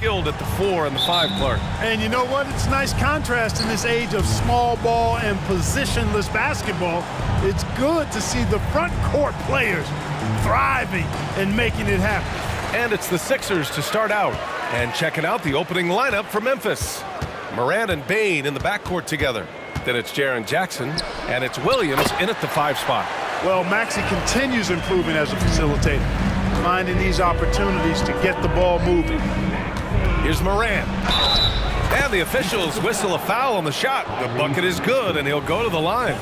skilled at the 4 and the 5, Clark. And you know what? It's a nice contrast in this age of small ball and positionless basketball. It's good to see the front court players thriving and making it happen. And it's the Sixers to start out. And checking out the opening lineup for Memphis. Morant and Bane in the backcourt together. Then it's Jaren Jackson, and it's Williams in at the 5 spot. Well, Maxey continues improving as a facilitator, finding these opportunities to get the ball moving. Here's Morant. And the officials whistle a foul on the shot. The bucket is good, and he'll go to the line.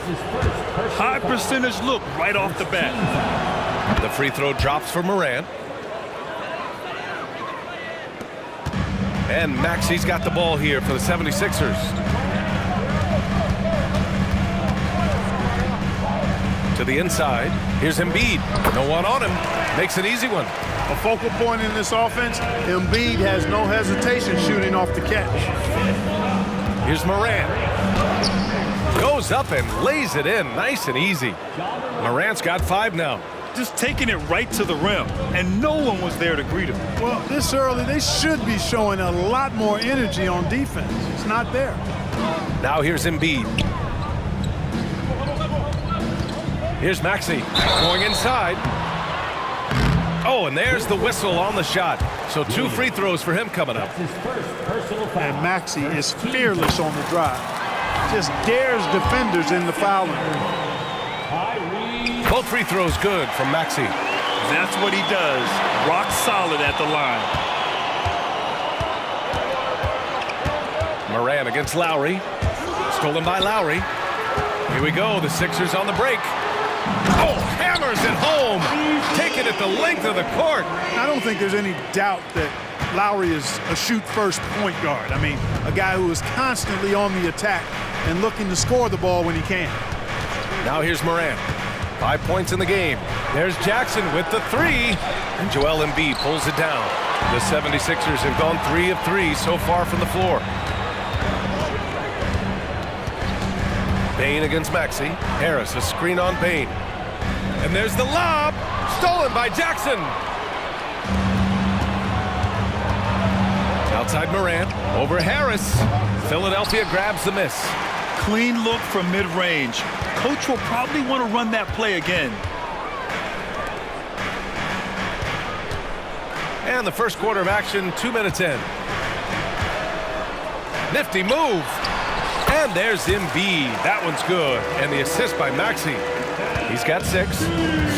High percentage look right off the bat. The free throw drops for Morant. And Maxey's got the ball here for the 76ers. To the inside. Here's Embiid. No one on him. Makes an easy one. A focal point in this offense, Embiid has no hesitation shooting off the catch. Here's Morant. Goes up and lays it in. Nice and easy. Morant's got 5 now. Just taking it right to the rim, and no one was there to greet him. Well, this early, they should be showing a lot more energy on defense. It's not there. Now here's Embiid. Here's Maxey going inside. Oh, and there's the whistle on the shot. So 2 free throws for him coming up. And Maxey is fearless on the drive. Just dares defenders in the foul line. Both free throws good from Maxey. That's what he does. Rock solid at the line. Morant against Lowry. Stolen by Lowry. Here we go. The Sixers on the break. Oh, hammers it home. Taking it the length of the court. I don't think there's any doubt that Lowry is a shoot-first point guard. I mean, a guy who is constantly on the attack and looking to score the ball when he can. Now here's Morant. 5 points in the game. There's Jackson with the 3. And Joel Embiid pulls it down. The 76ers have gone 3 of 3 so far from the floor. Bane against Maxey. Harris, a screen on Bane. And there's the lob. Stolen by Jackson. Outside Morant. Over Harris. Philadelphia grabs the miss. Clean look from mid-range. Coach will probably want to run that play again. And the first quarter of action, 2 minutes in. Nifty move. And there's Embiid. That one's good. And the assist by Maxey. He's got 6.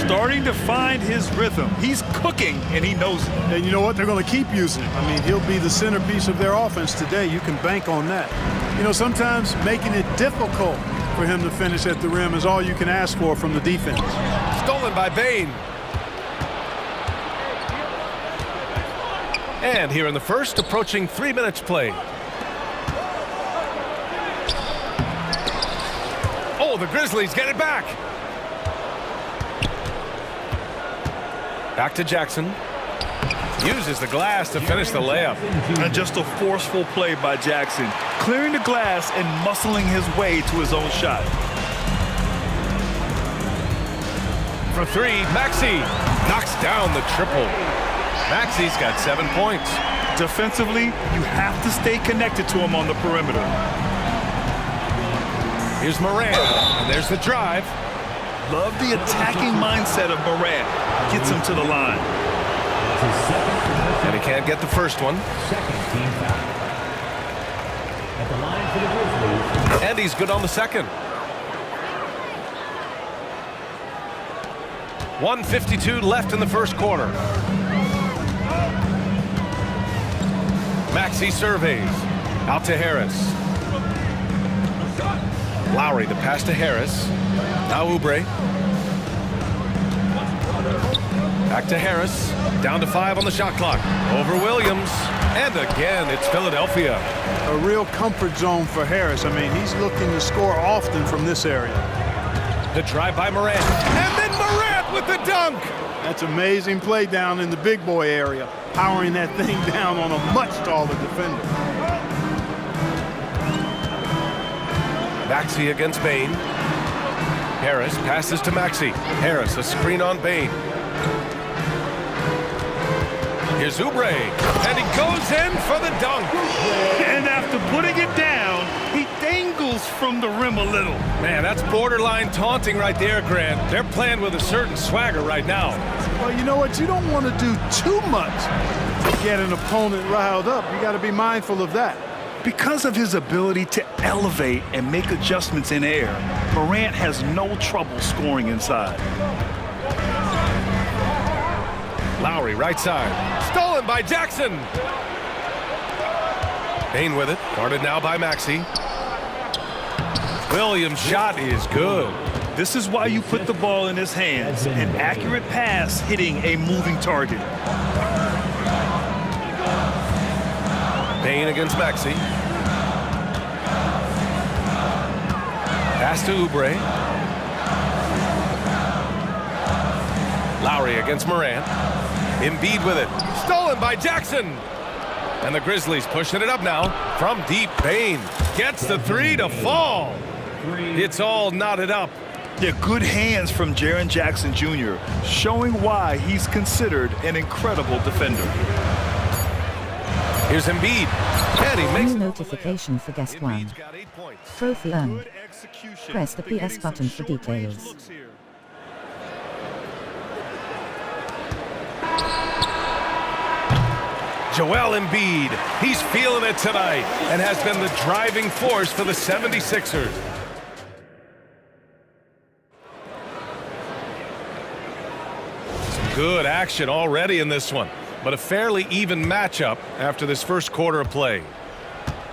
Starting to find his rhythm. He's cooking, and he knows it. And you know what? They're going to keep using him. I mean, he'll be the centerpiece of their offense today. You can bank on that. You know, sometimes making it difficult for him to finish at the rim is all you can ask for from the defense. Stolen by Bane. And here in the first, approaching 3 minutes played. Oh, the Grizzlies get it back. Back to Jackson. Uses the glass to finish the layup. And just a forceful play by Jackson. Clearing the glass and muscling his way to his own shot. For 3, Maxey knocks down the triple. Maxey's got 7 points. Defensively, you have to stay connected to him on the perimeter. Here's Morant, and there's the drive. Love the attacking mindset of Morant. Gets him to the line. And he can't get the first one. And he's good on the second. 1:52 left in the first quarter. Maxey surveys. Out to Harris. Lowry, the pass to Harris. Now Oubre. Back to Harris. Down to 5 on the shot clock. Over Williams. And again, it's Philadelphia. A real comfort zone for Harris. I mean, he's looking to score often from this area. The drive by Morant. And then Morant with the dunk. That's amazing play down in the big boy area. Powering that thing down on a much taller defender. Maxey against Bane. Harris passes to Maxey. Harris, a screen on Bane. Here's Oubre, and he goes in for the dunk. And after putting it down, he dangles from the rim a little. Man, that's borderline taunting right there, Grant. They're playing with a certain swagger right now. Well, you know what? You don't want to do too much to get an opponent riled up. You got to be mindful of that. Because of his ability to elevate and make adjustments in air, Morant has no trouble scoring inside. Lowry, right side. Stolen by Jackson. Payne with it. Guarded now by Maxey. Williams' shot is good. This is why you put the ball in his hands. An accurate pass hitting a moving target. Payne against Maxey. Pass to Oubre. Lowry against Morant. Embiid with it. Stolen by Jackson. And the Grizzlies pushing it up now. From deep, Payne gets the three to fall. It's all knotted up. Yeah, good hands from Jaren Jackson Jr., showing why he's considered an incredible defender. Here's Embiid. And he makes New notification for guest one. Trophy earned. Press the PS button for details. Joel Embiid, he's feeling it tonight and has been the driving force for the 76ers. Some good action already in this one, but a fairly even matchup after this first quarter of play.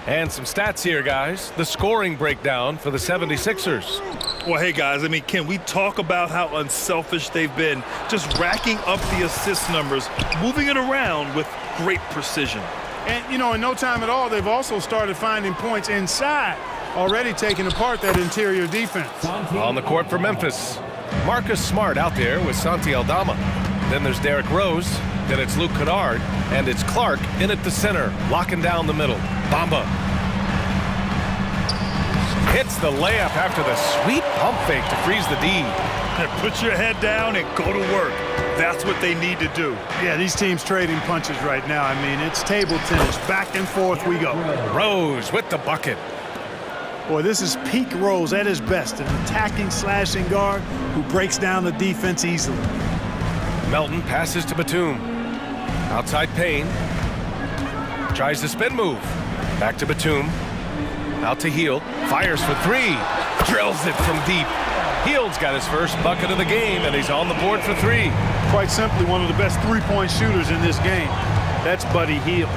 And some stats here, guys. The scoring breakdown for the 76ers. Well, hey, guys, I mean, can we talk about how unselfish they've been? Just racking up the assist numbers, moving it around with great precision. And, you know, in no time at all, they've also started finding points inside, already taking apart that interior defense. On the court for Memphis, Marcus Smart out there with Santi Aldama. Then there's Derrick Rose. Then it's Luke Kennard, and it's Clark in at the center, locking down the middle. Bamba hits the layup after the sweet pump fake to freeze the D. Put your head down and go to work. That's what they need to do. Yeah, these teams trading punches right now. I mean, it's table tennis. Back and forth we go. Rose with the bucket. Boy, this is peak Rose at his best, an attacking, slashing guard who breaks down the defense easily. Melton passes to Batum. Outside Payne. Tries the spin move. Back to Batum. Out to Hield. Fires for three. Drills it from deep. Hield's got his first bucket of the game, and he's on the board for three. Quite simply, one of the best three-point shooters in this game. That's Buddy Hield.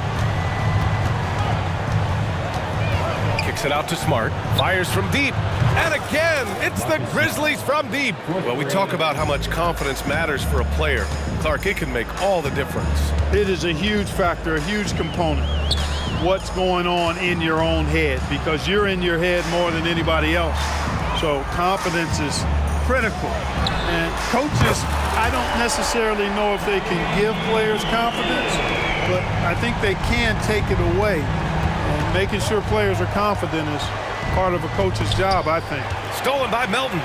Kicks it out to Smart. Fires from deep. And again, it's the Grizzlies from deep. Well, we talk about how much confidence matters for a player. Clark, it can make all the difference. It is a huge factor, a huge component. What's going on in your own head, because you're in your head more than anybody else. So confidence is critical. And coaches, I don't necessarily know if they can give players confidence, but I think they can take it away. And making sure players are confident is part of a coach's job, I think. Stolen by Melton.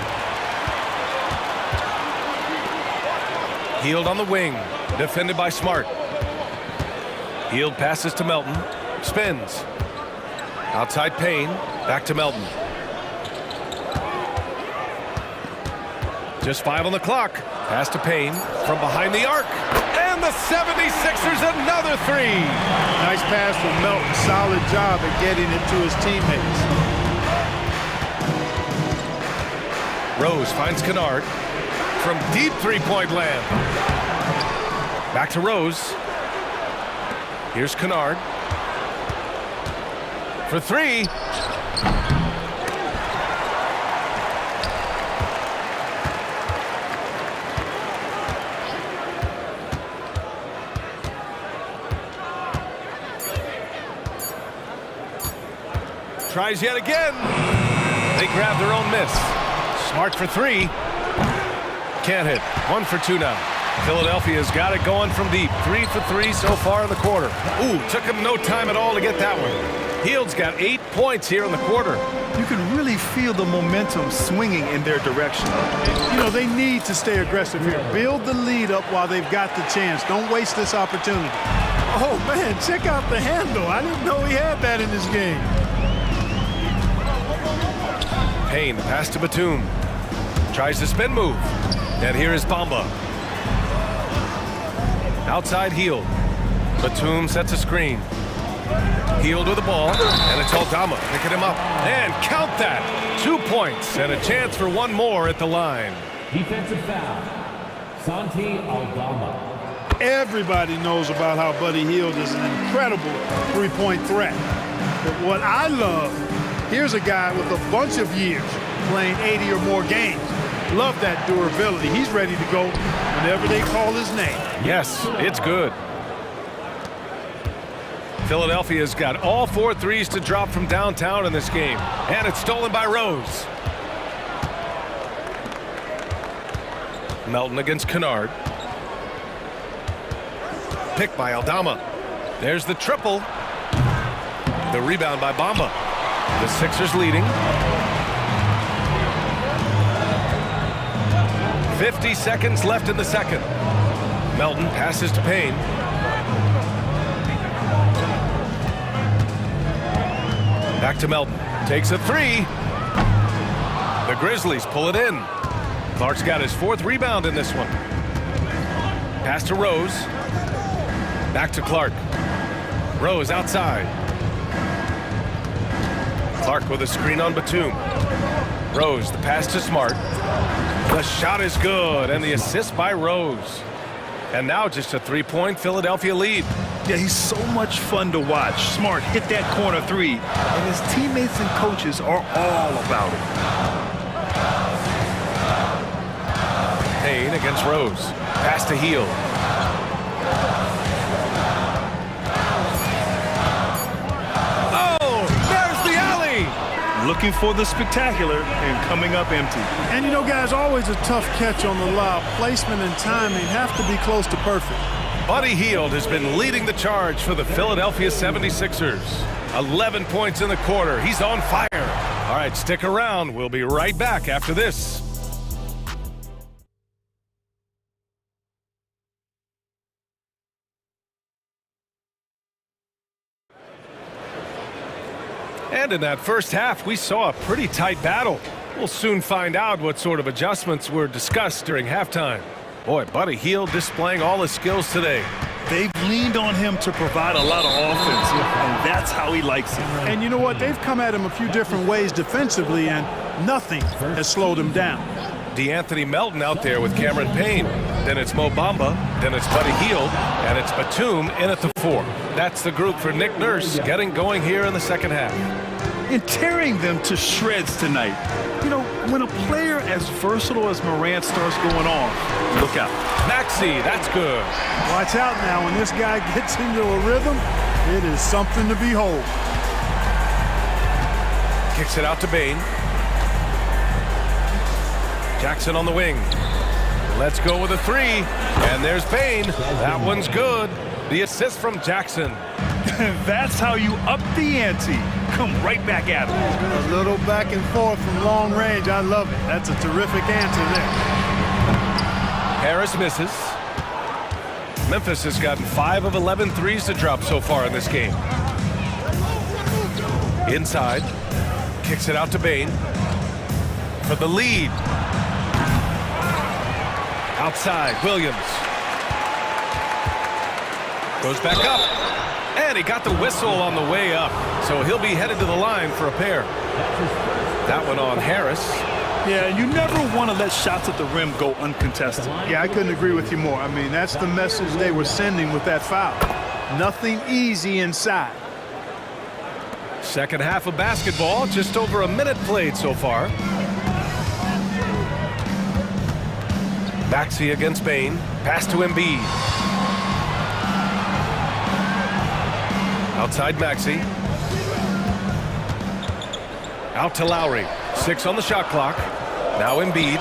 Hield on the wing, defended by Smart. Hield passes to Melton, spins. Outside Payne, back to Melton. Just 5 on the clock. Pass to Payne from behind the arc. And the 76ers another three. Nice pass from Melton. Solid job at getting it to his teammates. Rose finds Kennard from deep three-point land. Back to Rose. Here's Kennard for three. Tries yet again. They grab their own miss. Smart for three. Can't hit. 1 for 2 now. Philadelphia's got it going from deep. 3 for 3 so far in the quarter. Ooh, took him no time at all to get that one. Hield's got 8 points here in the quarter. You can really feel the momentum swinging in their direction. You know, they need to stay aggressive here. Build the lead up while they've got the chance. Don't waste this opportunity. Oh, man, check out the handle. I didn't know he had that in this game. Payne, pass to Batum. Tries the spin move. And here is Bamba. Outside Hield. Batum sets a screen. Hield with the ball, and it's Aldama picking him up. And count that! 2 points, and a chance for one more at the line. Defensive foul. Santi Aldama. Everybody knows about how Buddy Hield is an incredible three-point threat. But what I love, here's a guy with a bunch of years playing 80 or more games. Love that durability. He's ready to go whenever they call his name. Yes, it's good. Philadelphia's got all 4 threes to drop from downtown in this game. And it's stolen by Rose. Melton against Kennard. Picked by Aldama. There's the triple. The rebound by Bamba. The Sixers leading. 50 seconds left in the second. Melton passes to Payne. Back to Melton. Takes a three. The Grizzlies pull it in. Clark's got his 4th rebound in this one. Pass to Rose. Back to Clark. Rose outside. Clark with a screen on Batum. Rose, the pass to Smart. The shot is good, and the assist by Rose. And now just a 3-point Philadelphia lead. Yeah, he's so much fun to watch. Smart hit that corner three, and his teammates and coaches are all about it. Payne against Rose. Pass to Hield. Oh, there's the alley! Looking for the spectacular and coming up empty. And you know, guys, always a tough catch on the lob. Placement and timing have to be close to perfect. Buddy Hield has been leading the charge for the Philadelphia 76ers. 11 points in the quarter. He's on fire. All right, stick around. We'll be right back after this. And in that first half, we saw a pretty tight battle. We'll soon find out what sort of adjustments were discussed during halftime. Boy, Buddy Hield displaying all his skills today. They've leaned on him to provide a lot of offense, and that's how he likes it. And you know what? They've come at him a few different ways defensively, and nothing has slowed him down. DeAnthony Melton out there with Cameron Payne. Then it's Mo Bamba. Then it's Buddy Hield. And it's Batum in at the 4. That's the group for Nick Nurse getting going here in the second half. And tearing them to shreds tonight. You know, when a player as versatile as Morant starts going off, look out. Maxey, that's good. Watch out now. When this guy gets into a rhythm, it is something to behold. Kicks it out to Bane. Jackson on the wing. Let's go with a 3. And there's Bane. That one's good. The assist from Jackson. That's how you up the ante. Come right back at him. A little back and forth from long range. I love it. That's a terrific answer there. Harris misses. Memphis has gotten 5 of 11 threes to drop so far in this game. Inside. Kicks it out to Bane. For the lead. Outside, Williams. Goes back up. And he got the whistle on the way up. So he'll be headed to the line for a pair. That one on Harris. Yeah, you never want to let shots at the rim go uncontested. Yeah, I couldn't agree with you more. I mean, that's the message they were sending with that foul. Nothing easy inside. Second half of basketball, just over a minute played so far. Maxey against Bane. Pass to Embiid. Outside Maxey. Out to Lowry. 6 on the shot clock. Now Embiid.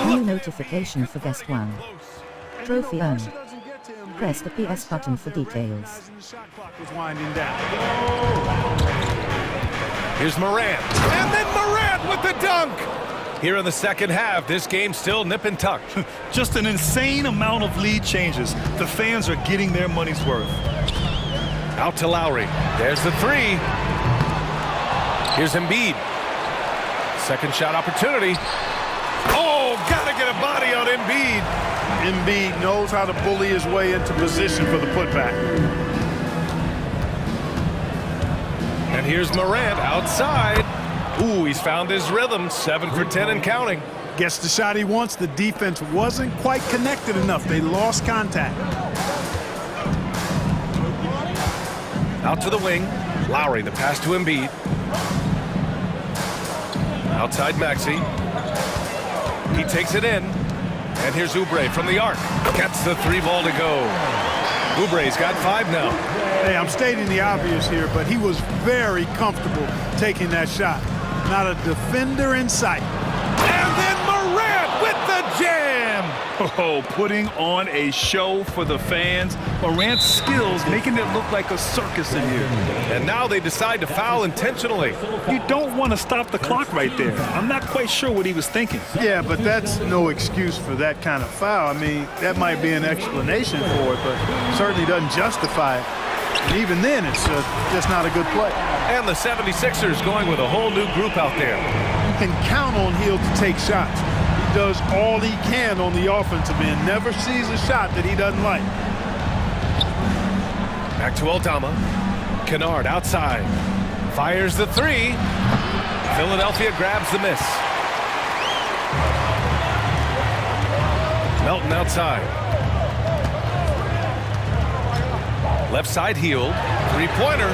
New notification for guest 1. Trophy earned. Press the PS button for details. Here's Morant. And then Morant with the dunk. Here in the second half, this game still nip and tuck. Just an insane amount of lead changes. The fans are getting their money's worth. Out to Lowry. There's the three. Here's Embiid. Second shot opportunity. Oh, gotta get a body on Embiid. Embiid knows how to bully his way into position for the putback. And here's Morant outside. Ooh, he's found his rhythm. 7 for 10 and counting. Gets the shot he wants. The defense wasn't quite connected enough. They lost contact. Out to the wing. Lowry, the pass to Embiid. Outside Maxey. He takes it in. And here's Oubre from the arc. Gets the three ball to go. Oubre's got 5 now. Hey, I'm stating the obvious here, but he was very comfortable taking that shot. Not a defender in sight. And then Morant with the jam! Oh, putting on a show for the fans. Morant's skills making it look like a circus in here. And now they decide to foul intentionally. You don't want to stop the clock right there. I'm not quite sure what he was thinking. Yeah, but that's no excuse for that kind of foul. I mean, that might be an explanation for it, but certainly doesn't justify it. And even then, it's just not a good play. And the 76ers going with a whole new group out there. You can count on Hill to take shots. He does all he can on the offensive end. Never sees a shot that he doesn't like. Back to Aldama. Kennard outside. Fires the three. Philadelphia grabs the miss. Melton outside. Left side Hield. Three-pointer.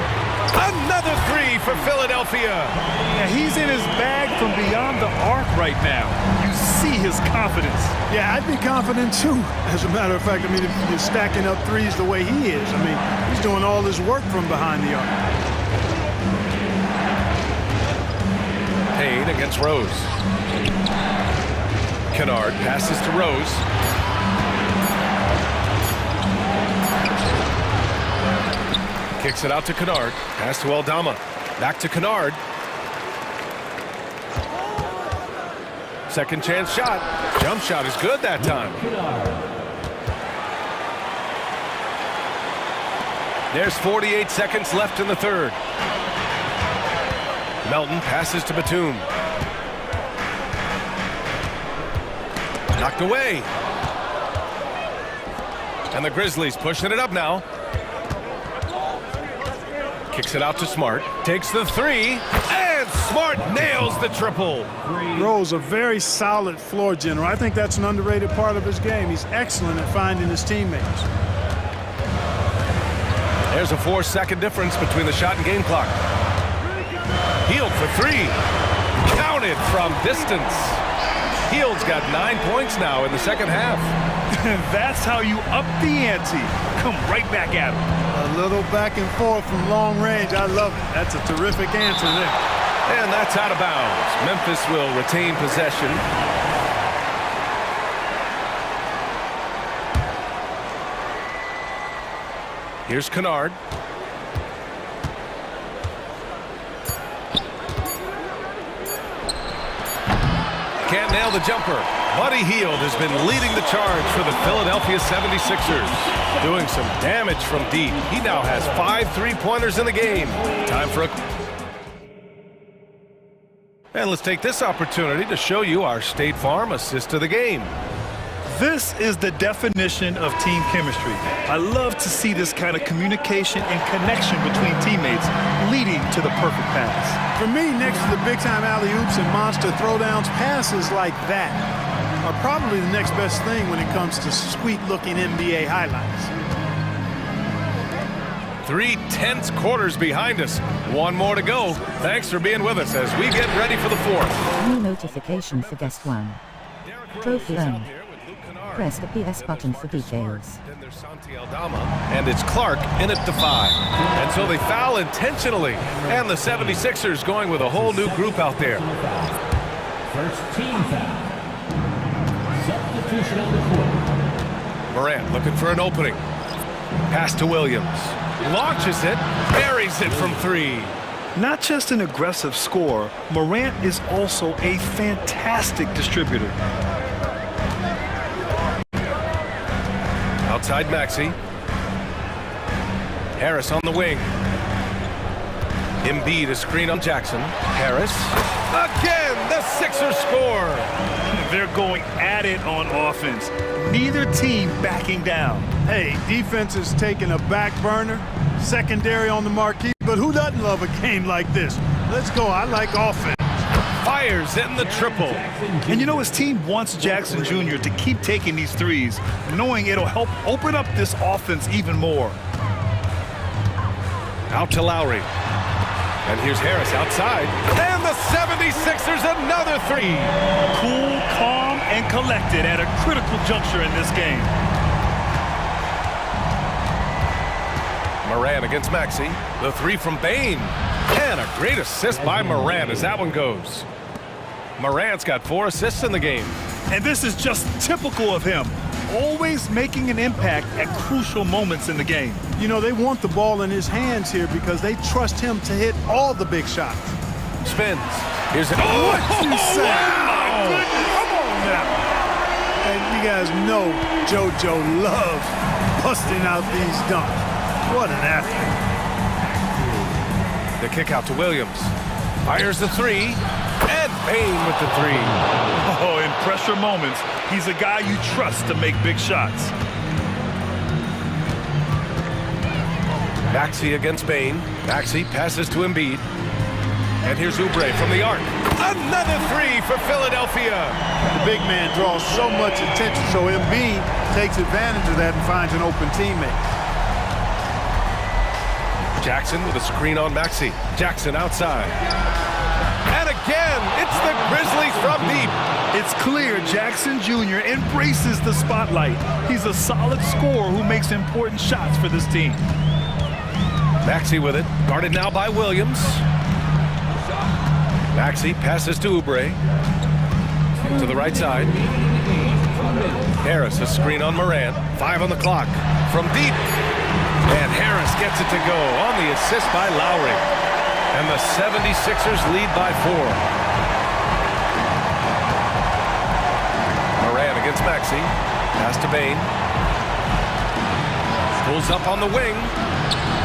Another three for Philadelphia. Yeah, he's in his bag from beyond the arc right now. You see his confidence. Yeah, I'd be confident too. As a matter of fact, I mean, if you're stacking up threes the way he is, I mean, he's doing all his work from behind the arc. Payne against Rose. Kennard passes to Rose. Kicks it out to Kennard. Pass to Aldama. Back to Kennard. Second chance shot. Jump shot is good that time. There's 48 seconds left in the third. Melton passes to Batum. Knocked away. And the Grizzlies pushing it up now. Kicks it out to Smart. Takes the three. And Smart nails the triple. Rose, a very solid floor general. I think that's an underrated part of his game. He's excellent at finding his teammates. There's a 4-second difference between the shot and game clock. Hield for three. Counted from distance. Hield's got 9 points now in the second half. That's how you up the ante. Come right back at him. A little back and forth from long range. I love it. That's a terrific answer there. And that's out of bounds. Memphis will retain possession. Here's Kennard. Can't nail the jumper. Buddy Hield has been leading the charge for the Philadelphia 76ers. Doing some damage from deep. He now has 5 3-pointers in the game. Time for a... And let's take this opportunity to show you our State Farm assist of the game. This is the definition of team chemistry. I love to see this kind of communication and connection between teammates leading to the perfect pass. For me, next to the big-time alley-oops and monster throwdowns, passes like that are probably the next best thing when it comes to sweet-looking NBA highlights. 3 tense quarters behind us. One more to go. Thanks for being with us as we get ready for the fourth. New notification for guest one. Trophy earned. Press the PS button for details. Then there's Santi Aldama, and it's Clark in at the 5. And so they foul intentionally. And the 76ers going with a whole new group out there. First team foul. Substitution on the court. Morant looking for an opening. Pass to Williams. Launches it. Buries it from 3. Not just an aggressive scorer, Morant is also a fantastic distributor. Outside Maxey. Harris on the wing. Embiid a screen on Jackson. Harris. Again, the Sixers score. They're going at it on offense. Neither team backing down. Hey, defense is taking a back burner, secondary on the marquee, but who doesn't love a game like this? Let's go. I like offense. Fires in the triple. And you know, his team wants Jackson Jr. to keep taking these threes, knowing it'll help open up this offense even more. Out to Lowry. And here's Harris outside. And the 76ers another three. Cool, calm, and collected at a critical juncture in this game. Morant against Maxey. The three from Bane. And a great assist by Morant as that one goes. Morant's got 4 assists in the game. And this is just typical of him. Always making an impact at crucial moments in the game. You know, they want the ball in his hands here because they trust him to hit all the big shots. Spins. Here's an... What you say? Wow! Come on now. And you guys know JoJo loves busting out these dunks. What an athlete. The kick out to Williams. Fires the three. And Bane with the three. Oh, in pressure moments, he's a guy you trust to make big shots. Maxey against Bane. Maxey passes to Embiid. And here's Oubre from the arc. Another three for Philadelphia. The big man draws so much attention, so Embiid takes advantage of that and finds an open teammate. Jackson with a screen on Maxey. Jackson outside. And again, it's the Grizzlies from deep. It's clear Jackson Jr. embraces the spotlight. He's a solid scorer who makes important shots for this team. Maxey with it, guarded now by Williams. Maxey passes to Oubre. To the right side. Harris, a screen on Morant. 5 on the clock. From deep. And Harris gets it to go on the assist by Lowry. And the 76ers lead by 4. Morant against Maxey. Pass to Bane. Pulls up on the wing.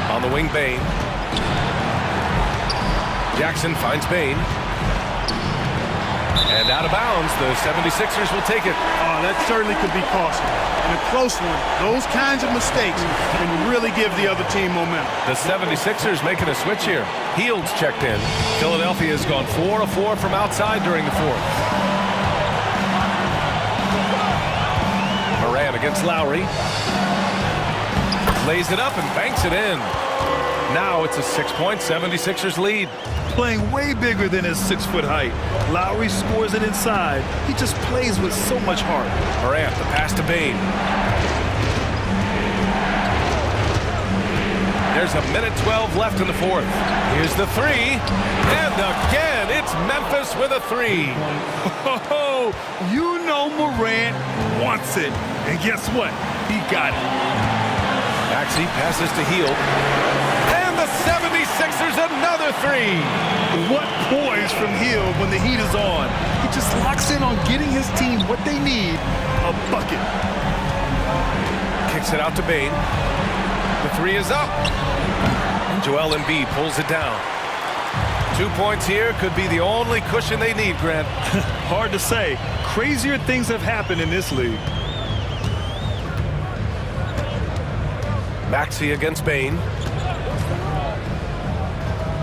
On the wing, Bane. Jackson finds Bane. And out of bounds, the 76ers will take it. Oh, that certainly could be costly. In a close one, those kinds of mistakes can really give the other team momentum. The 76ers making a switch here. Heald's checked in. Philadelphia has gone 4 of 4 from outside during the fourth. Morant against Lowry. Lays it up and banks it in. Now it's a 6-point 76ers lead. Playing way bigger than his 6-foot height. Lowry scores it inside. He just plays with so much heart. Morant, the pass to Bane. There's a minute 12 left in the fourth. Here's the three. And again, it's Memphis with a three. Oh, you know Morant wants it. And guess what? He got it. Maxey passes to Hield. And the 76ers another three. What poise from Hield when the heat is on. He just locks in on getting his team what they need, a bucket. Kicks it out to Bane. The three is up. Joel Embiid pulls it down. 2 points here could be the only cushion they need, Grant. Hard to say. Crazier things have happened in this league. Maxey against Bane.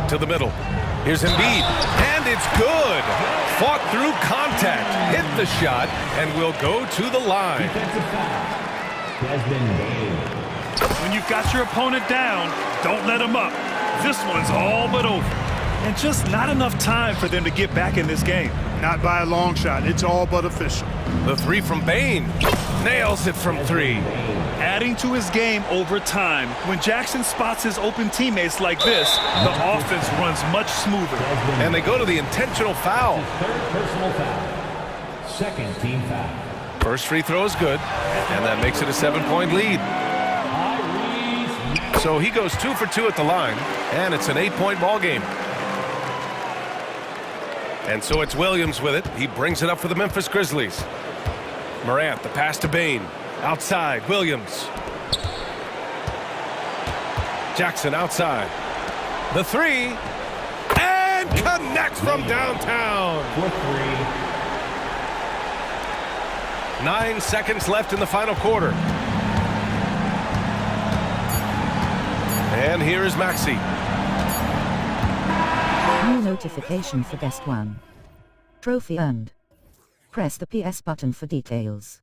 To the middle. Here's Embiid. And it's good. Fought through contact. Hit the shot and will go to the line. When you've got your opponent down, don't let him up. This one's all but over. And just not enough time for them to get back in this game. Not by a long shot. It's all but official. The three from Bane. Nails it from three. Adding to his game over time. When Jackson spots his open teammates like this, the offense runs much smoother. And they go to the intentional foul. Third personal foul. Second team foul. First free throw is good, and that makes it a 7-point lead. So he goes 2 for 2 at the line, and it's an 8-point ball game. And so it's Williams with it. He brings it up for the Memphis Grizzlies. Morant, the pass to Bain. Outside, Williams. Jackson outside. The three. And connects from downtown. For three. 9 seconds left in the final quarter. And here is Maxey. New notification for guest 1. Trophy earned. Press the PS button for details.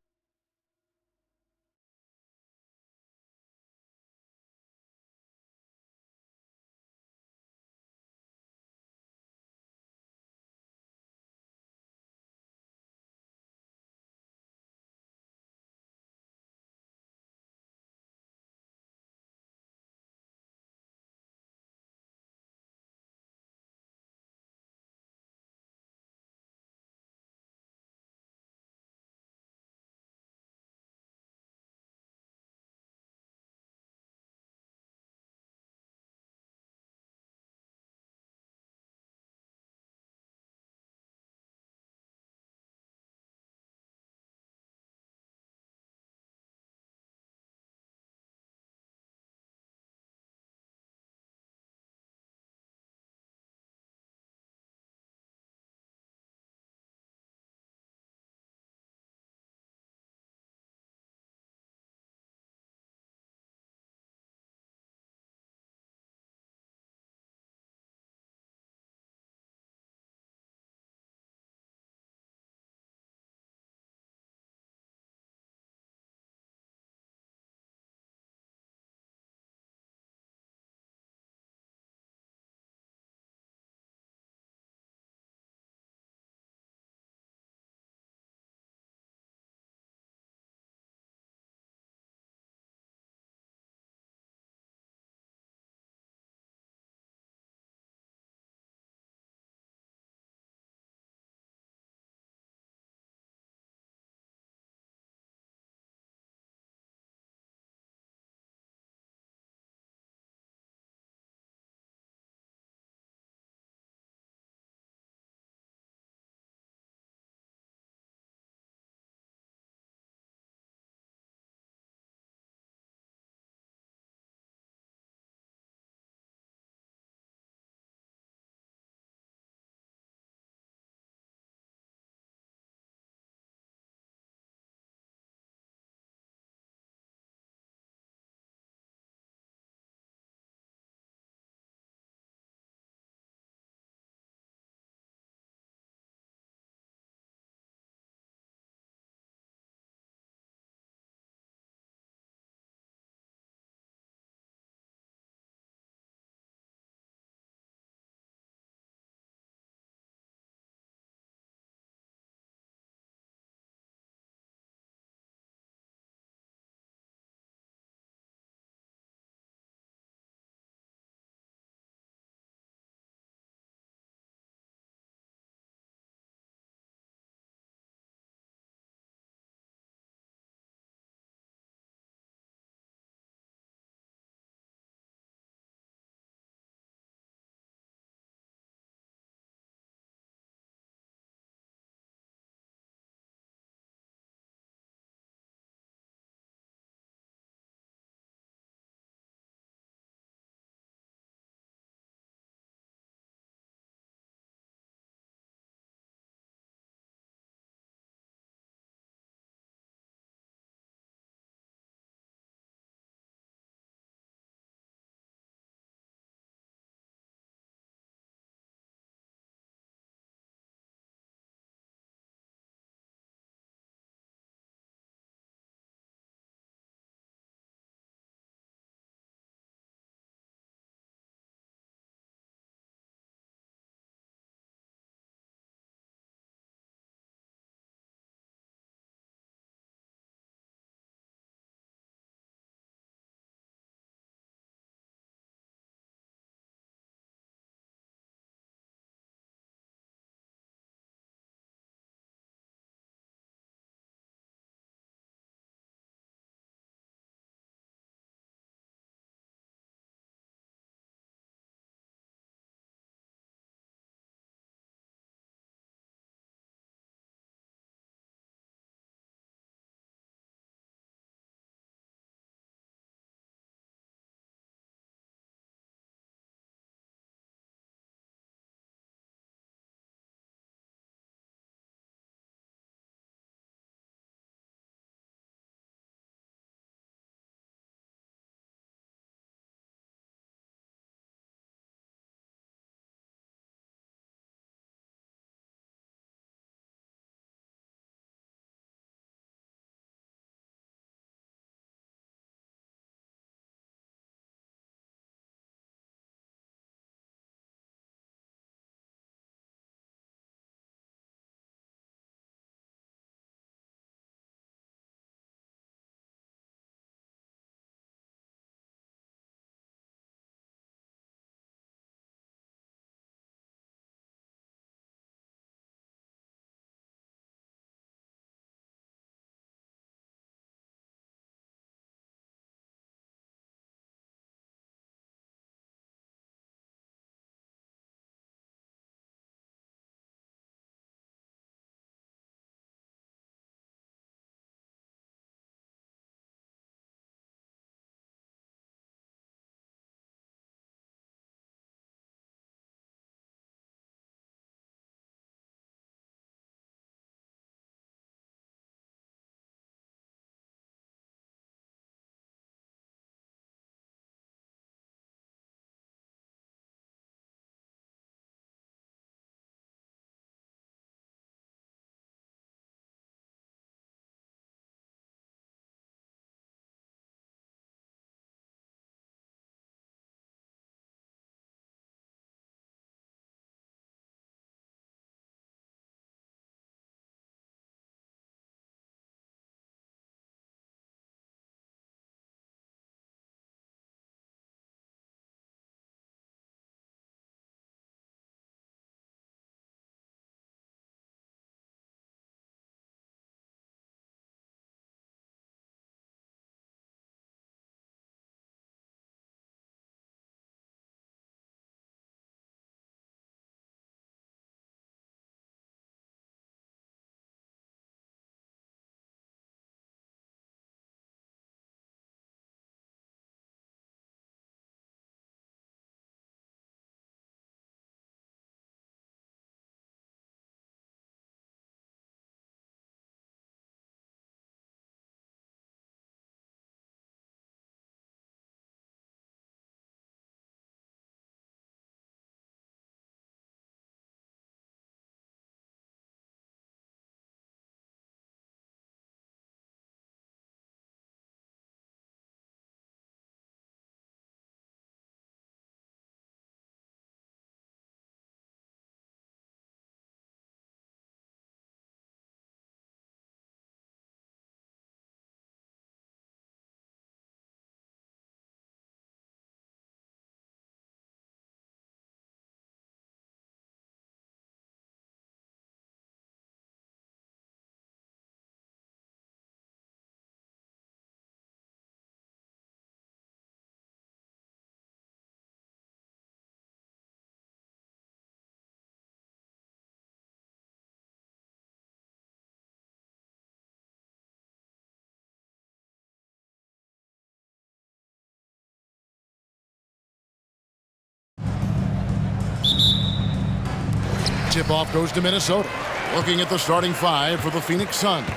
Tip-off goes to Minnesota. Looking at the starting five for the Phoenix Suns.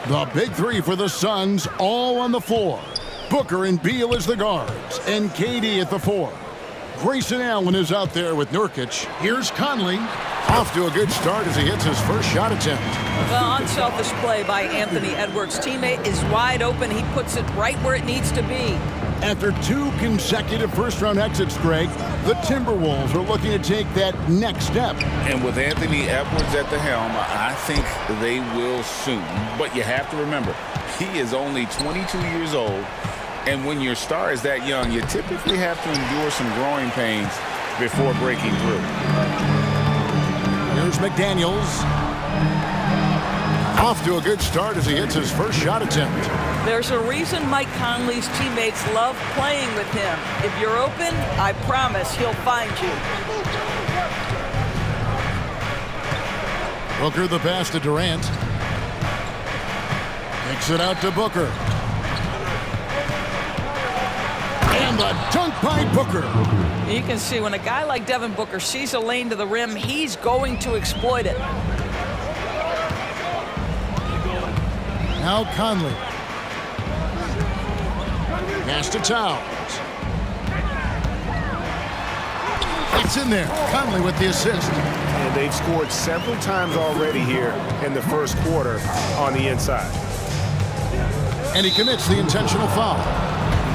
The big three for the Suns all on the floor. Booker and Beal as the guards, and KD at the four. Grayson Allen is out there with Nurkic. Here's Conley. Off to a good start as he hits his first shot attempt. The unselfish play by Anthony Edwards' teammate is wide open. He puts it right where it needs to be. After 2 consecutive first-round exits, Greg, the Timberwolves are looking to take that next step. And with Anthony Edwards at the helm, I think they will soon. But you have to remember, he is only 22 years old. And when your star is that young, you typically have to endure some growing pains before breaking through. Here's McDaniels. Off to a good start as he hits his first shot attempt. There's a reason Mike Conley's teammates love playing with him. If you're open, I promise he'll find you. Booker the pass to Durant. Kicks it out to Booker. And the dunk by Booker. You can see when a guy like Devin Booker sees a lane to the rim, he's going to exploit it. Now Conley. Pass to Towns. It's in there. Conley with the assist. And they've scored several times already here in the first quarter on the inside. And he commits the intentional foul.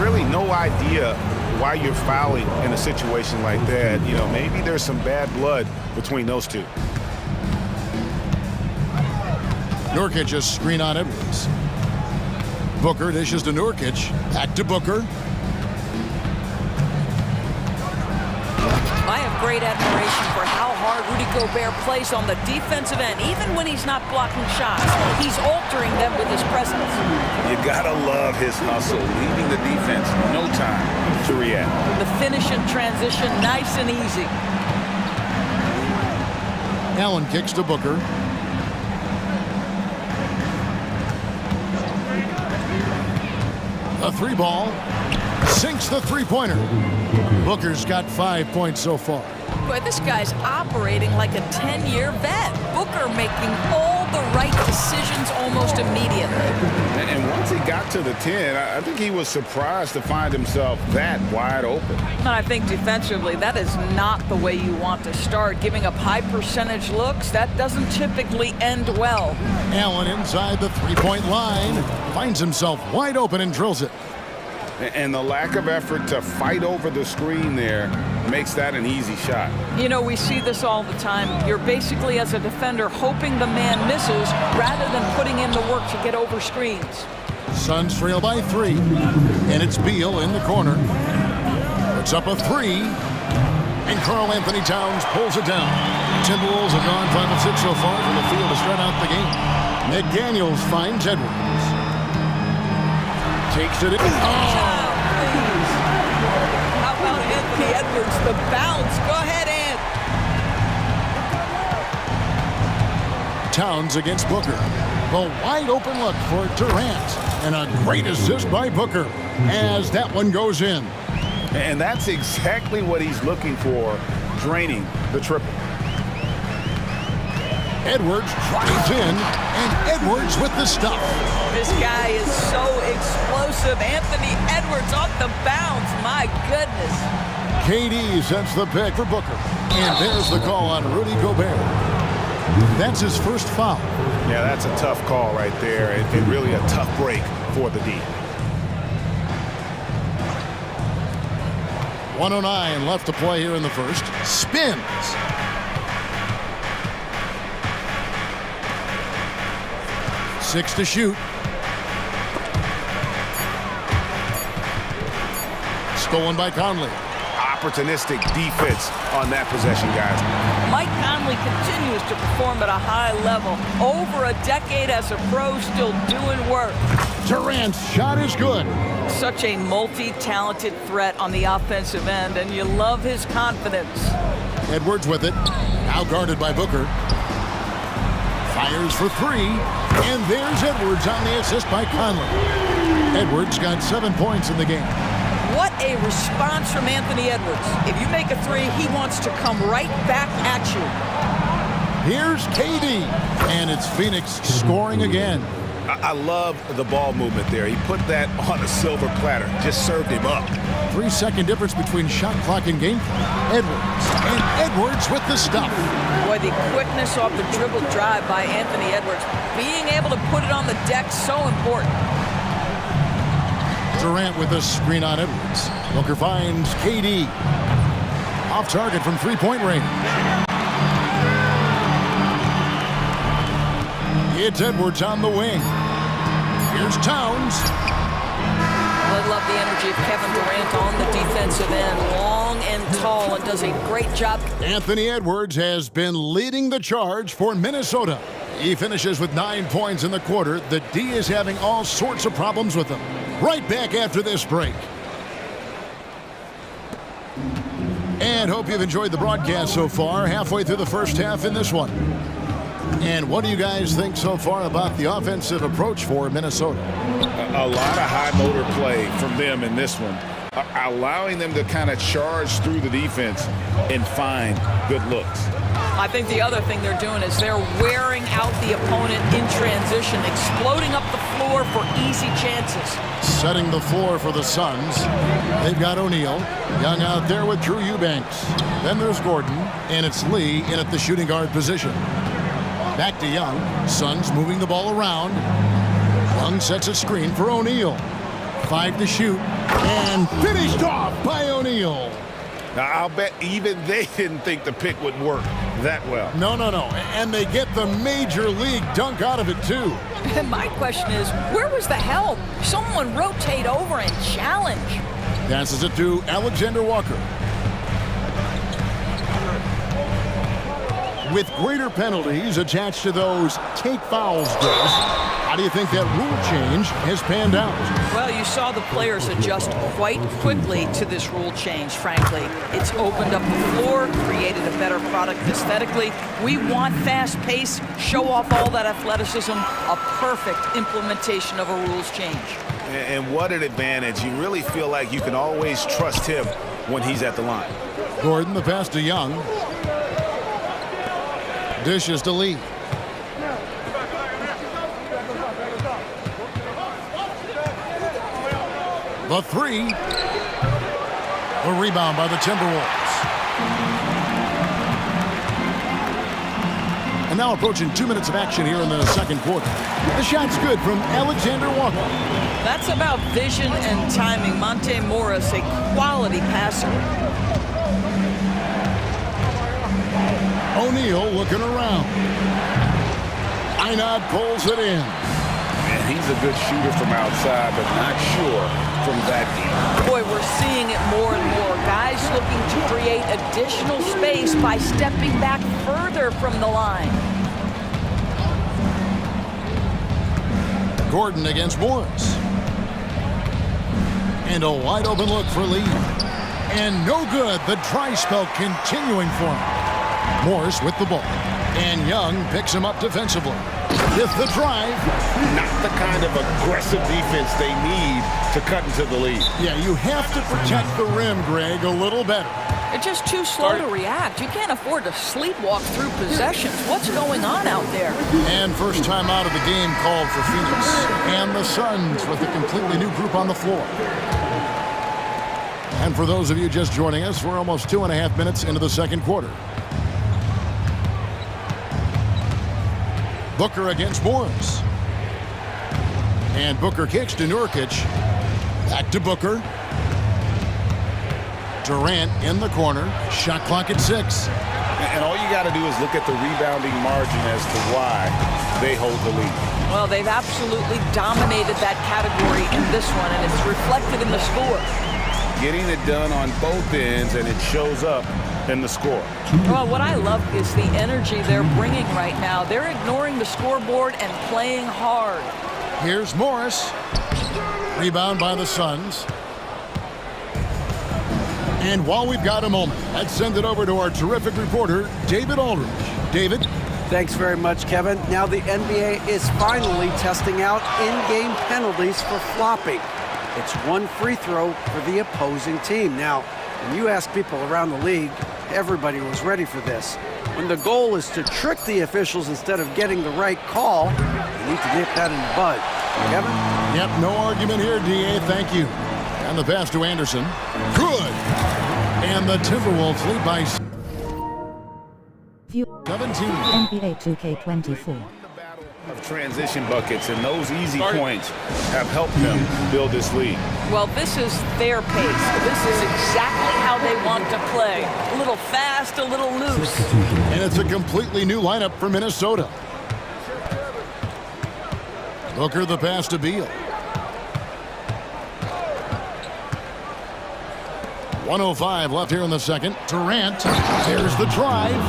Really no idea why you're fouling in a situation like that. You know, maybe there's some bad blood between those two. Nurkic just screen on Edwards. Booker dishes to Nurkic. Back to Booker. I have great admiration for how hard Rudy Gobert plays on the defensive end. Even when he's not blocking shots, he's altering them with his presence. You gotta love his hustle, leaving the defense no time to react. The finish in transition, nice and easy. Allen kicks to Booker. A three ball. Sinks the three-pointer. Booker's got 5 points so far. Boy, this guy's operating like a 10-year vet. Booker making all the right decisions almost immediately. And once he got to the 10, I think he was surprised to find himself that wide open. And I think defensively, that is not the way you want to start. Giving up high percentage looks, that doesn't typically end well. Allen inside the three-point line. Finds himself wide open and drills it. And the lack of effort to fight over the screen there makes that an easy shot. You know, we see this all the time. You're basically, as a defender, hoping the man misses rather than putting in the work to get over screens. Suns trail by 3. And it's Beal in the corner. Puts up a 3. And Karl Anthony Towns pulls it down. Timberwolves have gone 5 of 6 so far from the field to start out the game. McDaniels finds Edwards. Takes it in. Please. How about Anthony Edwards? The bounce. Go ahead, Ant. Towns against Booker. The wide open look for Durant. And a great assist by Booker as that one goes in. And that's exactly what he's looking for, draining the triple. Edwards drives in, and Edwards with the stop. This guy is so explosive. Anthony Edwards off the bounce. My goodness. KD sets the pick for Booker. And there's the call on Rudy Gobert. That's his first foul. Yeah, that's a tough call right there, and really a tough break for the D. 1:09 left to play here in the first. Spins. Six to shoot. Stolen by Conley. Opportunistic defense on that possession, guys. Mike Conley continues to perform at a high level. Over a decade as a pro, still doing work. Durant's shot is good. Such a multi-talented threat on the offensive end, and you love his confidence. Edwards with it. Now guarded by Booker. Fires for 3. And there's Edwards on the assist by Conley. Edwards got 7 points in the game. What a response from Anthony Edwards. If you make a 3, he wants to come right back at you. Here's KD, and it's Phoenix scoring again. I love the ball movement there. He put that on a silver platter, just served him up. 3-second difference between shot clock and game clock. Edwards, and Edwards with the stuff. Boy, the quickness off the dribble drive by Anthony Edwards. Being able to put it on the deck, so important. Durant with a screen on Edwards. Booker finds KD. Off target from three-point range. It's Edwards on the wing. Here's Towns. I love the energy of Kevin Durant on the defensive end. Long and tall, and does a great job. Anthony Edwards has been leading the charge for Minnesota. He finishes with 9 points in the quarter. The D is having all sorts of problems with him. Right back after this break. And hope you've enjoyed the broadcast so far. Halfway through the first half in this one. And what do you guys think so far about the offensive approach for Minnesota? A lot of high motor play from them in this one, allowing them to kind of charge through the defense and find good looks. I think the other thing they're doing is they're wearing out the opponent in transition, exploding up the floor for easy chances. Setting the floor for the Suns. They've got O'Neal. Young out there with Drew Eubanks. Then there's Gordon, and it's Lee in at the shooting guard position. Back to Young. Suns moving the ball around. Young sets a screen for O'Neal. 5 to shoot. And finished off by O'Neal. Now, I'll bet even they didn't think the pick would work that well. No. And they get the major league dunk out of it, too. And my question is, where was the help? Someone rotate over and challenge. Passes it to Alexander Walker. With greater penalties attached to those take fouls, Chris, how do you think that rule change has panned out? Well, you saw the players adjust quite quickly to this rule change, frankly. It's opened up the floor, created a better product aesthetically. We want fast pace, show off all that athleticism, a perfect implementation of a rules change. And what an advantage. You really feel like you can always trust him when he's at the line. Gordon, the pass to Young. Dishes to Lee. The three. A rebound by the Timberwolves. And now approaching 2 minutes of action here in the second quarter. The shot's good from Alexander Walker. That's about vision and timing. Monte Morris, a quality passer. O'Neal looking around. Einad pulls it in. Man, he's a good shooter from outside, but not sure from that deep. Boy, we're seeing it more and more. Guys looking to create additional space by stepping back further from the line. Gordon against Morris. And a wide open look for Lee. And no good. The dry spell continuing for him. Morris with the ball. And Young picks him up defensively. With the drive. Not the kind of aggressive defense they need to cut into the lead. Yeah, you have to protect the rim, Greg, a little better. They're just too slow to react. You can't afford to sleepwalk through possessions. What's going on out there? And first time out of the game called for Phoenix. And the Suns with a completely new group on the floor. And for those of you just joining us, we're almost 2.5 minutes into the second quarter. Booker against Morris. And Booker kicks to Nurkic. Back to Booker. Durant in the corner. Shot clock at 6. And all you got to do is look at the rebounding margin as to why they hold the lead. Well, they've absolutely dominated that category in this one, and it's reflected in the score. Getting it done on both ends, and it shows up in the score. Well, what I love is the energy they're bringing right now. They're ignoring the scoreboard and playing hard. Here's Morris. Rebound by the Suns. And while we've got a moment, let's send it over to our terrific reporter, David Aldridge. David? Thanks very much, Kevin. Now the NBA is finally testing out in-game penalties for flopping. It's one free throw for the opposing team. Now, When you ask people around the league, everybody was ready for this. When the goal is to trick the officials instead of getting the right call, you need to nip that in the bud. Kevin? Yep, no argument here, D.A. Thank you. And the pass to Anderson. Good! And the Timberwolves lead by 17. NBA 2K24. Of transition buckets, and those easy points have helped them build this lead. Well, this is their pace. This is exactly how they want to play. A little fast, a little loose. And it's a completely new lineup for Minnesota. Booker the pass to Beal. 1:05 left here in the second. Durant, there's the drive.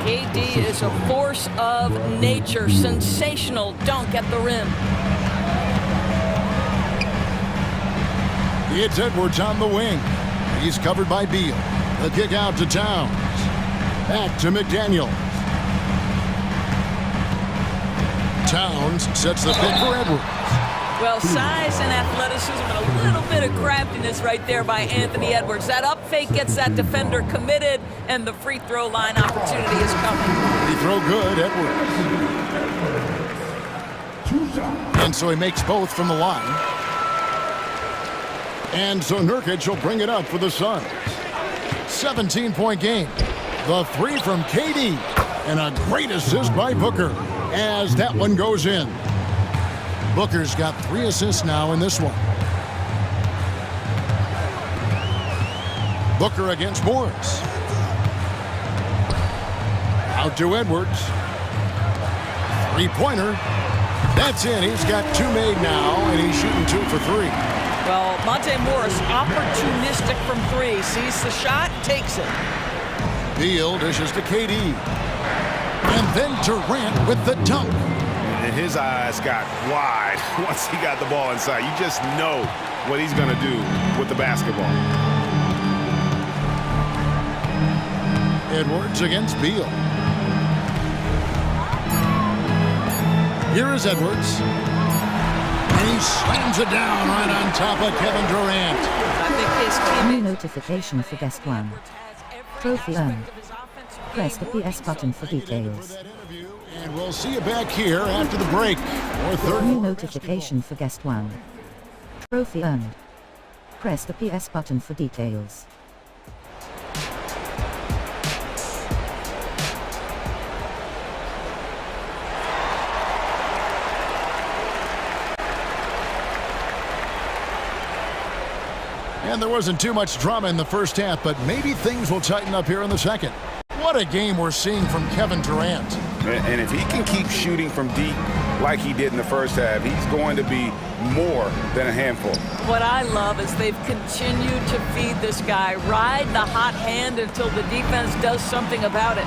KD is a force of nature. Sensational dunk at the rim. It's Edwards on the wing. He's covered by Beal. The kick out to Towns. Back to McDaniels. Towns sets the pick for Edwards. Well, size and athleticism and a little bit of craftiness right there by Anthony Edwards. That up fake gets that defender committed, and the free throw line opportunity is coming. Free throw good, Edwards. And so he makes both from the line. And so Nurkic will bring it up for the Suns. 17-point game. The three from KD. And a great assist by Booker as that one goes in. Booker's got 3 assists now in this one. Booker against Morris. Out to Edwards. Three-pointer. That's in. He's got 2 made now, and he's shooting 2 for 3. Well, Monte Morris, opportunistic from 3. Sees the shot, takes it. Beal dishes to KD. And then Durant with the dunk. And his eyes got wide once he got the ball inside. You just know what he's going to do with the basketball. Edwards against Beal. Here is Edwards. And he slams it down right on top of Kevin Durant. I think his team... New notification for guest 1. Trophy earned. Press the PS button for details. And we'll see you back here after the break. New notification for guest 1. Trophy earned. Press the PS button for details. And there wasn't too much drama in the first half, but maybe things will tighten up here in the second. What a game we're seeing from Kevin Durant. And if he can keep shooting from deep like he did in the first half, he's going to be more than a handful. What I love is they've continued to feed this guy, ride the hot hand until the defense does something about it.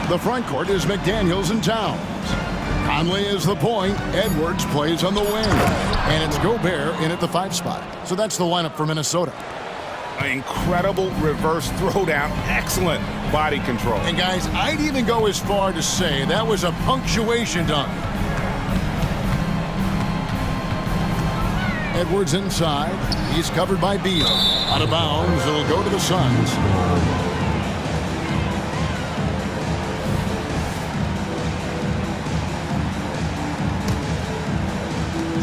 The front court is McDaniels and Towns. Conley is the point. Edwards plays on the wing. And it's Gobert in at the 5 spot. So that's the lineup for Minnesota. Incredible reverse throwdown. Excellent body control. And guys, I'd even go as far to say that was a punctuation dunk. Edwards inside. He's covered by Beal. Out of bounds. It'll go to the Suns.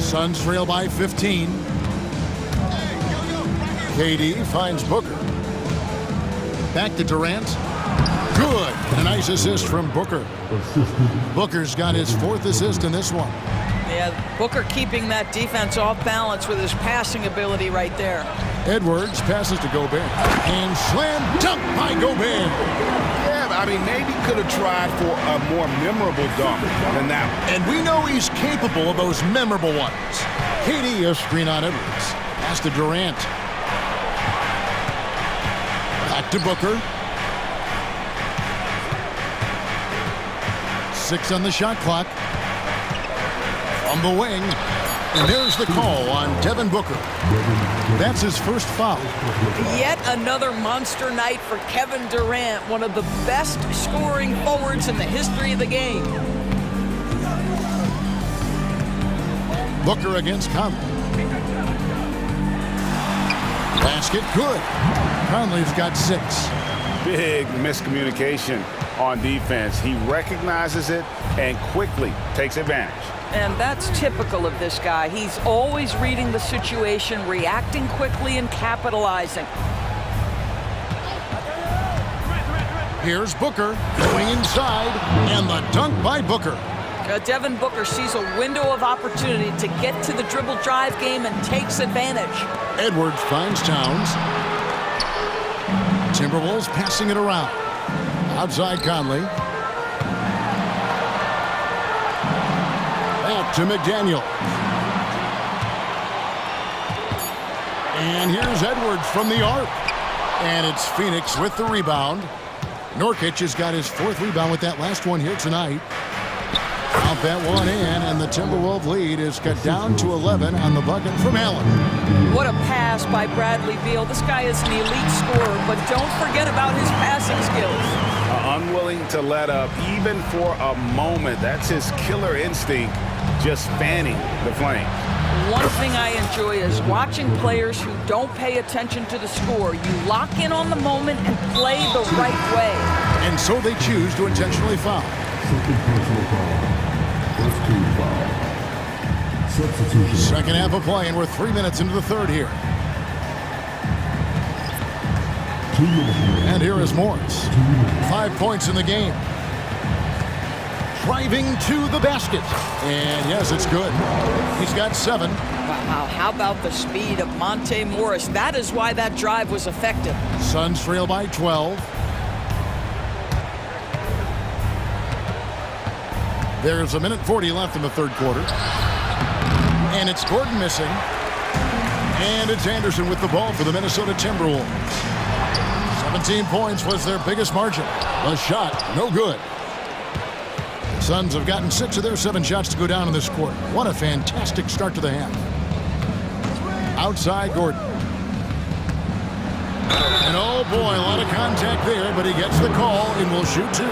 Suns trail by 15. KD finds Booker. Back to Durant. Good. A nice assist from Booker. Booker's got his 4th assist in this one. Yeah, Booker keeping that defense off balance with his passing ability right there. Edwards passes to Gobert. And slam dunk by Gobert. Yeah, I mean, maybe could have tried for a more memorable dunk than that. And we know he's capable of those memorable ones. KD a screen on Edwards. Pass to Durant. Back to Booker. 6 on the shot clock. From the wing. And there's the call on Devin Booker. That's his first foul. Yet another monster night for Kevin Durant, one of the best scoring forwards in the history of the game. Booker against Conley. Basket good. Conley's got 6. Big miscommunication on defense. He recognizes it and quickly takes advantage. And that's typical of this guy. He's always reading the situation, reacting quickly, and capitalizing. Here's Booker going inside, and the dunk by Booker. Devin Booker sees a window of opportunity to get to the dribble drive game and takes advantage. Edwards finds Towns. Timberwolves passing it around. Outside Conley. Back to McDaniel. And here's Edwards from the arc. And it's Phoenix with the rebound. Nurkic has got his 4th rebound with that last one here tonight. Out that one in, and the Timberwolves lead is cut down to 11 on the bucket from Allen. What a pass by Bradley Beal. This guy is an elite scorer, but don't forget about his passing skills. Unwilling to let up even for a moment. That's his killer instinct, just fanning the flames. One thing I enjoy is watching players who don't pay attention to the score. You lock in on the moment and play the right way. And so they choose to intentionally foul. Second half of play, and we're 3 minutes into the third here. And here is Morris. 5 points in the game. Driving to the basket. And yes, it's good. He's got 7. Wow, how about the speed of Monte Morris? That is why that drive was effective. Suns trail by 12. There's a minute 40 left in the third quarter. And it's Gordon missing. And it's Anderson with the ball for the Minnesota Timberwolves. 17 points was their biggest margin. A shot, no good. The Suns have gotten 6 of their 7 shots to go down in this quarter. What a fantastic start to the half. Outside Gordon. And oh boy, a lot of contact there, but he gets the call and will shoot 2.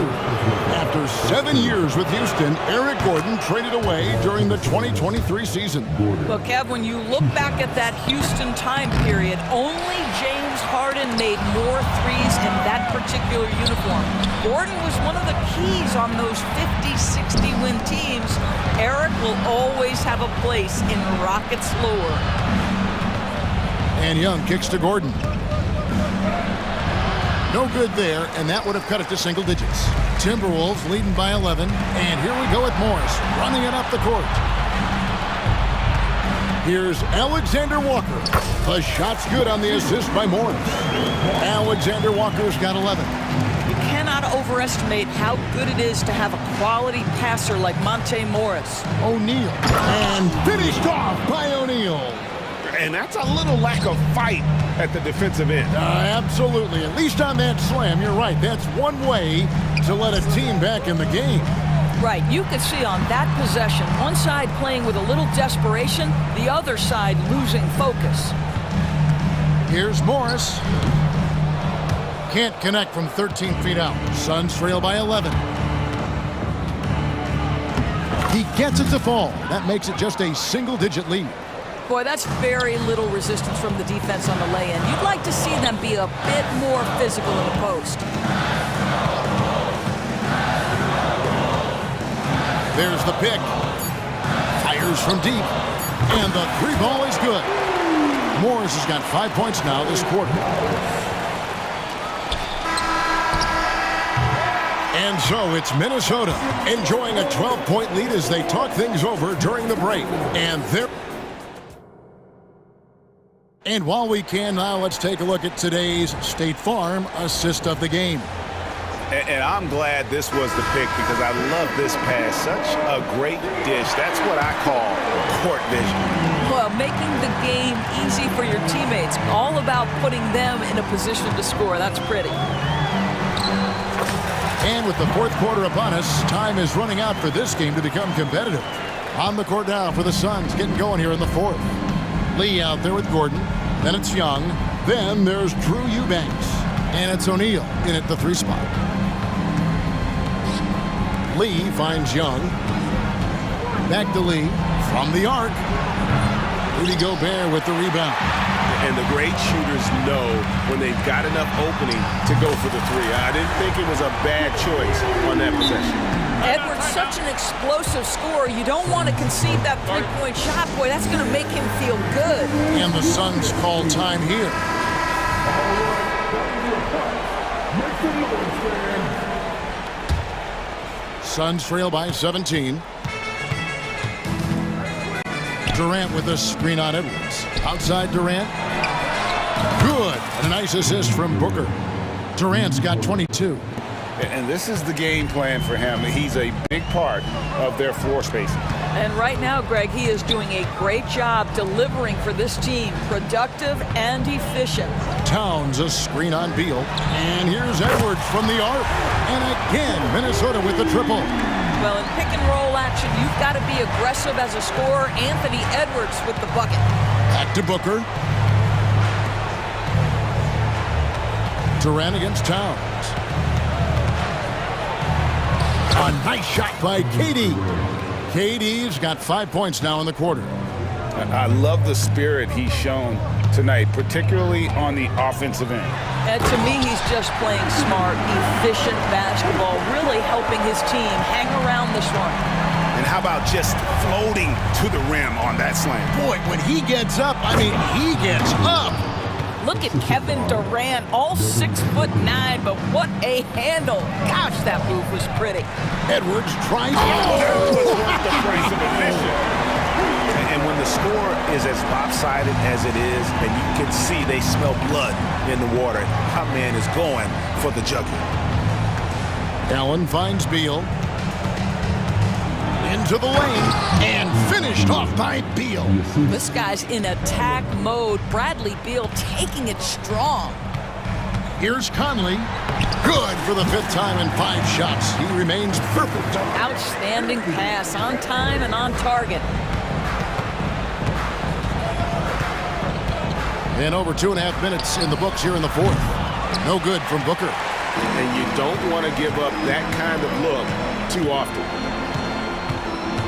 After 7 years with Houston, Eric Gordon traded away during the 2023 season. Well, Kev, when you look back at that Houston time period, only James Harden made more threes in that particular uniform. Gordon was one of the keys on those 50-60 win teams. Eric will always have a place in the Rockets' lore. And Young kicks to Gordon. No good there, and that would have cut it to single digits. Timberwolves leading by 11, and here we go with Morris running it up the court. Here's Alexander Walker. The shot's good on the assist by Morris. Alexander Walker's got 11. You cannot overestimate how good it is to have a quality passer like Monte Morris. O'Neal, and finished off by O'Neal. And that's a little lack of fight at the defensive end. Absolutely. At least on that slam, you're right. That's one way to let a team back in the game. Right. You could see on that possession, one side playing with a little desperation, the other side losing focus. Here's Morris. Can't connect from 13 feet out. Suns trail by 11. He gets it to fall. That makes it just a single-digit lead. Boy, that's very little resistance from the defense on the lay-in. You'd like to see them be a bit more physical in the post. There's the pick. Fires from deep. And the 3-ball is good. Morris has got 5 points now this quarter. And so it's Minnesota enjoying a 12-point lead as they talk things over during the break. And while we can now, let's take a look at today's State Farm assist of the game. And I'm glad this was the pick because I love this pass. Such a great dish. That's what I call court vision. Well, making the game easy for your teammates. All about putting them in a position to score. That's pretty. And with the fourth quarter upon us, time is running out for this game to become competitive. On the court now for the Suns, getting going here in the fourth. Lee out there with Gordon. Then it's Young. Then there's Drew Eubanks. And it's O'Neal in at the 3 spot. Lee finds Young. Back to Lee from the arc. Rudy Gobert with the rebound. And the great shooters know when they've got enough opening to go for the three. I didn't think it was a bad choice on that possession. Edwards, such an explosive scorer. You don't want to concede that three-point shot. Boy, that's going to make him feel good. And the Suns call time here. Suns trail by 17. Durant with a screen on Edwards. Outside Durant. Good. And a nice assist from Booker. Durant's got 22. And this is the game plan for him. He's a big part of their floor spacing. And right now, Greg, he is doing a great job delivering for this team. Productive and efficient. Towns a screen on Beal. And here's Edwards from the arc. And again, Minnesota with the triple. Well, in pick and roll action, you've got to be aggressive as a scorer. Anthony Edwards with the bucket. Back to Booker. Durant against Towns. A nice shot by KD. KD's got 5 points now in the quarter. I love the spirit he's shown tonight, particularly on the offensive end. And to me, he's just playing smart, efficient basketball, really helping his team hang around this one. And how about just floating to the rim on that slam? Boy, when he gets up, I mean, he gets up. Look at Kevin Durant, all 6'9", but what a handle. Gosh, that move was pretty. Edwards tries. That was worth the price of admission. And when the score is as lopsided as it is, and you can see they smell blood in the water, our man is going for the jugular. Allen finds Beal. Into the lane and finished off by Beal. This guy's in attack mode. Bradley Beal taking it strong. Here's Conley. Good for the 5th time in 5 shots. He remains perfect. Outstanding pass, on time and on target. And over 2.5 minutes in the books here in the 4th. No good from Booker. And you don't want to give up that kind of look too often.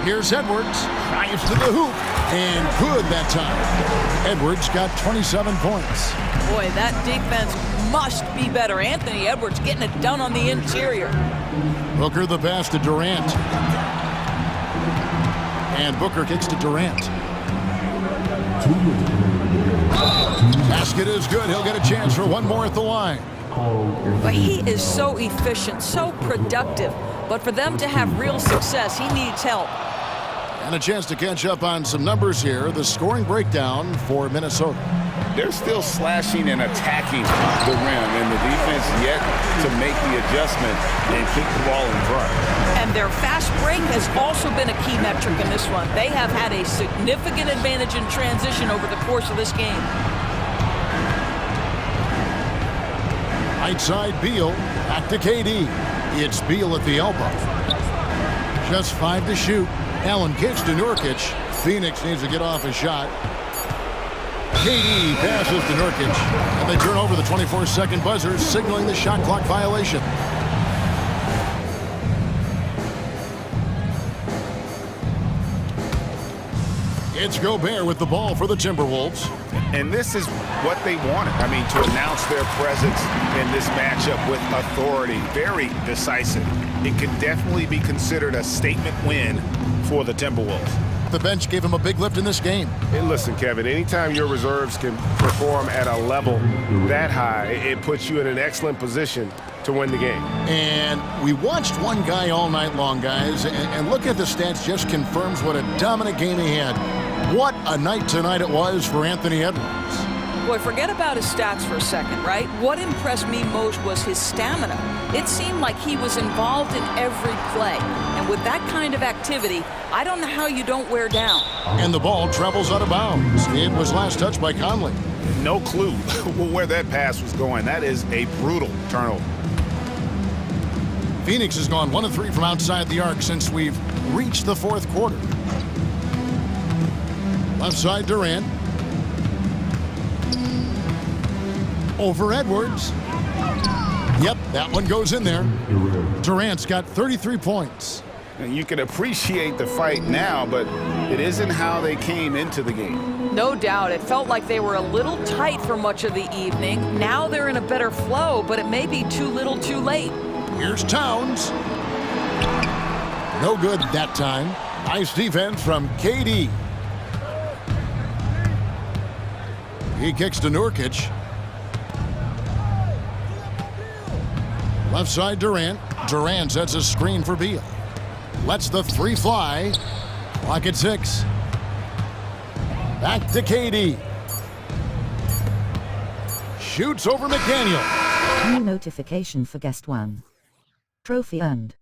Here's Edwards. Drives to the hoop. And good that time. Edwards got 27 points. Boy, that defense must be better. Anthony Edwards getting it done on the interior. Booker the pass to Durant. And Booker kicks to Durant. Basket is good. He'll get a chance for one more at the line. But he is so efficient, so productive. But for them to have real success, he needs help. And a chance to catch up on some numbers here. The scoring breakdown for Minnesota. They're still slashing and attacking the rim, and the defense yet to make the adjustment and keep the ball in front. And their fast break has also been a key metric in this one. They have had a significant advantage in transition over the course of this game. Right side Beal, back to KD. It's Beal at the elbow. Just 5 to shoot. Allen kicks to Nurkic. Phoenix needs to get off a shot. KD passes to Nurkic. And they turn over the 24-second buzzer, signaling the shot clock violation. It's Gobert with the ball for the Timberwolves. And this is what they wanted. I mean, to announce their presence in this matchup with authority. Very decisive. It can definitely be considered a statement win for the Timberwolves. The bench gave him a big lift in this game. And listen, Kevin, anytime your reserves can perform at a level that high, it puts you in an excellent position to win the game. And we watched one guy all night long, guys, and look at the stats, just confirms what a dominant game he had. What a night tonight it was for Anthony Edwards. Boy, forget about his stats for a second, right? What impressed me most was his stamina. It seemed like he was involved in every play. And with that kind of activity, I don't know how you don't wear down. And the ball travels out of bounds. It was last touched by Conley. No clue where that pass was going. That is a brutal turnover. Phoenix has gone 1 of 3 from outside the arc since we've reached the 4th quarter. Left side Durant. Over Edwards. Yep, that one goes in there. Durant's got 33 points. And you can appreciate the fight now, but it isn't how they came into the game. No doubt. It felt like they were a little tight for much of the evening. Now they're in a better flow, but it may be too little too late. Here's Towns. No good that time. Nice defense from KD. He kicks to Nurkic. Left side Durant. Durant sets a screen for Beal. Lets the three fly. Clock at 6. Back to KD. Shoots over McDaniel. New notification for guest 1. Trophy earned.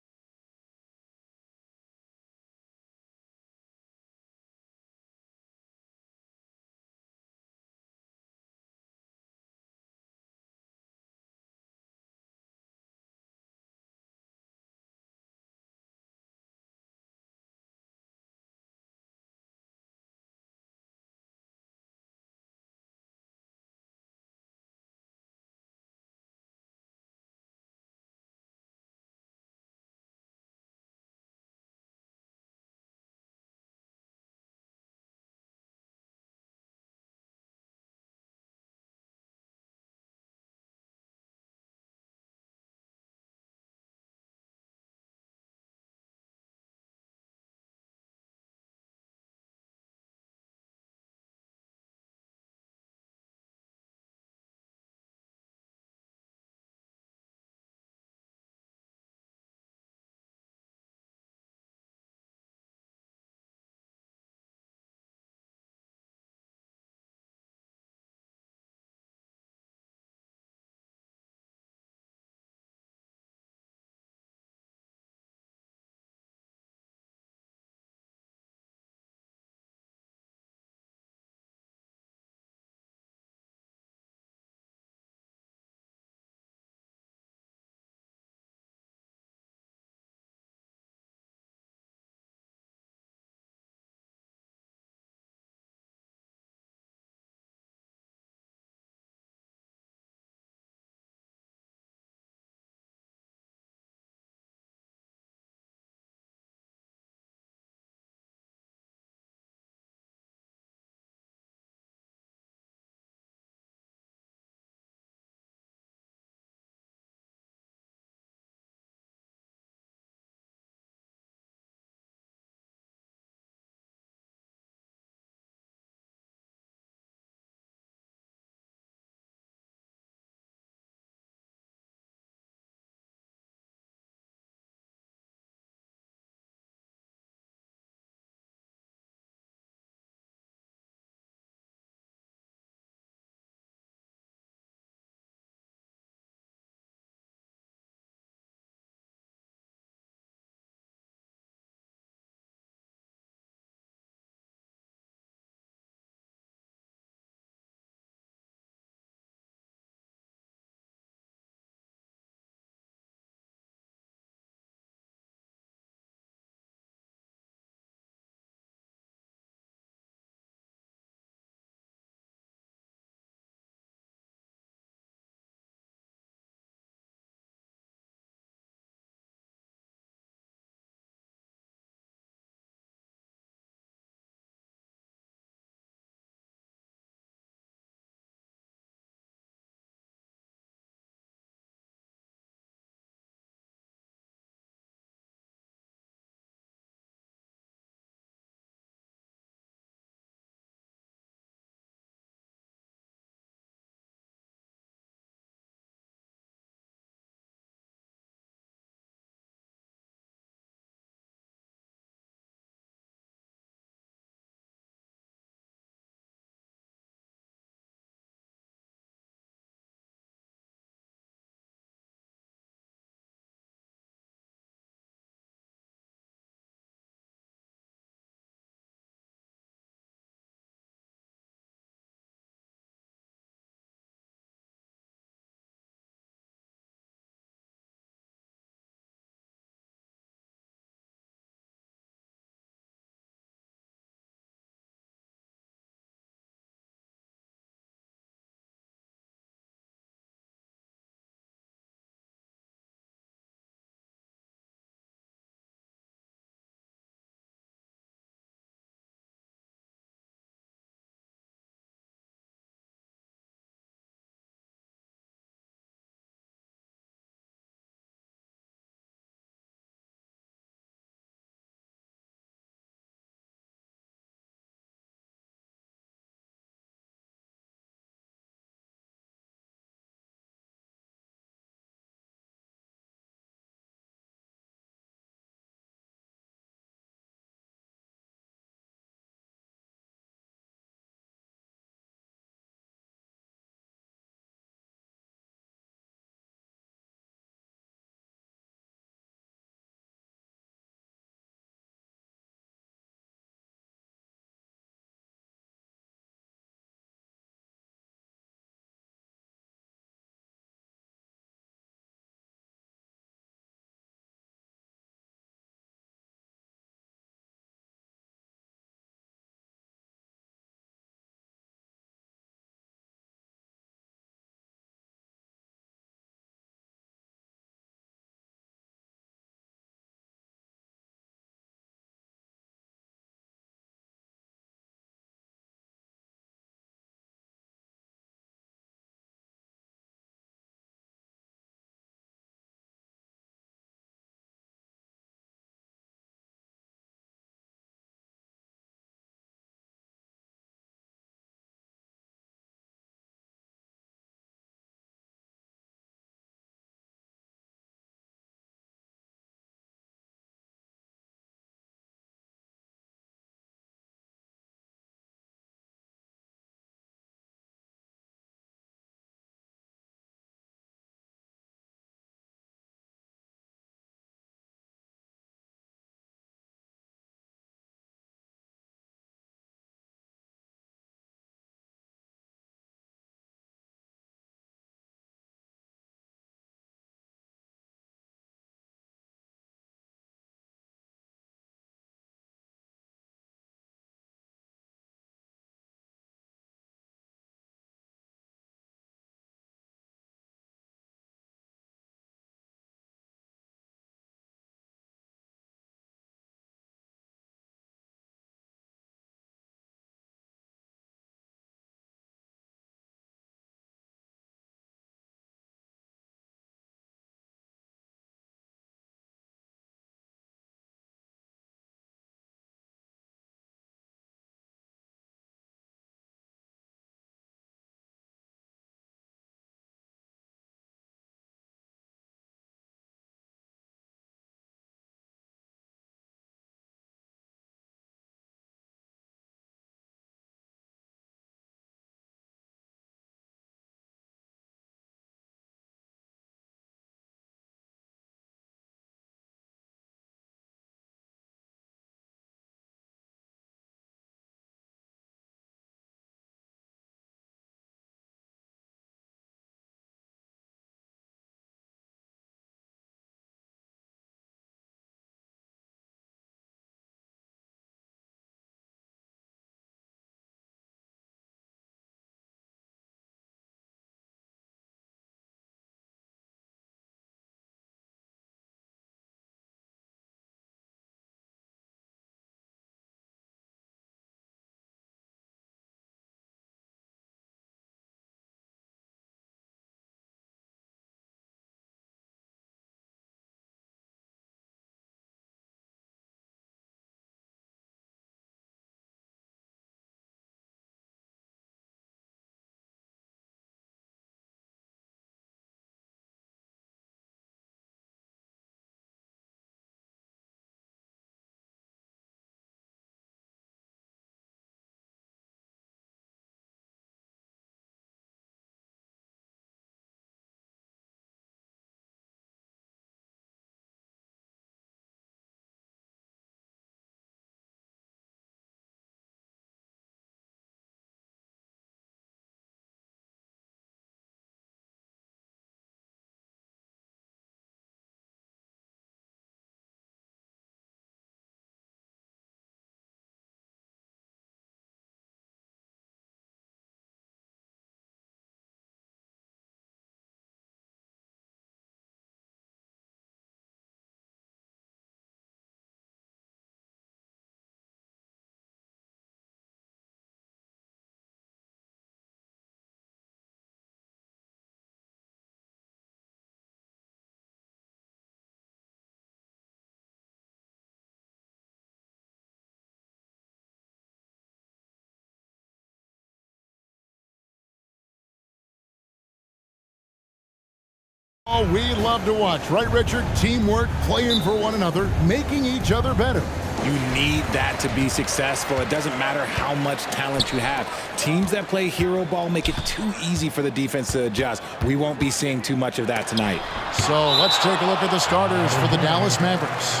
Oh, we love to watch, right, Richard? Teamwork, playing for one another, making each other better. You need that to be successful. It doesn't matter how much talent you have. Teams that play hero ball make it too easy for the defense to adjust. We won't be seeing too much of that tonight. So let's take a look at the starters for the Dallas Mavericks.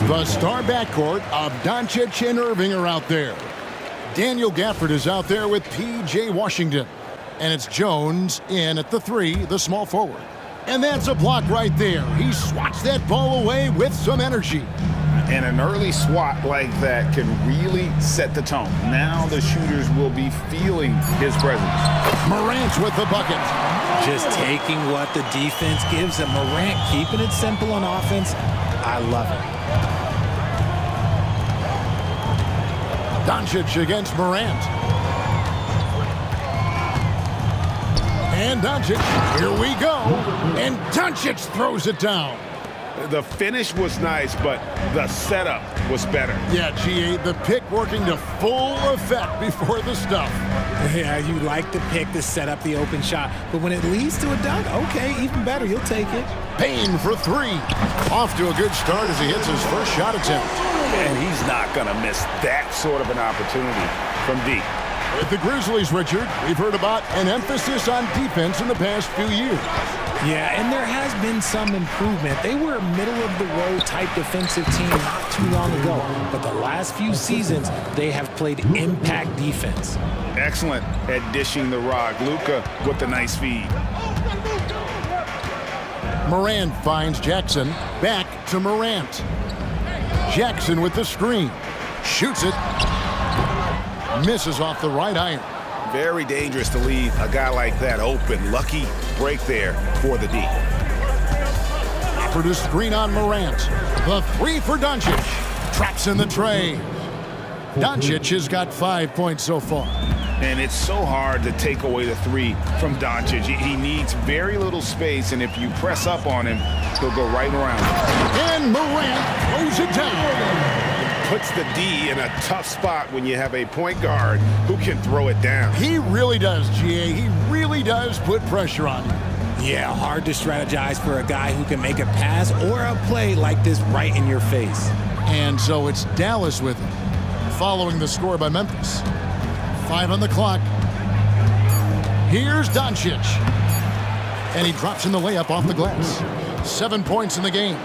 The star backcourt of Doncic and Irving are out there. Daniel Gafford is out there with P.J. Washington. And it's Jones in at the 3, the small forward. And that's a block right there. He swats that ball away with some energy. And an early swat like that can really set the tone. Now the shooters will be feeling his presence. Morant with the bucket. Just taking what the defense gives him. Morant keeping it simple on offense. I love it. Doncic against Morant. And Doncic, here we go. And Doncic throws it down. The finish was nice, but the setup was better. Yeah, G.A., the pick working to full effect before the stuff. Yeah, you like the pick to set up the open shot, but when it leads to a dunk, okay, even better, you'll take it. Payne for 3. Off to a good start as he hits his first shot attempt. And he's not going to miss that sort of an opportunity from deep. With the Grizzlies, Richard, we've heard about an emphasis on defense in the past few years. Yeah, and there has been some improvement. They were a middle-of-the-road type defensive team not too long ago, but the last few seasons, they have played impact defense. Excellent at dishing the rock. Luka with the nice feed. Morant finds Jackson. Back to Morant. Jackson with the screen. Shoots it. Misses off the right iron. Very dangerous to leave a guy like that open. Lucky break there for the D. For the screen on Morant. The 3 for Doncic. Traps in the tray. Doncic has got 5 points so far. And it's so hard to take away the 3 from Doncic. He needs very little space, and if you press up on him, he'll go right around. And Morant throws it down. Puts the D in a tough spot when you have a point guard who can throw it down. He really does, G.A. He really does put pressure on you. Yeah, hard to strategize for a guy who can make a pass or a play like this right in your face. And so it's Dallas with him, following the score by Memphis. 5 on the clock. Here's Doncic. And he drops in the layup off the glass. 7 points in the game.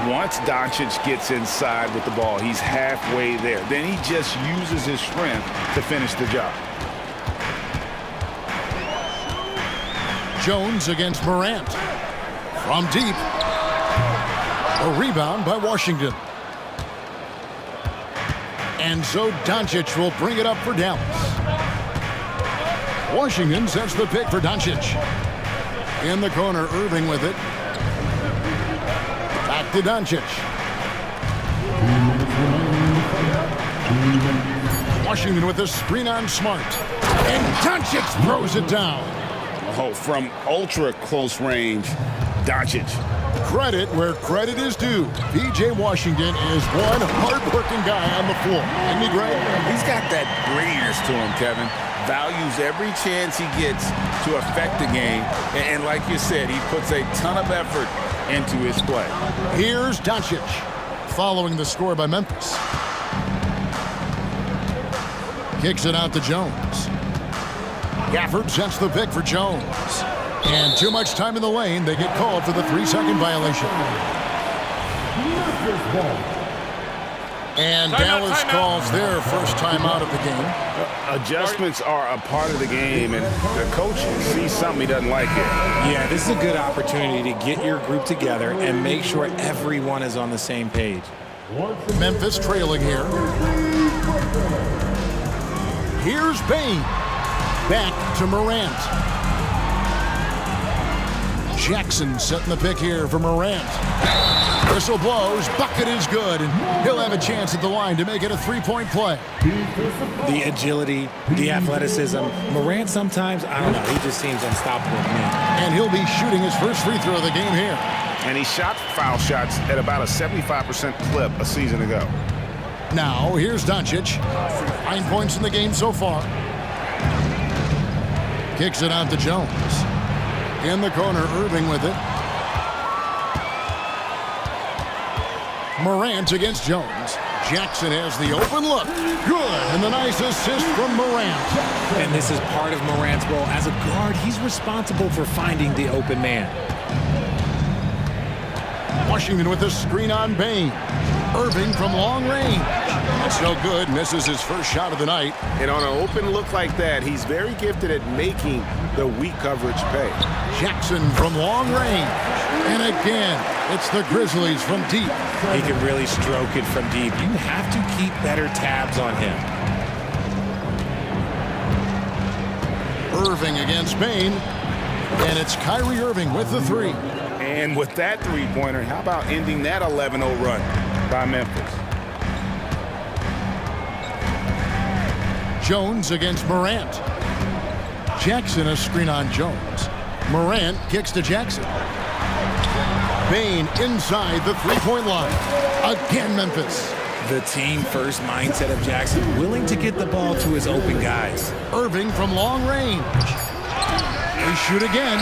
Once Doncic gets inside with the ball, he's halfway there. Then he just uses his strength to finish the job. Jones against Morant. From deep. A rebound by Washington. And so Doncic will bring it up for Dallas. Washington sets the pick for Doncic. In the corner, Irving with it. Back to Doncic. Washington with a screen on Smart. And Doncic throws it down. Oh, from ultra close range, Doncic. Credit where credit is due. P.J. Washington is one hard-working guy on the floor. Isn't he great? He's got that grittiness to him, Kevin. Values every chance he gets to affect the game. And like you said, he puts a ton of effort into his play. Here's Doncic, following the score by Memphis. Kicks it out to Jones. Gafford sets the pick for Jones. And too much time in the lane. They get called for the 3-second violation. And Dallas calls their first timeout of the game. Adjustments are a part of the game, and the coach sees something he doesn't like here. Yeah, this is a good opportunity to get your group together and make sure everyone is on the same page. Memphis trailing here. Here's Payne. Back to Morant. Jackson setting the pick here for Morant. Whistle blows, bucket is good, and he'll have a chance at the line to make it a 3-point play. The agility, the athleticism. Morant sometimes, I don't know, he just seems unstoppable to me. And he'll be shooting his first free throw of the game here. And he shot foul shots at about a 75% clip a season ago. Now, here's Doncic. 9 points in the game so far. Kicks it out to Jones. In the corner, Irving with it. Morant against Jones. Jackson has the open look. Good, and the nice assist from Morant. And this is part of Morant's role. As a guard, he's responsible for finding the open man. Washington with a screen on Bain. Irving from long range. That's no good. Misses his first shot of the night. And on an open look like that, he's very gifted at making the weak coverage pay. Jackson from long range. And again, it's the Grizzlies from deep. He can really stroke it from deep. You have to keep better tabs on him. Irving against Bain. And it's Kyrie Irving with the three. And with that three-pointer, how about ending that 11-0 run by Memphis? Jones against Morant. Jackson a screen on Jones. Morant kicks to Jackson. Bain inside the three-point line. Again, Memphis. The team-first mindset of Jackson, willing to get the ball to his open guys. Irving from long range. They shoot again.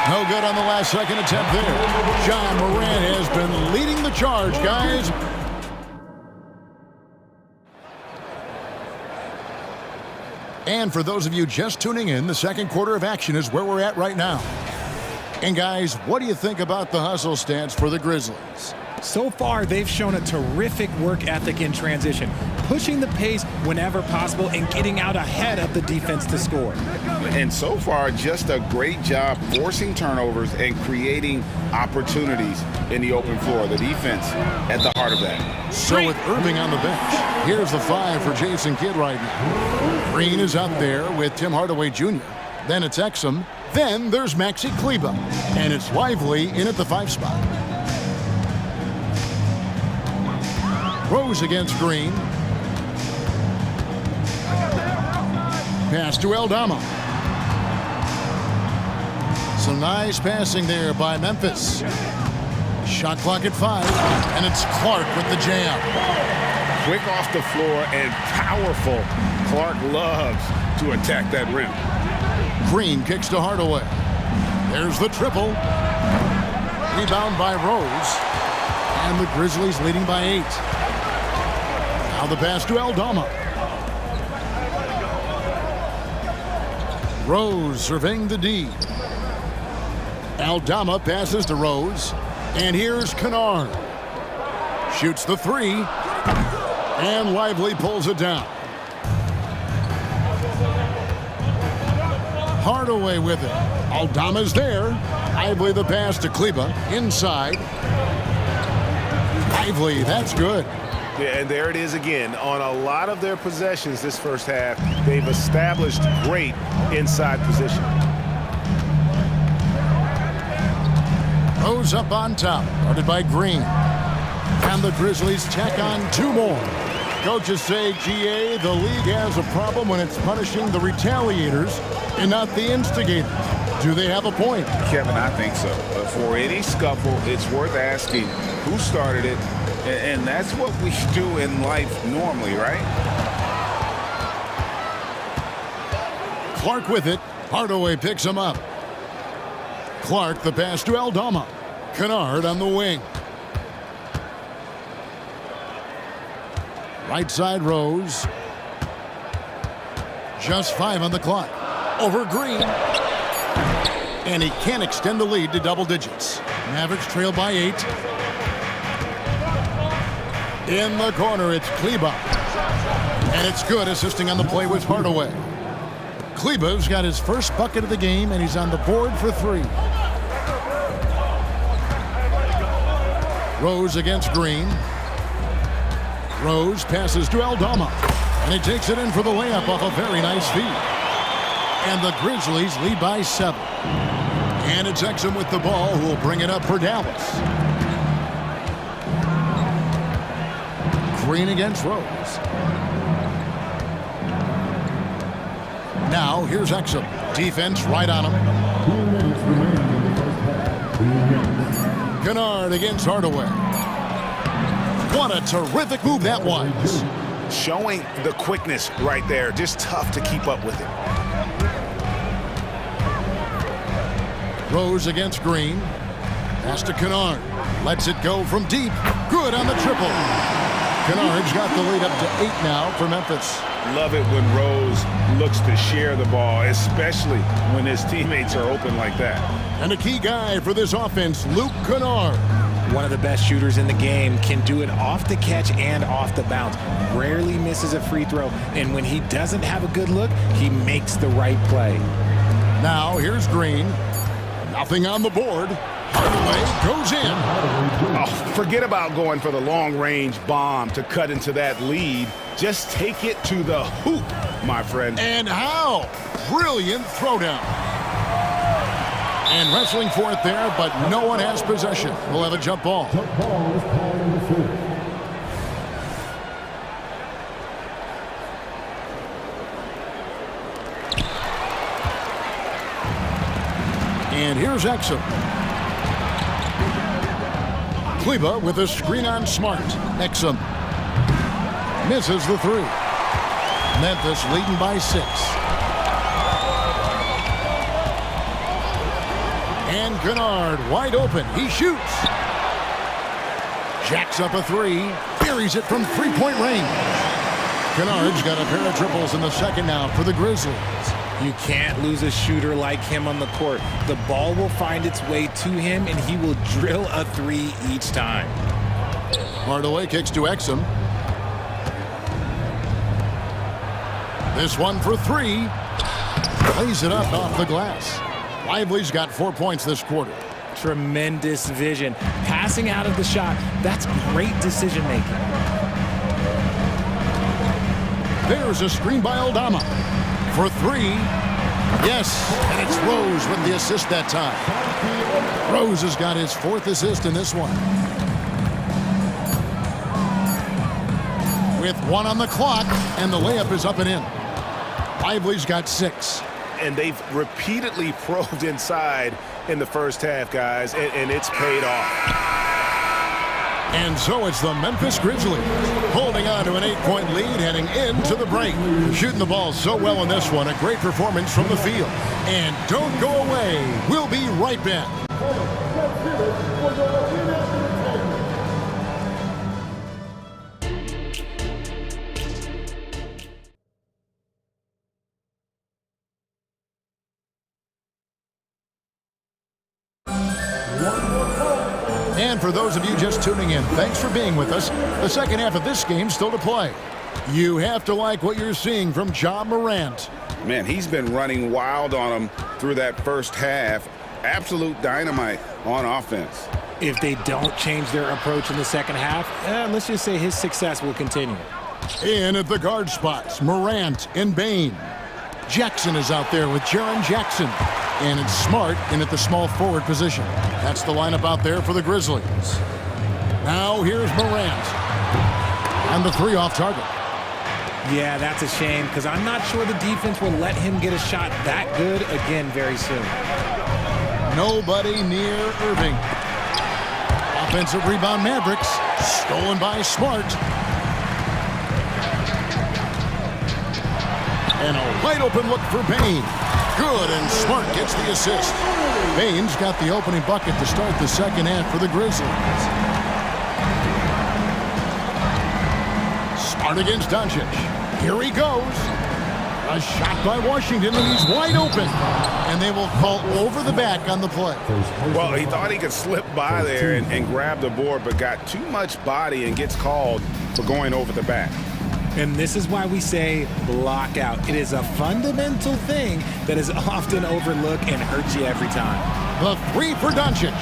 No good on the last second attempt there. John Morant has been leading the charge, guys. And for those of you just tuning in, the second quarter of action is where we're at right now. And guys, what do you think about the hustle stance for the Grizzlies? So far, they've shown a terrific work ethic in transition, pushing the pace whenever possible and getting out ahead of the defense to score. And so far, just a great job forcing turnovers and creating opportunities in the open floor. The defense at the heart of that. So with Irving on the bench, here's the 5 for Jason Kidd right now. Green is up there with Tim Hardaway Jr. Then it's Exum. Then there's Maxi Kleber. And it's Lively in at the 5 spot. Rose against Green. Pass to Aldama. Some nice passing there by Memphis. Shot clock at 5, and it's Clark with the jam. Quick off the floor and powerful. Clark loves to attack that rim. Green kicks to Hardaway. There's the triple. Rebound by Rose. And the Grizzlies leading by 8. Now the pass to Aldama. Rose surveying the D. Aldama passes to Rose. And here's Kennard. Shoots the 3. And Lively pulls it down. Hardaway with it. Aldama's there. Lively the pass to Kleber. Inside. Lively, that's good. Yeah, and there it is again. On a lot of their possessions this first half, they've established great inside position. Rose up on top, guarded by Green. And the Grizzlies tack on 2 more. Coaches say, GA, the league has a problem when it's punishing the retaliators and not the instigators. Do they have a point? Kevin, I think so. But for any scuffle, it's worth asking who started it. And that's what we do in life normally, right? Clark with it. Hardaway picks him up. Clark the pass to Aldama. Kennard on the wing. Right side Rose. Just 5 on the clock. Over Green. And he can't extend the lead to double digits. Mavericks trail by 8. In the corner, it's Kleber. And it's good, assisting on the play with Hardaway. Kleber's got his first bucket of the game, and he's on the board for 3. Rose against Green. Rose passes to Aldama. And he takes it in for the layup off a very nice feed. And the Grizzlies lead by 7. And it's Exum with the ball, who will bring it up for Dallas. Green against Rose. Now, here's Exum. Defense right on him. Kennard against Hardaway. What a terrific move that was. Showing the quickness right there. Just tough to keep up with it. Rose against Green. Pass to Kennard. Lets it go from deep. Good on the triple. Kennard's got the lead up to 8 now for Memphis. Love it when Rose looks to share the ball, especially when his teammates are open like that. And a key guy for this offense, Luke Kennard. One of the best shooters in the game, can do it off the catch and off the bounce. Rarely misses a free throw, and when he doesn't have a good look, he makes the right play. Now here's Green. Nothing on the board. Hardaway goes in. Oh, forget about going for the long-range bomb to cut into that lead. Just take it to the hoop, my friend. And how? Brilliant throwdown. And wrestling for it there, but no one has possession. We'll have a jump ball. And here's Exum. Kleba with a screen on Smart. Exum misses the three. Memphis leading by 6. And Kennard wide open. He shoots. Jacks up a three. Buries it from three-point range. Kennard's got a pair of triples in the second now for the Grizzlies. You can't lose a shooter like him on the court. The ball will find its way to him, and he will drill a three each time. Hardaway kicks to Exum. This one for 3. Lays it up off the glass. Lively's got 4 points this quarter. Tremendous vision. Passing out of the shot, that's great decision making. There's a screen by Aldama. For 3. Yes, and it's Rose with the assist that time. Rose has got his 4th assist in this one. With 1 on the clock, and the layup is up and in. Lively's got 6. And they've repeatedly probed inside in the first half, guys, and it's paid off. And so it's the Memphis Grizzlies holding on to an 8-point lead heading into the break. Shooting the ball so well in this one. A great performance from the field. And don't go away. We'll be right back. And for those of you just tuning in, thanks for being with us. The second half of this game still to play. You have to like what you're seeing from Ja Morant. Man, he's been running wild on him through that first half. Absolute dynamite on offense. If they don't change their approach in the second half, let's just say his success will continue. In at the guard spots, Morant and Bain. Jackson is out there with Jaren Jackson. And it's Smart in at the small forward position. That's the lineup out there for the Grizzlies. Now here's Morant. And the 3 off target. Yeah, that's a shame because I'm not sure the defense will let him get a shot that good again very soon. Nobody near Irving. Offensive rebound Mavericks. Stolen by Smart. And a wide open look for Bain. Good, and Smart gets the assist. Bain's got the opening bucket to start the second half for the Grizzlies. Smart against Doncic. Here he goes. A shot by Washington, and he's wide open. And they will call over the back on the play. Well, he thought he could slip by there and grab the board, but got too much body and gets called for going over the back. And this is why we say block out. It is a fundamental thing that is often overlooked and hurts you every time. The 3 for Doncic.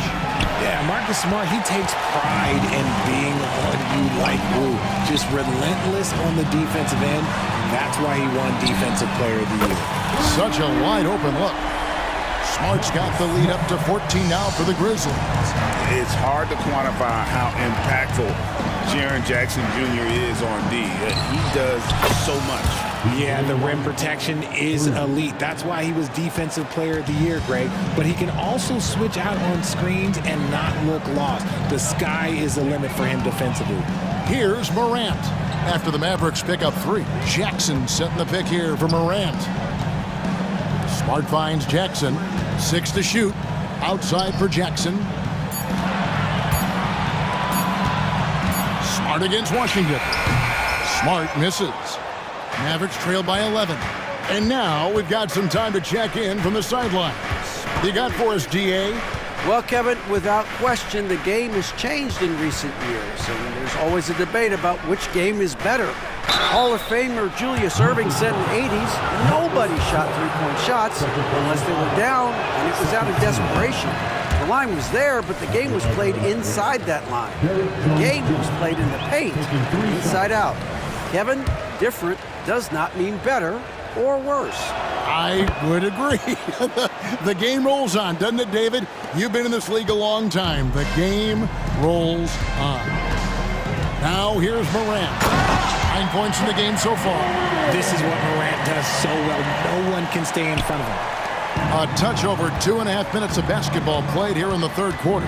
Yeah, Marcus Smart, he takes pride in being on you like glue. Just relentless on the defensive end. That's why he won Defensive Player of the Year. Such a wide open look. Smart's got the lead up to 14 now for the Grizzlies. It's hard to quantify how impactful Jaren Jackson Jr. is on D. He does so much. Yeah, the rim protection is elite. That's why he was Defensive Player of the Year, Greg. But he can also switch out on screens and not look lost. The sky is the limit for him defensively. Here's Morant. After the Mavericks pick up 3, Jackson setting the pick here for Morant. Smart finds Jackson. 6 to shoot. Outside for Jackson. Smart against Washington. Smart misses. Mavericks trail by 11. And now we've got some time to check in from the sidelines. You got for us, DA? Well, Kevin, without question, the game has changed in recent years, and there's always a debate about which game is better. Hall of Famer Julius Erving said in the 80s, nobody shot three-point shots unless they were down, and it was out of desperation. The line was there, but the game was played inside that line. The game was played in the paint, inside out. Kevin, different does not mean better or worse. I would agree. The game rolls on, doesn't it, David? You've been in this league a long time. The game rolls on. Now here's Morant. 9 points in the game so far. This is what Morant does so well. No one can stay in front of him. A touch over 2.5 minutes of basketball played here in the third quarter.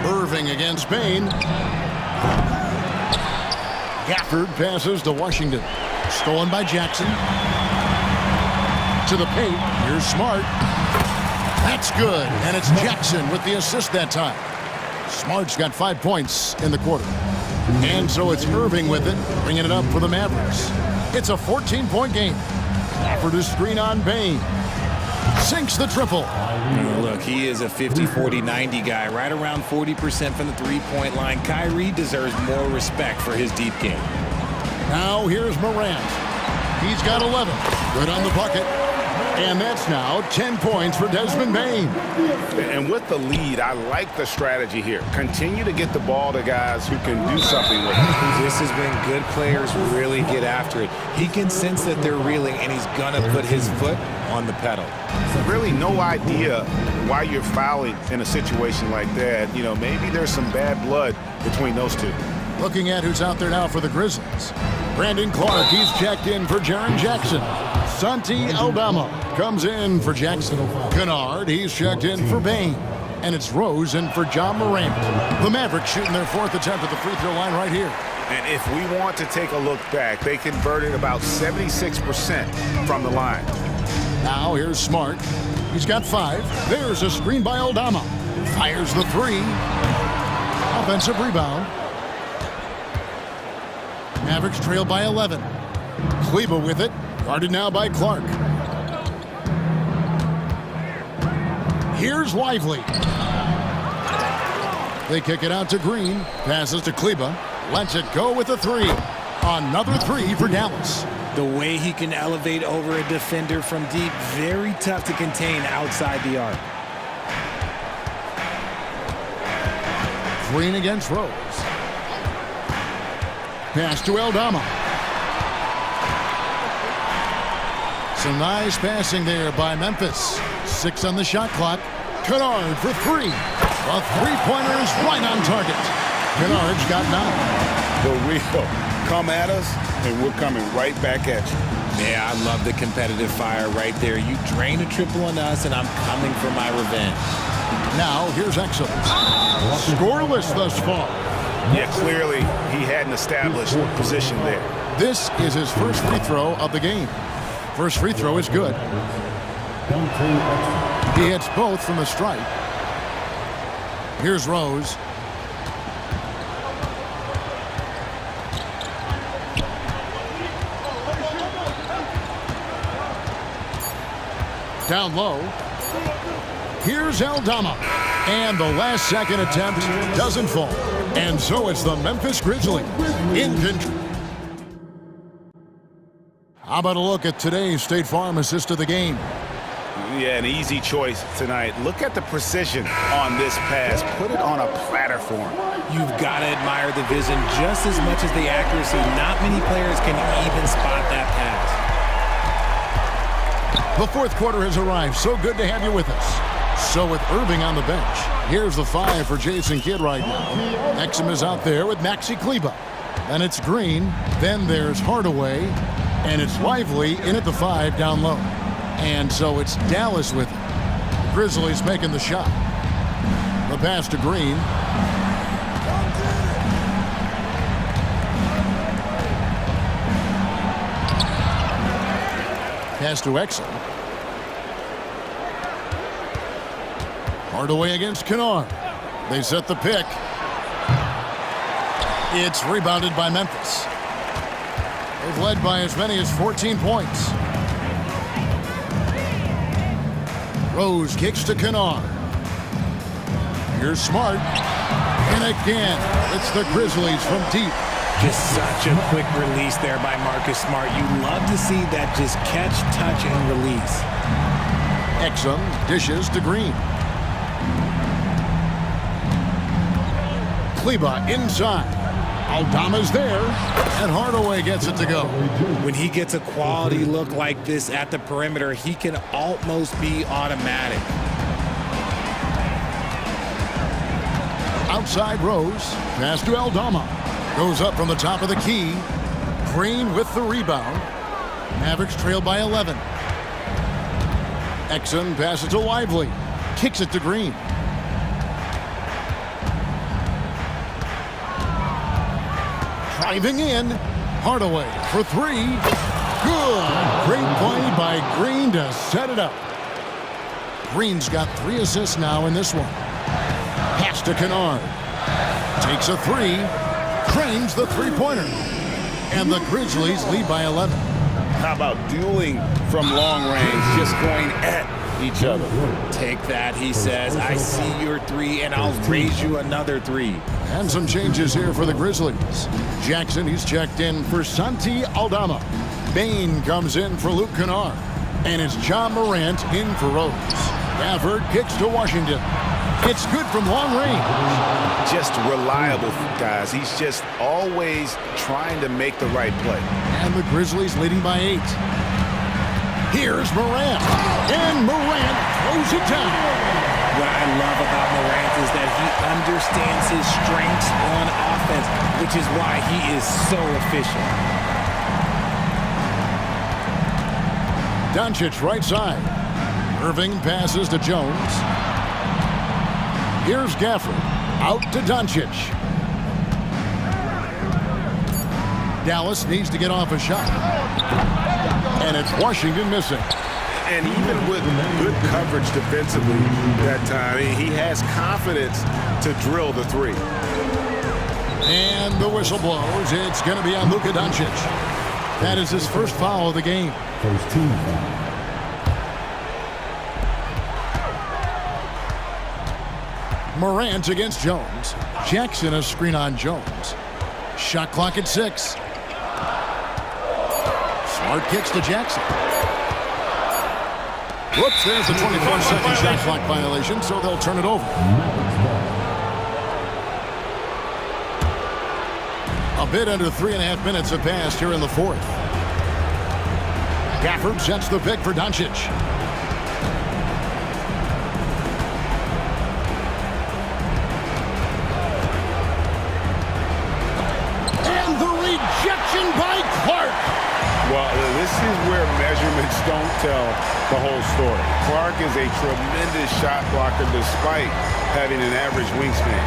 Irving against Bain. Gafford passes to Washington. Stolen by Jackson. To the paint. Here's Smart. That's good. And it's Jackson with the assist that time. Smart's got 5 points in the quarter. And so it's Irving with it, bringing it up for the Mavericks. It's a 14-point game. Gafford is screen on Bain. Sinks the triple. Look, he is a 50-40-90 guy, right around 40% from the three-point line. Kyrie deserves more respect for his deep game. Now here's Morant. He's got 11. Good on the bucket. And that's now 10 points for Desmond Bain. And with the lead, I like the strategy here. Continue to get the ball to guys who can do something with it. This is when good players really get after it. He can sense that they're reeling, and he's going to put his foot on the pedal. Really no idea why you're fouling in a situation like that. You know, maybe there's some bad blood between those two. Looking at who's out there now for the Grizzlies. Brandon Clark, he's checked in for Jaren Jackson. Santi Aldama comes in for Jackson. Kennard, he's checked in for Bain. And it's Rose in for John Morant. The Mavericks shooting their fourth attempt at the free throw line right here. And if we want to take a look back, they converted about 76% from the line. Now here's Smart. He's got 5. There's a screen by Aldama. Fires the 3. Offensive rebound. Mavericks trail by 11. Kleber with it. Guarded now by Clark. Here's Lively. They kick it out to Green. Passes to Kleber. Lets it go with a 3. Another 3 for Dallas. The way he can elevate over a defender from deep, very tough to contain outside the arc. Green against Rose. Pass to Aldama. Some nice passing there by Memphis. 6 on the shot clock. Kennard for 3. A three-pointer is right on target. Kennard's got 9. The real come at us, and we're coming right back at you. Yeah, I love the competitive fire right there. You drain a triple on us, and I'm coming for my revenge. Now, here's Exum. Scoreless thus far. Yeah, clearly he hadn't established position there. This is his first free throw of the game. First free throw is good. He hits both from the stripe. Here's Rose. Down low. Here's Aldama. And the last second attempt doesn't fall. And so it's the Memphis Grizzlies in control. How about a look at today's State Farm assist of the game? Yeah, an easy choice tonight. Look at the precision on this pass. Put it on a platter for him. You've got to admire the vision just as much as the accuracy. Not many players can even spot that pass. The fourth quarter has arrived. So good to have you with us. So with Irving on the bench, here's the 5 for Jason Kidd right now. Exum is out there with Maxi Kleber. Then it's Green. Then there's Hardaway. And it's Lively in at the 5 down low. And so it's Dallas with it. Grizzlies making the shot. The pass to Green. Pass to Exum. Hardaway against Kennard. They set the pick. It's rebounded by Memphis. They've led by as many as 14 points. Rose kicks to Kennard. Here's Smart. And again, it's the Grizzlies from deep. Just such a quick release there by Marcus Smart. You love to see that just catch, touch, and release. Exum dishes to Green. Kleba inside. Aldama's there, and Hardaway gets it to go. When he gets a quality look like this at the perimeter, he can almost be automatic. Outside Rose, pass to Aldama. Goes up from the top of the key. Green with the rebound. Mavericks trail by 11. Exum passes to Lively. Kicks it to Green. Driving in. Hardaway for three. Good. Great play by Green to set it up. Green's got 3 assists now in this one. Pass to Kennard. Takes a three. Cranes the three-pointer. And the Grizzlies lead by 11. How about dueling from long range, just going at each other? Take that, he says. I see your three, and I'll raise you another three. And some changes here for the Grizzlies. Jackson, he's checked in for Santi Aldama. Bain comes in for Luke Kennard. And it's John Morant in for Rose. Gafford kicks to Washington. It's good from long range. Just reliable, guys. He's just always trying to make the right play. And the Grizzlies leading by 8. Here's Morant. And Morant throws it down. What I love about Morant is that he understands his strengths on offense, which is why he is so efficient. Doncic right side. Irving passes to Jones. Here's Gafford. Out to Doncic. Dallas needs to get off a shot. And it's Washington missing. And even with good coverage defensively that time, he has confidence to drill the three. And the whistle blows. It's going to be on Luka Doncic. That is his first foul of the game. First team foul. Morant against Jones. Jackson a screen on Jones. Shot clock at 6. Smart kicks to Jackson. Whoops, there's the 24-second shot clock violation, so they'll turn it over. A bit under 3.5 minutes have passed here in the fourth. Gafford sets the pick for Doncic. By Clark. Well, this is where measurements don't tell the whole story. Clark is a tremendous shot blocker despite having an average wingspan.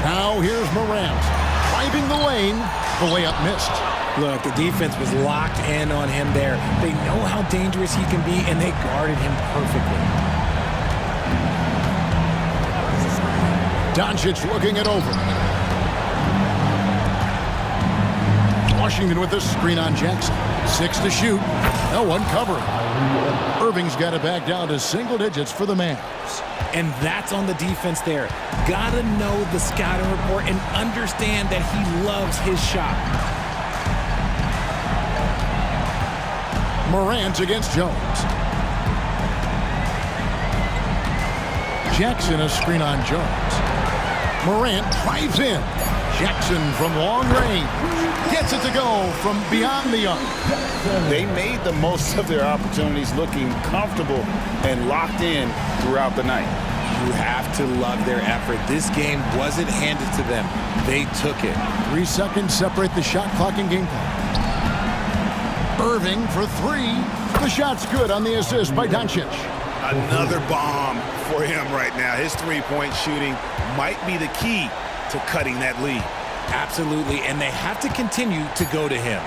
Now here's Morant driving the lane. The layup missed. Look, the defense was locked in on him there. They know how dangerous he can be, and they guarded him perfectly. Doncic looking it over. Washington with the screen on Jackson. 6 to shoot. No one covering. Irving's got it back down to single digits for the Mavs. And that's on the defense there. Gotta know the scouting report and understand that he loves his shot. Morant against Jones. Jackson a screen on Jones. Morant drives in. Jackson from long range. Gets it to go from beyond the arc. They made the most of their opportunities, looking comfortable and locked in throughout the night. You have to love their effort. This game wasn't handed to them. They took it. 3 seconds separate the shot clock and game clock. Irving for 3. The shot's good on the assist by Doncic. Another bomb for him right now. His three-point shooting might be the key to cutting that lead. Absolutely, and they have to continue to go to him.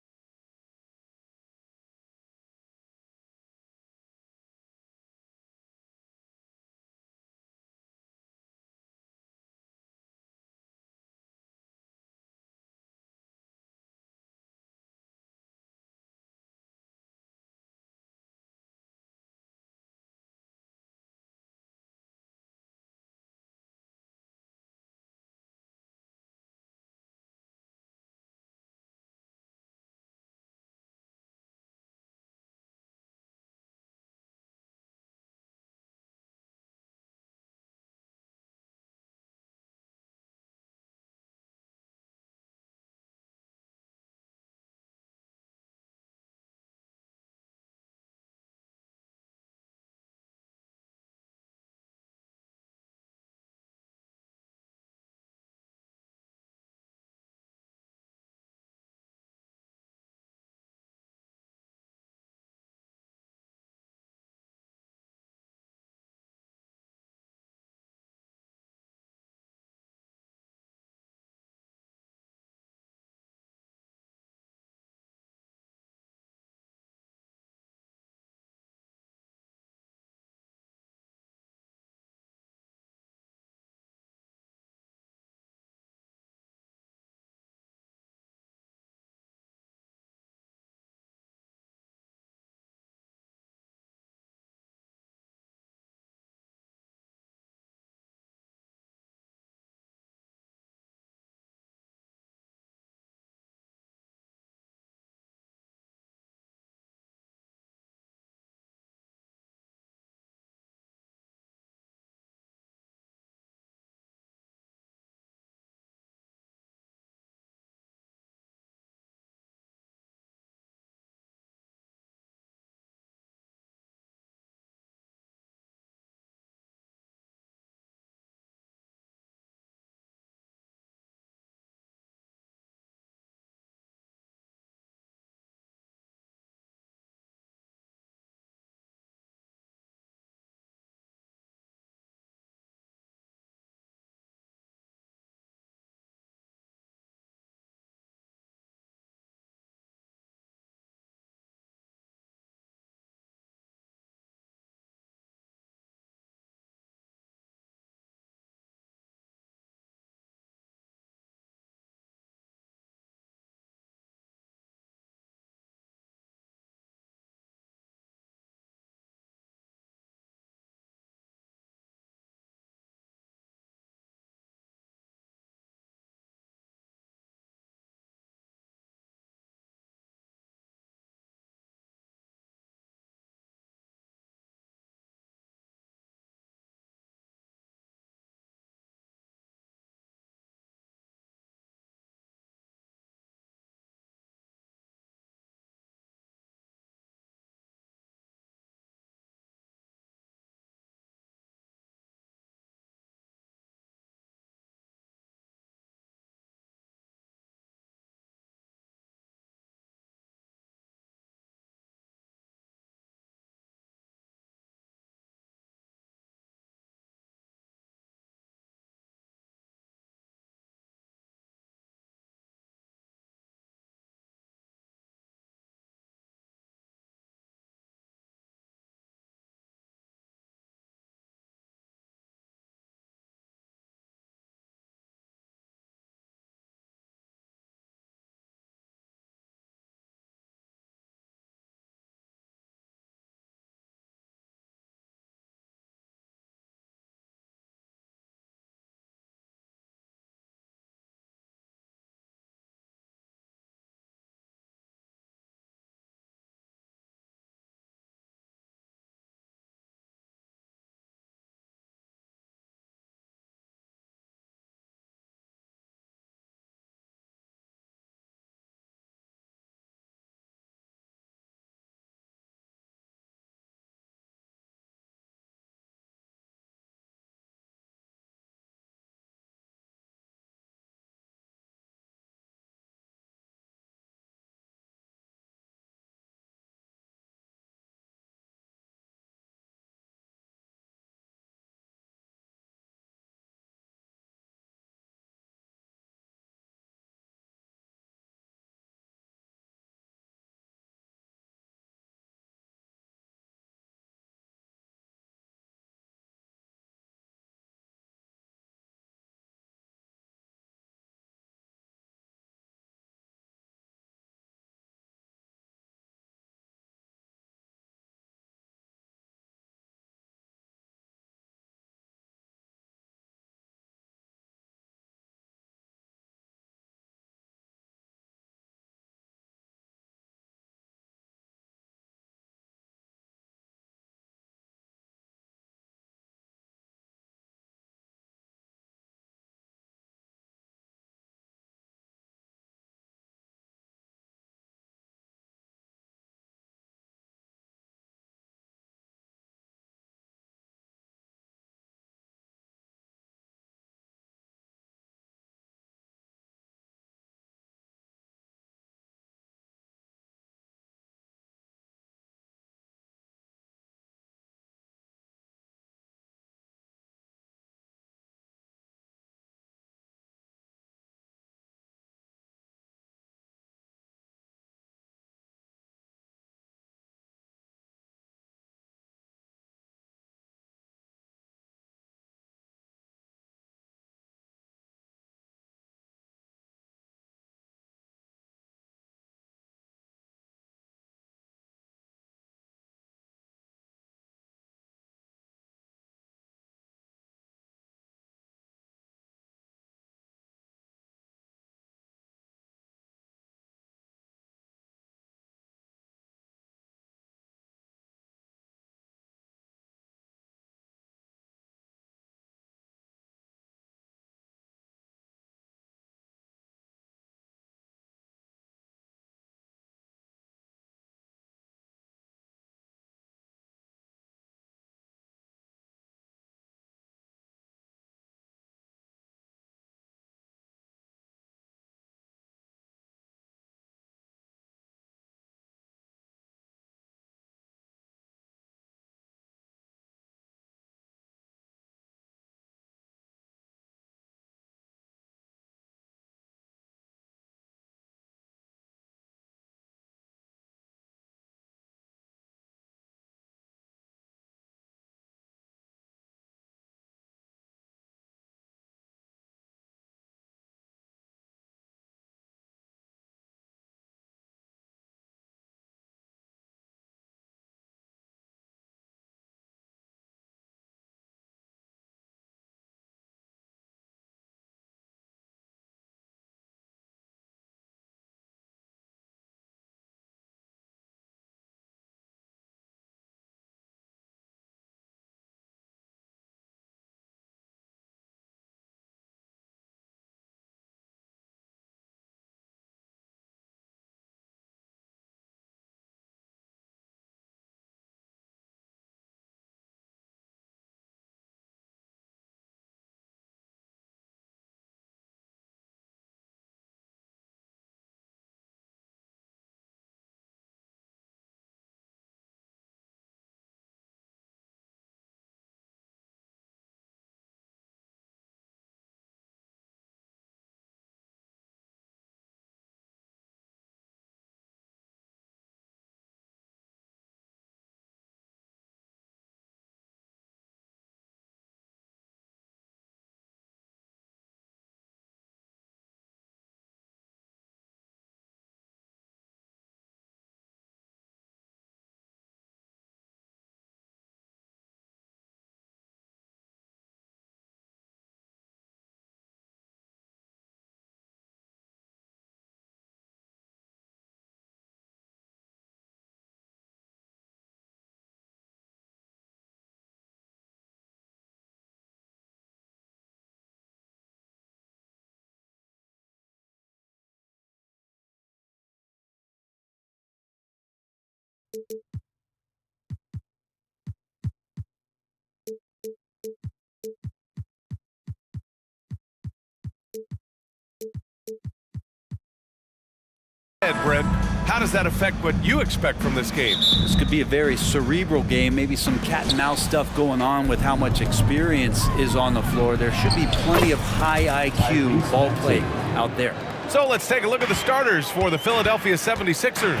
Brent, how does that affect what you expect from this game? This could be a very cerebral game, maybe some cat and mouse stuff going on with how much experience is on the floor. There should be plenty of high IQ ball play out there. So let's take a look at the starters for the Philadelphia 76ers.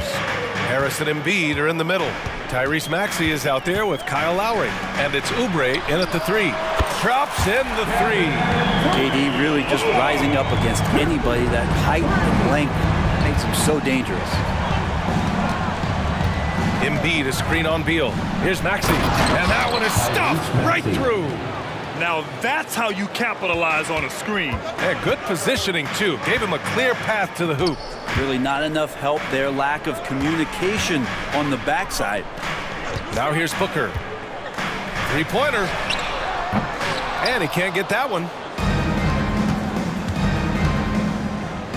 Harris and Embiid are in the middle. Tyrese Maxey is out there with Kyle Lowry. And it's Oubre in at the three. Drops in the three. KD really just rising up against anybody. That height and length makes him so dangerous. Embiid, a screen on Beal. Here's Maxey. And that one is stuffed right through. Now that's how you capitalize on a screen. Yeah, good positioning, too. Gave him a clear path to the hoop. Really not enough help there. Lack of communication on the backside. Now here's Booker. Three-pointer. And he can't get that one.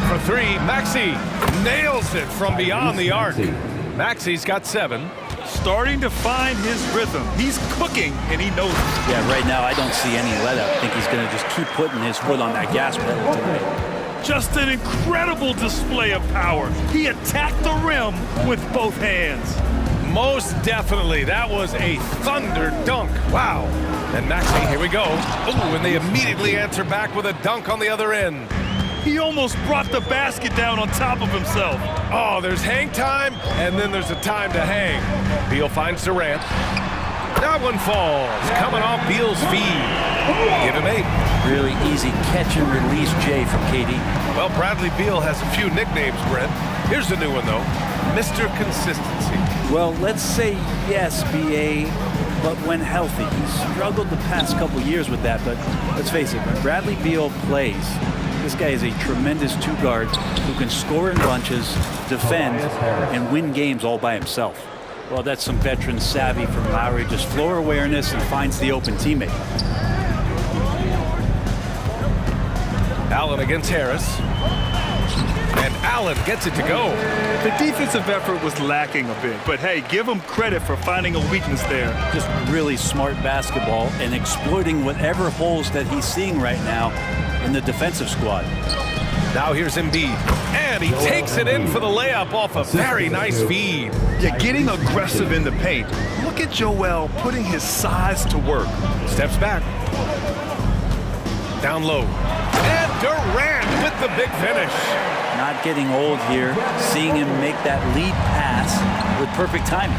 For three, Maxey nails it from beyond the arc. Maxey's got 7. Starting to find his rhythm. He's cooking, and he knows it. Yeah, right now I don't see any let up. I think he's going to just keep putting his foot on that gas pedal tonight. Just an incredible display of power. He attacked the rim with both hands. Most definitely. That was a thunder dunk. Wow. And Maxey, here we go. Ooh, and they immediately answer back with a dunk on the other end. He almost brought the basket down on top of himself. Oh, there's hang time, and then there's a time to hang. Beal finds Durant. That one falls, coming off Beal's feed. Give him 8. Really easy catch and release J from KD. Well, Bradley Beal has a few nicknames, Brent. Here's the new one, though. Mr. Consistency. Well, let's say yes, BA, but when healthy. He's struggled the past couple years with that, but let's face it, when Bradley Beal plays, this guy is a tremendous two-guard who can score in bunches, defend, and win games all by himself. Well, that's some veteran savvy from Lowry, just floor awareness and finds the open teammate. Allen against Harris. And Allen gets it to go. The defensive effort was lacking a bit, but hey, give him credit for finding a weakness there. Just really smart basketball and exploiting whatever holes that he's seeing right now in the defensive squad. Now here's Embiid, and he takes it in for the layup off a very nice feed. Yeah, getting aggressive in the paint. Look at Joel putting his size to work. Steps back. Down low. And Durant with the big finish. Not getting old here, seeing him make that lead pass with perfect timing.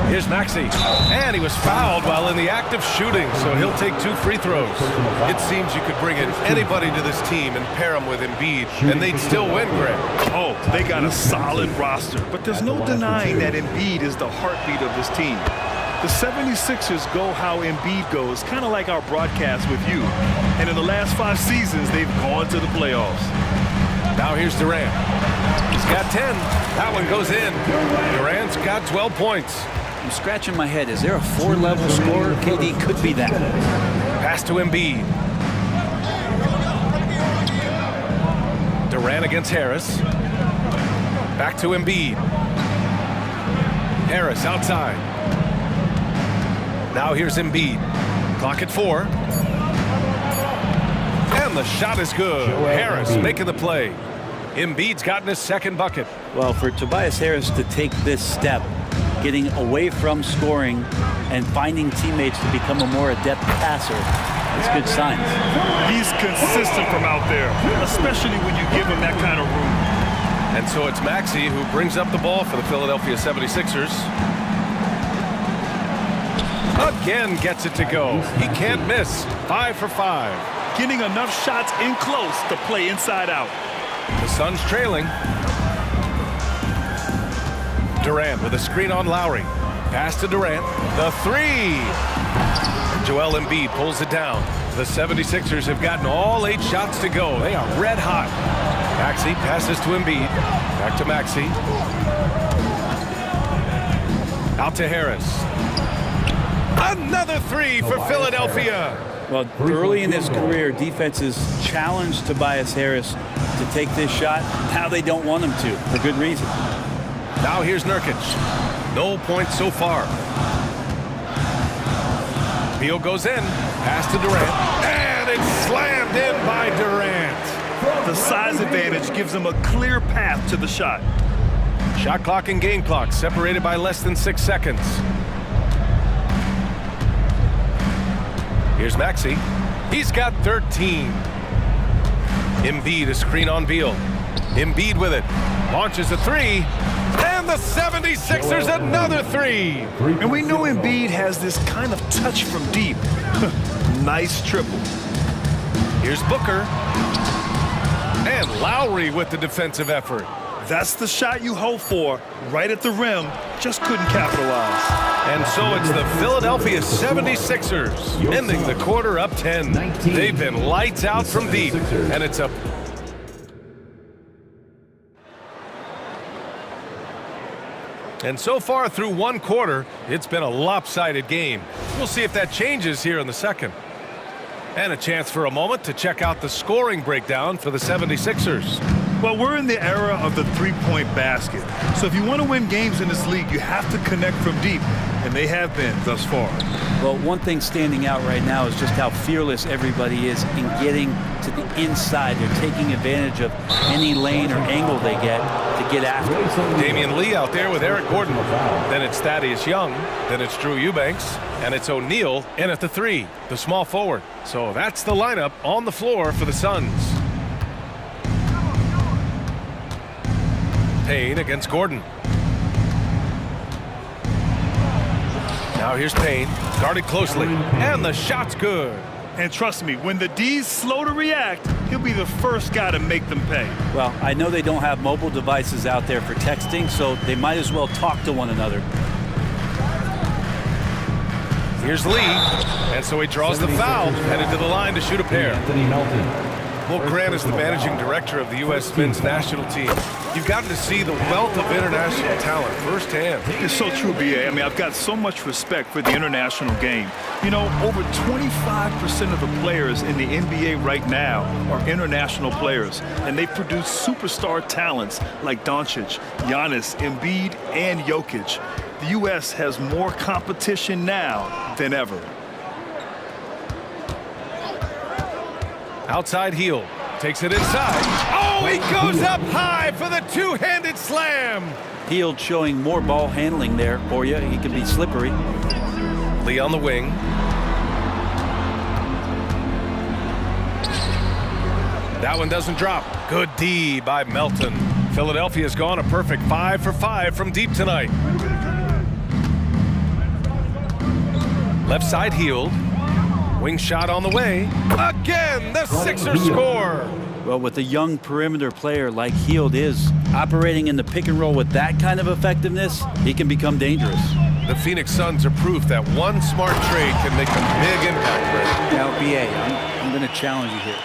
Here's Maxey, and he was fouled while in the act of shooting, so he'll take 2 free throws. It seems you could bring in anybody to this team and pair them with Embiid, and they'd still win, Greg. Oh, they got a solid roster, but there's no denying that Embiid is the heartbeat of this team. The 76ers go how Embiid goes, kind of like our broadcast with you. And in the last 5 seasons, they've gone to the playoffs. Now here's Durant. He's got 10. That one goes in. Durant's got 12 points. I'm scratching my head. Is there a 4-level scorer? KD could be that. Pass to Embiid. Durant against Harris. Back to Embiid. Harris outside. Now here's Embiid. Clock at 4. And the shot is good. Harris making the play. Embiid's gotten his 2nd bucket. Well, for Tobias Harris to take this step, getting away from scoring and finding teammates to become a more adept passer, it's good signs. He's consistent from out there, especially when you give him that kind of room. And so it's Maxey who brings up the ball for the Philadelphia 76ers. Again gets it to go. He can't miss. 5 for 5. Getting enough shots in close to play inside out. The Suns trailing. Durant with a screen on Lowry. Pass to Durant. The 3. Joel Embiid pulls it down. The 76ers have gotten all 8 shots to go. They are red hot. Maxey passes to Embiid. Back to Maxey. Out to Harris. Another 3 for Philadelphia. Well, early in his career, defenses challenged Tobias Harris to take this shot. Now they don't want him to, for good reason. Now here's Nurkic. No points so far. Beal goes in. Pass to Durant. And it's slammed in by Durant. The size advantage gives him a clear path to the shot. Shot clock and game clock separated by less than 6 seconds. Here's Maxey. He's got 13. Embiid, a screen on Beal. Embiid with it. Launches a three. And the 76ers another three. And we know Embiid has this kind of touch from deep. Nice triple. Here's Booker. And Lowry with the defensive effort. That's the shot you hope for, right at the rim. Just couldn't capitalize. And so it's the Philadelphia 76ers ending the quarter up 10. They've been lights out from deep, and it's a... And so far through one quarter, it's been a lopsided game. We'll see if that changes here in the second. And a chance for a moment to check out the scoring breakdown for the 76ers. Well, we're in the era of the three-point basket. So if you want to win games in this league, you have to connect from deep, and they have been thus far. Well, one thing standing out right now is just how fearless everybody is in getting to the inside. They're taking advantage of any lane or angle they get to get after it. Damian Lee out there with Eric Gordon. Then it's Thaddeus Young. Then it's Drew Eubanks. And it's O'Neal in at the three, the small forward. So that's the lineup on the floor for the Suns. Payne against Gordon. Now here's Payne, guarded closely, and the shot's good. And trust me, when the D's slow to react, he'll be the first guy to make them pay. Well, I know they don't have mobile devices out there for texting, so they might as well talk to one another. Here's Lee, and so he draws the foul, headed to the line to shoot a pair. Will Grant is the managing director of the U.S. men's national team. You've gotten to see the wealth of international talent firsthand. It's so true, B.A. I mean, I've got so much respect for the international game. You know, over 25% of the players in the NBA right now are international players, and they produce superstar talents like Doncic, Giannis, Embiid, and Jokic. The U.S. has more competition now than ever. Outside heel, takes it inside. Oh, he goes up high for the two-handed slam. Hield showing more ball handling there for you. He can be slippery. Lee on the wing. That one doesn't drop. Good D by Melton. Philadelphia's gone a perfect 5 for 5 from deep tonight. Left side Hield. Wing shot on the way. Again, the Sixers score. Well, with a young perimeter player like Hield is operating in the pick and roll with that kind of effectiveness, he can become dangerous. The Phoenix Suns are proof that one smart trade can make a big impact, Greg. Now, B.A., I'm going to challenge you here.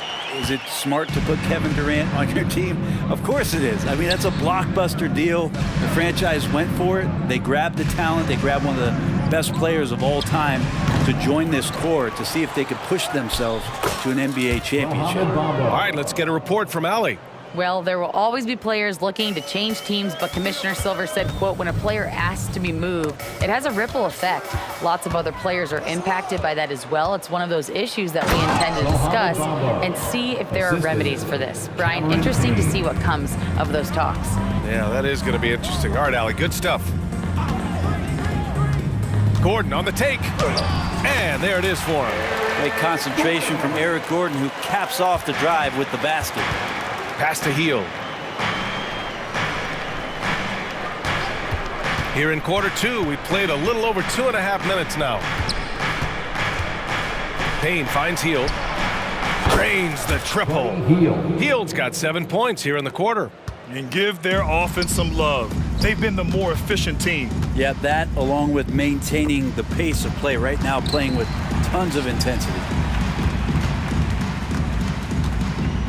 Is it smart to put Kevin Durant on your team? Of course it is. I mean, that's a blockbuster deal. The franchise went for it. They grabbed the talent. They grabbed one of the best players of all time to join this core to see if they could push themselves to an NBA championship. All right, let's get a report from Allie. Well, there will always be players looking to change teams, but Commissioner Silver said, quote, when a player asks to be moved, it has a ripple effect. Lots of other players are impacted by that as well. It's one of those issues that we intend to discuss and see if there are remedies for this. Brian, interesting to see what comes of those talks. Yeah, that is going to be interesting. All right, Allie, good stuff. Gordon on the take. And there it is for him. Great concentration from Eric Gordon, who caps off the drive with the basket. Pass to Hield. Here in quarter two, we played a little over 2.5 minutes now. Payne finds Hield. Drains the triple. Hield's got 7 points here in the quarter. And give their offense some love. They've been the more efficient team. Yeah, that along with maintaining the pace of play right now, playing with tons of intensity.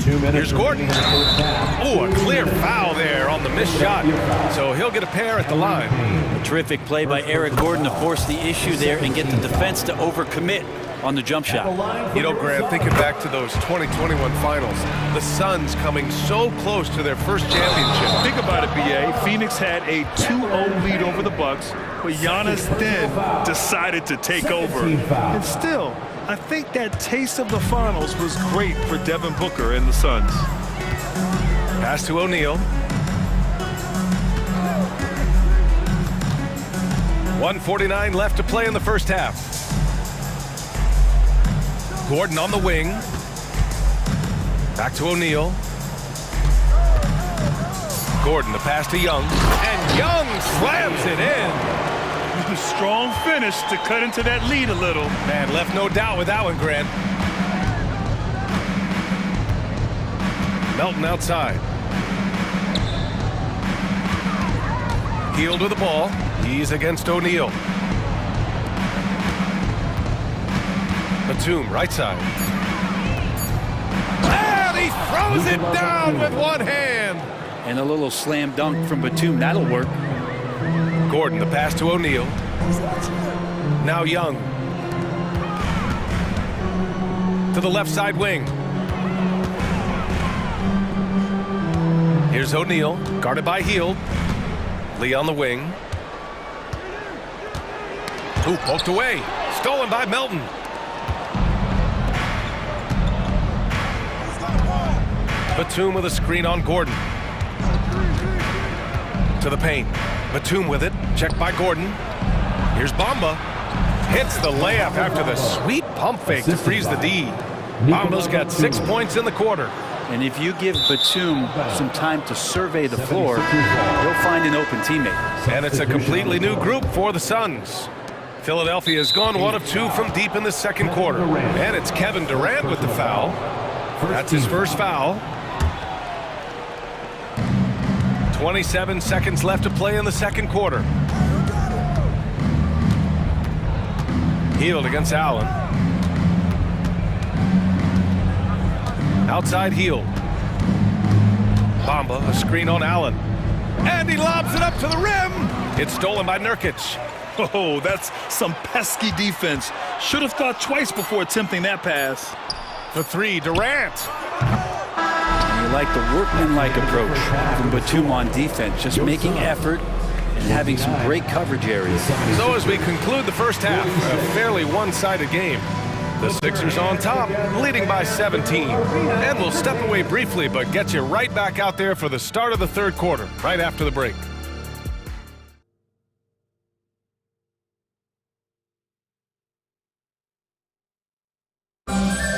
Here's Gordon. Oh, a clear foul there on the missed shot. So he'll get a pair at the line. A terrific play by Eric Gordon to force the issue there and get the defense to overcommit on the jump shot. You know, Grant, thinking back to those 2021 finals, the Suns coming so close to their first championship. Think about it, BA. Phoenix had a 2-0 lead over the Bucks, but Giannis then decided to take over. And still, I think that taste of the finals was great for Devin Booker and the Suns. Pass to O'Neal. 1:49 left to play in the first half. Gordon on the wing. Back to O'Neal. Gordon, the pass to Young. And Young slams it in. Strong finish to cut into that lead a little. Man, left no doubt with that one, Grant. Melton outside. Hield with the ball. He's against O'Neal. Batum, right side. And he throws it down with one hand. And a little slam dunk from Batum. That'll work. Gordon, the pass to O'Neal. Now Young. To the left side wing. Here's O'Neal, guarded by Hield. Lee on the wing. Ooh, poked away. Stolen by Melton. Batum with a screen on Gordon. To the paint. Batum with it. Checked by Gordon. Here's Bamba. Hits the layup after the sweet pump fake to freeze the D. Bamba's got 6 points in the quarter. And if you give Batum some time to survey the floor, he'll find an open teammate. And it's a completely new group for the Suns. Philadelphia has gone 1 of 2 from deep in the second quarter. And it's Kevin Durant with the foul. That's his first foul. 27 seconds left to play in the second quarter. Hield against Allen. Outside Hield. Bamba, a screen on Allen. And he lobs it up to the rim. It's stolen by Nurkic. Oh, that's some pesky defense. Should have thought twice before attempting that pass. For three, Durant. You like the workmanlike approach from Batum on defense, just making effort and having some great coverage areas. So as we conclude the first half, a fairly one-sided game. The Sixers on top, leading by 17. And we'll step away briefly, but get you right back out there for the start of the third quarter, right after the break.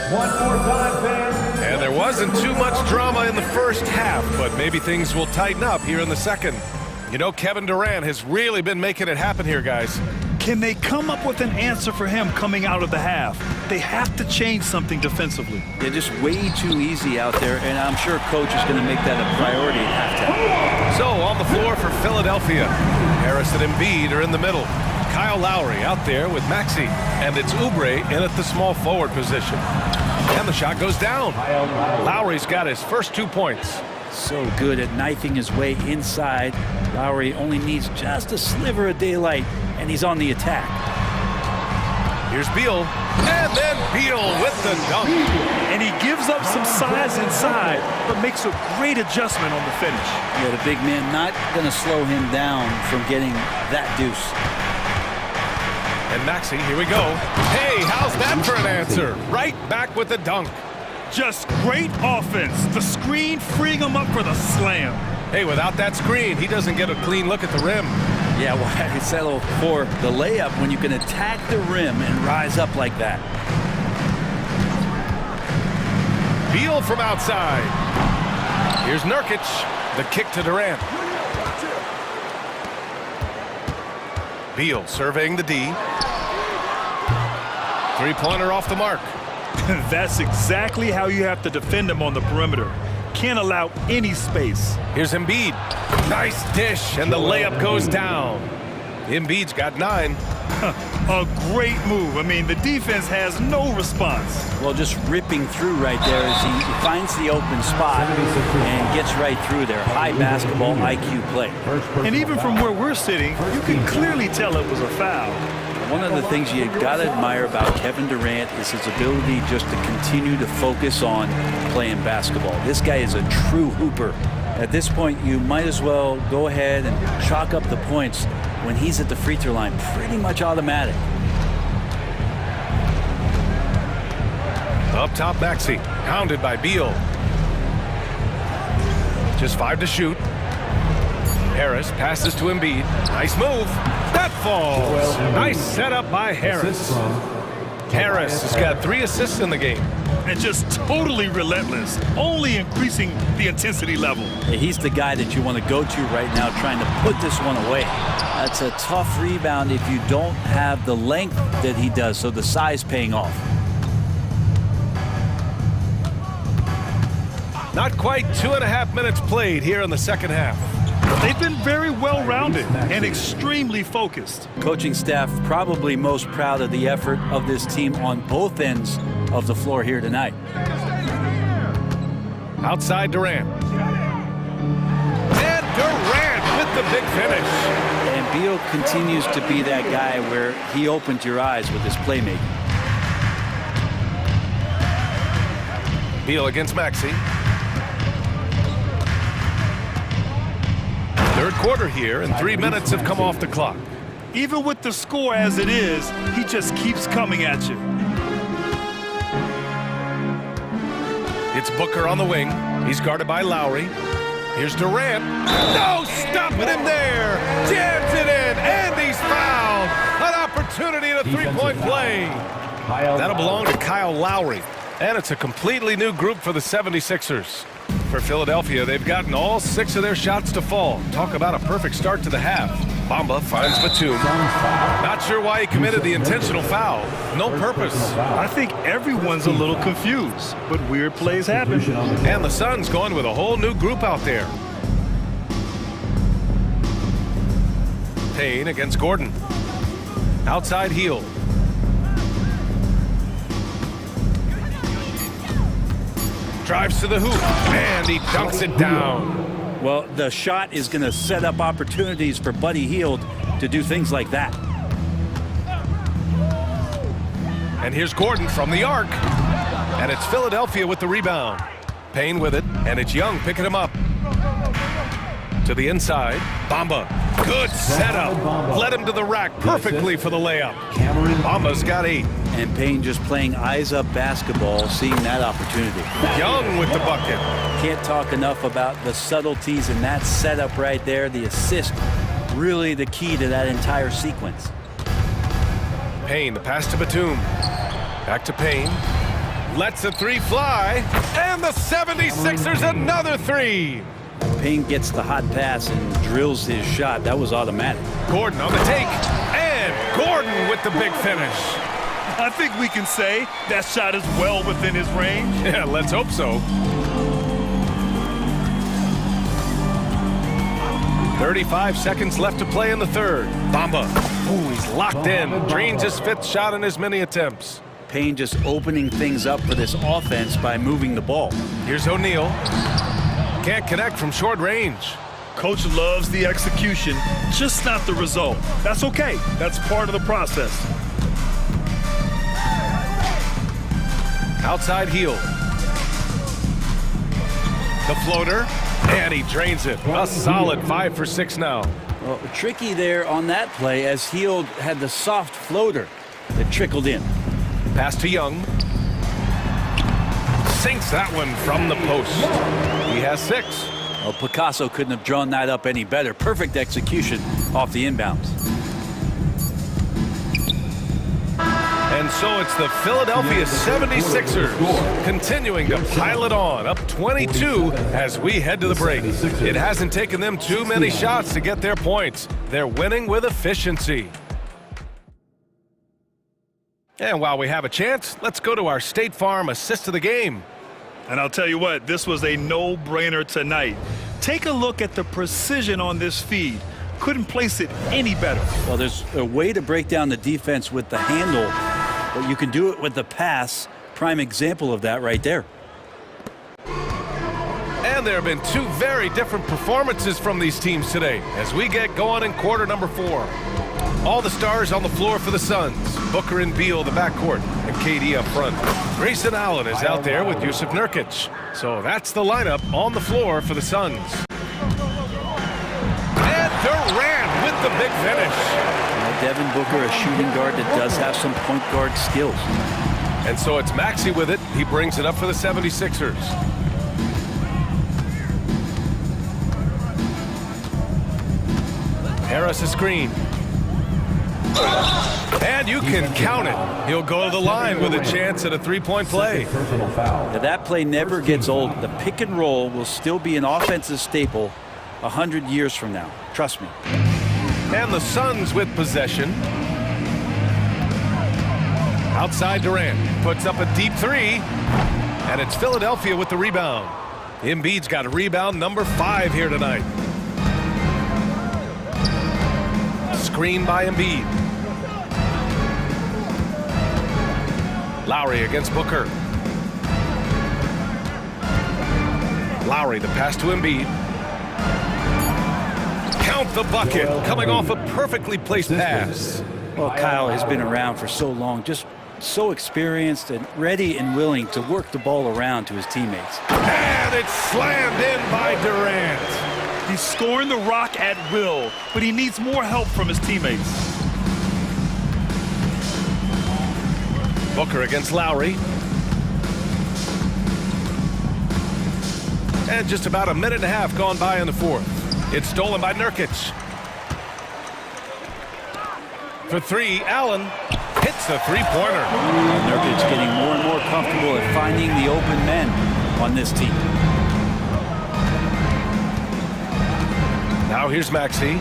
One more time, fans. And there wasn't too much drama in the first half, but maybe things will tighten up here in the second. You know, Kevin Durant has really been making it happen here, guys. Can they come up with an answer for him coming out of the half? They have to change something defensively. They're just way too easy out there, and I'm sure coach is going to make that a priority at halftime. So on the floor for Philadelphia, Harris and Embiid are in the middle. Kyle Lowry out there with Maxey, and it's Oubre in at the small forward position. And the shot goes down. Lowry's got his first 2 points. So good at knifing his way inside. Lowry only needs just a sliver of daylight, and he's on the attack. Here's Beal, and then Beal with the dunk. And he gives up some size inside, but makes a great adjustment on the finish. Yeah, the big man not going to slow him down from getting that deuce. And Maxey, here we go. Hey, how's that for an answer? Right back with the dunk. Just great offense. The screen freeing him up for the slam. Hey, without that screen, he doesn't get a clean look at the rim. Yeah, why settle for the layup when you can attack the rim and rise up like that? Beal from outside. Here's Nurkic. The kick to Durant. Beal surveying the D. Three-pointer off the mark. That's exactly how you have to defend him on the perimeter. Can't allow any space. Here's Embiid. Nice dish, and the layup goes down. Embiid's got 9. A great move. I mean, the defense has no response. Well, just ripping through right there as he finds the open spot and gets right through there. High basketball IQ play. And even from where we're sitting, you can clearly tell it was a foul. One of the things you got to admire about Kevin Durant is his ability just to continue to focus on playing basketball. This guy is a true hooper. At this point, you might as well go ahead and chalk up the points when he's at the free throw line. Pretty much automatic. Up top, Maxey, hounded by Beal. Just 5 to shoot. Harris passes to Embiid. Nice move. That falls. Nice setup by Harris. Harris has got 3 assists in the game. And just totally relentless, only increasing the intensity level. He's the guy that you want to go to right now, trying to put this one away. That's a tough rebound if you don't have the length that he does, so the size paying off. Not quite 2.5 minutes played here in the second half. They've been very well-rounded and extremely focused. Coaching staff probably most proud of the effort of this team on both ends of the floor here tonight. Outside Durant. And Durant with the big finish. And Beal continues to be that guy where he opens your eyes with his playmaking. Beal against Maxey. Third quarter here, and 3 minutes have come off the clock. Even with the score as it is, he just keeps coming at you. It's Booker on the wing. He's guarded by Lowry. Here's Durant. No, stopping him there. Jams it in, and he's fouled. An opportunity at a three-point play. That'll belong to Kyle Lowry. And it's a completely new group for the 76ers. For Philadelphia, they've gotten all 6 of their shots to fall. Talk about a perfect start to the half. Bamba finds Batum. Not sure why he committed the intentional foul. No purpose. I think everyone's a little confused, but weird plays happen. And the Suns going with a whole new group out there. Payne against Gordon. Outside heel. Drives to the hoop, and he dunks it down. Well, the shot is going to set up opportunities for Buddy Hield to do things like that. And here's Gordon from the arc. And it's Philadelphia with the rebound. Payne with it, and it's Young picking him up. To the inside, Bamba. Good setup. Led him to the rack perfectly for the layup. Bamba's got 8. And Payne just playing eyes-up basketball, seeing that opportunity. Young with the bucket. Can't talk enough about the subtleties in that setup right there. The assist, really the key to that entire sequence. Payne, the pass to Batum. Back to Payne. Lets a 3 fly. And the 76ers another 3. Payne gets the hot pass and drills his shot. That was automatic. Gordon on the take. And Gordon with the big finish. I think we can say that shot is well within his range. Yeah, let's hope so. 35 seconds left to play in the third. Bamba. Ooh, he's locked in. Drains his 5th shot in as many attempts. Payne just opening things up for this offense by moving the ball. Here's O'Neal. Can't connect from short range. Coach loves the execution, just not the result. That's okay. That's part of the process. Outside heel. The floater, and he drains it. A solid 5 for 6 now. Well, tricky there on that play as Hield had the soft floater that trickled in. Pass to Young. Sinks that one from the post. He has 6. Well, Picasso couldn't have drawn that up any better. Perfect execution off the inbounds. And so it's the Philadelphia 76ers continuing to pile it on, up 22 as we head to the break. It hasn't taken them too many shots to get their points. They're winning with efficiency. And while we have a chance, let's go to our State Farm assist of the game. And I'll tell you what, this was a no-brainer tonight. Take a look at the precision on this feed. Couldn't place it any better. Well, there's a way to break down the defense with the handle, but you can do it with the pass. Prime example of that right there. And there have been two very different performances from these teams today as we get going in quarter number 4. All the stars on the floor for the Suns. Booker and Beal, the backcourt, and KD up front. Grayson Allen is out there with Jusuf Nurkic. So that's the lineup on the floor for the Suns. And Durant with the big finish. Devin Booker, a shooting guard that does have some point guard skills. And so it's Maxey with it. He brings it up for the 76ers. Harris a screen. And you can count it. He'll go to the line with a chance at a three-point play. Now, that play never gets old. The pick and roll will still be an offensive staple 100 years from now. Trust me. And the Suns with possession. Outside Durant. Puts up a deep three. And it's Philadelphia with the rebound. Embiid's got a rebound number 5 here tonight. Screen by Embiid. Lowry against Booker. Lowry, the pass to Embiid. Count the bucket, coming off a perfectly placed pass. Well, Kyle has been around for so long, just so experienced and ready and willing to work the ball around to his teammates. And it's slammed in by Durant. He's scoring the rock at will, but he needs more help from his teammates. Booker against Lowry. And just about a minute and a half gone by in the fourth. It's stolen by Nurkic. For 3, Allen hits the three-pointer. Nurkic getting more and more comfortable at finding the open men on this team. Now here's Maxey.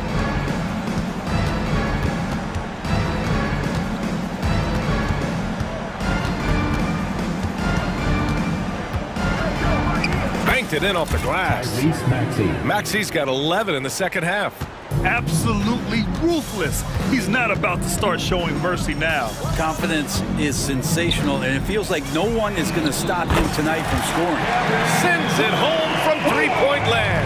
Banked it in off the glass. Maxey's got 11 in the second half. Absolutely ruthless. He's not about to start showing mercy now. Confidence is sensational, and it feels like no one is going to stop him tonight from scoring. Sends it home from three-point land.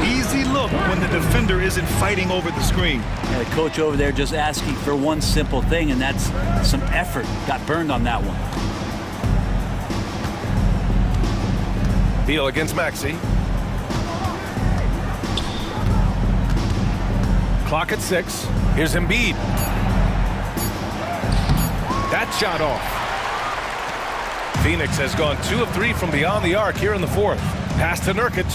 Easy look when the defender isn't fighting over the screen. Yeah, the coach over there just asking for one simple thing, and that's some effort. Got burned on that one. Beal against Maxey. Clock at 6. Here's Embiid. That shot off. Phoenix has gone 2 of 3 from beyond the arc here in the fourth. Pass to Nurkic.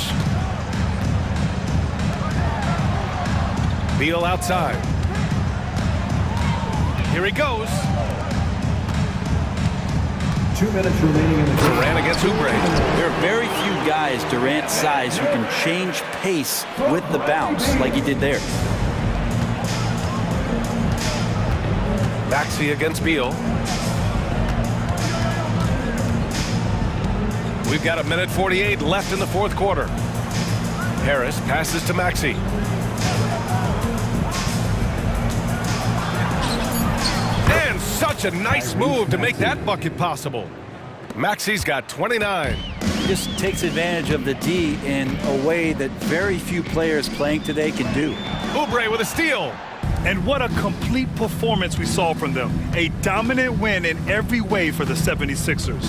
Beal outside. Here he goes. 2 minutes remaining in the game. Durant against Oubre. There are very few guys Durant's size who can change pace with the bounce like he did there. Maxey against Beal. We've got 1:48 left in the fourth quarter. Harris passes to Maxey. And such a nice move to make that bucket possible. Maxey's got 29. He just takes advantage of the D in a way that very few players playing today can do. Oubre with a steal. And what a complete performance we saw from them. A dominant win in every way for the 76ers.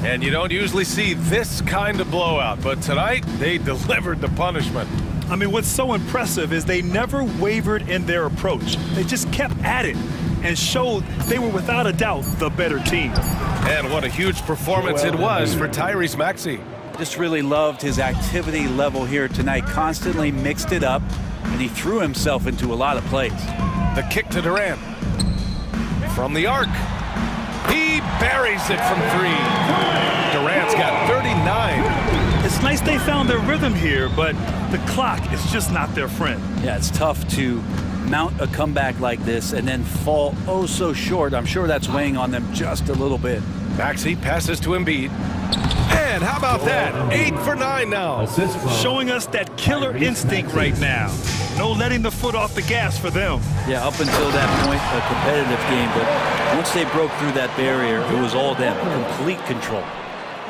And you don't usually see this kind of blowout, but tonight they delivered the punishment. I mean, what's so impressive is they never wavered in their approach. They just kept at it and showed they were without a doubt the better team. And what a huge performance it was for Tyrese Maxey. Just really loved his activity level here tonight. Constantly mixed it up, and he threw himself into a lot of plays. The kick to Durant. From the arc. He buries it from 3. Durant's got 39. It's nice they found their rhythm here, but the clock is just not their friend. Yeah, it's tough to mount a comeback like this and then fall oh so short. I'm sure that's weighing on them just a little bit. Maxey passes to Embiid. And how about that? 8 for 9 now. Showing us that killer instinct right now. No letting the foot off the gas for them. Yeah, up until that point, a competitive game, but once they broke through that barrier, it was all them, complete control.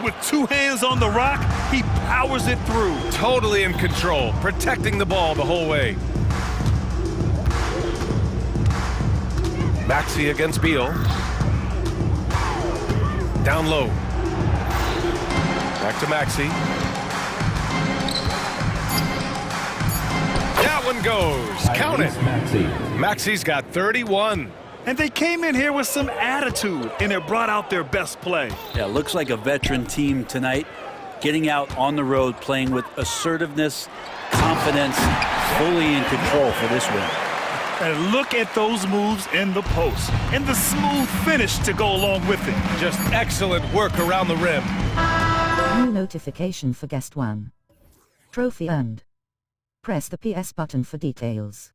With two hands on the rock, he powers it through. Totally in control, protecting the ball the whole way. Maxey against Beal. Down low. Back to Maxey. That one goes. Count it. Maxey's got 31. And they came in here with some attitude, and it brought out their best play. Yeah, looks like a veteran team tonight, getting out on the road, playing with assertiveness, confidence, fully in control for this win. And look at those moves in the post, and the smooth finish to go along with it. Just excellent work around the rim. New notification for guest 1. Trophy earned. Press the PS button for details.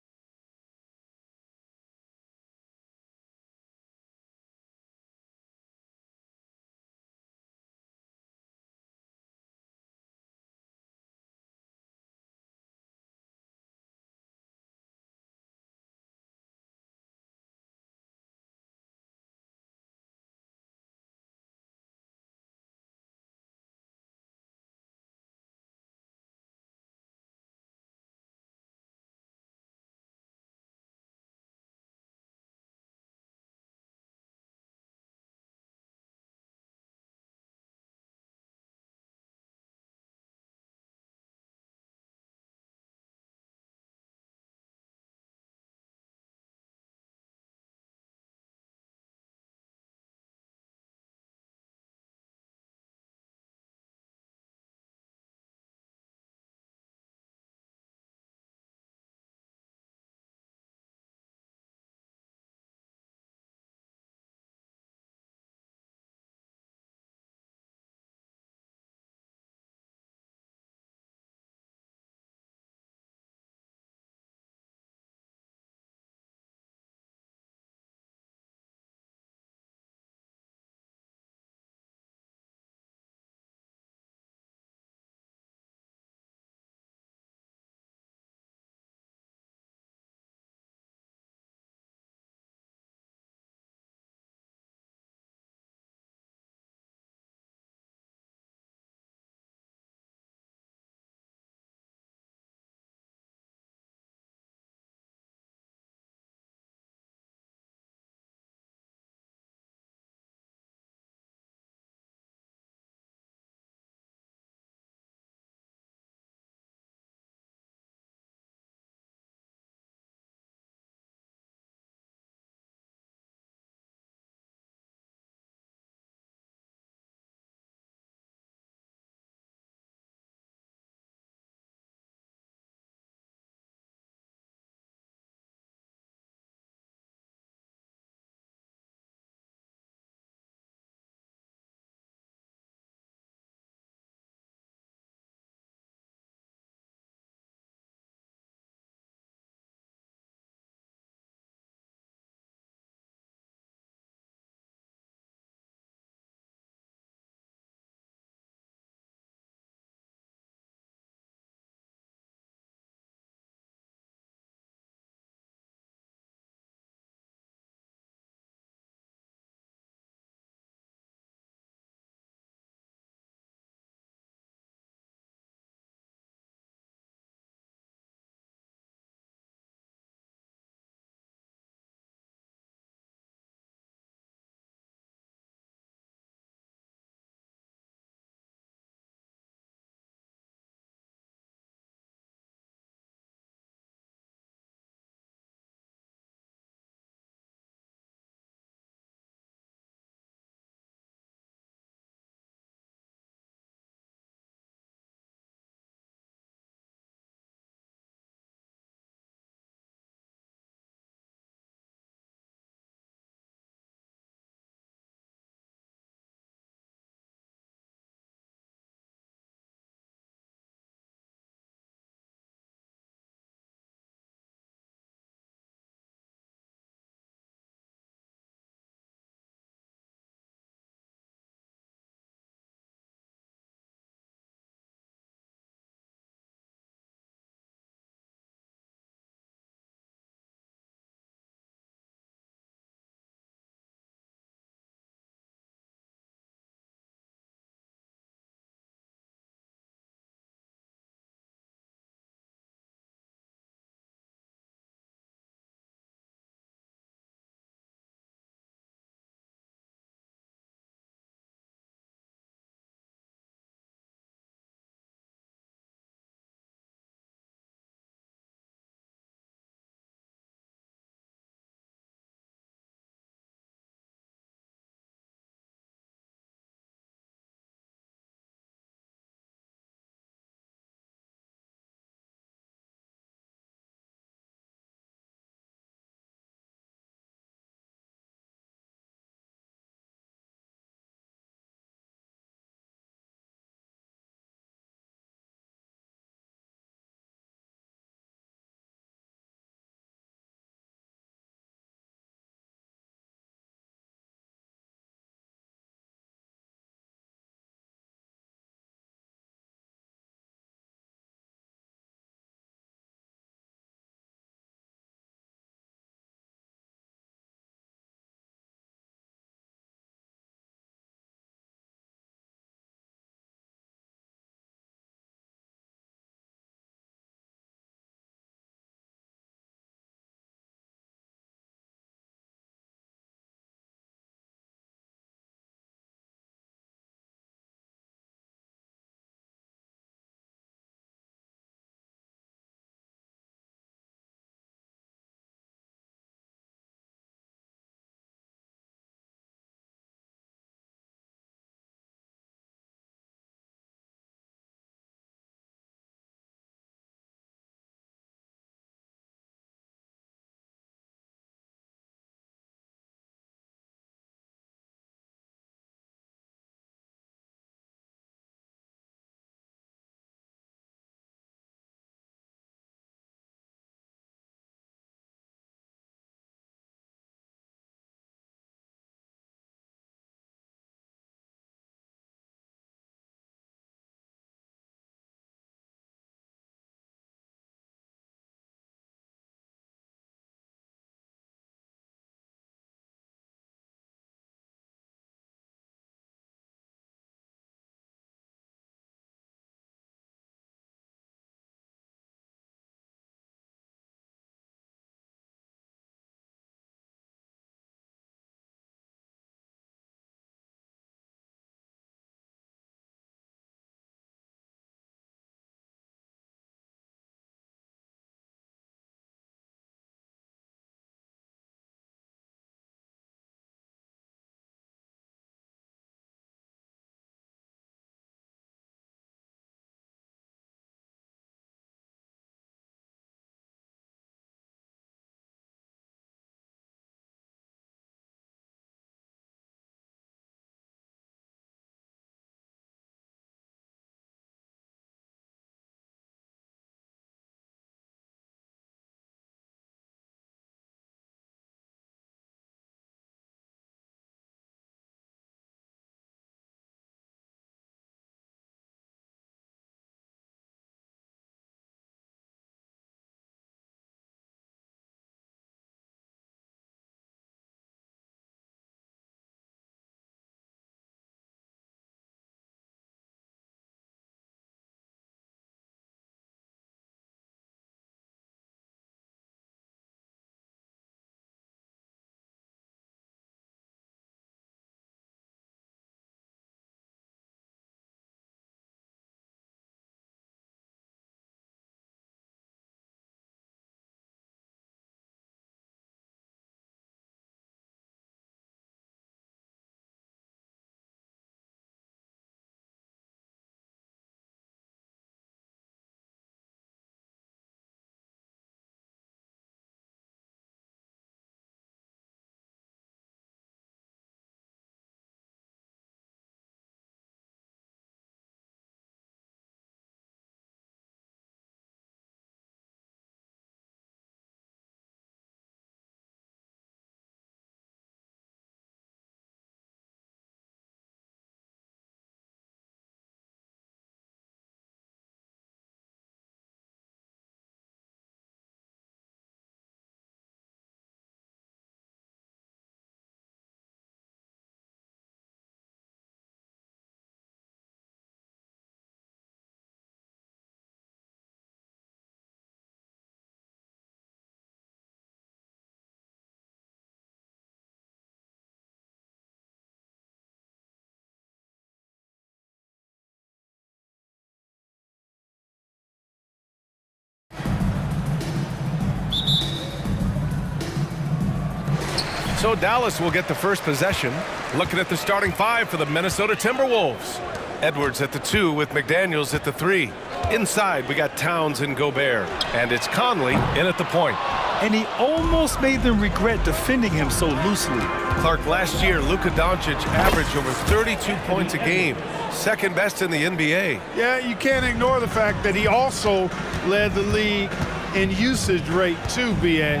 So Dallas will get the first possession. Looking at the starting five for the Minnesota Timberwolves. Edwards at the 2 with McDaniels at the 3. Inside, we got Towns and Gobert. And it's Conley in at the point. And he almost made them regret defending him so loosely. Clark, last year, Luka Doncic averaged over 32 points a game. Second best in the NBA. Yeah, you can't ignore the fact that he also led the league in usage rate too, B.A.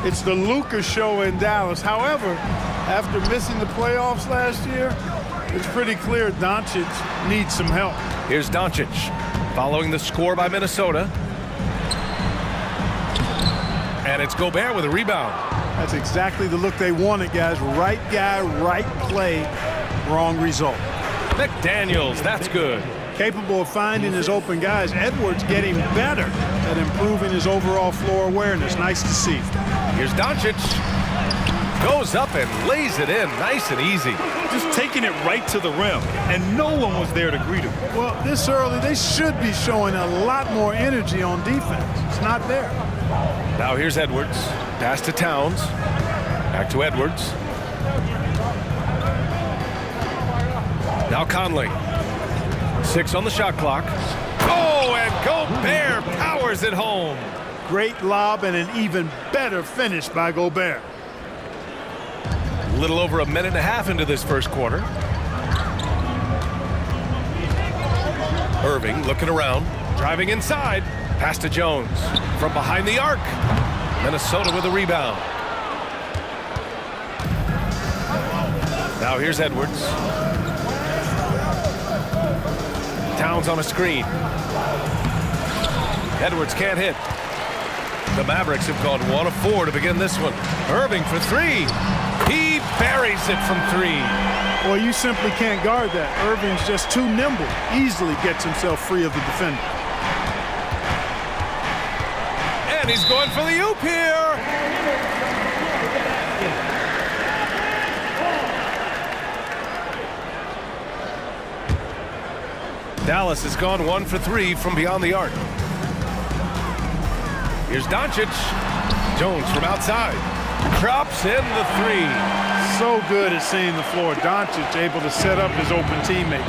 It's the Luka show in Dallas. However, after missing the playoffs last year, it's pretty clear Doncic needs some help. Here's Doncic, following the score by Minnesota. And it's Gobert with a rebound. That's exactly the look they wanted, guys. Right guy, right play, wrong result. McDaniels, that's good. Capable of finding his open guys. Edwards getting better at improving his overall floor awareness. Nice to see. Here's Doncic. Goes up and lays it in nice and easy. Just taking it right to the rim, and no one was there to greet him. Well, this early, they should be showing a lot more energy on defense. It's not there. Now here's Edwards. Pass to Towns. Back to Edwards. Now Conley. 6 on the shot clock. Oh, and Gobert powers it home. Great lob and an even better finish by Gobert. A little over a minute and a half into this first quarter. Irving looking around, driving inside. Pass to Jones from behind the arc. Minnesota with a rebound. Now here's Edwards. Towns on a screen. Edwards can't hit. The Mavericks have gone 1 of 4 to begin this one. Irving for 3. He buries it from 3. Well, you simply can't guard that. Irving's just too nimble. Easily gets himself free of the defender. And he's going for the oop here. Dallas has gone 1 for 3 from beyond the arc. Here's Doncic. Jones from outside. Drops in the 3. So good at seeing the floor. Doncic able to set up his open teammates.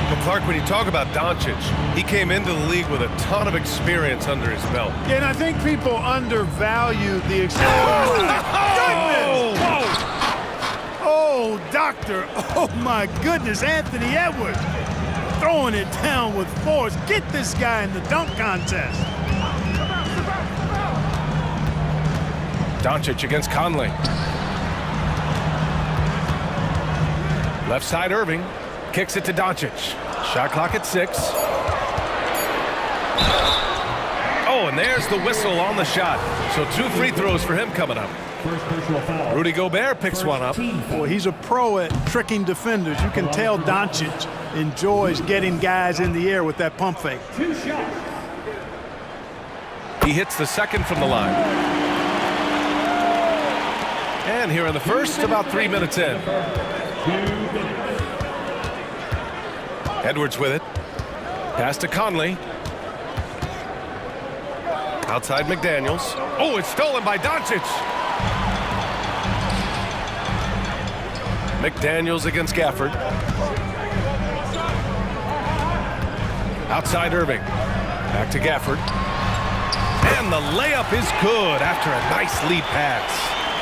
But Clark, when you talk about Doncic, he came into the league with a ton of experience under his belt. Yeah, and I think people undervalue the experience. Oh, my goodness! Whoa. Oh, doctor. Oh, my goodness. Anthony Edwards throwing it down with force. Get this guy in the dunk contest. Doncic against Conley. Left side Irving. Kicks it to Doncic. Shot clock at 6. Oh, and there's the whistle on the shot. So 2 free throws for him coming up. Rudy Gobert picks one up. Well, he's a pro at tricking defenders. You can tell Doncic enjoys getting guys in the air with that pump fake. He hits the second from the line. And here in the first, about 3 minutes in. Edwards with it. Pass to Conley. Outside McDaniels. Oh, it's stolen by Doncic. McDaniels against Gafford. Outside Irving. Back to Gafford. And the layup is good after a nice lead pass.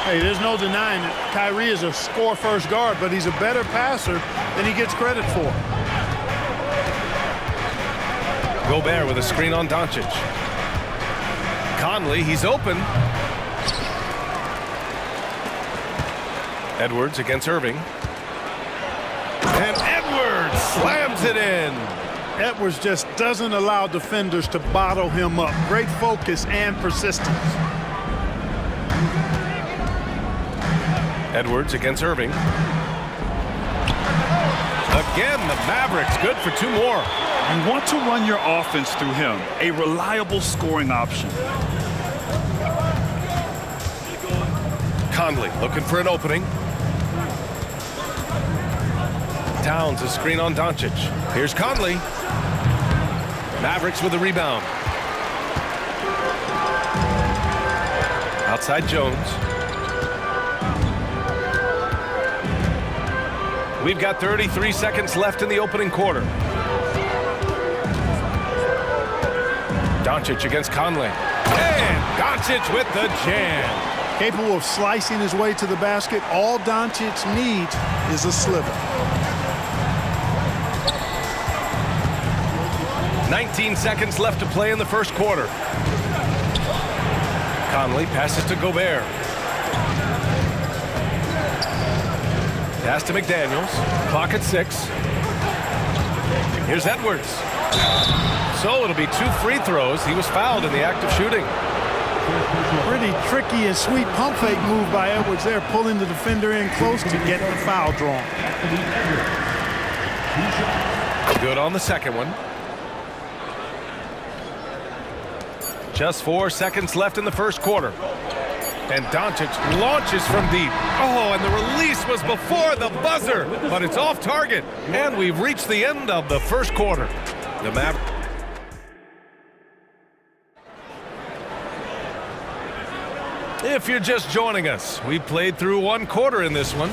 Hey, there's no denying that Kyrie is a score-first guard, but he's a better passer than he gets credit for. Gobert with a screen on Doncic. Conley, he's open. Edwards against Irving. And Edwards slams it in. Edwards just doesn't allow defenders to bottle him up. Great focus and persistence. Edwards against Irving. Again, the Mavericks good for 2 more. You want to run your offense through him, a reliable scoring option. Conley looking for an opening. Towns a screen on Doncic. Here's Conley. Mavericks with the rebound. Outside Jones. We've got 33 seconds left in the opening quarter. Doncic against Conley. And Doncic with the jam. Capable of slicing his way to the basket. All Doncic needs is a sliver. 19 seconds left to play in the first quarter. Conley passes to Gobert. Pass to McDaniels. Clock at 6. Here's Edwards. So it'll be 2 free throws. He was fouled in the act of shooting. Pretty tricky and sweet pump fake move by Edwards there, pulling the defender in close to get the foul drawn. Good on the second one. Just 4 seconds left in the first quarter. And Doncic launches from deep. Oh, and the release was before the buzzer, but it's off target. And we've reached the end of the first quarter. The Mavericks. If you're just joining us, we played through 1 quarter in this one.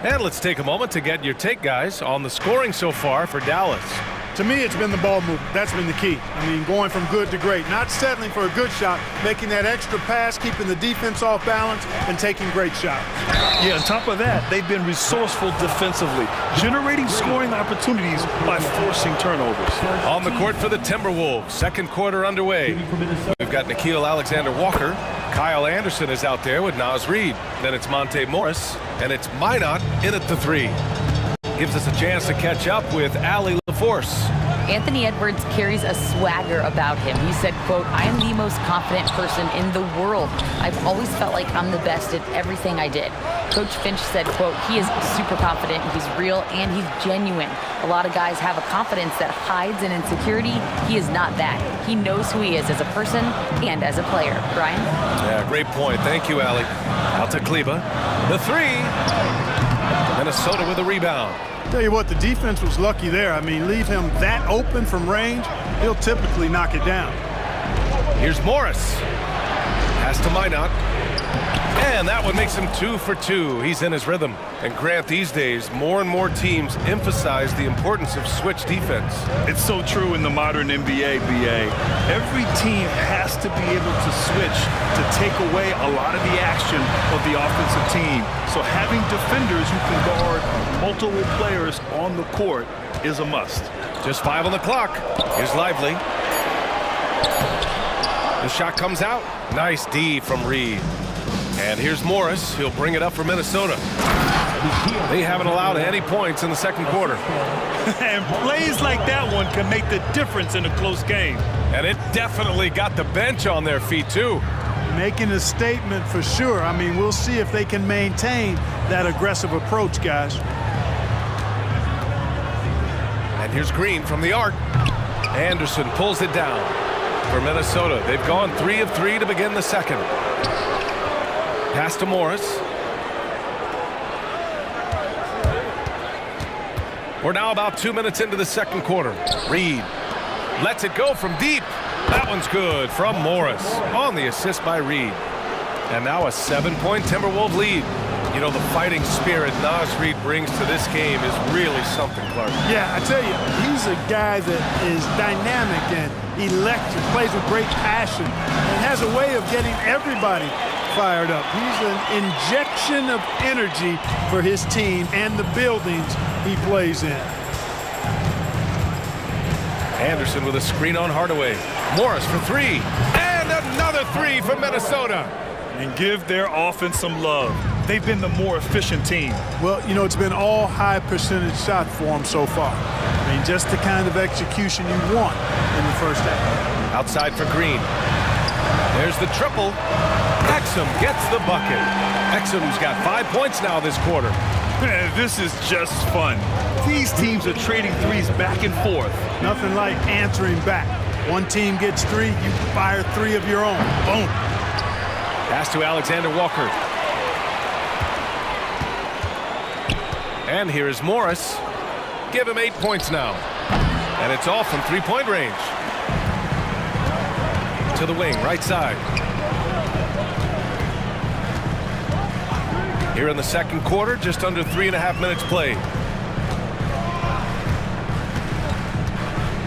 And let's take a moment to get your take, guys, on the scoring so far for Dallas. To me, it's been the ball movement. That's been the key. I mean, going from good to great. Not settling for a good shot, making that extra pass, keeping the defense off balance, and taking great shots. Yeah, on top of that, they've been resourceful defensively, generating scoring opportunities by forcing turnovers. On the court for the Timberwolves, second quarter underway. We've got Nickeil Alexander-Walker. Kyle Anderson is out there with Naz Reid. Then it's Monte Morris, and it's Minot in at the 3. Gives us a chance to catch up with Allie LaForce. Anthony Edwards carries a swagger about him. He said, quote, "I am the most confident person in the world. I've always felt like I'm the best at everything I did." Coach Finch said, quote, "He is super confident, he's real, and he's genuine. A lot of guys have a confidence that hides an insecurity. He is not that. He knows who he is as a person and as a player." Brian? Yeah, great point. Thank you, Allie. Out to Kleba. The 3. Minnesota with a rebound. Tell you what, the defense was lucky there. I mean, leave him that open from range, he'll typically knock it down. Here's Morris. Pass to Minot. And that one makes him 2 for 2. He's in his rhythm. And Grant, these days, more and more teams emphasize the importance of switch defense. It's so true in the modern NBA, BA. Every team has to be able to switch to take away a lot of the action of the offensive team. So having defenders who can guard multiple players on the court is a must. Just 5 on the clock. Here's Lively. The shot comes out. Nice D from Reed. And here's Morris. He'll bring it up for Minnesota. They haven't allowed any points in the second quarter. And plays like that one can make the difference in a close game. And it definitely got the bench on their feet, too. Making a statement for sure. I mean, we'll see if they can maintain that aggressive approach, guys. And here's Green from the arc. Anderson pulls it down for Minnesota. They've gone 3 of 3 to begin the second. Pass to Morris. We're now about 2 minutes into the second quarter. Reed lets it go from deep. That one's good from Morris on the assist by Reed. And now a 7-point Timberwolves lead. You know, the fighting spirit Naz Reid brings to this game is really something, Clark. Yeah, I tell you, he's a guy that is dynamic and electric, plays with great passion, and has a way of getting everybody fired up. He's an injection of energy for his team and the buildings he plays in. Anderson with a screen on Hardaway. Morris for 3. And another 3 for Minnesota. And give their offense some love. They've been the more efficient team. Well, you know, it's been all high percentage shot for them so far. I mean, just the kind of execution you want in the first half. Outside for Green. There's the triple. Exum gets the bucket. Exum's got 5 points now this quarter. Man, this is just fun. These teams are trading threes back and forth. Nothing like answering back. One team gets 3, you fire 3 of your own. Boom. Pass to Alexander Walker. And here is Morris. Give him 8 points now. And it's off from 3-point range. To the wing, right side. Here in the second quarter, just under 3.5 minutes played.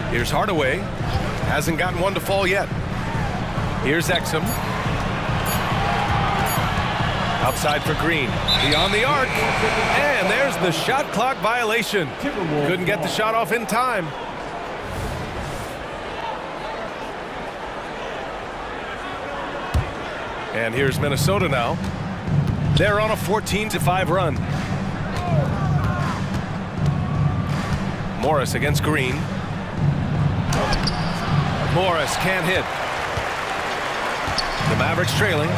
Here's Hardaway. Hasn't gotten one to fall yet. Here's Exum. Outside for Green. Beyond the arc. And there's the shot clock violation. Couldn't get the shot off in time. And here's Minnesota now. They're on a 14-5 run. Morris against Green. Morris can't hit. The Mavericks trailing.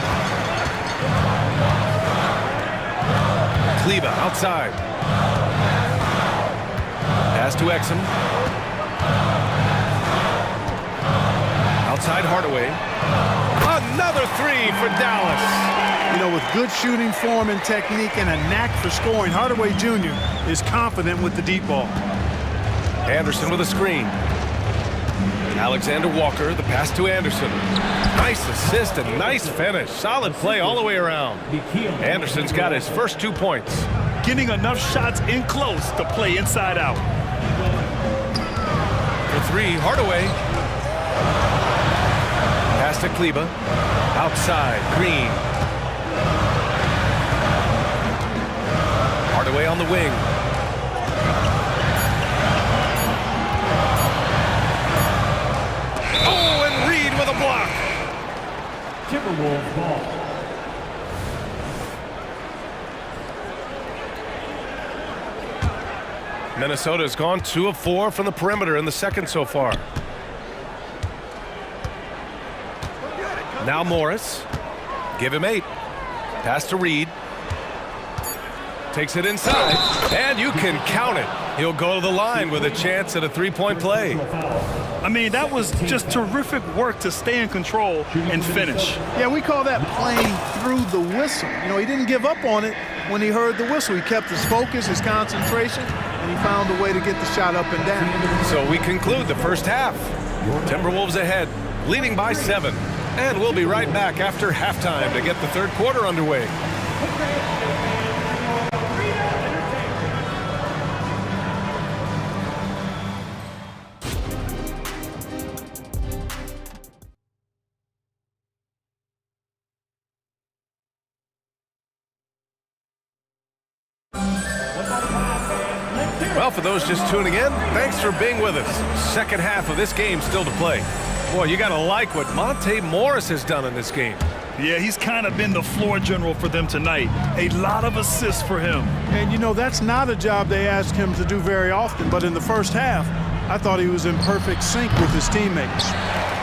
Kleba outside. Pass to Exum. Outside Hardaway. Another three for Dallas. You know, with good shooting form and technique and a knack for scoring, Hardaway Jr. is confident with the deep ball. Anderson with a screen. Alexander Walker, the pass to Anderson. Nice assist and nice finish. Solid play all the way around. Anderson's got his first 2 points. Getting enough shots in close to play inside out. For three, Hardaway. Pass to Kleba. Outside, Green. Hardaway on the wing. Oh, and Reed with a block. Timberwolves ball. Minnesota's gone 2 of 4 from the perimeter in the second so far. Now Morris. Give him 8. Pass to Reed. Takes it inside. And you can count it. He'll go to the line with a chance at a three-point play. I mean, that was just terrific work to stay in control and finish. Yeah, we call that playing through the whistle. You know, he didn't give up on it when he heard the whistle. He kept his focus, his concentration, and he found a way to get the shot up and down. So we conclude the first half. Timberwolves ahead, leading by 7. And we'll be right back after halftime to get the third quarter underway. Well, for those just tuning in, thanks for being with us. Second half of this game still to play. Boy, you got to like what Monte Morris has done in this game. Yeah, he's kind of been the floor general for them tonight. A lot of assists for him. And, you know, that's not a job they ask him to do very often. But in the first half, I thought he was in perfect sync with his teammates.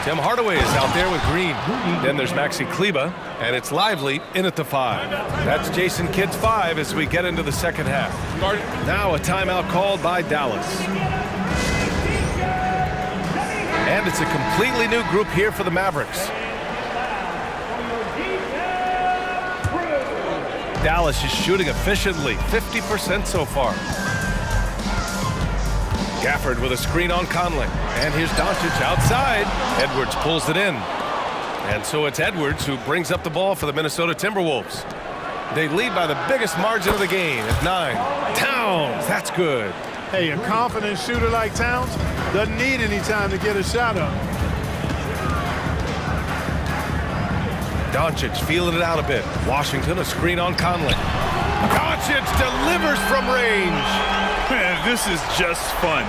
Tim Hardaway is out there with Green. Then there's Maxi Kleba, and it's Lively in at the 5. That's Jason Kidd's 5 as we get into the second half. Now a timeout called by Dallas. And it's a completely new group here for the Mavericks. Dallas is shooting efficiently, 50% so far. Gafford with a screen on Conley. And here's Doncic outside. Edwards pulls it in. And so it's Edwards who brings up the ball for the Minnesota Timberwolves. They lead by the biggest margin of the game at 9. Towns, that's good. Hey, a confident shooter like Towns doesn't need any time to get a shot up. Doncic feeling it out a bit. Washington, a screen on Conley. Doncic delivers from range. Man, this is just fun.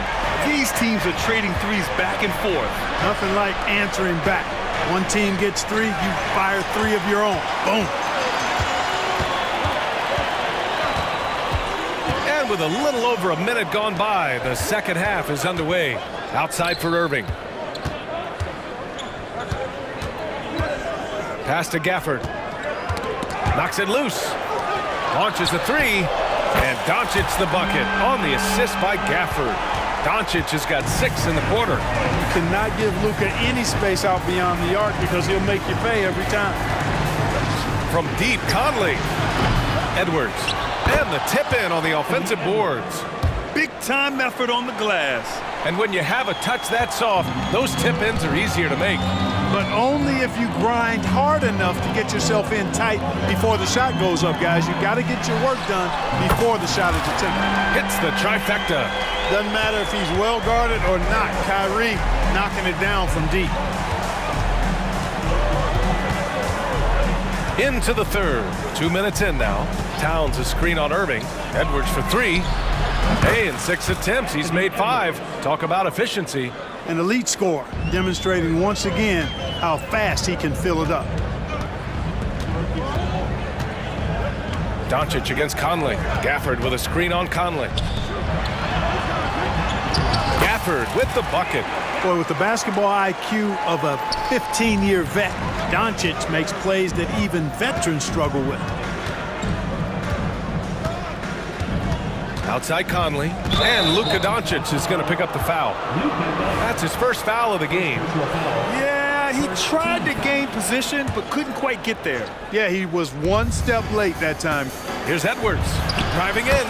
These teams are trading threes back and forth. Nothing like answering back. One team gets 3, you fire 3 of your own. Boom. And with a little over a minute gone by, the second half is underway. Outside for Irving. Pass to Gafford. Knocks it loose. Launches a 3. And Doncic the bucket on the assist by Gafford. Doncic has got 6 in the quarter. You cannot give Luka any space out beyond the arc because he'll make you pay every time. From deep, Conley. Edwards. And the tip-in on the offensive boards. Big-time effort on the glass. And when you have a touch that soft, those tip-ins are easier to make. but only if you grind hard enough to get yourself in tight before the shot goes up, guys. You got to get your work done before the shot is attempted. Hits the trifecta. Doesn't matter if he's well guarded or not. Kyrie knocking it down from deep. Into the third. 2 minutes in now. Towns a screen on Irving. Edwards for three. Hey, in 6 attempts, he's made 5. Talk about efficiency. An elite score, demonstrating once again how fast he can fill it up. Doncic against Conley. Gafford with a screen on Conley. Gafford with the bucket. Boy, with the basketball IQ of a 15-year vet, Doncic makes plays that even veterans struggle with. Outside Conley, and Luka Doncic is going to pick up the foul. That's his first foul of the game. Yeah, he tried to gain position, but couldn't quite get there. Yeah, he was one step late that time. Here's Edwards, driving in,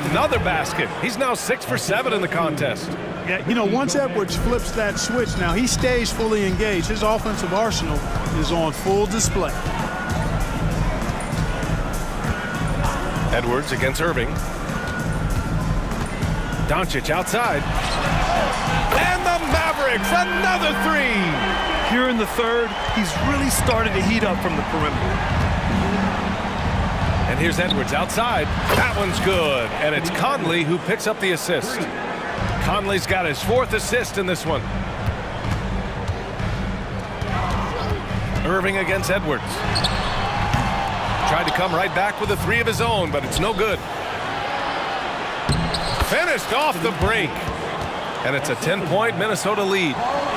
another basket. He's now 6 for 7 in the contest. Yeah, you know, once Edwards flips that switch, now he stays fully engaged. His offensive arsenal is on full display. Edwards against Irving. Doncic outside. And the Mavericks, another three. Here in the third, he's really started to heat up from the perimeter. And here's Edwards outside. That one's good. And it's Conley who picks up the assist. Conley's got his 4th assist in this one. Irving against Edwards. Tried to come right back with a 3 of his own, but it's no good. Finished off the break. And it's a 10-point Minnesota lead.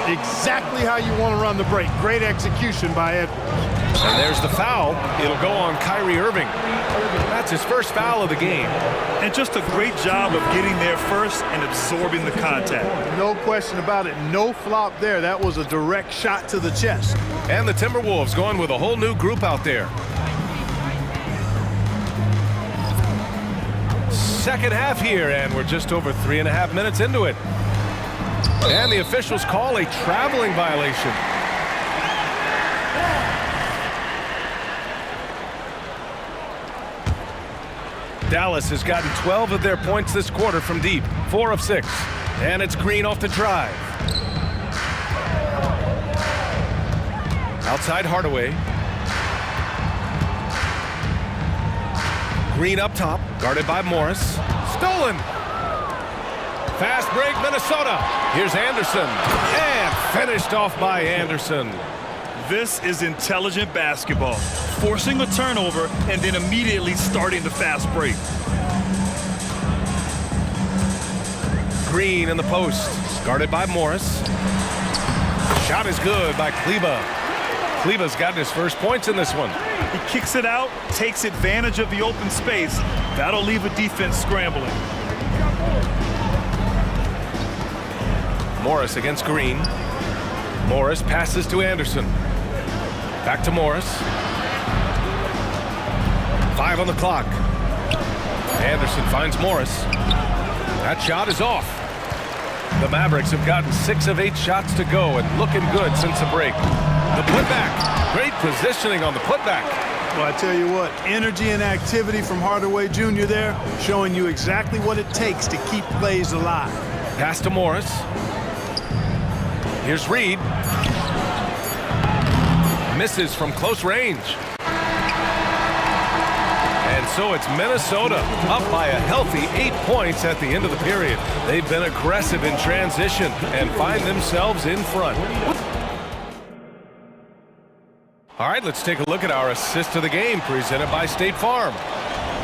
Exactly how you want to run the break. Great execution by Edwards. And there's the foul. It'll go on Kyrie Irving. That's his first foul of the game. And just a great job of getting there first and absorbing the contact. No question about it. No flop there. That was a direct shot to the chest. And the Timberwolves going with a whole new group out there. Second half here, and we're just over 3.5 minutes into it. And the officials call a traveling violation. Dallas has gotten 12 of their points this quarter from deep, 4 of 6. And it's Green off the drive. Outside Hardaway. Green up top, guarded by Morris. Stolen. Fast break, Minnesota. Here's Anderson. And finished off by Anderson. This is intelligent basketball. Forcing a turnover and then immediately starting the fast break. Green in the post, guarded by Morris. Shot is good by Kleba. Kleba's gotten his first points in this one. He kicks it out, takes advantage of the open space. That'll leave a defense scrambling. Morris against Green. Morris passes to Anderson. Back to Morris. 5 on the clock. Anderson finds Morris. That shot is off. The Mavericks have gotten 6 of 8 shots to go and looking good since the break. The putback. Great positioning on the putback. Well, I tell you what, energy and activity from Hardaway Jr. there, showing you exactly what it takes to keep plays alive. Pass to Morris. Here's Reed. Misses from close range. And so it's Minnesota up by a healthy 8 points at the end of the period. They've been aggressive in transition and find themselves in front. All right, let's take a look at our assist of the game presented by State Farm.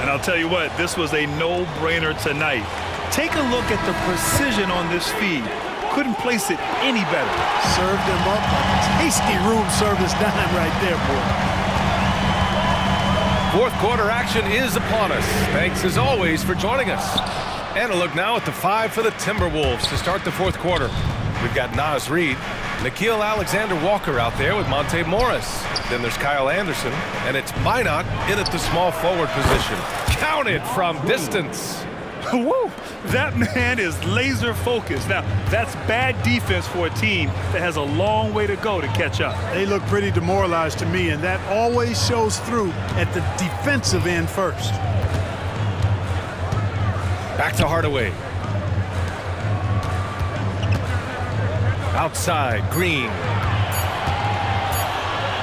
And I'll tell you what, this was a no-brainer tonight. Take a look at the precision on this feed. Couldn't place it any better. Served him up a tasty room service dime right there, boy. Fourth quarter action is upon us. Thanks as always for joining us. And a look now at the 5 for the Timberwolves to start the fourth quarter. We've got Naz Reid, Nickeil Alexander-Walker out there with Monte Morris. Then there's Kyle Anderson, and it's Minot in at the small forward position. Counted from distance. Woo! That man is laser focused. Now, that's bad defense for a team that has a long way to go to catch up. They look pretty demoralized to me, and that always shows through at the defensive end first. Back to Hardaway. Outside, Green.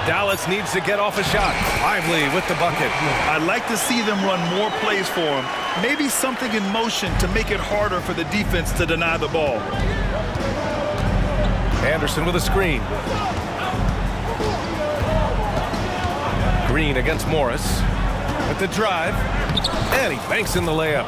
Dallas needs to get off a shot. Lively with the bucket. I'd like to see them run more plays for him. Maybe something in motion to make it harder for the defense to deny the ball. Anderson with a screen. Green against Morris with the drive. And he banks in the layup.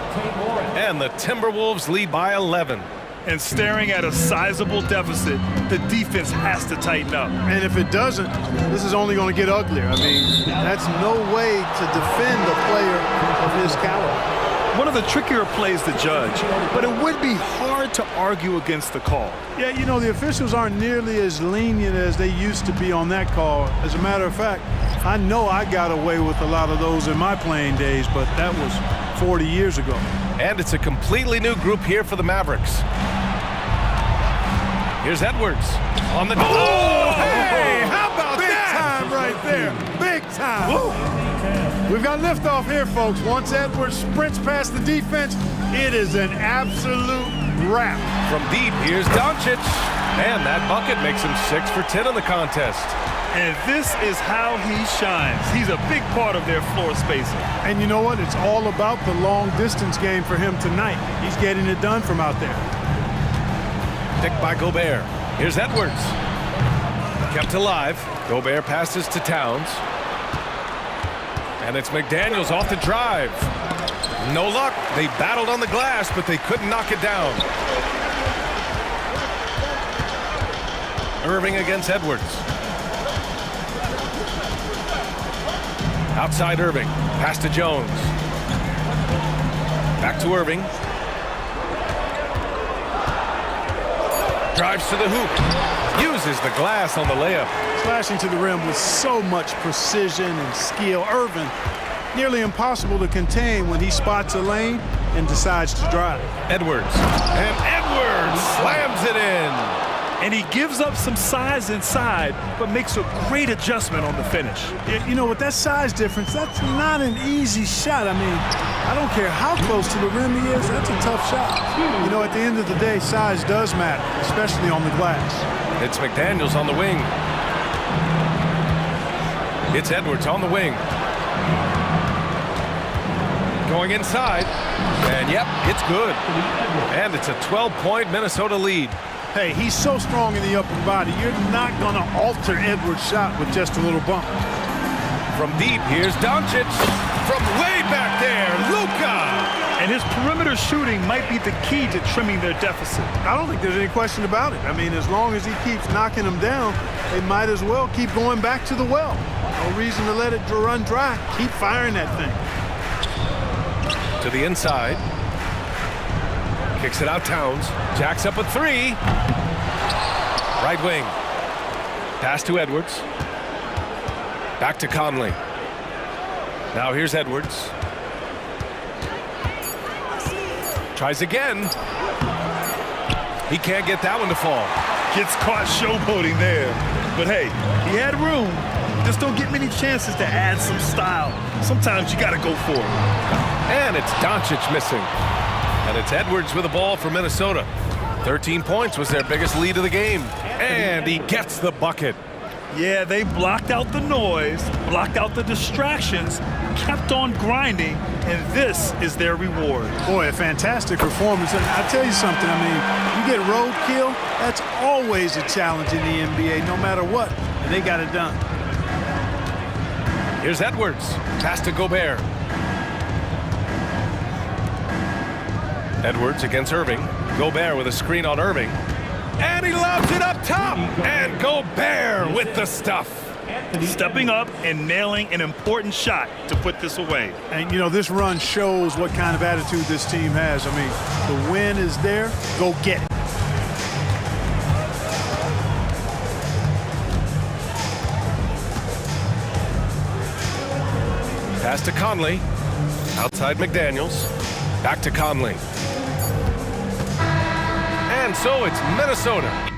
And the Timberwolves lead by 11. And staring at a sizable deficit, the defense has to tighten up. And if it doesn't, this is only going to get uglier. I mean, that's no way to defend a player of his caliber. One of the trickier plays to judge, but it would be hard to argue against the call. Yeah, you know, the officials aren't nearly as lenient as they used to be on that call. As a matter of fact, I know I got away with a lot of those in my playing days, but that was 40 years ago. And it's a completely new group here for the Mavericks. Here's Edwards on the... Oh, hey, how about that? Big time right there. Big time. Woo. We've got liftoff here, folks. Once Edwards sprints past the defense, it is an absolute wrap. From deep, here's Doncic. And that bucket makes him 6 for 10 in the contest. And this is how he shines. He's a big part of their floor spacing. And you know what? It's all about the long distance game for him tonight. He's getting it done from out there. Picked by Gobert. Here's Edwards. Kept alive. Gobert passes to Towns. And it's McDaniels off the drive. No luck. They battled on the glass, but they couldn't knock it down. Irving against Edwards. Outside Irving. Pass to Jones. Back to Irving. Drives to the hoop. Uses the glass on the layup. Slashing to the rim with so much precision and skill. Irving, nearly impossible to contain when he spots a lane and decides to drive. Edwards. And Edwards slams it in. And he gives up some size inside, but makes a great adjustment on the finish. You know, with that size difference, that's not an easy shot. I mean, I don't care how close to the rim he is, that's a tough shot. You know, at the end of the day, size does matter, especially on the glass. It's McDaniels on the wing. It's Edwards on the wing. Going inside. And yep, it's good. And it's a 12-point Minnesota lead. Hey, he's so strong in the upper body, you're not going to alter Edwards' shot with just a little bump. From deep, here's Doncic. From way back there, Luka. And his perimeter shooting might be the key to trimming their deficit. I don't think there's any question about it. I mean, as long as he keeps knocking them down, they might as well keep going back to the well. No reason to let it run dry. Keep firing that thing. To the inside. Kicks it out, Towns. Jacks up a three. Right wing. Pass to Edwards. Back to Conley. Now here's Edwards. Tries again. He can't get that one to fall. Gets caught showboating there. But hey, he had room. Just don't get many chances to add some style. Sometimes you got to go for it. And it's Doncic missing. And it's Edwards with the ball for Minnesota. 13 points was their biggest lead of the game. And he gets the bucket. Yeah, they blocked out the noise, blocked out the distractions, kept on grinding, and this is their reward. Boy, a fantastic performance. And I'll tell you something, I mean, you get roadkill, that's always a challenge in the NBA, no matter what. And they got it done. Here's Edwards. Pass to Gobert. Edwards against Irving. Gobert with a screen on Irving. And he lobs it up top. And Gobert with the stuff. Stepping up and nailing an important shot to put this away. And, you know, this run shows what kind of attitude this team has. I mean, the win is there. Go get it. Pass to Conley. Outside McDaniels. Back to Conley. And so it's Minnesota.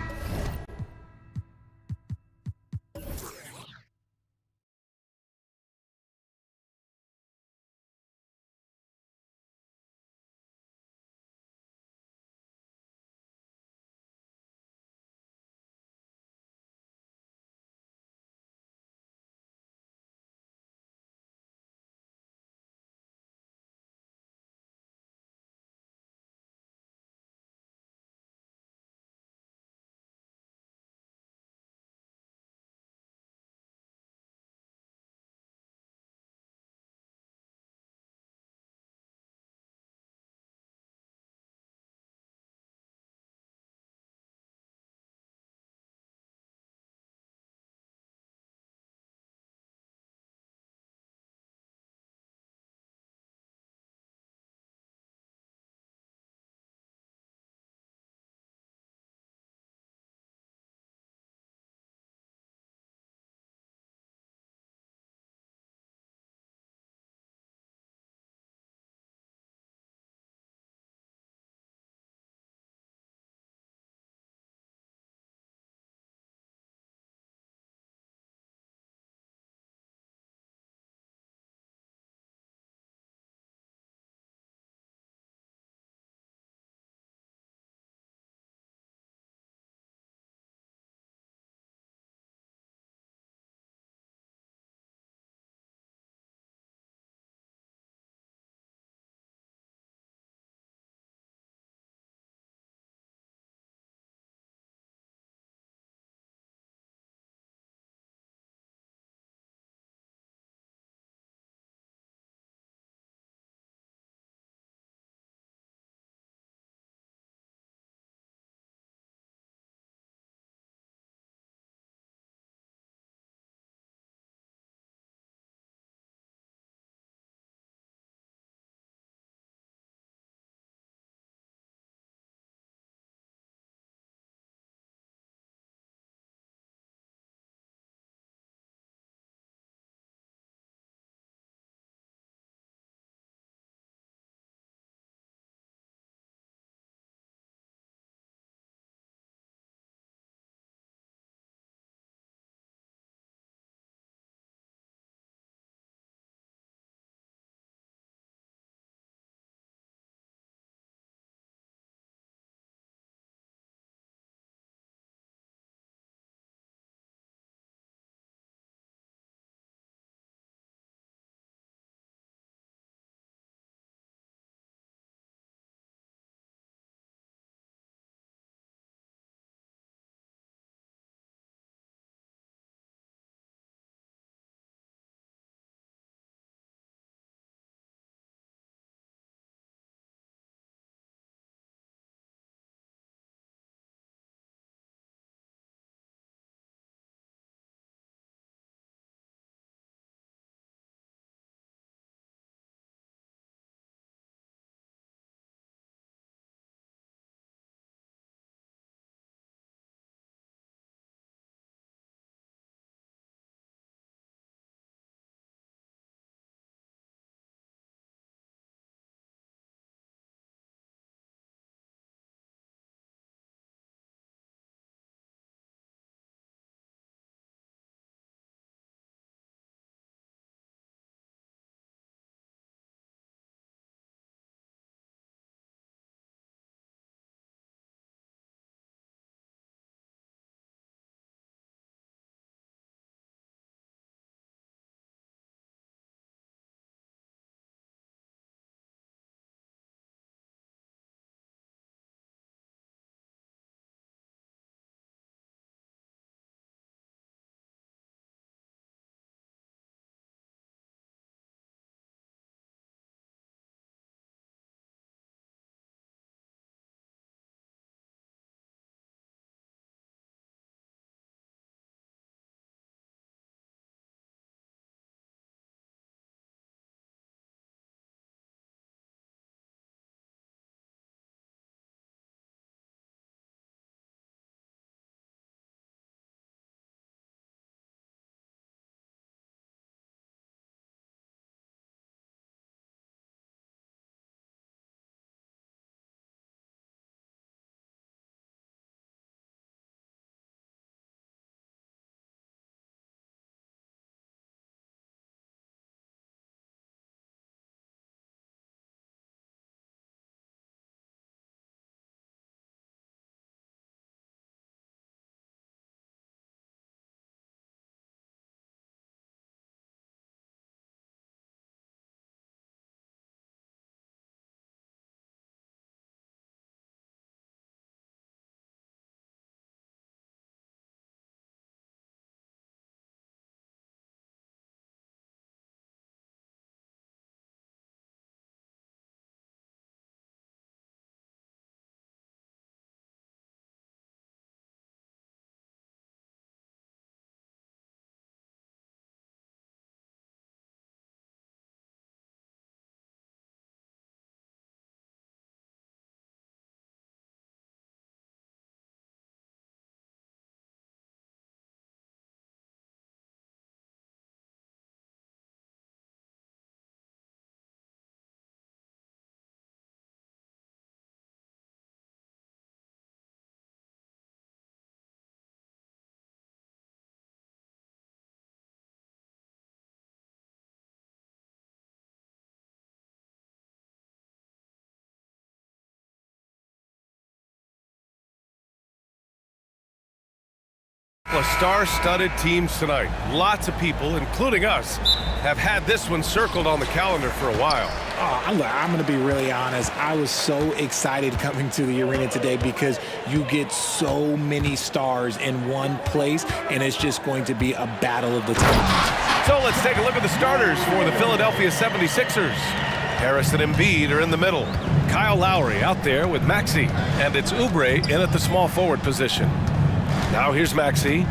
couple of star-studded teams tonight. Lots of people, including us, have had this one circled on the calendar for a while. I'm going to be really honest. I was so excited coming to the arena today because you get so many stars in one place, and it's just going to be a battle of the Titans. So let's take a look at the starters for the Philadelphia 76ers. Harris and Embiid are in the middle. Kyle Lowry out there with Maxey, and it's Oubre in at the small forward position. Now here's Maxey. And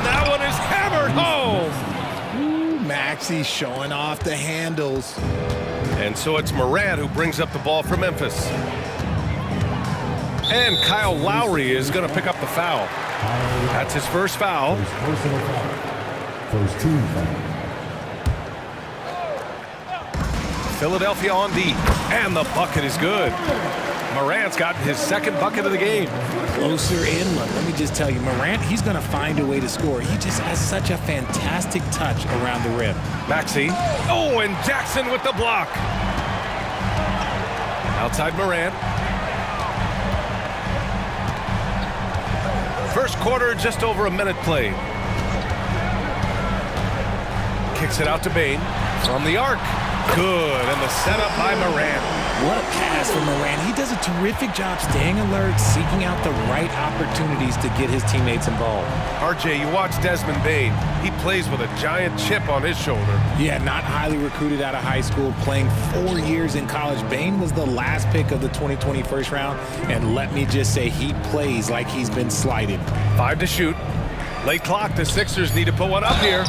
that one is hammered home. Ooh, Maxey showing off the handles. And so it's Morant who brings up the ball for Memphis. And Kyle Lowry is going to pick up the foul. That's his first foul. First team foul. Philadelphia on D, and the bucket is good. Morant's gotten his second bucket of the game. Closer in, look, let me just tell you, Morant, he's going to find a way to score. He just has such a fantastic touch around the rim. Maxey. Oh, and Jackson with the block. Outside Morant. First quarter, just over a minute played. Kicks it out to Bane from the arc. Good, and the setup by Morant. What a pass from Morant. He does a terrific job staying alert, seeking out the right opportunities to get his teammates involved. RJ, you watch Desmond Bane. He plays with a giant chip on his shoulder. Yeah, not highly recruited out of high school, playing 4 years in college. Bane was the last pick of the 2020 first round, and let me just say, he plays like he's been slighted. 5 to shoot. Late clock, the Sixers need to put one up here.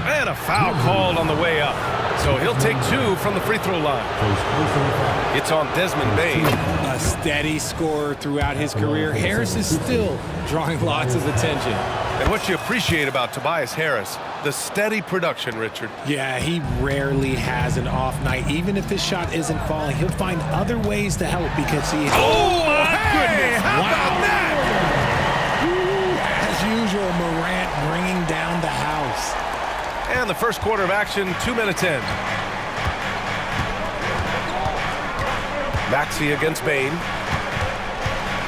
And a foul called on the way up. So he'll take 2 from the free throw line. It's on Desmond Bane. A steady scorer throughout his career. Harris is still drawing lots of attention. And what you appreciate about Tobias Harris, the steady production, Richard. Yeah, he rarely has an off night. Even if his shot isn't falling, he'll find other ways to help because he... Oh, my goodness! How about that? As usual, Morant bringing down the house. And the first quarter of action, 2 minutes in. Maxey against Bane.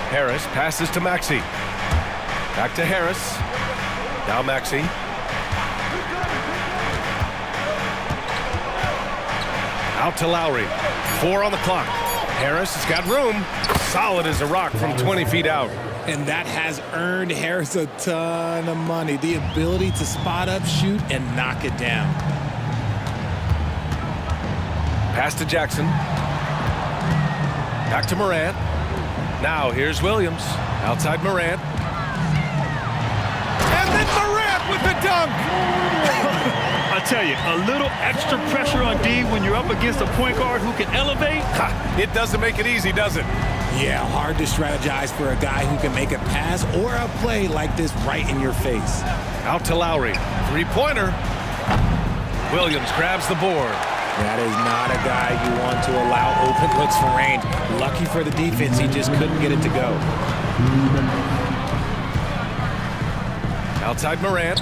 Harris passes to Maxey. Back to Harris. Now Maxey. Out to Lowry. 4 on the clock. Harris has got room. Solid as a rock from 20 feet out. And that has earned Harris a ton of money. The ability to spot up, shoot, and knock it down. Pass to Jackson. Back to Morant. Now here's Williams. Outside Morant. And then Morant with the dunk! I tell you, a little extra pressure on D when you're up against a point guard who can elevate. It doesn't make it easy, does it? Yeah, hard to strategize for a guy who can make a pass or a play like this right in your face. Out to Lowry. Three-pointer. Williams grabs the board. That is not a guy you want to allow open looks for range. Lucky for the defense, he just couldn't get it to go. Outside Morant.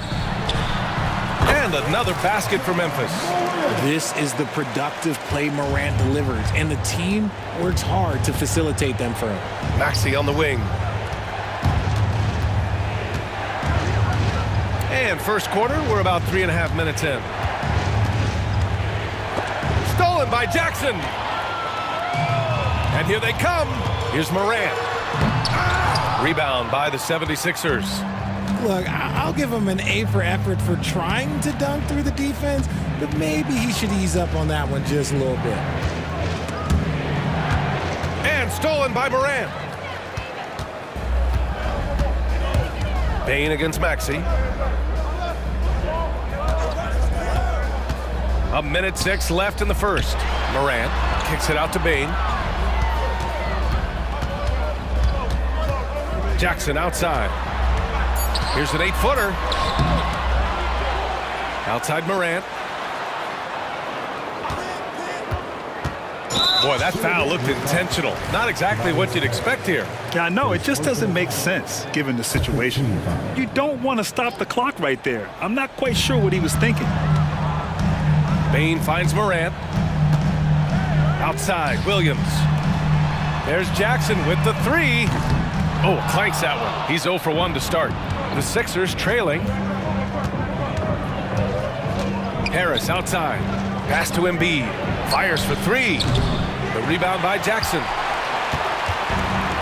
And another basket for Memphis. This is the productive play Morant delivers, and the team works hard to facilitate them for him. Maxey on the wing. And first quarter, we're about 3.5 minutes in. Stolen by Jackson. And here they come. Here's Morant. Rebound by the 76ers. Look, I'll give him an A for effort for trying to dunk through the defense, but maybe he should ease up on that one just a little bit. And stolen by Morant. Bane against Maxey. 1:06 left in the first. Morant kicks it out to Bane. Jackson outside. Here's an 8-footer. Outside Morant. Boy, that foul looked intentional. Not exactly what you'd expect here. Yeah, I know. It just doesn't make sense given the situation. You don't want to stop the clock right there. I'm not quite sure what he was thinking. Bane finds Morant. Outside, Williams. There's Jackson with the three. Oh, clanks that one. He's 0 for 1 to start. The Sixers trailing. Harris outside. Pass to Embiid. Fires for three. The rebound by Jackson.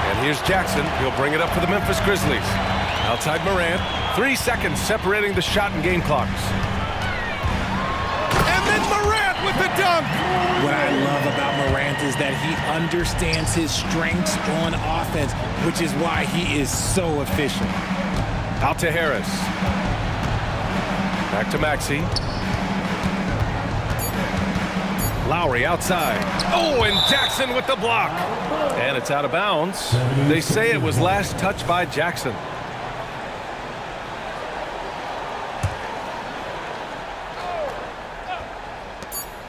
And here's Jackson. He'll bring it up for the Memphis Grizzlies. Outside Morant. 3 seconds separating the shot and game clocks. And then Morant with the dunk. What I love about Morant is that he understands his strengths on offense, which is why he is so efficient. Out to Harris. Back to Maxey. Lowry outside. Oh, and Jackson with the block. And it's out of bounds. They say it was last touched by Jackson.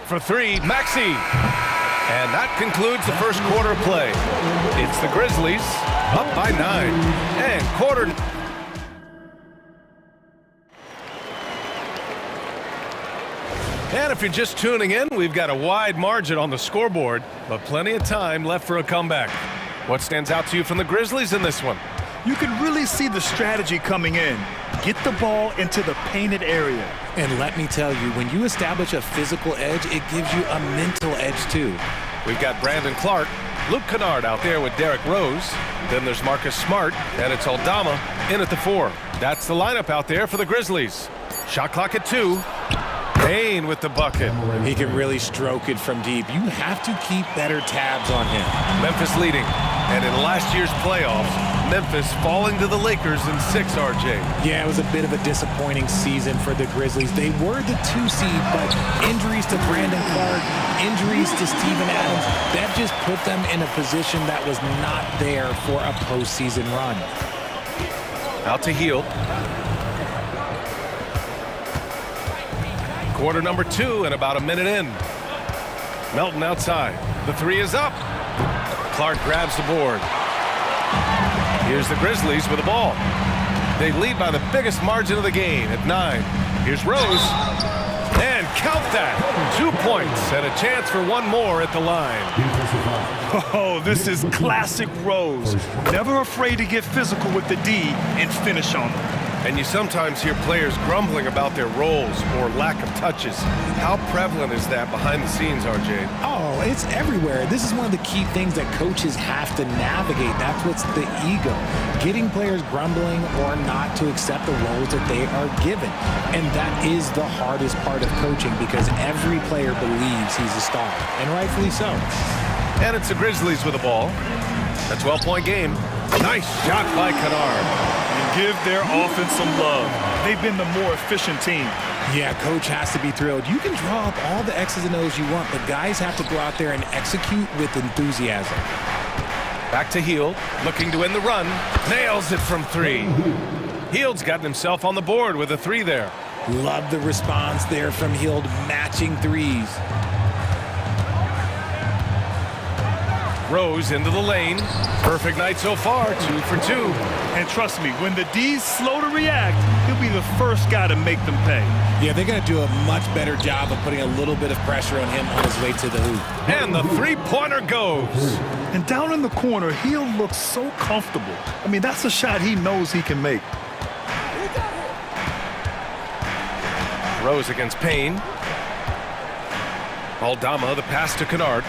For three, Maxey. And that concludes the first quarter of play. It's the Grizzlies up by 9. And quarter. And if you're just tuning in, we've got a wide margin on the scoreboard, but plenty of time left for a comeback. What stands out to you from the Grizzlies in this one? You can really see the strategy coming in. Get the ball into the painted area. And let me tell you, when you establish a physical edge, it gives you a mental edge too. We've got Brandon Clark, Luke Kennard out there with Derrick Rose. Then there's Marcus Smart, and it's Aldama in at the 4. That's the lineup out there for the Grizzlies. Shot clock at 2. Payne with the bucket. He can really stroke it from deep. You have to keep better tabs on him. Memphis leading. And in last year's playoffs, Memphis falling to the Lakers in 6, RJ. Yeah, it was a bit of a disappointing season for the Grizzlies. They were the 2 seed, but injuries to Brandon Clark, injuries to Steven Adams, that just put them in a position that was not there for a postseason run. Out to Hield. Quarter number 2 and about a minute in. Melton outside. The 3 is up. Clark grabs the board. Here's the Grizzlies with the ball. They lead by the biggest margin of the game at 9. Here's Rose. And count that. 2 points and a chance for one more at the line. Oh, this is classic Rose. Never afraid to get physical with the D and finish on them. And you sometimes hear players grumbling about their roles or lack of touches. How prevalent is that behind the scenes, RJ? Oh, it's everywhere. This is one of the key things that coaches have to navigate. That's what's the ego. Getting players grumbling or not to accept the roles that they are given. And that is the hardest part of coaching because every player believes he's a star, and rightfully so. And it's the Grizzlies with the ball. A 12-point game. Nice shot by Kennard. Give their offense some love. They've been the more efficient team. Yeah, coach has to be thrilled. You can draw up all the X's and O's you want, but guys have to go out there and execute with enthusiasm. Back to Hield, looking to win the run. Nails it from 3. Hield's gotten himself on the board with a 3 there. Love the response there from Hield, matching threes. Rose into the lane. Perfect night so far, 2 for 2. And trust me, when the D's slow to react, he'll be the first guy to make them pay. Yeah, they're going to do a much better job of putting a little bit of pressure on him on his way to the hoop. And the three-pointer goes. And down in the corner, he'll look so comfortable. I mean, that's a shot he knows he can make. Rose against Payne. Aldama, the pass to Kennard.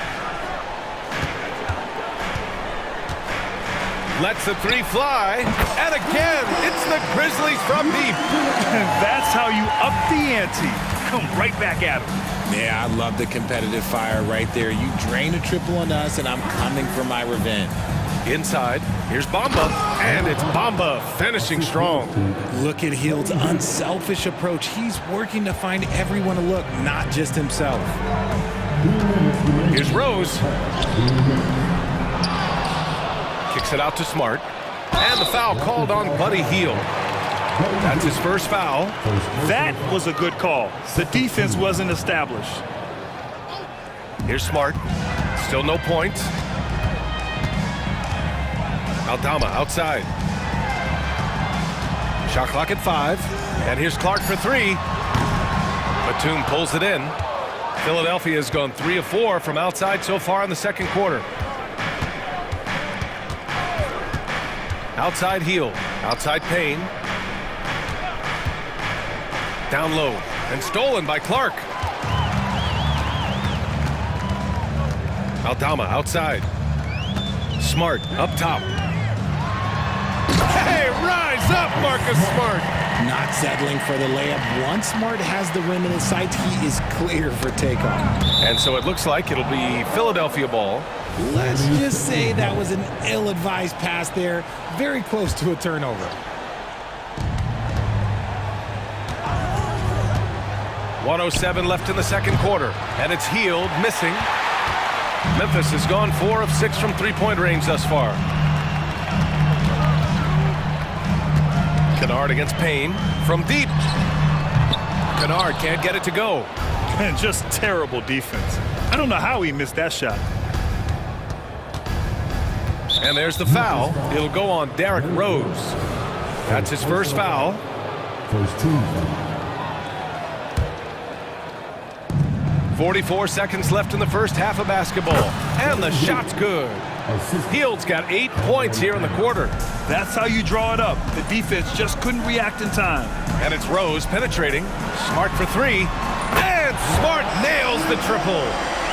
Lets the 3 fly, and again, it's the Grizzlies from deep. And that's how you up the ante. Come right back at them. Yeah, I love the competitive fire right there. You drain a triple on us, and I'm coming for my revenge. Inside, here's Bamba, and it's Bamba finishing strong. Look at Hield's unselfish approach. He's working to find everyone to look, not just himself. Here's Rose. Kicks it out to Smart. And the foul called on Buddy Hield. That's his first foul. That was a good call. The defense wasn't established. Here's Smart. Still no points. Aldama outside. Shot clock at 5. And here's Clark for 3. Batum pulls it in. Philadelphia has gone 3 of 4 from outside so far in the second quarter. Outside heel. Outside Payne. Down low. And stolen by Clark. Aldama outside. Smart up top. Hey, rise up, Marcus Smart. Not settling for the layup. Once Smart has the rim in his sights, he is clear for takeoff. And so it looks like it'll be Philadelphia ball. Let's just say that was an ill-advised pass there. Very close to a turnover. .107 left in the second quarter. And it's Healed, missing. Memphis has gone 4 of 6 from three-point range thus far. Kennard against Payne from deep. Kennard can't get it to go. And just terrible defense. I don't know how he missed that shot. And there's the foul. It'll go on Derrick Rose. That's his first foul. First team. 44 seconds left in the first half of basketball. And the shot's good. Hield's got 8 points here in the quarter. That's how you draw it up. The defense just couldn't react in time. And it's Rose penetrating. Smart for three. And Smart nails the triple.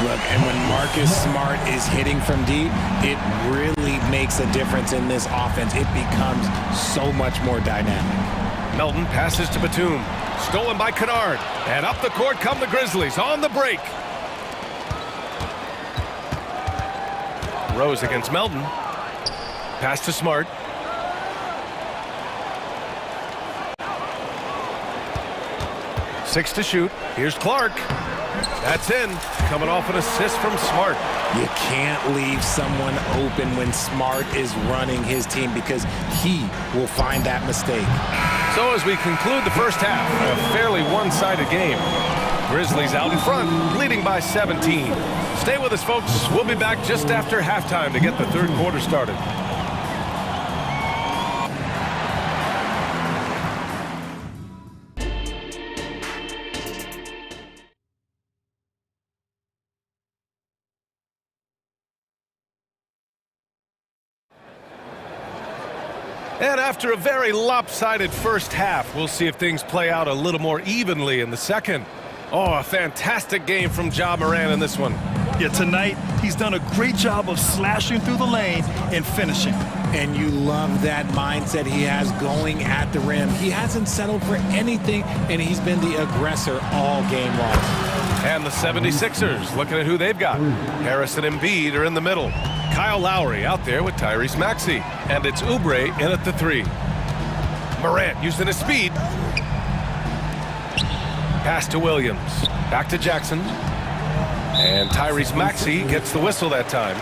Look, and when Marcus Smart is hitting from deep, it really makes a difference in this offense. It becomes so much more dynamic. Melton passes to Batum. Stolen by Kennard. And up the court come the Grizzlies on the break. Rose against Melton. Pass to Smart. Six to shoot. Here's Clark. That's in. Coming off an assist from Smart. You can't leave someone open when Smart is running his team because he will find that mistake. So as we conclude the first half, a fairly one-sided game. Grizzlies out in front, leading by 17. Stay with us, folks. We'll be back just after halftime to get the third quarter started. And after a very lopsided first half, we'll see if things play out a little more evenly in the second. Oh, a fantastic game from Ja Morant in this one. Yeah, tonight he's done a great job of slashing through the lane and finishing. And you love that mindset he has going at the rim. He hasn't settled for anything, and he's been the aggressor all game long. And the 76ers, looking at who they've got. Harris and Embiid are in the middle. Kyle Lowry out there with Tyrese Maxey. And it's Oubre in at the three. Morant using his speed. Pass to Williams. Back to Jackson. And Tyrese Maxey gets the whistle that time.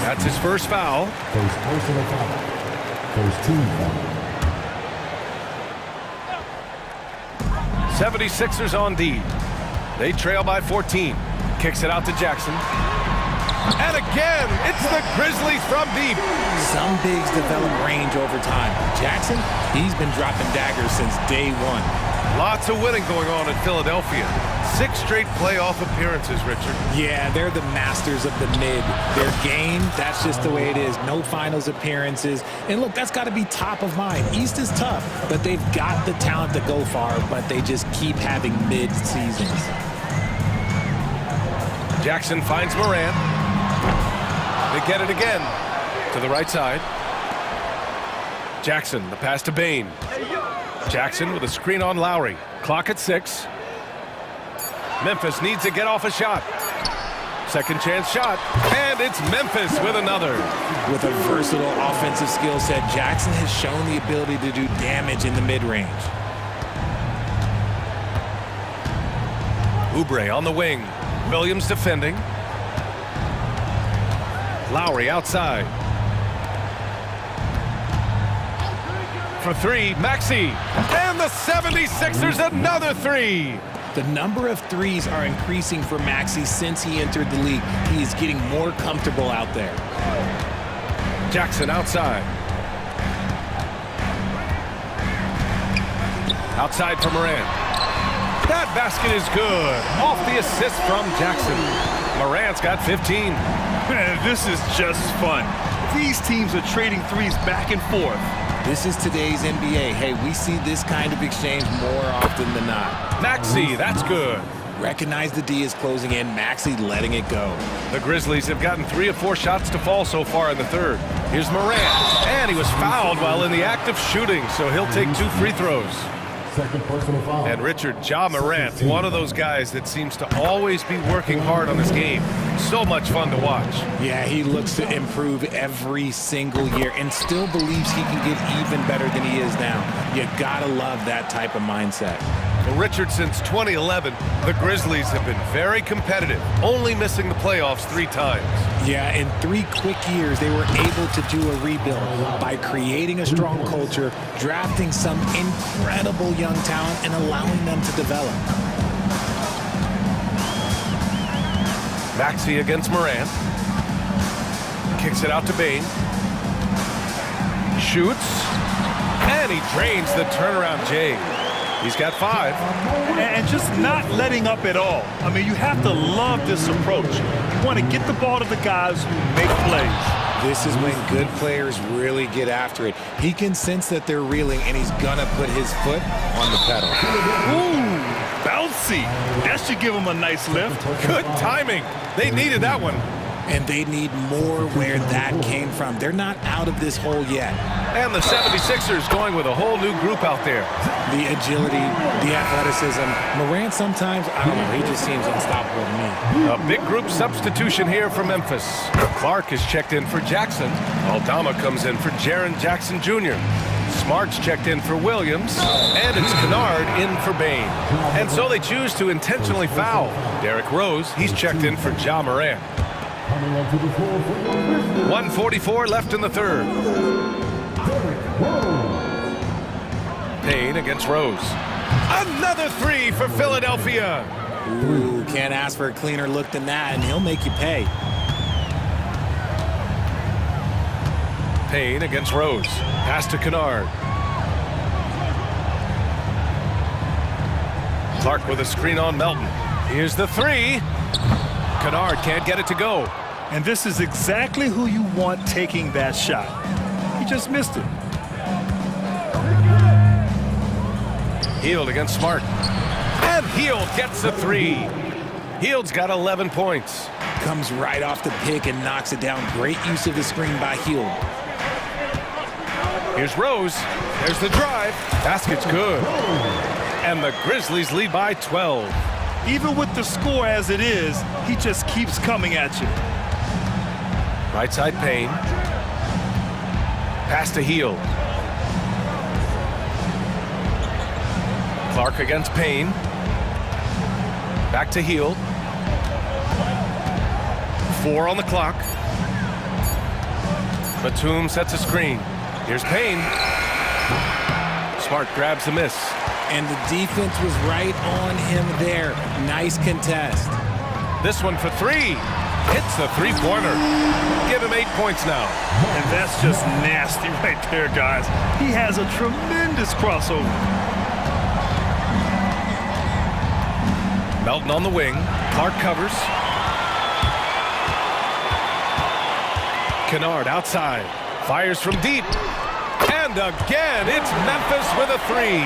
That's his first foul. First personal foul. First team foul. 76ers on D. They trail by 14. Kicks it out to Jackson. And again, it's the Grizzlies from deep. Some bigs develop range over time. Jackson, he's been dropping daggers since day one. Lots of winning going on in Philadelphia. 6 straight playoff appearances, Richard. Yeah, they're the masters of the mid. Their game, that's just the way it is. No finals appearances. And look, that's got to be top of mind. East is tough, but they've got the talent to go far, but they just keep having mid-seasons. Jackson finds Morant. They get it again to the right side. Jackson, the pass to Bane. Jackson with a screen on Lowry. Clock at 6. Memphis needs to get off a shot. Second chance shot. And it's Memphis with another. With a versatile offensive skill set, Jackson has shown the ability to do damage in the mid-range. Oubre on the wing. Williams defending. Lowry outside. For three, Maxey. And the 76ers another three. The number of threes are increasing for Maxey since he entered the league. He is getting more comfortable out there. Jackson outside. Outside for Morant. That basket is good. Off the assist from Jackson. Morant's got 15. Man, this is just fun. These teams are trading threes back and forth. This is today's NBA. Hey, we see this kind of exchange more often than not. Maxey, that's good. Recognize the D is closing in. Maxey letting it go. The Grizzlies have gotten 3 of 4 shots to fall so far in the third. Here's Morant, and he was fouled while in the act of shooting, so he'll take 2 free throws. Second personal foul. And Richard, Ja Morant, one of those guys that seems to always be working hard on his game. So much fun to watch. Yeah, he looks to improve every single year and still believes he can get even better than he is now. You gotta love that type of mindset. Well, Richard, since 2011, the Grizzlies have been very competitive, only missing the playoffs 3 times. Yeah, in 3 quick years, they were able to do a rebuild by creating a strong culture, drafting some incredible young talent, and allowing them to develop. Maxey against Morant. Kicks it out to Bane. Shoots. And he drains the turnaround J. He's got 5. And just not letting up at all. I mean, you have to love this approach. You want to get the ball to the guys who make plays. This is when good players really get after it. He can sense that they're reeling, and he's gonna put his foot on the pedal. Ooh, bouncy. That should give him a nice lift. Good timing. They needed that one. And they need more where that came from. They're not out of this hole yet. And the 76ers going with a whole new group out there. The agility, the athleticism. Morant sometimes, I don't know, he just seems unstoppable to me. A big group substitution here for Memphis. Clark is checked in for Jackson. Aldama comes in for Jaren Jackson Jr. Smart's checked in for Williams. And it's Kennard in for Bane. And so they choose to intentionally foul. Derrick Rose, he's checked in for Ja Morant. 1:44 left in the third. Payne against Rose. Another 3 for Philadelphia. Ooh, can't ask for a cleaner look than that, and he'll make you pay. Payne against Rose. Pass to Kennard. Clark with a screen on Melton. Here's the 3. Kennard can't get it to go. And this is exactly who you want taking that shot. He just missed it. Hield against Smart. And Hield gets the 3. Hield's got 11 points. Comes right off the pick and knocks it down. Great use of the screen by Hield. Here's Rose. There's the drive. Basket's good. And the Grizzlies lead by 12. Even with the score as it is, he just keeps coming at you. Right side Payne. Pass to Hield. Clark against Payne. Back to Hield. 4 on the clock. Batum sets a screen. Here's Payne. Smart grabs the miss. And the defense was right on him there. Nice contest. This one for 3. Hits the 3-pointer. Give him 8 points now. And that's just nasty right there, guys. He has a tremendous crossover. Melton on the wing. Clark covers. Kennard outside. Fires from deep. And again, it's Memphis with a 3.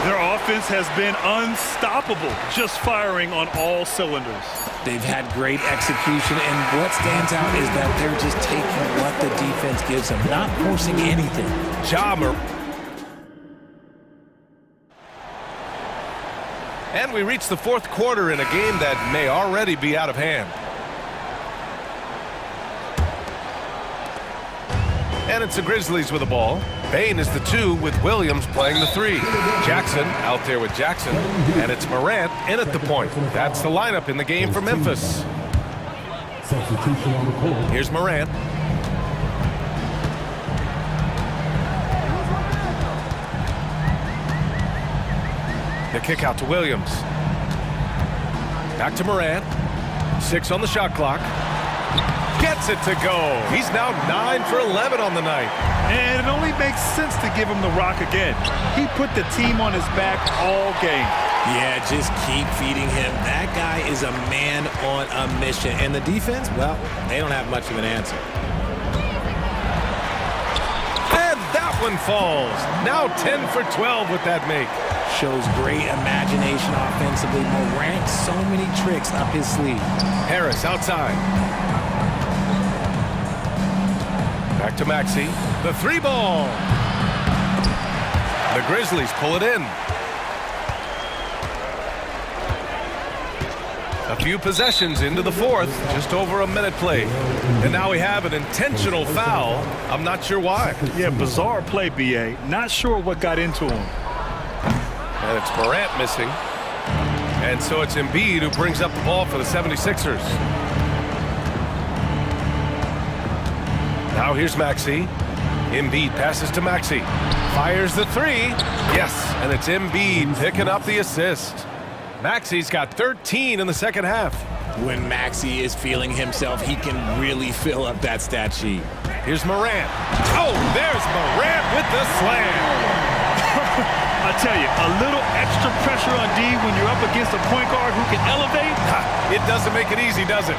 Their offense has been unstoppable, just firing on all cylinders. They've had great execution, and what stands out is that they're just taking what the defense gives them, not forcing anything. And we reach the 4th quarter in a game that may already be out of hand. And it's the Grizzlies with the ball. Bane is the 2 with Williams playing the 3. Jackson out there with Jackson. And it's Morant in at the point. That's the lineup in the game for Memphis. Substitution on the court. Here's Morant. The kick out to Williams. Back to Morant. 6 on the shot clock. Gets it to go. He's now 9 for 11 on the night. And it only makes sense to give him the rock again. He put the team on his back all game. Yeah, just keep feeding him. That guy is a man on a mission. And the defense, well, they don't have much of an answer. one falls. Now 10 for 12 with that make. Shows great imagination offensively. Morant, so many tricks up his sleeve. Harris outside. Back to Maxey. The three ball. The Grizzlies pull it in. A few possessions into the fourth, just over a minute played. And now we have an intentional foul. I'm not sure why. Yeah, bizarre play, B.A. Not sure what got into him. And it's Morant missing. And so it's Embiid who brings up the ball for the 76ers. Now here's Maxey. Embiid passes to Maxey. Fires the three. Yes, and it's Embiid picking up the assist. Maxey's got 13 in the second half. When Maxey is feeling himself, he can really fill up that stat sheet. Here's Morant. Oh, there's Morant with the slam. I tell you, a little extra pressure on D when you're up against a point guard who can elevate. It doesn't make it easy, does it?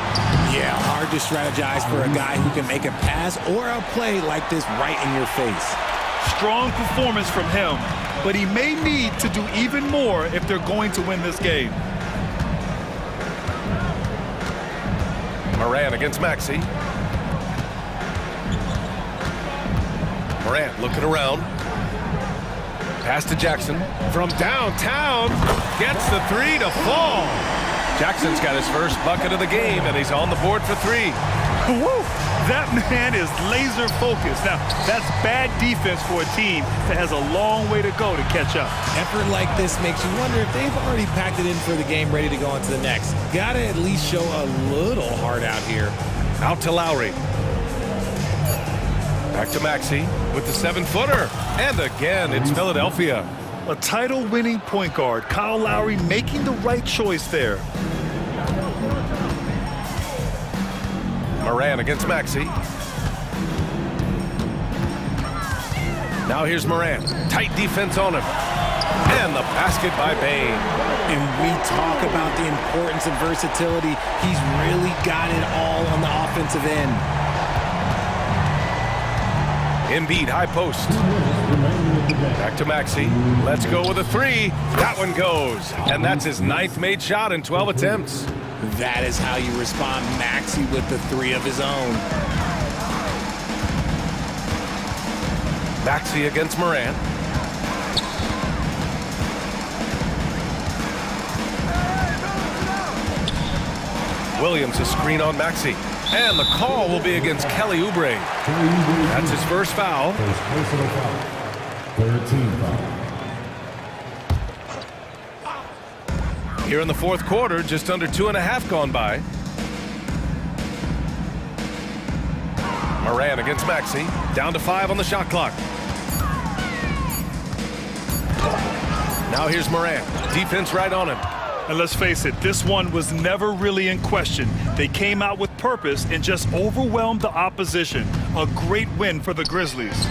Yeah, hard to strategize for a guy who can make a pass or a play like this right in your face. Strong performance from him, but he may need to do even more if they're going to win this game. Morant against Maxey. Morant looking around. Pass to Jackson from downtown. Gets the three to fall. Jackson's got his first bucket of the game, and he's on the board for three. Woo! That man is laser focused. Now, that's bad defense for a team that has a long way to go to catch up. Effort like this makes you wonder if they've already packed it in for the game, ready to go on to the next. Gotta at least show a little heart out here. Out to Lowry. Back to Maxey with the 7-footer. And again, it's Philadelphia. A title-winning point guard, Kyle Lowry, making the right choice there. Morant against Maxey. Now here's Morant. Tight defense on him. And the basket by Bane. And we talk about the importance of versatility. He's really got it all on the offensive end. Embiid, high post. Back to Maxey. Let's go with a three. That one goes. And that's his 9th made shot in 12 attempts. That is how you respond. Maxey with the three of his own. Maxey against Morant. Williams a screen on Maxey. And the call will be against Kelly Oubre. That's his first foul. First personal foul. 13 foul. Here in the fourth quarter, just under 2.5 gone by. Morant against Maxey. Down to 5 on the shot clock. Now here's Morant. Defense right on him. And let's face it, this one was never really in question. They came out with purpose and just overwhelmed the opposition. A great win for the Grizzlies.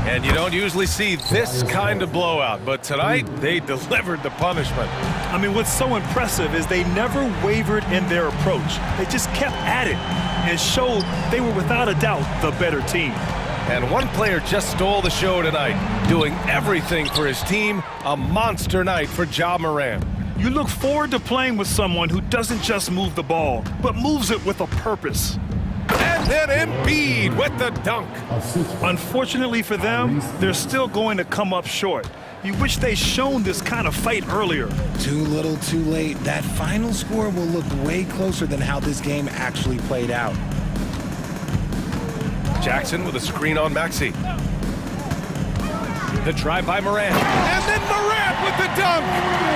And you don't usually see this kind of blowout, but tonight they delivered the punishment. I mean, what's so impressive is they never wavered in their approach. They just kept at it and showed they were without a doubt the better team. And one player just stole the show tonight, doing everything for his team. A monster night for Ja Morant. You look forward to playing with someone who doesn't just move the ball, but moves it with a purpose. And then Embiid with the dunk. Unfortunately for them, they're still going to come up short. You wish they'd shown this kind of fight earlier. Too little, too late. That final score will look way closer than how this game actually played out. Jackson with a screen on Maxey. The drive by Morant. And then Morant with the dunk.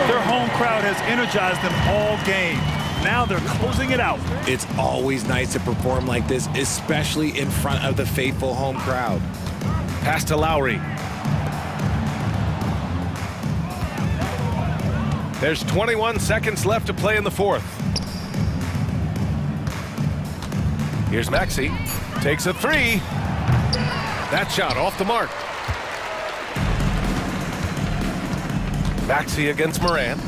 Their home crowd has energized them all game. Now they're closing it out. It's always nice to perform like this, especially in front of the faithful home crowd. Pass to Lowry. There's 21 seconds left to play in the fourth. Here's Maxey. Takes a three. That shot off the mark. Maxey against Morant.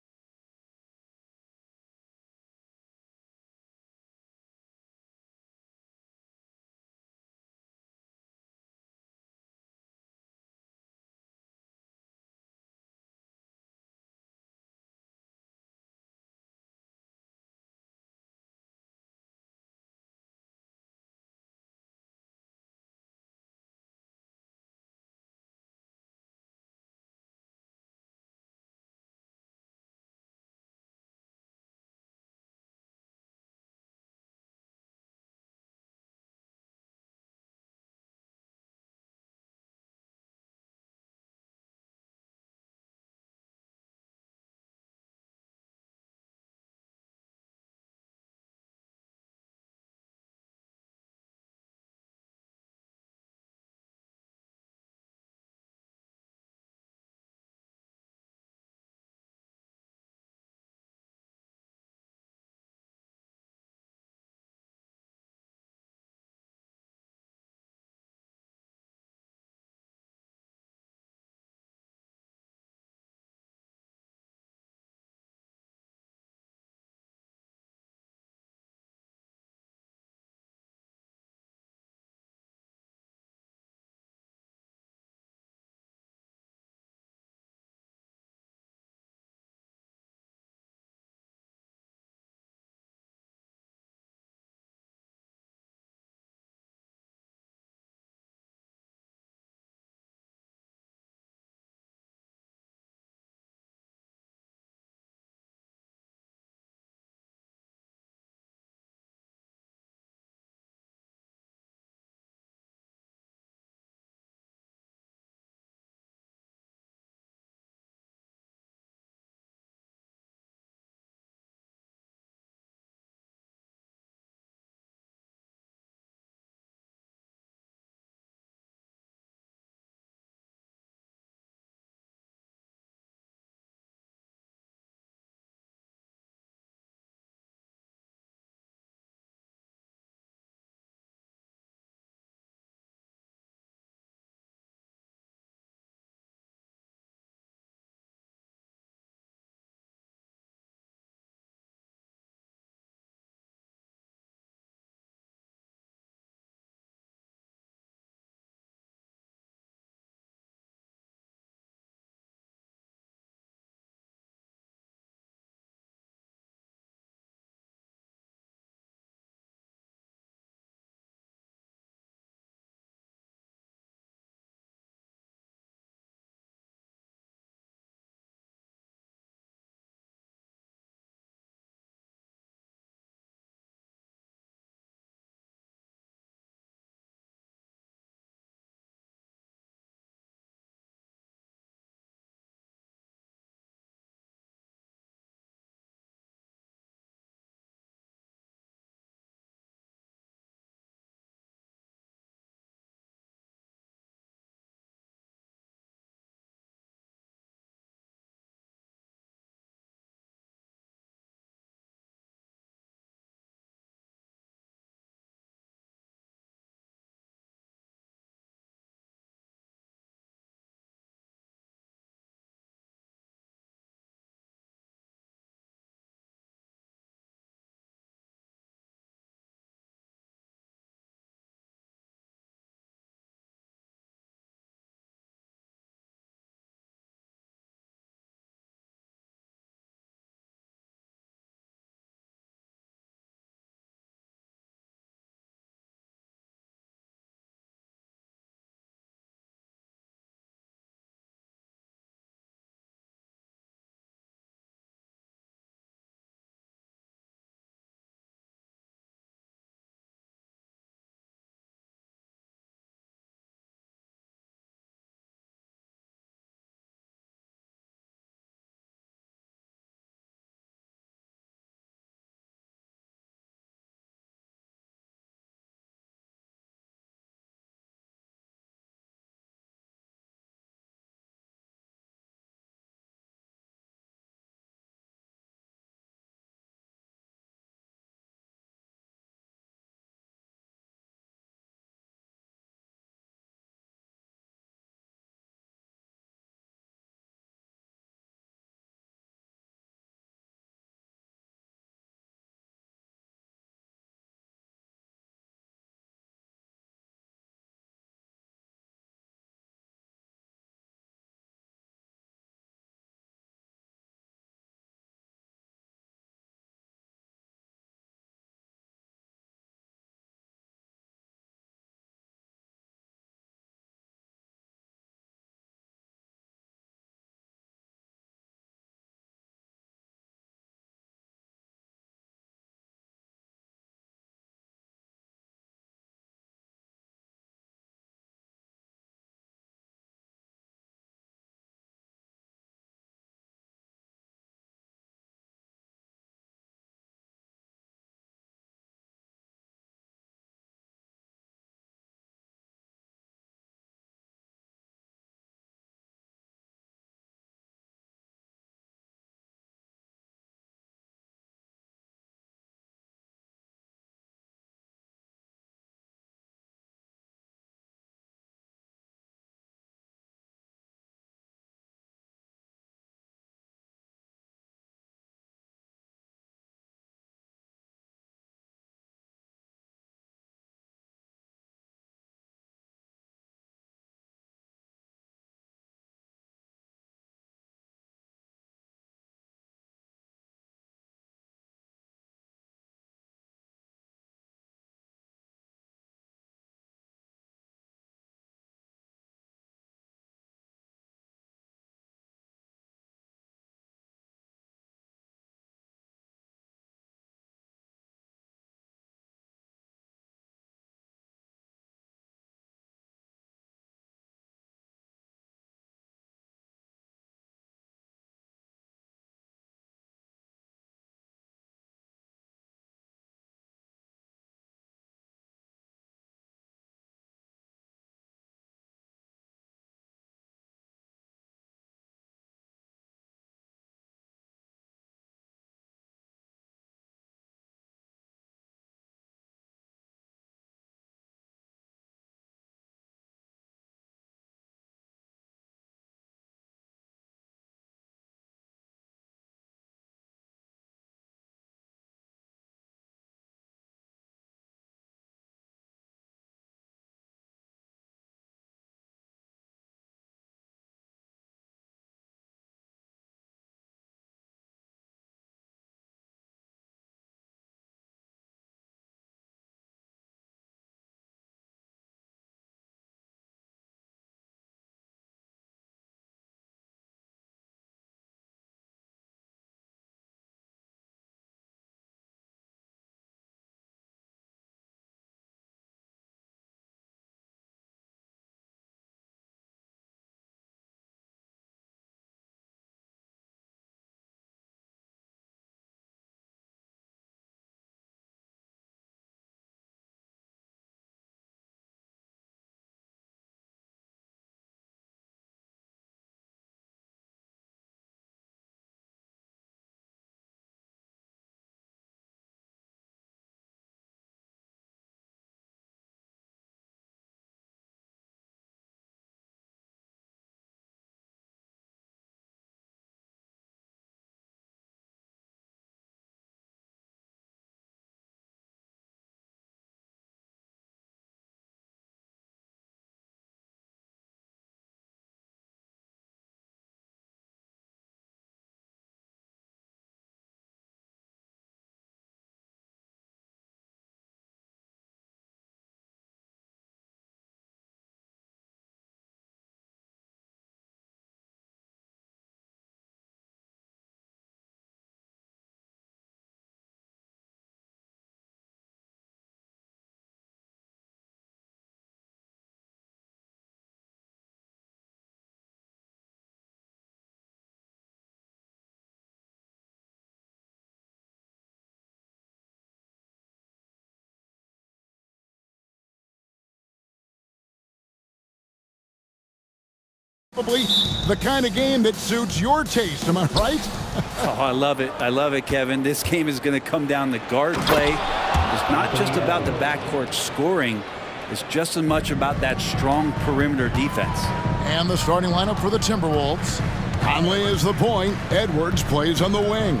Probably the kind of game that suits your taste, am I right? Oh, I love it. I love it, Kevin. This game is going to come down to guard play. It's not just about the backcourt scoring. It's just as much about that strong perimeter defense. And the starting lineup for the Timberwolves. Conley is the point. Edwards plays on the wing.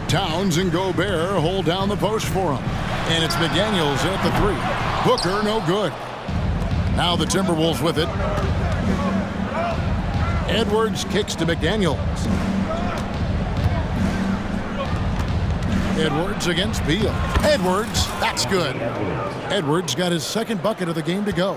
Towns and Gobert hold down the post for him. And it's McDaniels at the three. Booker, no good. Now the Timberwolves with it. Edwards kicks to McDaniels. Edwards against Beal. Edwards, that's good. Edwards got his second bucket of the game to go.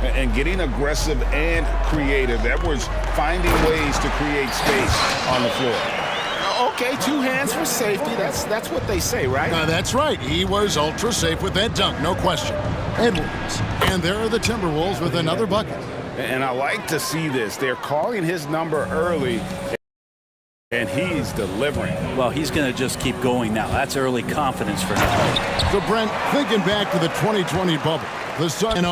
And getting aggressive and creative. Edwards finding ways to create space on the floor. Okay, 2 hands for safety. That's what they say, right? That's right. He was ultra safe with that dunk, no question. Edwards. And there are the Timberwolves with another bucket. And I like to see this. They're calling his number early, and he's delivering. Well, he's going to just keep going now. That's early confidence for him. So, Brent, thinking back to the 2020 bubble, the Sun,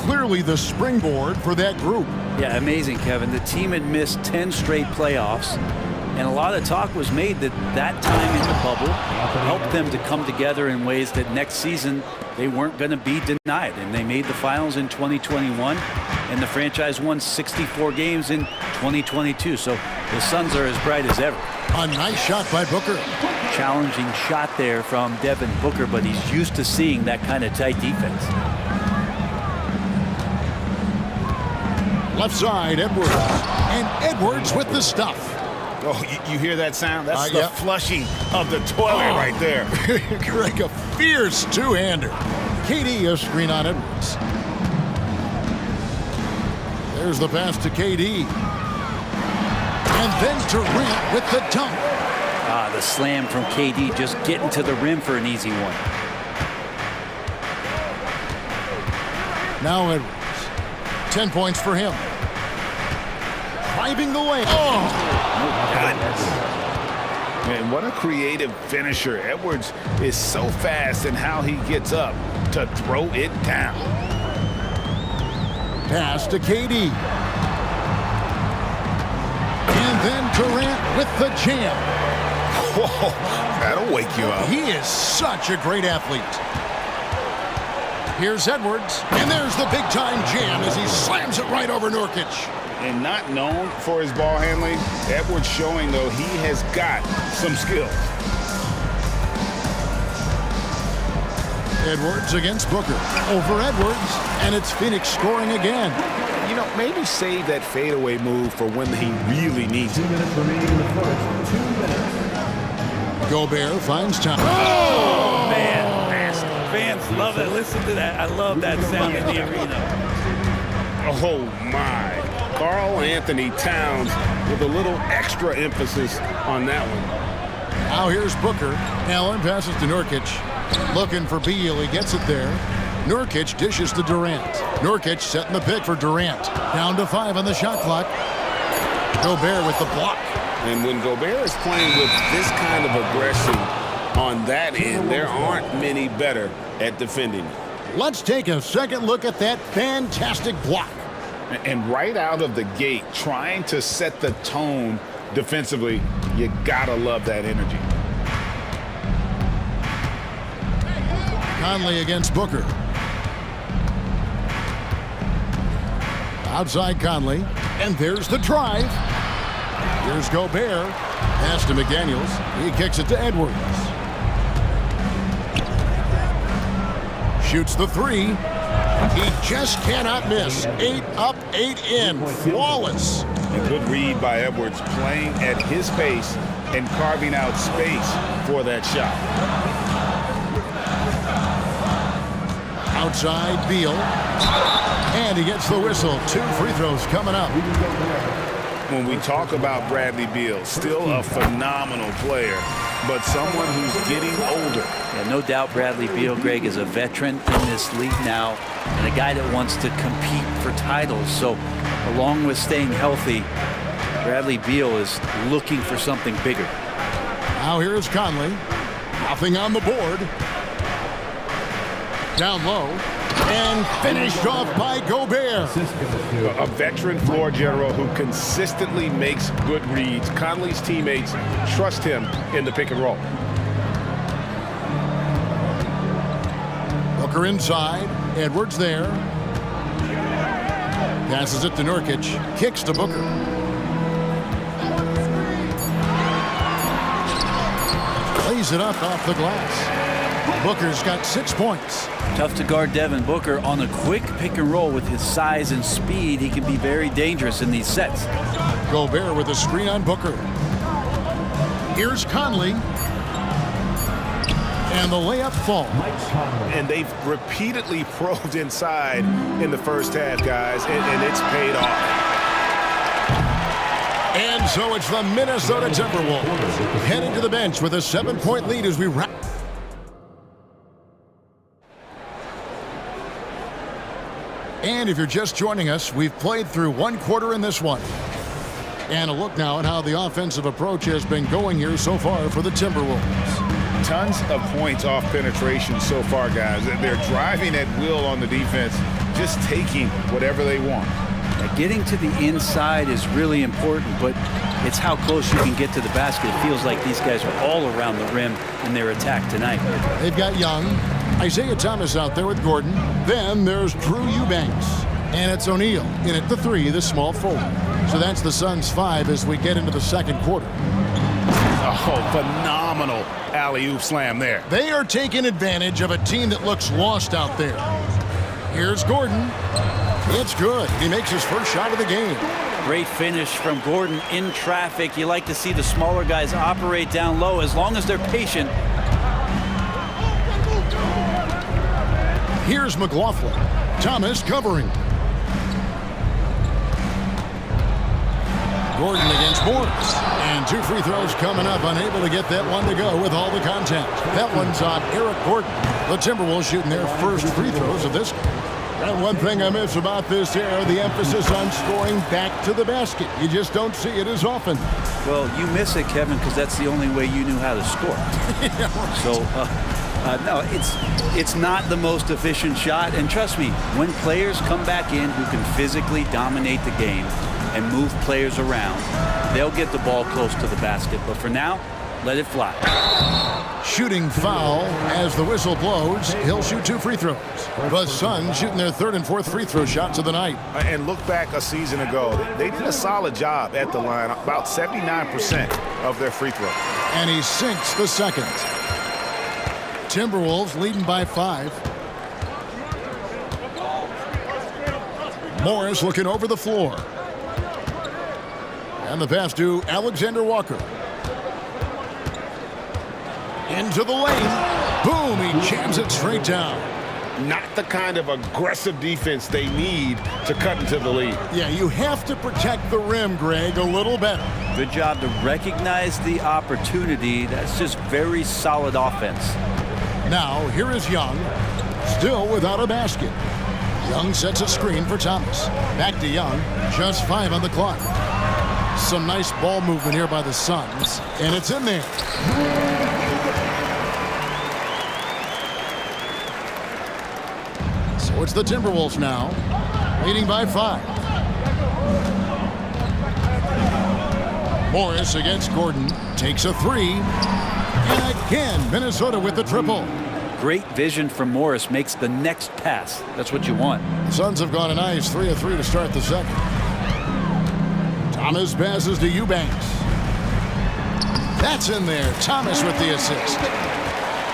clearly the springboard for that group. Yeah, amazing, Kevin. The team had missed 10 straight playoffs, and a lot of talk was made that that time in the bubble helped them to come together in ways that next season they weren't going to be denied. And they made the finals in 2021, and the franchise won 64 games in 2022. So the Suns are as bright as ever. A nice shot by Booker. Challenging shot there from Devin Booker, but he's used to seeing that kind of tight defense. Left side, Edwards. And Edwards with the stuff. Oh, you hear that sound? That's the flushing of the toilet right there. Greg, a fierce two-hander. KD a screen on Edwards. There's the pass to KD. And then Durant with the dunk. The slam from KD, just getting to the rim for an easy one. Now Edwards. 10 points for him. Driving the lane. Oh, goodness. Man, what a creative finisher. Edwards is so fast in how he gets up to throw it down. Pass to KD. And then Durant with the jam. Whoa, that'll wake you up. He is such a great athlete. Here's Edwards, and there's the big-time jam as he slams it right over Nurkic. And not known for his ball handling, Edwards showing, though, he has got some skill. Edwards against Booker. Over Edwards, and it's Phoenix scoring again. You know, maybe save that fadeaway move for when he really needs it. 2 minutes remaining in the first. 2 minutes. Gobert finds time. Oh, man. Fans love it. Listen to that. I love that sound in the arena. Oh, my. Karl Anthony Towns with a little extra emphasis on that one. Now here's Booker. Allen passes to Nurkic. Looking for Beal. He gets it there. Nurkic dishes to Durant. Nurkic setting the pick for Durant. Down to 5 on the shot clock. Gobert with the block. And when Gobert is playing with this kind of aggression on that end, there aren't many better at defending. Let's take a second look at that fantastic block. And right out of the gate, trying to set the tone defensively, you gotta love that energy. Conley against Booker. Outside Conley, and there's the drive. Here's Gobert. Pass to McDaniels. He kicks it to Edwards. Shoots the three. He just cannot miss. 8 up, 8 in. Flawless. A good read by Edwards, playing at his pace and carving out space for that shot. Outside Beal. And he gets the whistle. 2 free throws coming up. When we talk about Bradley Beal, still a phenomenal player, but someone who's getting older. Yeah, no doubt Bradley Beal, Greg, is a veteran in this league now and a guy that wants to compete for titles. So along with staying healthy, Bradley Beal is looking for something bigger. Now here's Conley. Nothing on the board. Down low. And finished off by Gobert. A veteran floor general who consistently makes good reads. Conley's teammates trust him in the pick and roll. Booker inside. Edwards there. Passes it to Nurkic. Kicks to Booker. Lays it up off the glass. Booker's got 6 points. Tough to guard Devin Booker. On a quick pick and roll with his size and speed, he can be very dangerous in these sets. Gobert with a screen on Booker. Here's Conley. And the layup falls. And they've repeatedly probed inside in the first half, guys, and it's paid off. And so it's the Minnesota Timberwolves heading to the bench with a 7-point lead as we wrap. And if you're just joining us, we've played through 1 quarter in this one. And a look now at how the offensive approach has been going here so far for the Timberwolves. Tons of points off penetration so far, guys. They're driving at will on the defense, just taking whatever they want. Getting to the inside is really important, but it's how close you can get to the basket. It feels like these guys are all around the rim in their attack tonight. They've got Young, Isaiah Thomas out there with Gordon. Then there's Drew Eubanks. And it's O'Neal in at the 3, the small forward. So that's the Suns' 5 as we get into the second quarter. Oh, phenomenal alley-oop slam there. They are taking advantage of a team that looks lost out there. Here's Gordon. It's good. He makes his first shot of the game. Great finish from Gordon in traffic. You like to see the smaller guys operate down low as long as they're patient. Here's McLaughlin. Thomas covering. Gordon against Morris. And 2 free throws coming up. Unable to get that one to go with all the contact. That one's on Eric Gordon. The Timberwolves shooting their first free throws of this game. And one thing I miss about this era, the emphasis on scoring back to the basket. You just don't see it as often. Well, you miss it, Kevin, because that's the only way you knew how to score. Yeah, right. So, no, it's not the most efficient shot. And trust me, when players come back in who can physically dominate the game and move players around, they'll get the ball close to the basket. But for now, let it fly. Shooting foul as the whistle blows. He'll shoot 2 free throws. The Suns shooting their 3rd and 4th free throw shots of the night. And look back a season ago. They did a solid job at the line, about 79% of their free throws. And he sinks the second. Timberwolves leading by 5. Morris looking over the floor. And the pass to Alexander Walker. Into the lane. Boom, he jams it straight down. Not the kind of aggressive defense they need to cut into the lead. Yeah, you have to protect the rim, Greg, a little better. Good job to recognize the opportunity. That's just very solid offense. Now, here is Young, still without a basket. Young sets a screen for Thomas. Back to Young, just 5 on the clock. Some nice ball movement here by the Suns, and it's in there. So it's the Timberwolves now, leading by 5. Morris against Gordon, takes a 3. And again, Minnesota with the triple. Great vision from Morris, makes the next pass. That's what you want. The Suns have gone a nice 3 of 3 to start the second. Thomas passes to Eubanks. That's in there. Thomas with the assist.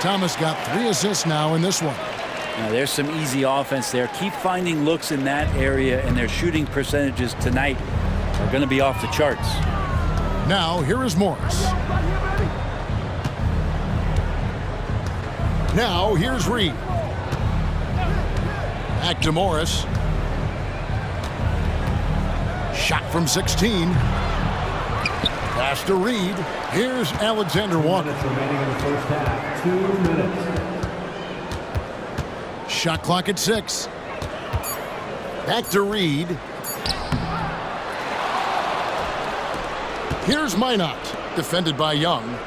Thomas got 3 assists now in this one. Now there's some easy offense there. Keep finding looks in that area, and their shooting percentages tonight are going to be off the charts. Now here is Morris. Now here's Reed. Back to Morris. Shot from 16. Pass to Reed. Here's Alexander Walker. Remaining in the first half, 2 minutes. Shot clock at 6. Back to Reed. Here's Minot, defended by Young.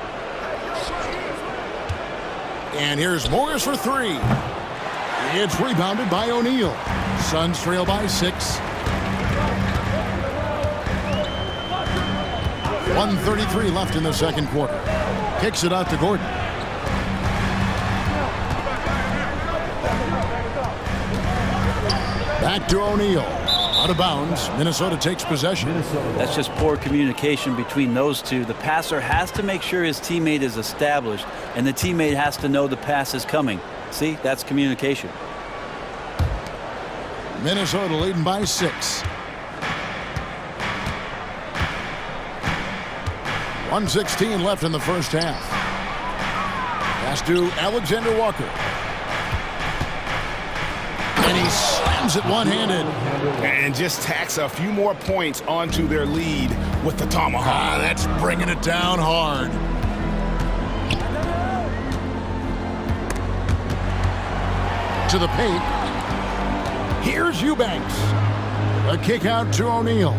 And here's Morris for 3. It's rebounded by O'Neal. Suns trail by 6. 1:33 left in the second quarter. Kicks it out to Gordon. Back to O'Neal. Out of bounds. Minnesota takes possession. That's just poor communication between those two. The passer has to make sure his teammate is established, and the teammate has to know the pass is coming. See, that's communication. Minnesota leading by 6. 1:16 left in the first half. Pass to Alexander Walker. And he slams it one-handed. And just tacks a few more points onto their lead with the tomahawk. That's bringing it down hard. To the paint. Here's Eubanks. A kick out to O'Neal.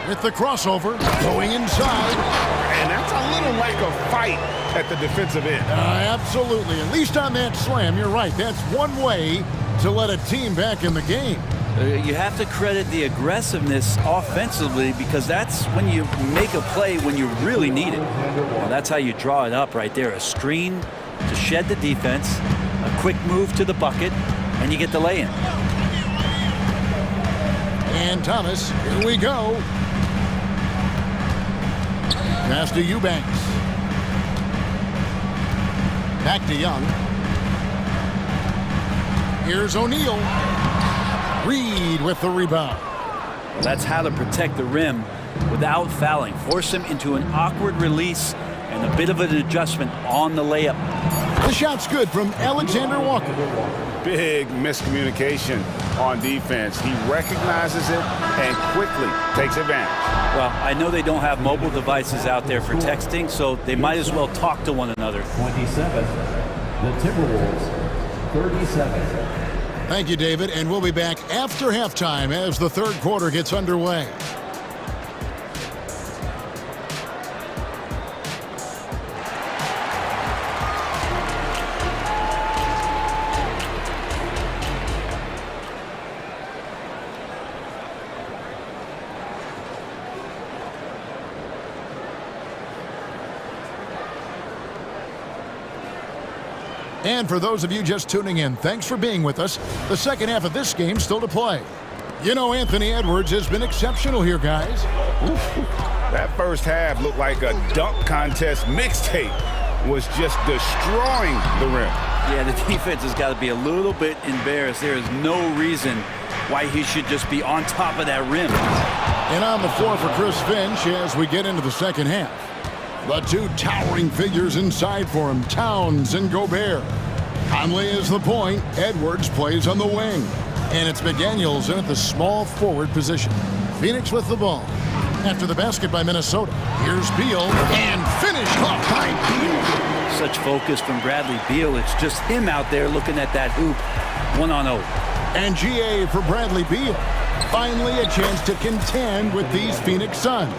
With the crossover, going inside. And that's a little lack of fight at the defensive end. Absolutely. At least on that slam, you're right. That's one way to let a team back in the game. You have to credit the aggressiveness offensively, because that's when you make a play when you really need it. Well, that's how you draw it up right there. A screen to shed the defense, a quick move to the bucket, and you get the lay-in. And Thomas, here we go. Pass to Eubanks. Back to Young. Here's O'Neal. Reed with the rebound. Well, that's how to protect the rim without fouling. Force him into an awkward release and a bit of an adjustment on the layup. The shot's good from Alexander Walker. Big miscommunication on defense. He recognizes it and quickly takes advantage. Well, I know they don't have mobile devices out there for texting, so they might as well talk to one another. 27, the Timberwolves, 37. Thank you, David, and we'll be back after halftime as the third quarter gets underway. And for those of you just tuning in, thanks for being with us. The second half of this game still to play. You know, Anthony Edwards has been exceptional here, guys. That first half looked like a dunk contest mixtape. Was just destroying the rim. Yeah, the defense has got to be a little bit embarrassed. There is no reason why he should just be on top of that rim. And on the floor for Chris Finch as we get into the second half. The two towering figures inside for him, Towns and Gobert. Conley is the point. Edwards plays on the wing. And it's McDaniels in at the small forward position. Phoenix with the ball. After the basket by Minnesota. Here's Beal and finished off by Beal. Such focus from Bradley Beal. It's just him out there looking at that hoop 1-on-0. And GA for Bradley Beal. Finally a chance to contend with these Phoenix Suns.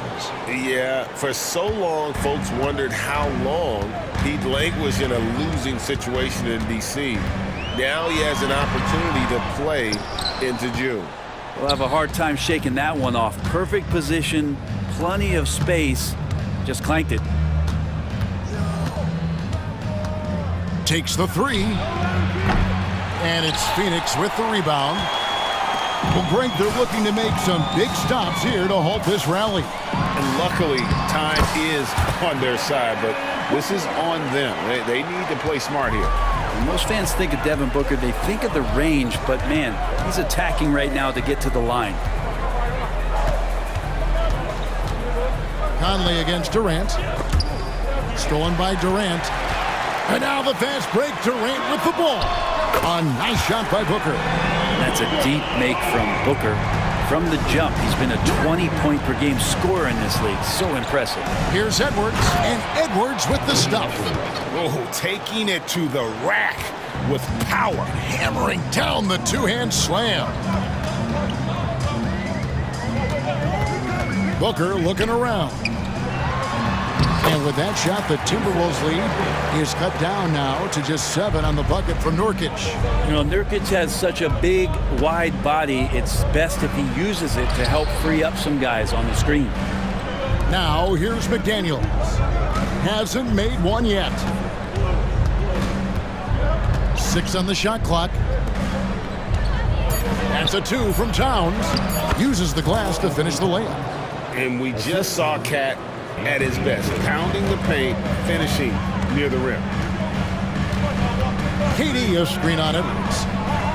Yeah, for so long, folks wondered how long he'd languish in a losing situation in D.C. Now he has an opportunity to play into June. We'll have a hard time shaking that one off. Perfect position, plenty of space, just clanked it. Takes the three. And it's Phoenix with the rebound. Well, Greg, they're looking to make some big stops here to halt this rally. And luckily, time is on their side, but this is on them. They need to play smart here. When most fans think of Devin Booker, they think of the range, but man, he's attacking right now to get to the line. Conley against Durant. Stolen by Durant. And now the fast break, Durant with the ball. A nice shot by Booker. That's a deep make from Booker. From the jump, he's been a 20-point-per-game scorer in this league. So impressive. Here's Edwards, and Edwards with the stuff. Oh, taking it to the rack with power. Hammering down the two-hand slam. Booker looking around. And with that shot, the Timberwolves lead is cut down now to just 7 on the bucket from Nurkic. You know, Nurkic has such a big, wide body. It's best if he uses it to help free up some guys on the screen. Now, here's McDaniels. Hasn't made one yet. 6 on the shot clock. That's a 2 from Towns. Uses the glass to finish the layup. And we just saw Cat at his best, pounding the paint, finishing near the rim. KD a screen on Edwards.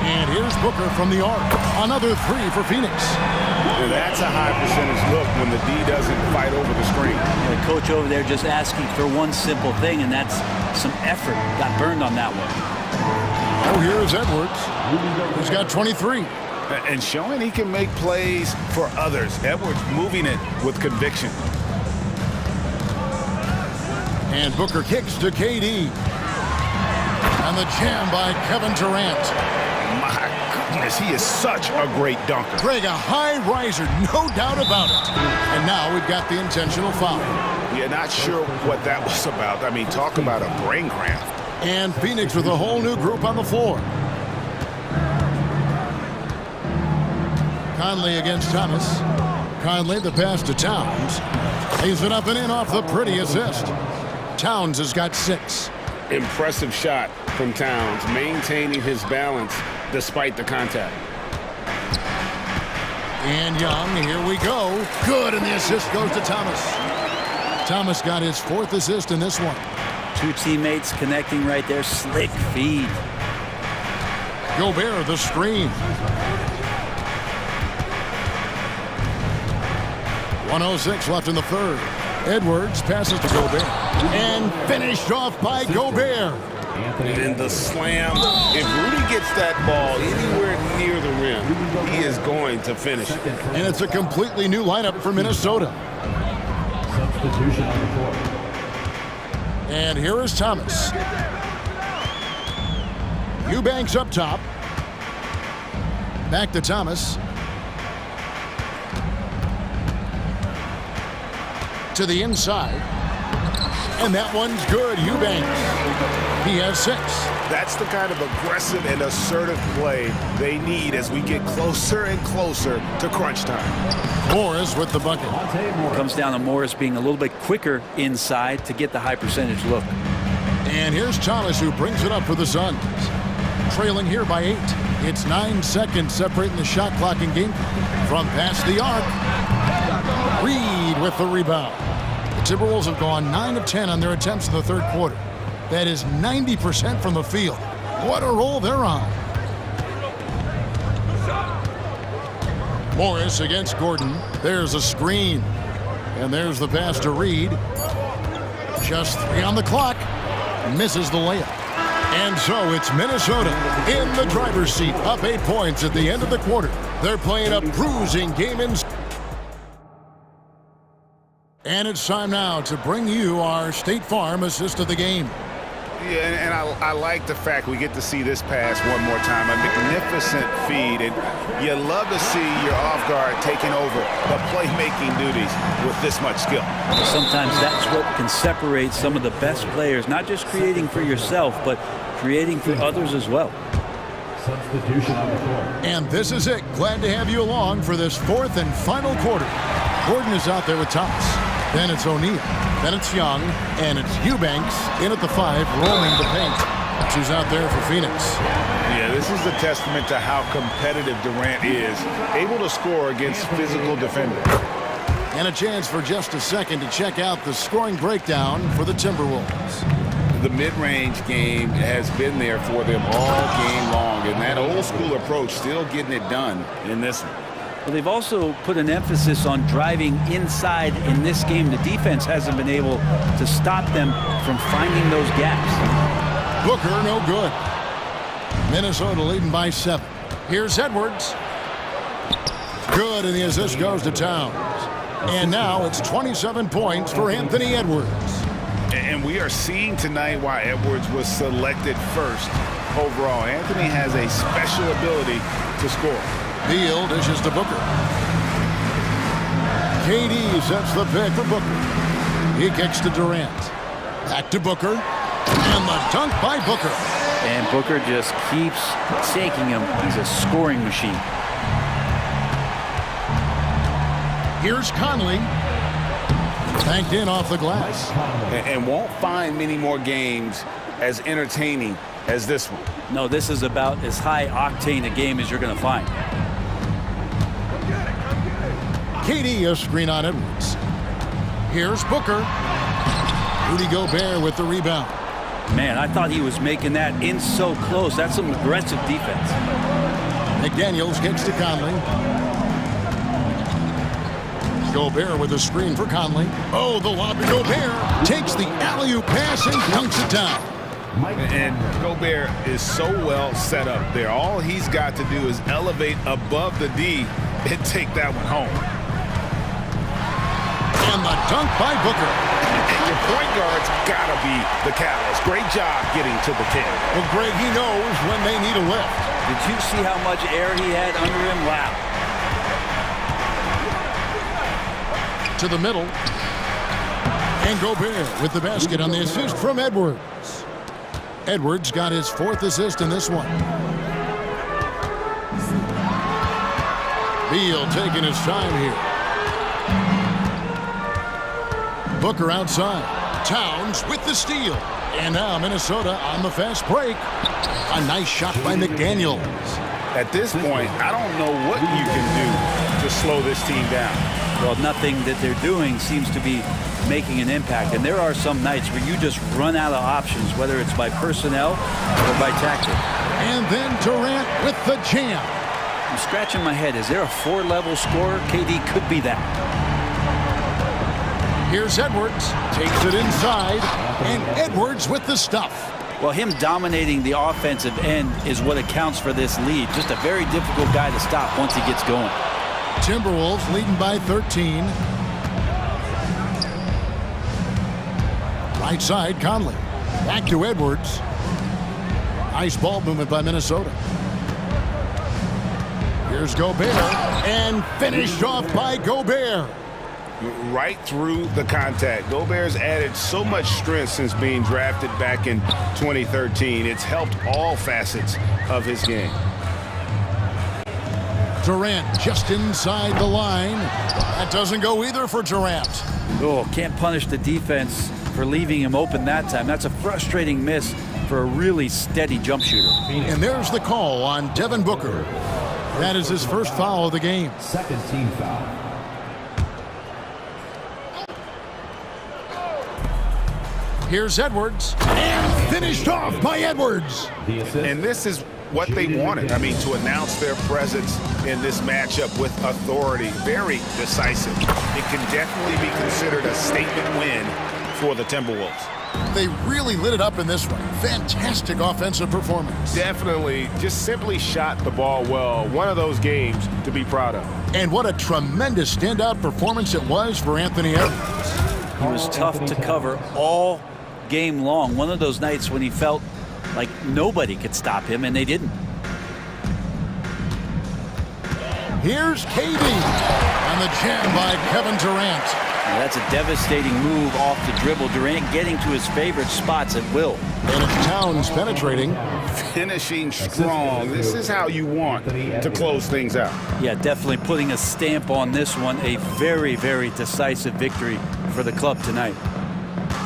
And here's Booker from the arc. Another 3 for Phoenix. And that's a high percentage look when the D doesn't fight over the screen. The coach over there just asking for one simple thing, and that's some effort. Got burned on that one. Oh, here's Edwards. He's got 23. And showing he can make plays for others. Edwards moving it with conviction. And Booker kicks to KD. And the jam by Kevin Durant. My goodness, he is such a great dunker. Greg, a high riser, no doubt about it. And now we've got the intentional foul. Yeah, not sure what that was about. I mean, talk about a brain cramp. And Phoenix with a whole new group on the floor. Conley against Thomas. Conley the pass to Towns. Lays it up and in off the pretty assist. Towns has got 6. Impressive shot from Towns, maintaining his balance despite the contact. And Young, here we go. Good, and the assist goes to Thomas. Thomas got his 4th assist in this one. 2 teammates connecting right there. Slick feed. Gobert the screen. 1:06 left in the third. Edwards passes to Gobert. And finished off by Gobert. And the slam. If Rudy gets that ball anywhere near the rim, he is going to finish. And it's a completely new lineup for Minnesota. Substitution on the court. And here is Thomas. Eubanks up top. Back to Thomas. To the inside. And that one's good. Eubanks. He has 6. That's the kind of aggressive and assertive play they need as we get closer and closer to crunch time. Morris with the bucket. Comes down to Morris being a little bit quicker inside to get the high percentage look. And here's Thomas who brings it up for the Suns. Trailing here by 8. It's 9 seconds separating the shot clock and game from past the arc. Reed with the rebound. The Timberwolves have gone 9 of 10 on their attempts in the third quarter. That is 90% from the field. What a roll they're on. Morris against Gordon. There's a screen. And there's the pass to Reed. Just 3 on the clock. Misses the layup. And so it's Minnesota in the driver's seat, up 8 points at the end of the quarter. They're playing a bruising game in. And it's time now to bring you our State Farm assist of the game. Yeah, and I like the fact we get to see this pass one more time. A magnificent feed, and you love to see your off guard taking over the playmaking duties with this much skill. Sometimes that's what can separate some of the best players, not just creating for yourself, but creating for others as well. Substitution on the court. And this is it. Glad to have you along for this 4th and final quarter. Gordon is out there with Thomas. Then it's O'Neal. Then it's Young. And it's Eubanks in at the 5, roaming the paint. She's out there for Phoenix. Yeah, this is a testament to how competitive Durant is, able to score against physical defenders. And a chance for just a second to check out the scoring breakdown for the Timberwolves. The mid-range game has been there for them all game long, and that old-school approach still getting it done in this one. Well, they've also put an emphasis on driving inside in this game. The defense hasn't been able to stop them from finding those gaps. Booker, no good. Minnesota leading by 7. Here's Edwards. Good, and the assist goes to Towns. And now it's 27 points for Anthony Edwards. And we are seeing tonight why Edwards was selected first overall. Anthony has a special ability to score. Beal dishes to Booker. KD sets the pick for Booker. He kicks to Durant. Back to Booker. And the dunk by Booker. And Booker just keeps taking him. He's a scoring machine. Here's Conley. Banked in off the glass. And won't find many more games as entertaining as this one. No, this is about as high octane a game as you're going to find. KD a screen on Edwards. Here's Booker. Rudy Gobert with the rebound. Man, I thought he was making that in so close. That's some aggressive defense. McDaniels kicks to Conley. Gobert with a screen for Conley. Oh, the lob to Gobert. Takes the alley-oop pass and dunks it down. And Gobert is so well set up there. All he's got to do is elevate above the D and take that one home. And the dunk by Booker. And your point guard's got to be the catalyst. Great job getting to the 10. Well, Greg, he knows when they need a lift. Did you see how much air he had under him? Wow. To the middle. And Gobert with the basket on the assist from Edwards. Edwards got his 4th assist in this one. Beal taking his time here. Booker outside. Towns with the steal. And now Minnesota on the fast break. A nice shot by McDaniels. At this point, I don't know what you can do to slow this team down. Well, nothing that they're doing seems to be making an impact. And there are some nights where you just run out of options, whether it's by personnel or by tactic. And then Durant with the jam. I'm scratching my head. Is there a 4-level scorer? KD could be that. Here's Edwards. Takes it inside. And Edwards with the stuff. Well, him dominating the offensive end is what accounts for this lead. Just a very difficult guy to stop once he gets going. Timberwolves leading by 13. Right side, Conley. Back to Edwards. Nice ball movement by Minnesota. Here's Gobert. And finished off by Gobert. Right through the contact. Gobert's added so much strength since being drafted back in 2013. It's helped all facets of his game. Durant just inside the line. That doesn't go either for Durant. Oh, can't punish the defense for leaving him open that time. That's a frustrating miss for a really steady jump shooter. And there's the call on Devin Booker. That is his first foul of the game. Second team foul. Here's Edwards. And finished off by Edwards. And this is what they wanted. I mean, to announce their presence in this matchup with authority. Very decisive. It can definitely be considered a statement win for the Timberwolves. They really lit it up in this one. Fantastic offensive performance. Definitely just simply shot the ball well. One of those games to be proud of. And what a tremendous standout performance it was for Anthony Edwards. He was tough to cover all game long. One of those nights when he felt like nobody could stop him, and they didn't. Here's KD on the jam by Kevin Durant. Now that's a devastating move off the dribble. Durant getting to his favorite spots at will. And it's Towns penetrating. Finishing strong. This is how you want to close things out. Yeah, definitely putting a stamp on this one. A very, very decisive victory for the club tonight.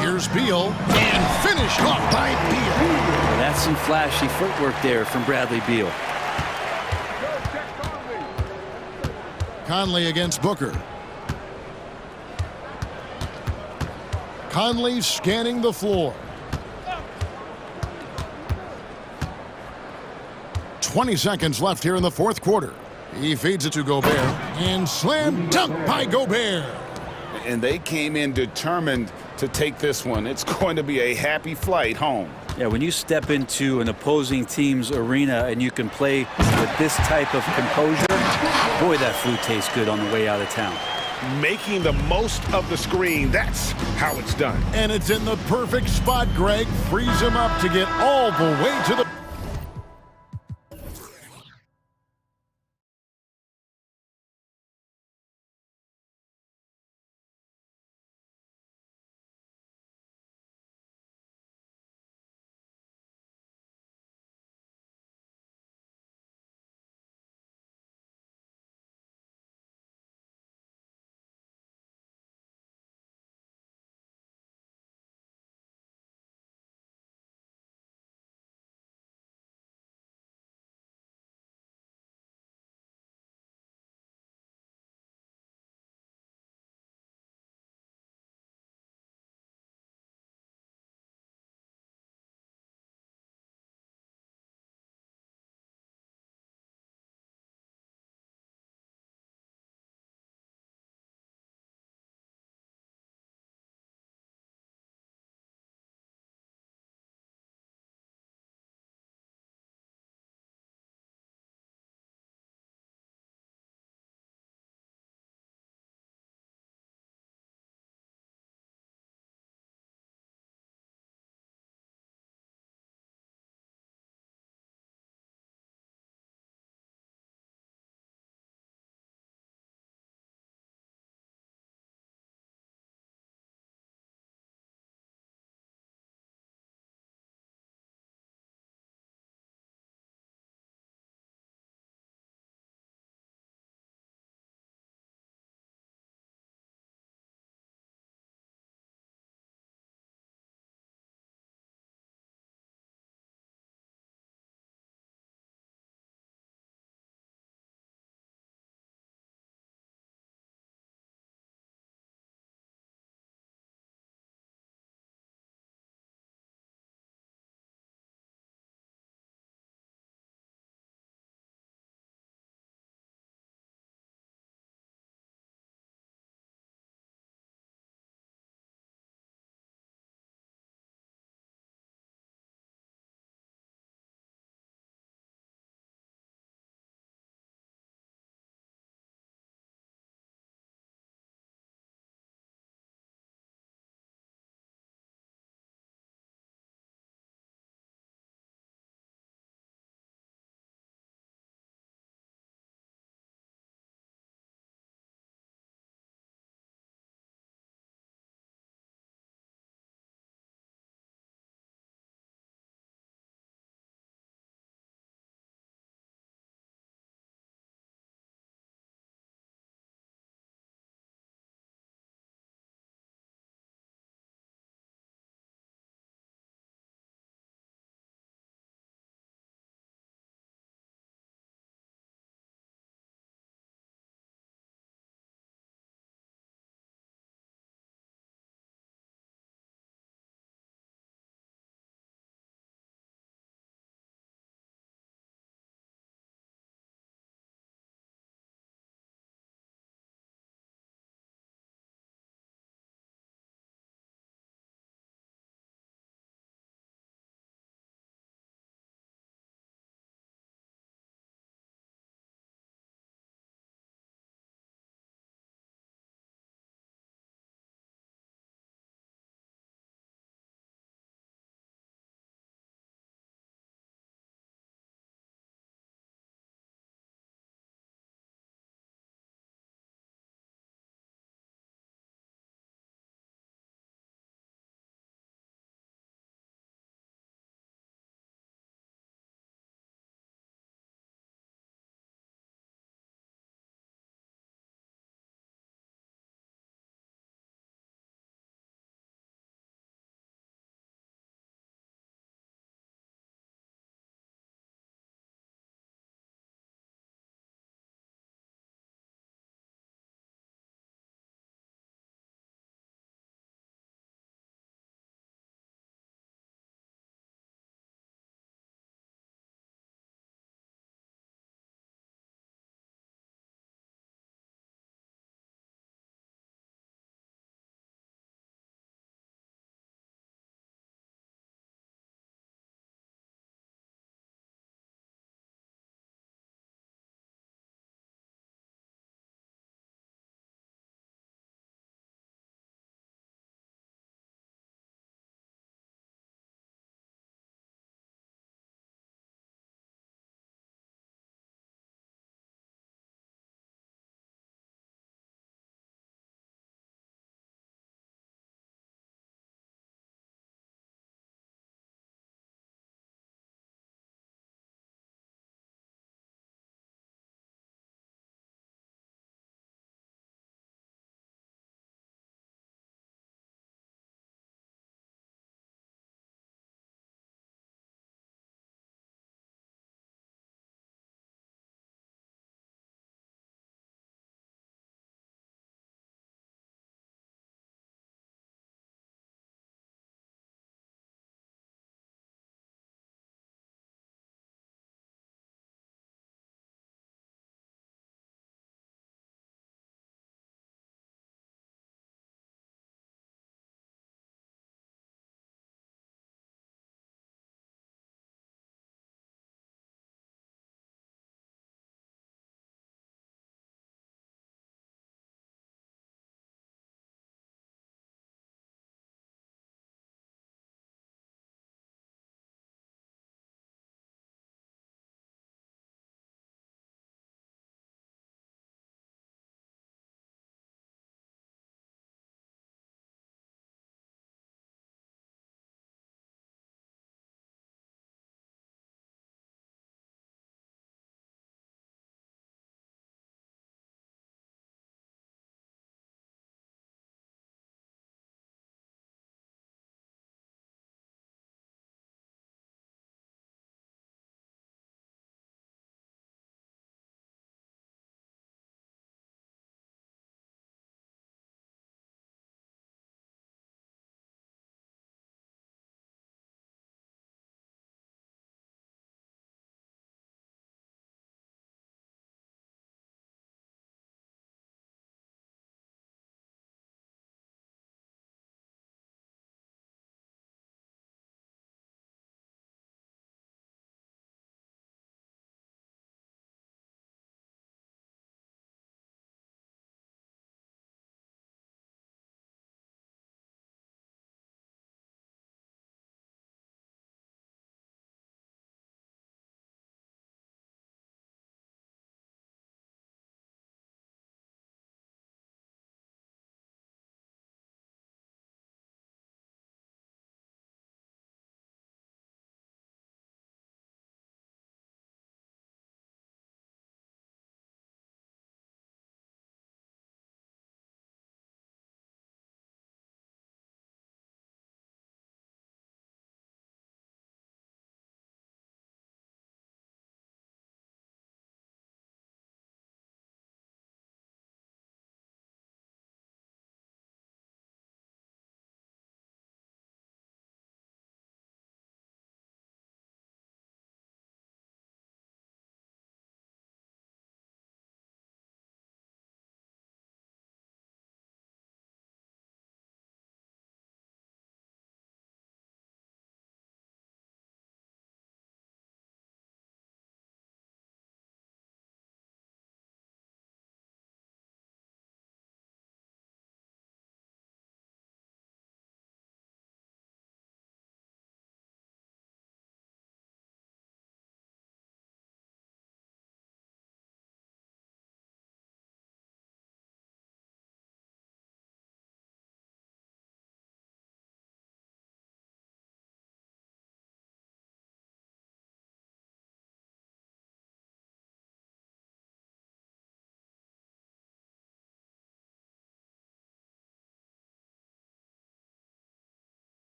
Here's Beal, and finished off by Beal. Well, that's some flashy footwork there from Bradley Beal. Conley against Booker. Conley scanning the floor. 20 seconds left here in the fourth quarter. He feeds it to Gobert, and slam dunk by Gobert. And they came in determined to take this one. It's going to be a happy flight home. Yeah, when you step into an opposing team's arena and you can play with this type of composure, boy, that food tastes good on the way out of town. Making the most of the screen, that's how it's done. And it's in the perfect spot, Greg. Frees him up to get all the way to the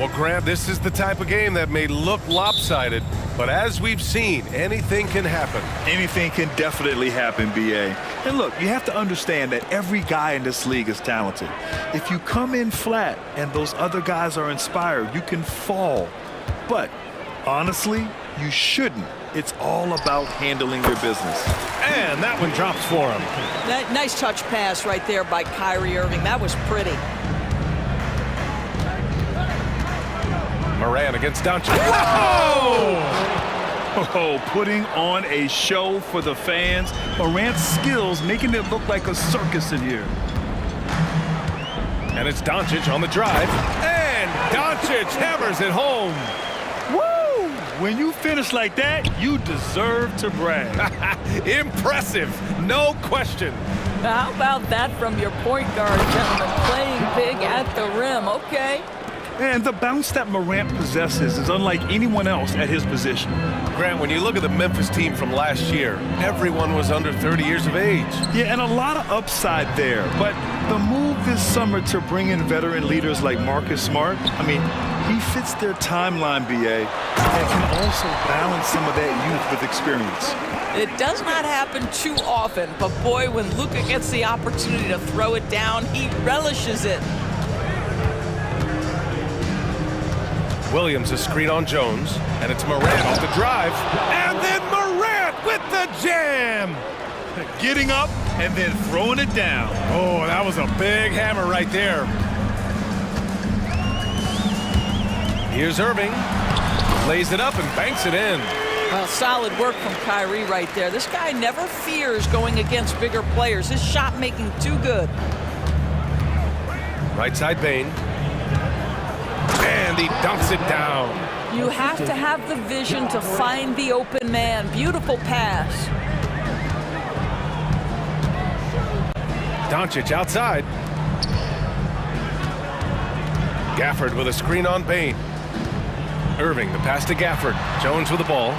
Well, Grant, this is the type of game that may look lopsided, but as we've seen, anything can happen. Anything can definitely happen, BA. And look, you have to understand that every guy in this league is talented. If you come in flat and those other guys are inspired, you can fall. But honestly, you shouldn't. It's all about handling your business. And that one drops for him. That nice touch pass right there by Kyrie Irving. That was pretty. Moran against Doncic. Whoa! Oh, putting on a show for the fans. Morant's skills making it look like a circus in here. And it's Doncic on the drive. And Doncic hammers it home. Woo! When you finish like that, you deserve to brag. Impressive, no question. How about that from your point guard, gentlemen? Playing big at the rim, okay. And the bounce that Morant possesses is unlike anyone else at his position. Grant, when you look at the Memphis team from last year, everyone was under 30 years of age. Yeah, and a lot of upside there. But the move this summer to bring in veteran leaders like Marcus Smart, I mean, he fits their timeline, BA, and can also balance some of that youth with experience. It does not happen too often, but boy, when Luka gets the opportunity to throw it down, he relishes it. Williams, a screen on Jones, and it's Morant off the drive, and then Morant with the jam! Getting up and then throwing it down. Oh, that was a big hammer right there. Here's Irving, lays it up and banks it in. Well, solid work from Kyrie right there. This guy never fears going against bigger players. His shot making too good. Right side Bane. And he dunks it down. You have to have the vision to find the open man. Beautiful pass. Doncic outside. Gafford with a screen on Bane. Irving, the pass to Gafford. Jones with the ball.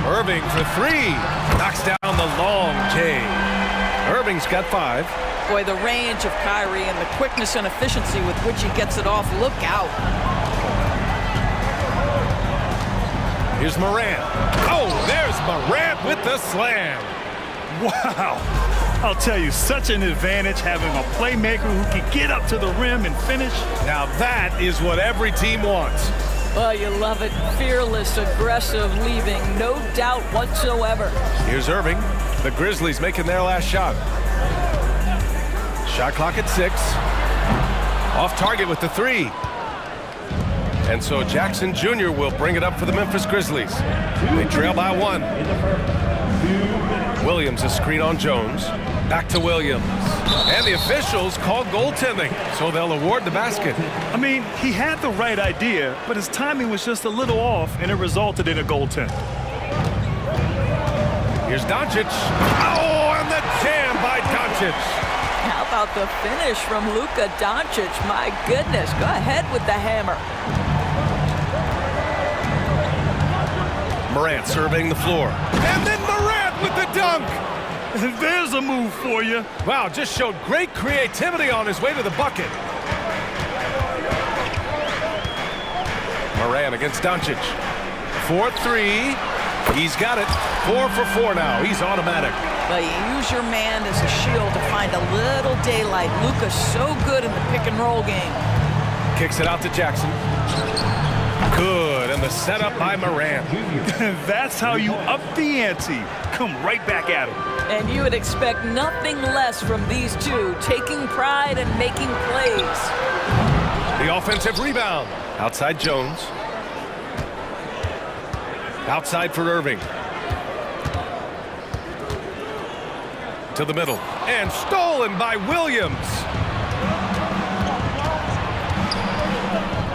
Irving for three. Knocks down the long J. Irving's got 5. Boy, the range of Kyrie and the quickness and efficiency with which he gets it off. Look out. Here's Morant. Oh, there's Morant with the slam. Wow. I'll tell you, such an advantage having a playmaker who can get up to the rim and finish. Now that is what every team wants. Oh, you love it. Fearless, aggressive, leaving no doubt whatsoever. Here's Irving. The Grizzlies making their last shot. Shot clock at 6. Off target with the 3. And so Jackson Jr. will bring it up for the Memphis Grizzlies. They trail by 1. Williams, a screen on Jones. Back to Williams. And the officials call goaltending, so they'll award the basket. I mean, he had the right idea, but his timing was just a little off, and it resulted in a goaltend. Here's Doncic. Oh, and the jam by Doncic. How about the finish from Luka Doncic? My goodness, go ahead with the hammer. Morant surveying the floor. And then Morant with the dunk. There's a move for you. Wow, just showed great creativity on his way to the bucket. Morant against Doncic. 4-3. He's got it. 4 for 4 now. He's automatic. Well, you use your man as a shield to find a little daylight. Luka's so good in the pick and roll game. Kicks it out to Jackson. Good, and the setup by Morant. That's how you up the ante. Come right back at him. And you would expect nothing less from these two, taking pride and making plays. The offensive rebound. Outside Jones. Outside for Irving. To the middle. And stolen by Williams.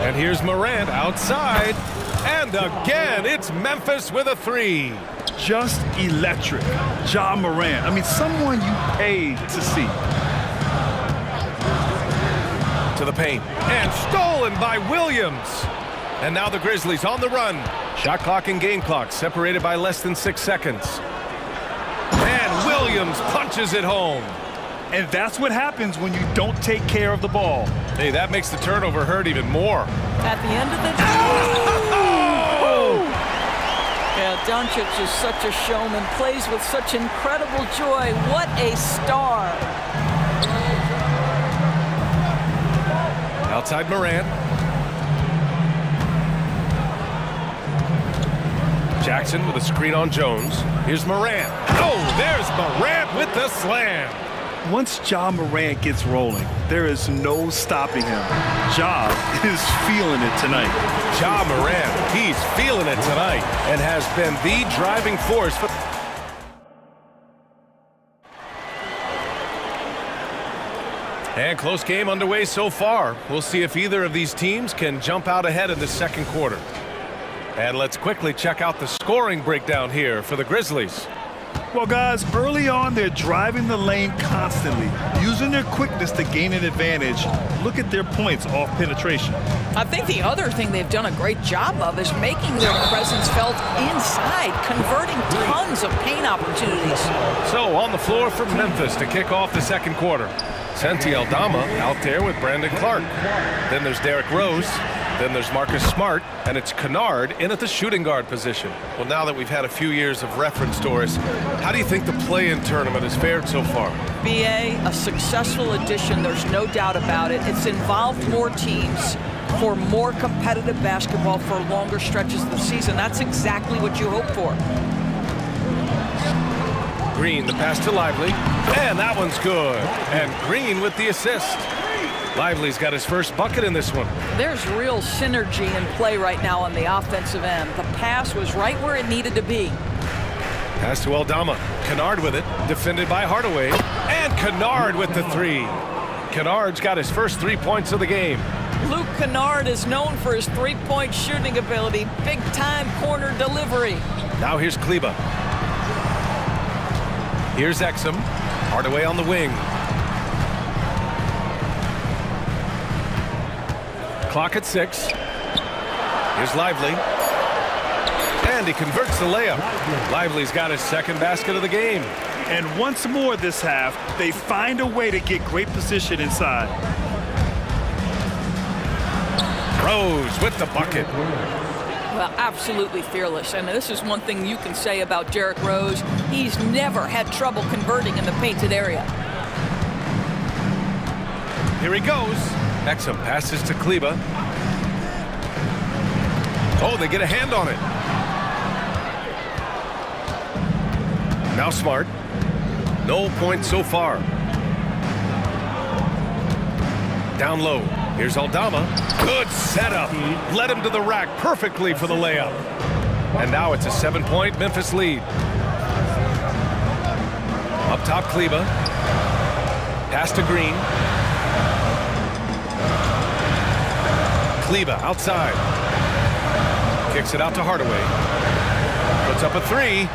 And here's Morant outside. And again, it's Memphis with a 3. Just electric. Ja Morant. I mean, someone you pay to see. To the paint. And stolen by Williams. And now the Grizzlies on the run. Shot clock and game clock separated by less than 6 seconds. And Williams punches it home. And that's what happens when you don't take care of the ball. Hey, that makes the turnover hurt even more. At the end of the day. Yeah, Doncic is such a showman, plays with such incredible joy. What a star. Outside Morant. Jackson with a screen on Jones. Here's Morant. Oh, there's Morant with the slam. Once Ja Morant gets rolling, there is no stopping him. Ja is feeling it tonight. Ja Morant, he's feeling it tonight and has been the driving force for... And close game underway so far. We'll see if either of these teams can jump out ahead in the second quarter. And let's quickly check out the scoring breakdown here for the Grizzlies. Well, guys, early on, they're driving the lane constantly, using their quickness to gain an advantage. Look at their points off penetration. I think the other thing they've done a great job of is making their presence felt inside, converting tons of paint opportunities. So on the floor for Memphis to kick off the second quarter. Santi Aldama out there with Brandon Clark. Then there's Derrick Rose. Then there's Marcus Smart, and it's Kennard in at the shooting guard position. Well, now that we've had a few years of reference to us, how do you think the play-in tournament has fared so far? BA, a successful addition, there's no doubt about it. It's involved more teams for more competitive basketball for longer stretches of the season. That's exactly what you hope for. Green, the pass to Lively, and that one's good. And Green with the assist. Lively's got his first bucket in this one. There's real synergy in play right now on the offensive end. The pass was right where it needed to be. Pass to Aldama. Kennard with it, defended by Hardaway. And Kennard with the three. Kennard's got his first 3 points of the game. Luke Kennard is known for his three-point shooting ability. Big-time corner delivery. Now here's Kleba. Here's Exum. Hardaway on the wing. Clock at 6. Here's Lively. And he converts the layup. Lively's got his second basket of the game. And once more this half, they find a way to get great position inside. Rose with the bucket. Well, absolutely fearless. And this is one thing you can say about Derrick Rose. He's never had trouble converting in the painted area. Here he goes. Exum passes to Kleba. Oh, they get a hand on it. Now Smart. No points so far. Down low. Here's Aldama. Good setup. Led him to the rack perfectly for the layup. And now it's a 7-point Memphis lead. Up top, Kleba. Pass to Green. Kleba outside. Kicks it out to Hardaway. Puts up a three.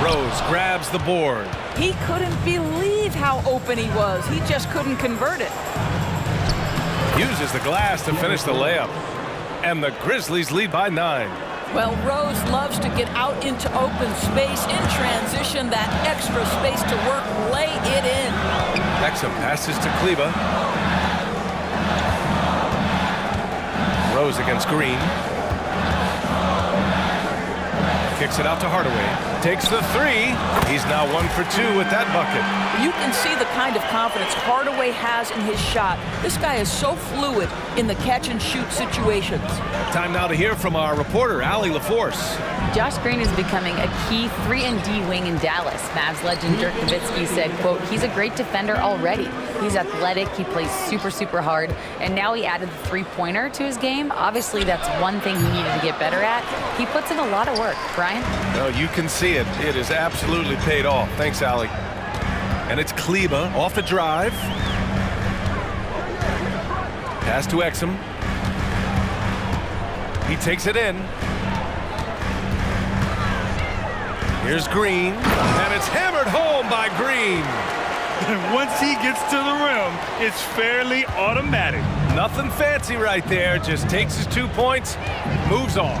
Rose grabs the board. He couldn't believe how open he was. He just couldn't convert it. Uses the glass to finish the layup. And the Grizzlies lead by 9. Well, Rose loves to get out into open space in transition, that extra space to work, lay it in. Exum passes to Kleba. Rose against Green. Kicks it out to Hardaway. Takes the three. He's now 1 for 2 with that bucket. You can see the kind of confidence Hardaway has in his shot. This guy is so fluid in the catch-and-shoot situations. Time now to hear from our reporter, Allie LaForce. Josh Green is becoming a key 3-and-D wing in Dallas. Mavs legend Dirk Nowitzki said, quote, he's a great defender already. He's athletic, he plays super, super hard, and now he added the three-pointer to his game. Obviously, that's one thing he needed to get better at. He puts in a lot of work. Brian? No, you can see it. It has absolutely paid off. Thanks, Allie. And it's Kleba off the drive. Pass to Exum. He takes it in. Here's Green, and it's hammered home by Green. And once he gets to the rim, it's fairly automatic. Nothing fancy right there, just takes his 2 points, moves on.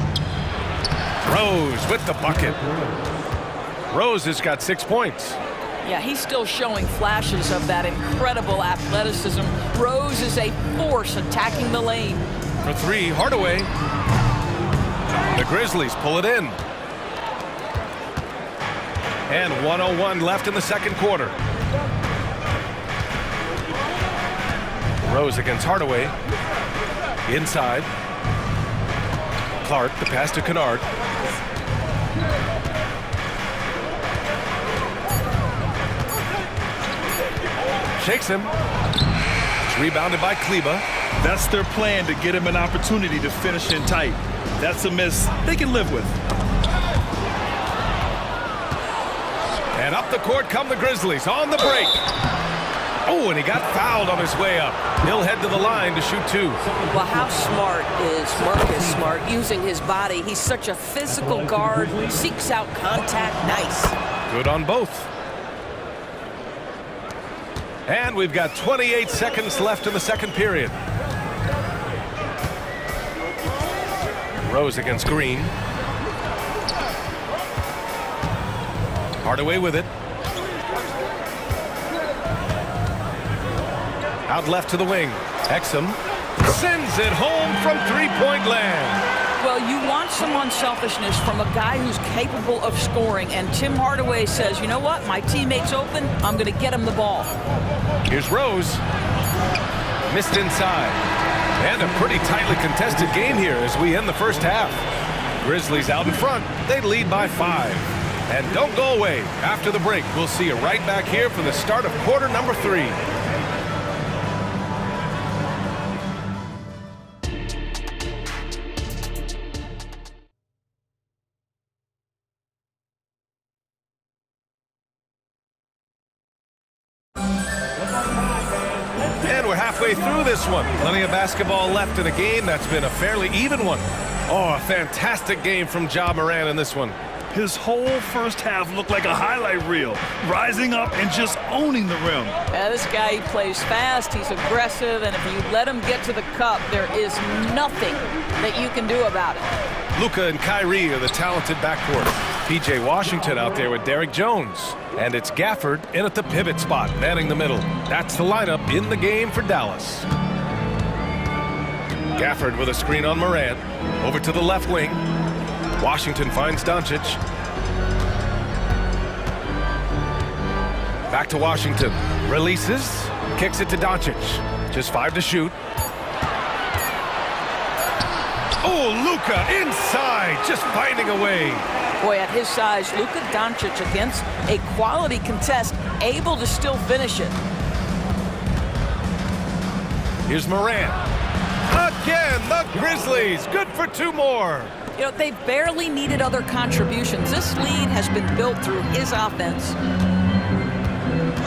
Rose with the bucket. Rose has got 6 points. Yeah, he's still showing flashes of that incredible athleticism. Rose is a force attacking the lane. For three, Hardaway. The Grizzlies pull it in. And 1:01 left in the second quarter. Rose against Hardaway. Inside. Clark, the pass to Kennard. Shakes him. It's rebounded by Kleba. That's their plan, to get him an opportunity to finish in tight. That's a miss they can live with. And up the court come the Grizzlies on the break. Oh, and he got fouled on his way up. He'll head to the line to shoot two. Well, how smart is Marcus Smart using his body? He's such a physical guard, seeks out contact. Nice. Good on both. And we've got 28 seconds left in the second period. Rose against Green. Hardaway with it. Out left to the wing. Exum sends it home from three-point land. Well, you want some unselfishness from a guy who's capable of scoring, and Tim Hardaway says, you know what, my teammate's open, I'm going to get him the ball. Here's Rose. Missed inside. And a pretty tightly contested game here as we end the first half. Grizzlies out in front. They lead by 5. And don't go away. After the break, we'll see you right back here for the start of quarter number 3. Through this one. Plenty of basketball left in a game that's been a fairly even one. Oh, a fantastic game from Ja Morant in this one. His whole first half looked like a highlight reel, rising up and just owning the rim. Yeah, this guy, he plays fast, he's aggressive, and if you let him get to the cup, there is nothing that you can do about it. Luka and Kyrie are the talented backcourt. P.J. Washington out there with Derrick Jones. And it's Gafford in at the pivot spot, manning the middle. That's the lineup in the game for Dallas. Gafford with a screen on Morant. Over to the left wing. Washington finds Doncic. Back to Washington. Releases. Kicks it to Doncic. Just 5 to shoot. Oh, Luka inside, just finding a way. Boy, at his size, Luka Doncic against a quality contest, able to still finish it. Here's Morant. Again, the Grizzlies, good for 2 more. You know, they barely needed other contributions. This lead has been built through his offense.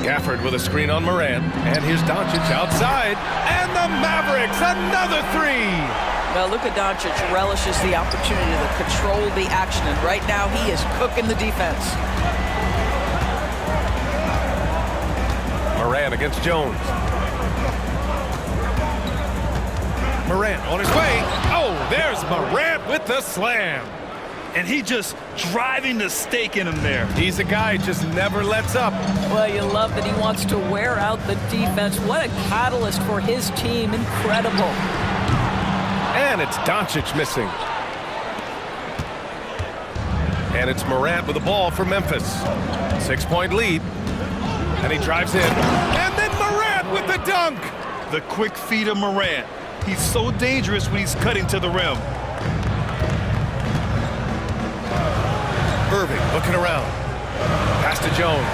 Gafford with a screen on Morant. And here's Doncic outside. And the Mavericks, another 3. Well, Luka Doncic relishes the opportunity to control the action, and right now he is cooking the defense. Morant against Jones. Morant on his way. Oh, there's Morant with the slam. And he just driving the stake in him there. He's a guy who just never lets up. Well, you love that he wants to wear out the defense. What a catalyst for his team. Incredible. And it's Doncic missing. And it's Morant with the ball for Memphis. 6-point lead. And he drives in. And then Morant with the dunk. The quick feet of Morant. He's so dangerous when he's cutting to the rim. Irving looking around. Pass to Jones.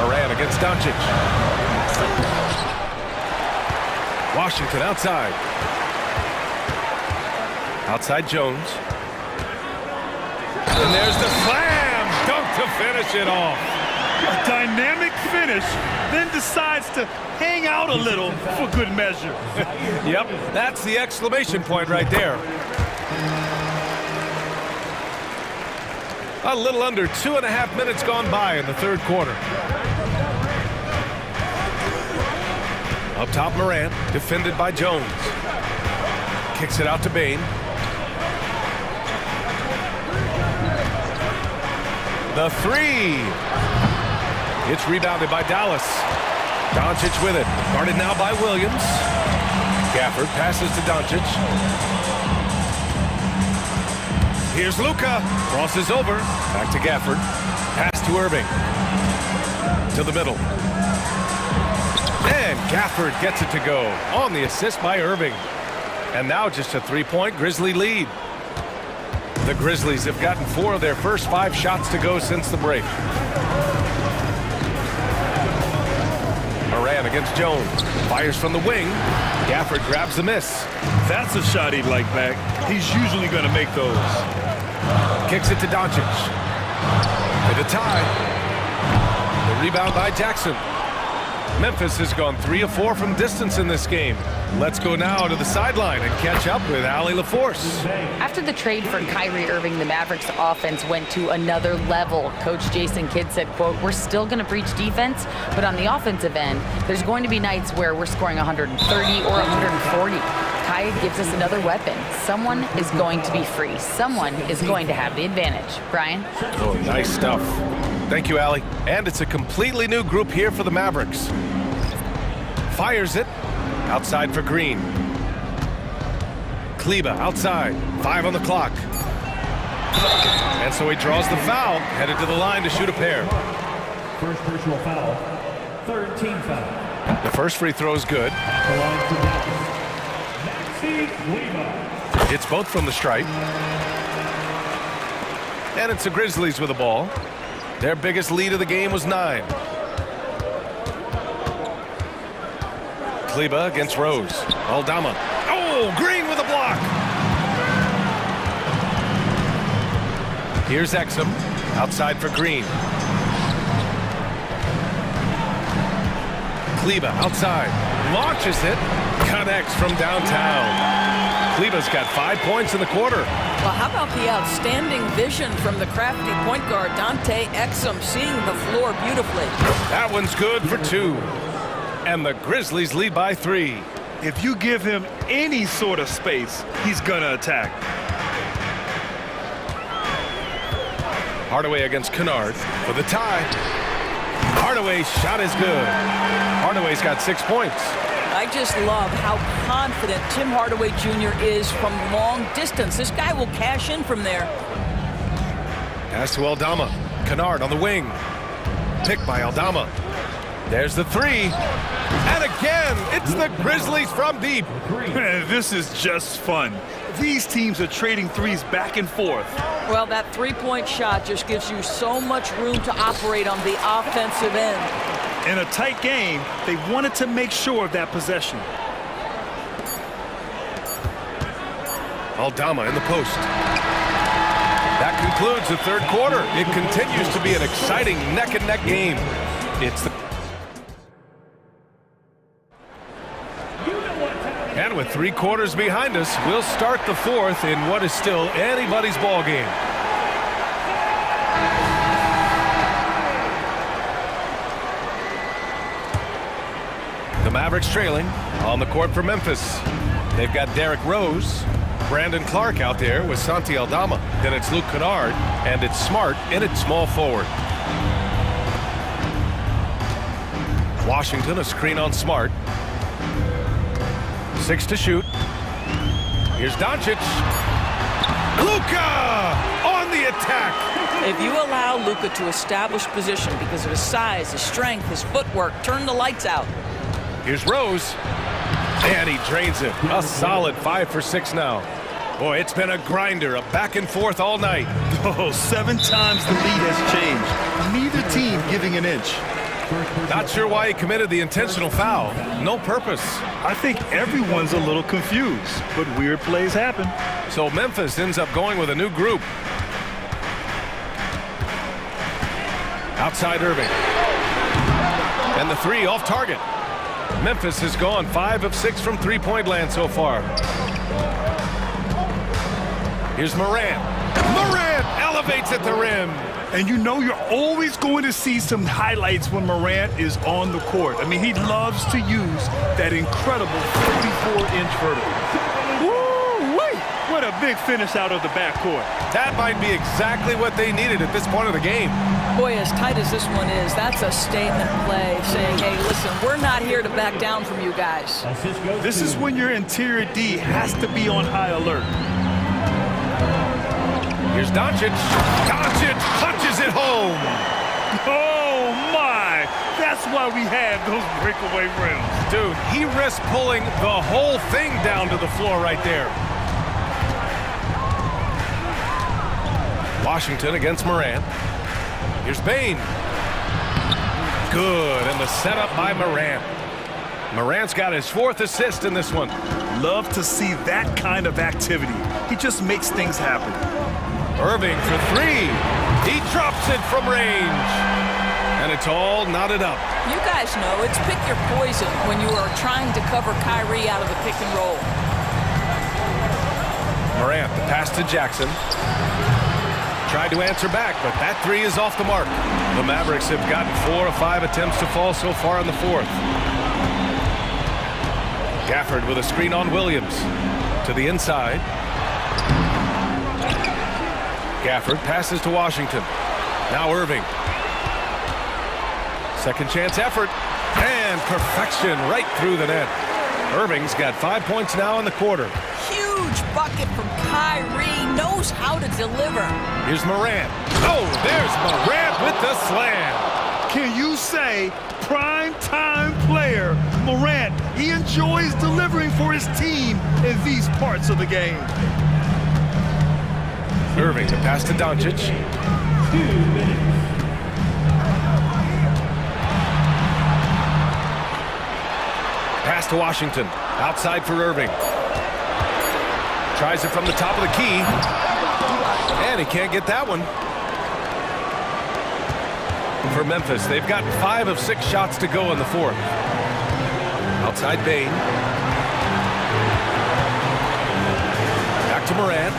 Morant against Doncic. Washington outside. Outside Jones. And there's the slam! Dunk to finish it off. A dynamic finish, then decides to hang out a little for good measure. Yep, that's the exclamation point right there. A little under 2.5 minutes gone by in the third quarter. Up top, Morant, defended by Jones. Kicks it out to Bane. The three. It's rebounded by Dallas. Doncic with it. Guarded now by Williams. Gafford passes to Doncic. Here's Luka. Crosses over. Back to Gafford. Pass to Irving. To the middle. And Gafford gets it to go on the assist by Irving. And now just a three-point Grizzly lead. The Grizzlies have gotten 4 of their first 5 shots to go since the break. Moran against Jones. Fires from the wing. Gafford grabs the miss. That's a shot he'd like back. He's usually going to make those. Kicks it to Doncic. For the tie. The rebound by Jackson. Memphis has gone 3 of 4 from distance in this game. Let's go now to the sideline and catch up with Allie LaForce. After the trade for Kyrie Irving, the Mavericks offense went to another level. Coach Jason Kidd said, quote, "We're still going to preach defense, but on the offensive end, there's going to be nights where we're scoring 130 or 140. Kai gives us another weapon. Someone is going to be free. Someone is going to have the advantage." Brian? Oh, nice stuff. Thank you, Allie. And it's a completely new group here for the Mavericks. Fires it. Outside for Green. Kleba outside. 5 on the clock. And so he draws the foul. Headed to the line to shoot a pair. First personal foul. Third team foul. The first free throw is good. It's both from the stripe. And it's the Grizzlies with the ball. Their biggest lead of the game was 9. Kleba against Rose. Aldama. Oh, Green with a block. Here's Exum. Outside for Green. Kleba outside. Launches it. Connects from downtown. Kleba's got 5 points in the quarter. Well, how about the outstanding vision from the crafty point guard, Dante Exum, seeing the floor beautifully. That one's good for 2. And the Grizzlies lead by 3. If you give him any sort of space, he's going to attack. Hardaway against Kennard for the tie. Hardaway's shot is good. Hardaway's got 6 points. I just love how confident Tim Hardaway Jr. is from long distance. This guy will cash in from there. Pass to Aldama. Kennard on the wing. Picked by Aldama. There's the 3. And again, it's the Grizzlies from deep. Man, this is just fun. These teams are trading threes back and forth. Well, that three-point shot just gives you so much room to operate on the offensive end. In a tight game, they wanted to make sure of that possession. Aldama in the post. That concludes the third quarter. It continues to be an exciting neck-and-neck game. It's the... And with 3 quarters behind us, we'll start the fourth in what is still anybody's ball game. The Mavericks trailing on the court for Memphis. They've got Derrick Rose, Brandon Clark out there with Santi Aldama. Then it's Luke Kennard, and it's Smart in at small forward. Washington a screen on Smart. 6 to shoot. Here's Doncic. Luka on the attack. If you allow Luka to establish position because of his size, his strength, his footwork, turn the lights out. Here's Rose. And he drains it. A solid 5 for 6 now. Boy, it's been a grinder, a back and forth all night. Oh, 7 times the lead has changed. Neither team giving an inch. Not sure why he committed the intentional foul. No purpose. I think everyone's a little confused, but weird plays happen. So Memphis ends up going with a new group. Outside Irving. And the 3 off target. Memphis has gone 5 of 6 from three-point land so far. Here's Morant. Morant elevates at the rim. And you know you're always going to see some highlights when Morant is on the court. I mean, he loves to use that incredible 44-inch vertical. Woo-wee! What a big finish out of the backcourt. That might be exactly what they needed at this point of the game. Boy, as tight as this one is, that's a statement play saying, hey, listen, we're not here to back down from you guys. This is when your interior D has to be on high alert. Here's Doncic. Doncic punches it home. Oh, my. That's why we have those breakaway rims. Dude, he risked pulling the whole thing down to the floor right there. Washington against Morant. Here's Bane. Good, and the setup by Morant. Morant's got his 4th assist in this one. Love to see that kind of activity. He just makes things happen. Irving for 3. He drops it from range. And it's all knotted up. You guys know it's pick your poison when you are trying to cover Kyrie out of the pick and roll. Morant, the pass to Jackson. Tried to answer back, but that 3 is off the mark. The Mavericks have gotten 4 of 5 attempts to fall so far in the 4th. Gafford with a screen on Williams. To the inside. Gafford passes to Washington. Now Irving. Second chance effort. And perfection right through the net. Irving's got 5 points now in the quarter. Huge bucket from Kyrie. Knows how to deliver. Here's Morant. Oh, there's Morant with the slam. Can you say prime time player Morant? He enjoys delivering for his team in these parts of the game. Irving, the pass to Doncic. 2 minutes. Pass to Washington. Outside for Irving. Tries it from the top of the key. And he can't get that one. For Memphis, they've got 5 of 6 shots to go in the 4th. Outside Bane. Back to Morant.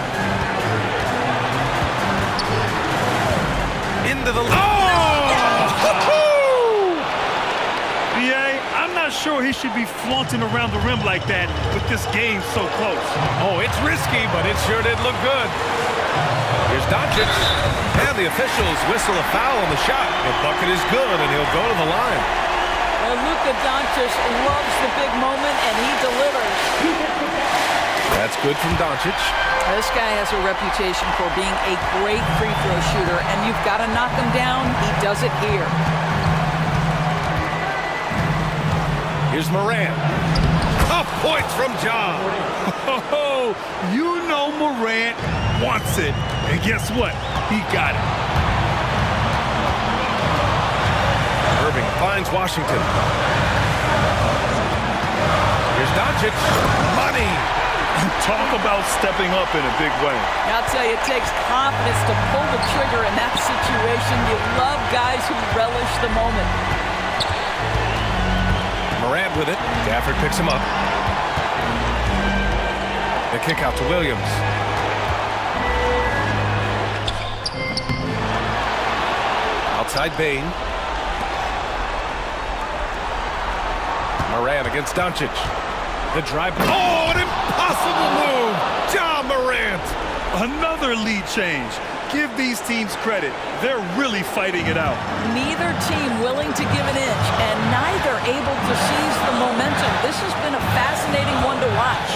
Into the... I'm not sure he should be flaunting around the rim like that with this game so close. Oh, it's risky, but it sure did look good. Here's Doncic. And the officials whistle a foul on the shot. The bucket is good, and he'll go to the line. Well, Luka Doncic loves the big moment, and he delivers. That's good from Doncic. This guy has a reputation for being a great free throw shooter, and you've got to knock him down. He does it here. Here's Morant. Tough points from John. Oh, you know Morant wants it. And guess what? He got it. Irving finds Washington. Here's Doncic. Money. Talk about stepping up in a big way. I'll tell you, it takes confidence to pull the trigger in that situation. You love guys who relish the moment. Morant with it. Gafford picks him up. The kick out to Williams. Outside Bane. Morant against Doncic. The drive. Oh, an impossible move. Ja Morant. Another lead change. Give these teams credit. They're really fighting it out. Neither team willing to give an inch, and neither able to seize the momentum. This has been a fascinating one to watch.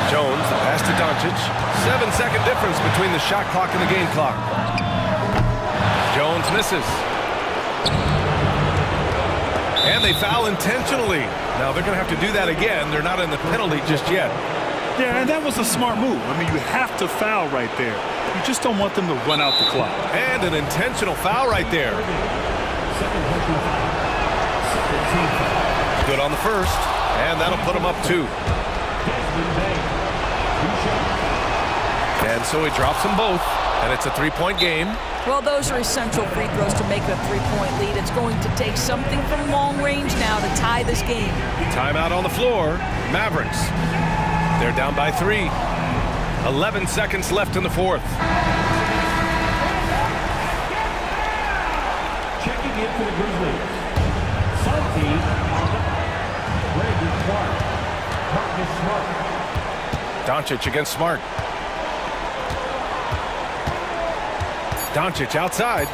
Jones, the pass to Doncic. 7-second difference between the shot clock and the game clock. Jones misses. And they foul intentionally. Now they're going to have to do that again. They're not in the penalty just yet. Yeah, and that was a smart move. I mean, you have to foul right there. You just don't want them to run out the clock. And an intentional foul right there. Good on the first, and that'll put him up 2. And so he drops them both, and it's a 3-point game. Well, those are essential free throws to make a 3-point lead. It's going to take something from long range now to tie this game. Timeout on the floor. Mavericks. They're down by 3. 11 seconds left in the 4th. Checking in for the Grizzlies. Santi, Brandon Clark, Marcus Smart. Doncic against Smart. Doncic outside.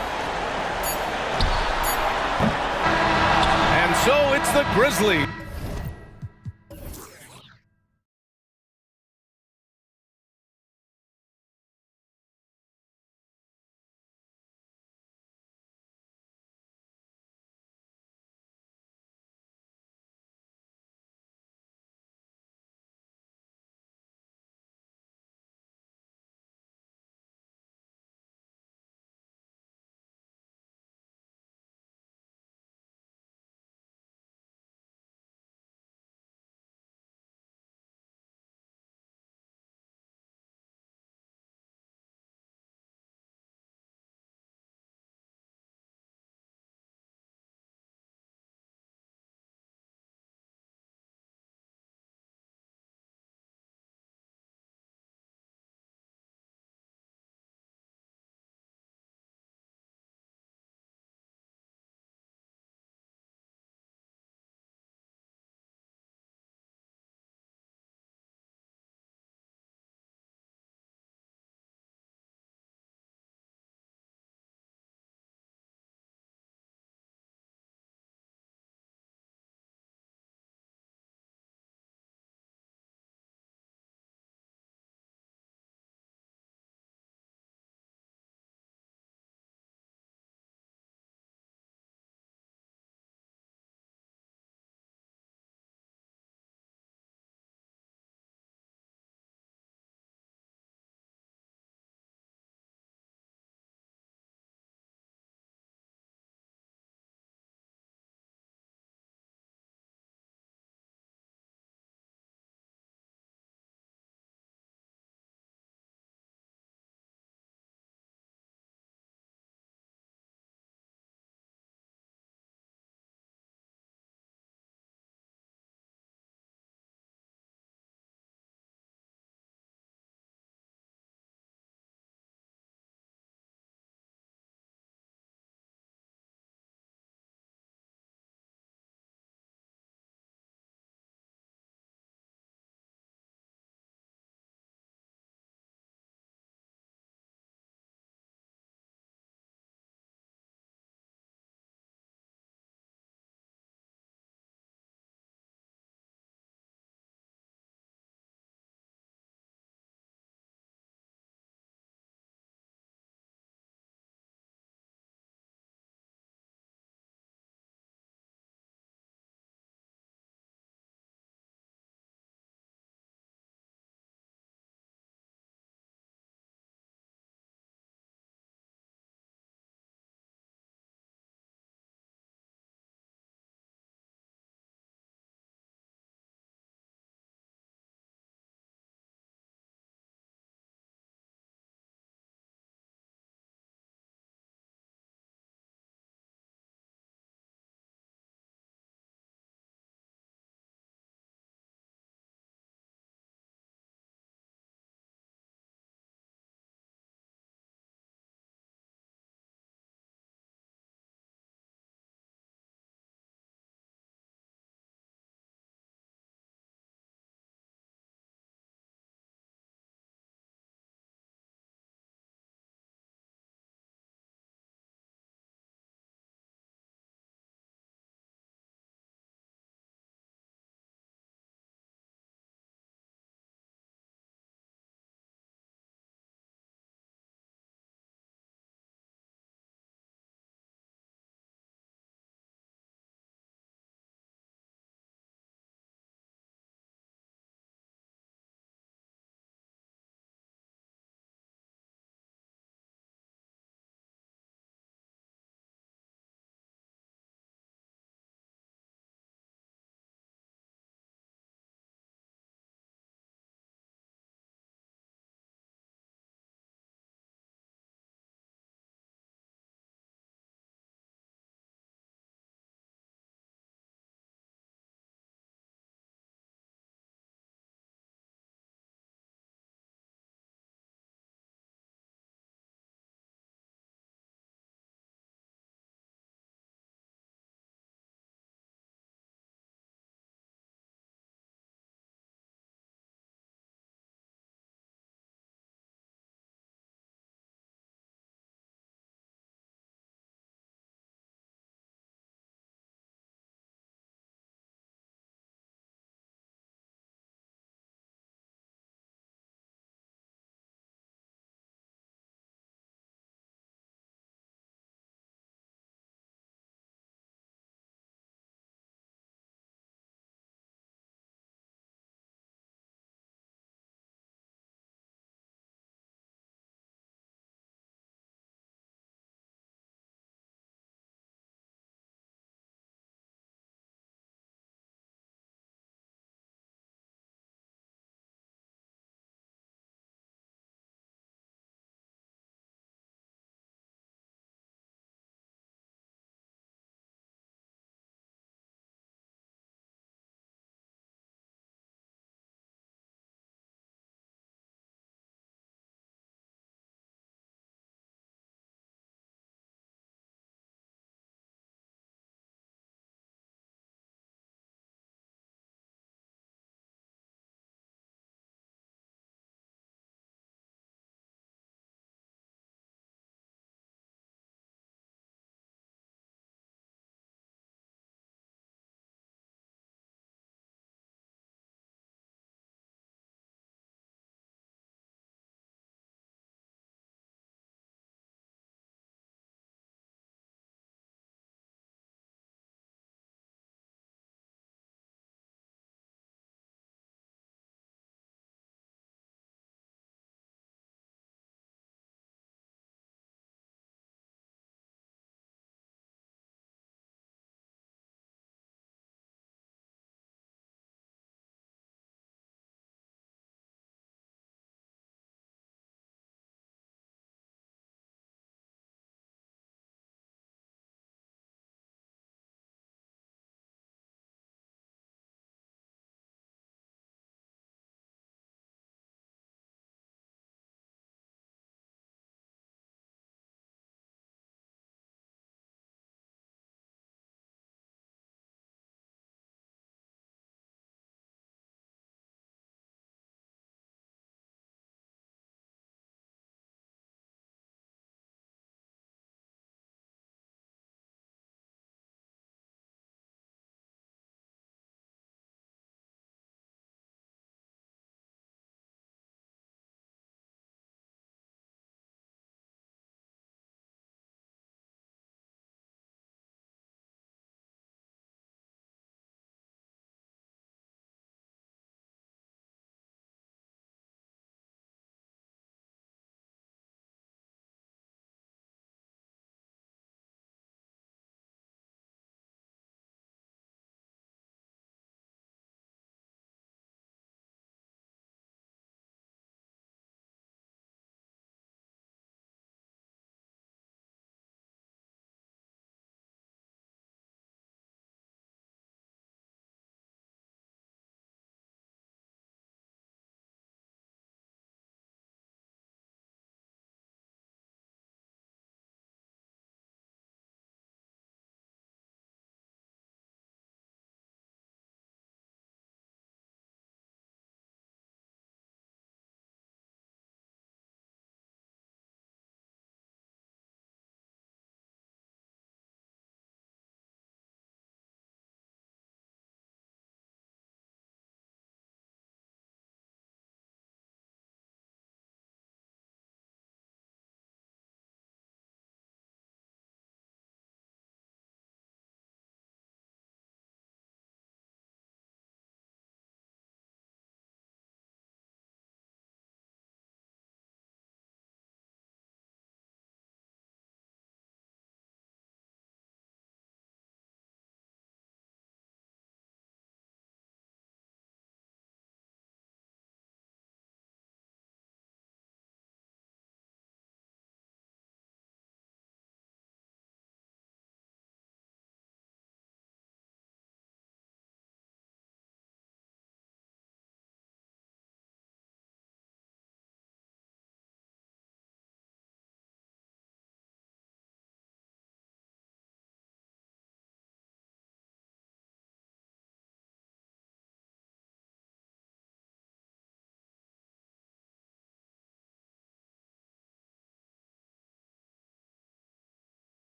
And so it's the Grizzlies.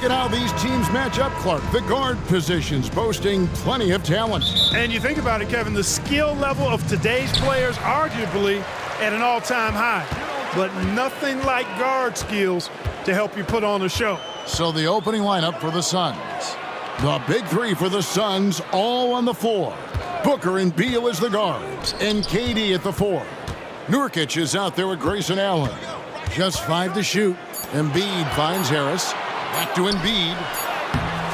Look at how these teams match up, Clark. The guard positions boasting plenty of talent. And you think about it, Kevin, the skill level of today's players arguably at an all-time high. But nothing like guard skills to help you put on a show. So the opening lineup for the Suns. The big three for the Suns all on the floor. Booker and Beal as the guards, and KD at the 4. Nurkic is out there with Grayson Allen. Just 5 to shoot. Embiid finds Harris. Back to Embiid.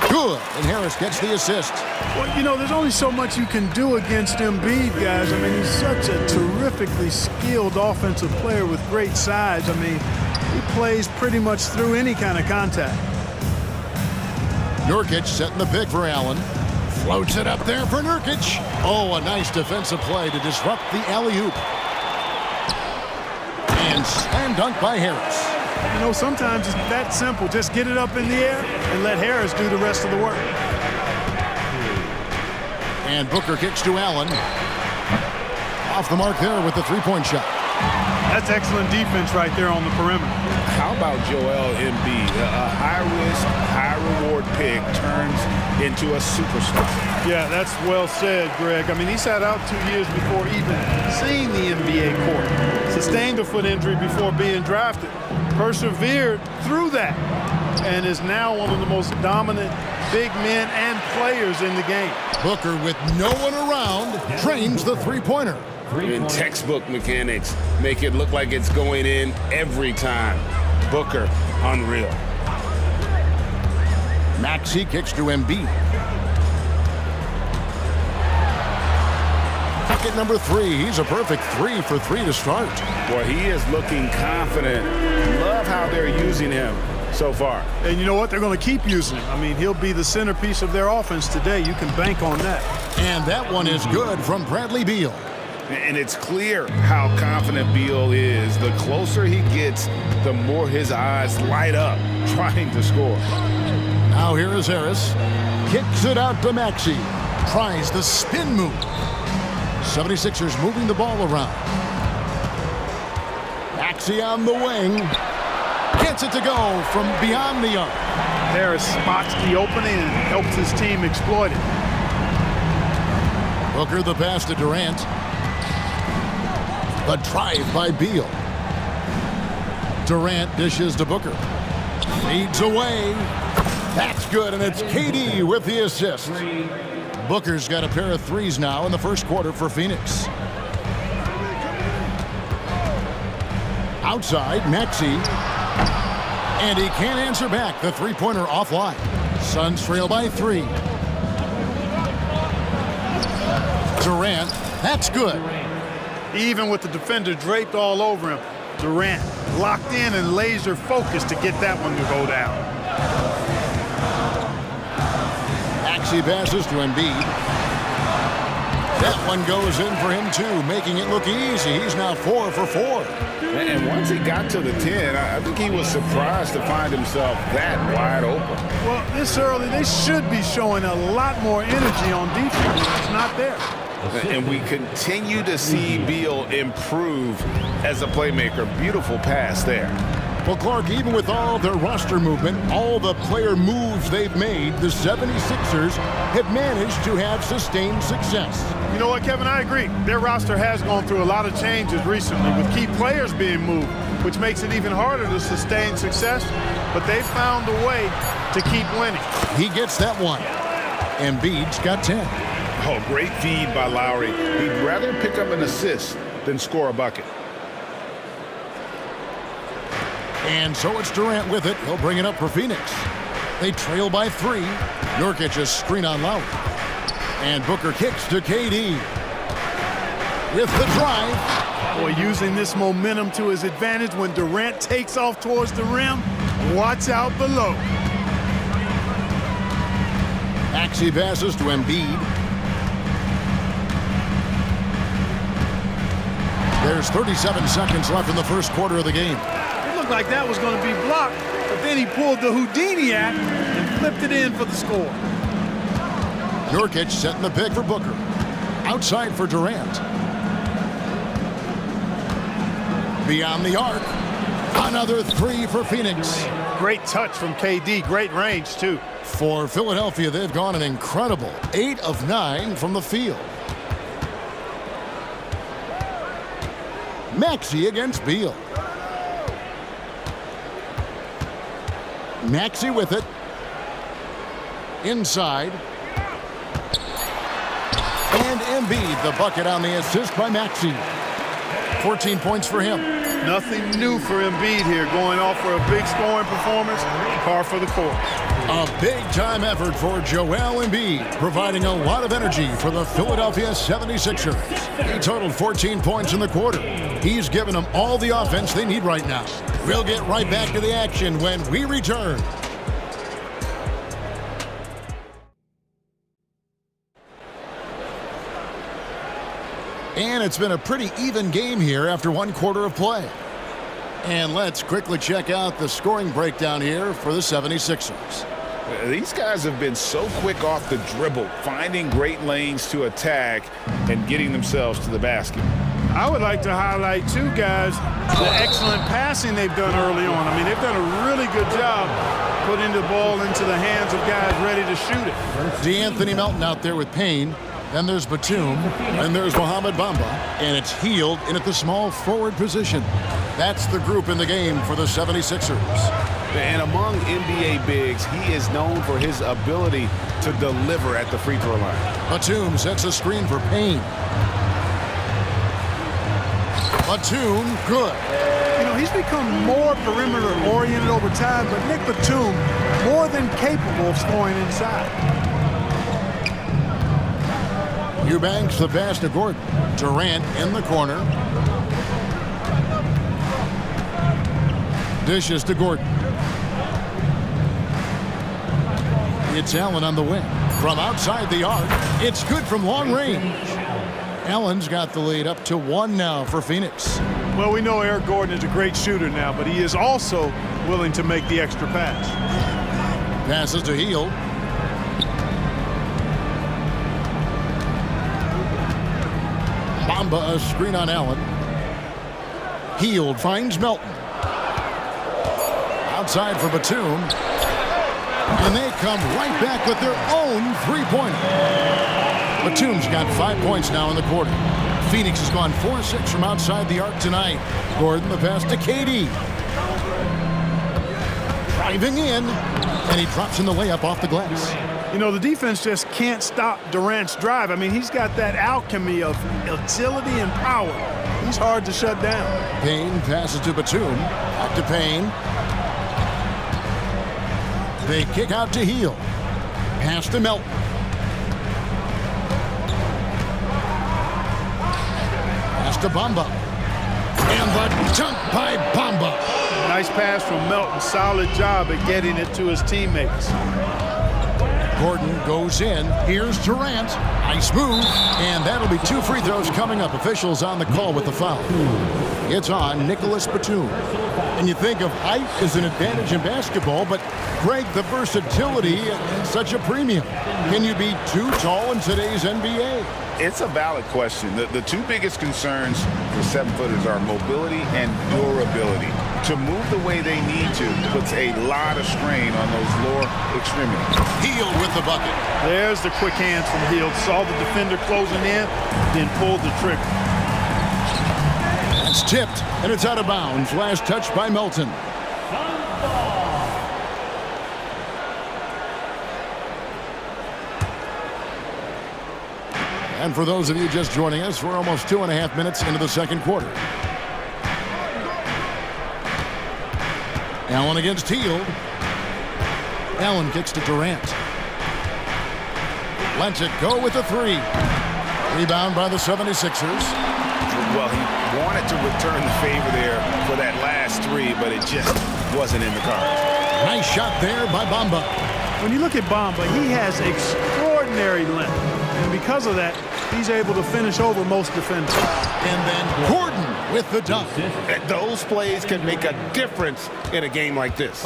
Good, and Harris gets the assist. Well, you know, there's only so much you can do against Embiid, guys. I mean, he's such a terrifically skilled offensive player with great size. I mean, he plays pretty much through any kind of contact. Nurkic setting the pick for Allen. Floats it up there for Nurkic. Oh, a nice defensive play to disrupt the alley-oop. And slam dunk by Harris. You know, sometimes it's that simple. Just get it up in the air and let Harris do the rest of the work. And Booker kicks to Allen. Off the mark there with the three-point shot. That's excellent defense right there on the perimeter. How about Joel Embiid? A high-risk, high-reward pick turns into a superstar. Yeah, that's well said, Greg. I mean, he sat out 2 years before even seeing the NBA court. Sustained a foot injury before being drafted. Persevered through that and is now one of the most dominant big men and players in the game. Booker, with no one around, trains the three-pointer. In textbook mechanics, make it look like it's going in every time. Booker, unreal. Maxey kicks to Embiid. Bucket number 3. He's a perfect 3 for 3 to start. Boy, he is looking confident. Love how they're using him so far. And you know what? They're going to keep using him. I mean, he'll be the centerpiece of their offense today. You can bank on that. And that one is good from Bradley Beal. And it's clear how confident Beal is. The closer he gets, the more his eyes light up trying to score. Now here is Harris. Kicks it out to Maxey. Tries the spin move. 76ers moving the ball around. Maxey on the wing. Gets it to go from beyond the arc. Harris spots the opening and helps his team exploit it. Booker the pass to Durant. The drive by Beal. Durant dishes to Booker. Fades away. That's good, and it's KD with the assist. Booker's got a pair of threes now in the first quarter for Phoenix. Outside, Maxey. And he can't answer back. The three-pointer offline. Suns trail by 3. Durant, that's good. Even with the defender draped all over him, Durant locked in and laser focused to get that one to go down. Maxey passes to Embiid. That one goes in for him too, making it look easy. He's now 4 for 4. And once he got to the 10, I think he was surprised to find himself that wide open. Well, this early, they should be showing a lot more energy on defense. It's not there. And we continue to see Beal improve as a playmaker. Beautiful pass there. Well, Clark, even with all their roster movement, all the player moves they've made, the 76ers have managed to have sustained success. You know what, Kevin? I agree. Their roster has gone through a lot of changes recently with key players being moved, which makes it even harder to sustain success. But they've found a way to keep winning. He gets that one. Embiid's got 10. Oh, great feed by Lowry. He'd rather pick up an assist than score a bucket. And so it's Durant with it. He'll bring it up for Phoenix. They trail by 3. Nurkic a screen on Lowry. And Booker kicks to KD. With the drive. Boy, using this momentum to his advantage when Durant takes off towards the rim. Watch out below. Maxey passes to Embiid. There's 37 seconds left in the first quarter of the game. Like that was going to be blocked, but then he pulled the Houdini act and flipped it in for the score. Nurkic setting the pick for Booker. Outside for Durant. Beyond the arc. Another three for Phoenix. Great touch from KD. Great range, too. For Philadelphia, they've gone an incredible 8 of 9 from the field. Maxey against Beal. Maxey with it. Inside. And Embiid, the bucket on the assist by Maxey. 14 points for him. Nothing new for Embiid here, going off for a big scoring performance, par for the course. A big-time effort for Joel Embiid, providing a lot of energy for the Philadelphia 76ers. He totaled 14 points in the quarter. He's given them all the offense they need right now. We'll get right back to the action when we return. And it's been a pretty even game here after one quarter of play. And let's quickly check out the scoring breakdown here for the 76ers. These guys have been so quick off the dribble, finding great lanes to attack and getting themselves to the basket. I would like to highlight, too, guys, the excellent passing they've done early on. I mean, they've done a really good job putting the ball into the hands of guys ready to shoot it. DeAnthony Melton out there with Payne. Then there's Batum. Then there's Mohamed Bamba. And it's Hield in at the small forward position. That's the group in the game for the 76ers. And among NBA bigs, he is known for his ability to deliver at the free throw line. Batum sets a screen for Payne. Batum, good. You know, he's become more perimeter-oriented over time, but Nick Batum more than capable of scoring inside. Eubanks the pass to Gordon. Durant in the corner. Dishes to Gordon. It's Allen on the wing. From outside the arc, it's good from long range. Allen's got the lead up to 1 now for Phoenix. Well, we know Eric Gordon is a great shooter now, but he is also willing to make the extra pass. Passes to Hield. Bamba a screen on Allen. Hield finds Melton. Outside for Batum. And they come right back with their own three-pointer. Batum's got 5 points now in the quarter. Phoenix has gone 4-6 from outside the arc tonight. Gordon the pass to KD. Driving in. And he drops in the layup off the glass. You know, the defense just can't stop Durant's drive. I mean, he's got that alchemy of agility and power. He's hard to shut down. Payne passes to Batum. Back to Payne. They kick out to Hield. Pass to Melton. Pass to Bamba. And the dunk by Bamba. Nice pass from Melton. Solid job at getting it to his teammates. Gordon goes in. Here's Durant. Nice move. And that'll be 2 free throws coming up. Officials on the call with the foul. It's on Nicholas Batum. And you think of height as an advantage in basketball, but Greg, the versatility is such a premium. Can you be too tall in today's NBA? It's a valid question. The two biggest concerns for 7-footers are mobility and durability. To move the way they need to puts a lot of strain on those lower extremities. Hield with the bucket. There's the quick hands from Hield. Saw the defender closing in, then pulled the trigger. It's tipped, and it's out of bounds. Last touch by Melton. And for those of you just joining us, we're almost 2.5 minutes into the second quarter. Allen against Hield. Allen kicks to Durant. Lets it go with the three. Rebound by the 76ers. Well, he wanted to return the favor there for that last three, but it just wasn't in the cards. Nice shot there by Bamba. When you look at Bamba, he has extraordinary length. And because of that, he's able to finish over most defenders. And then Gordon with the dunk. Those plays can make a difference in a game like this.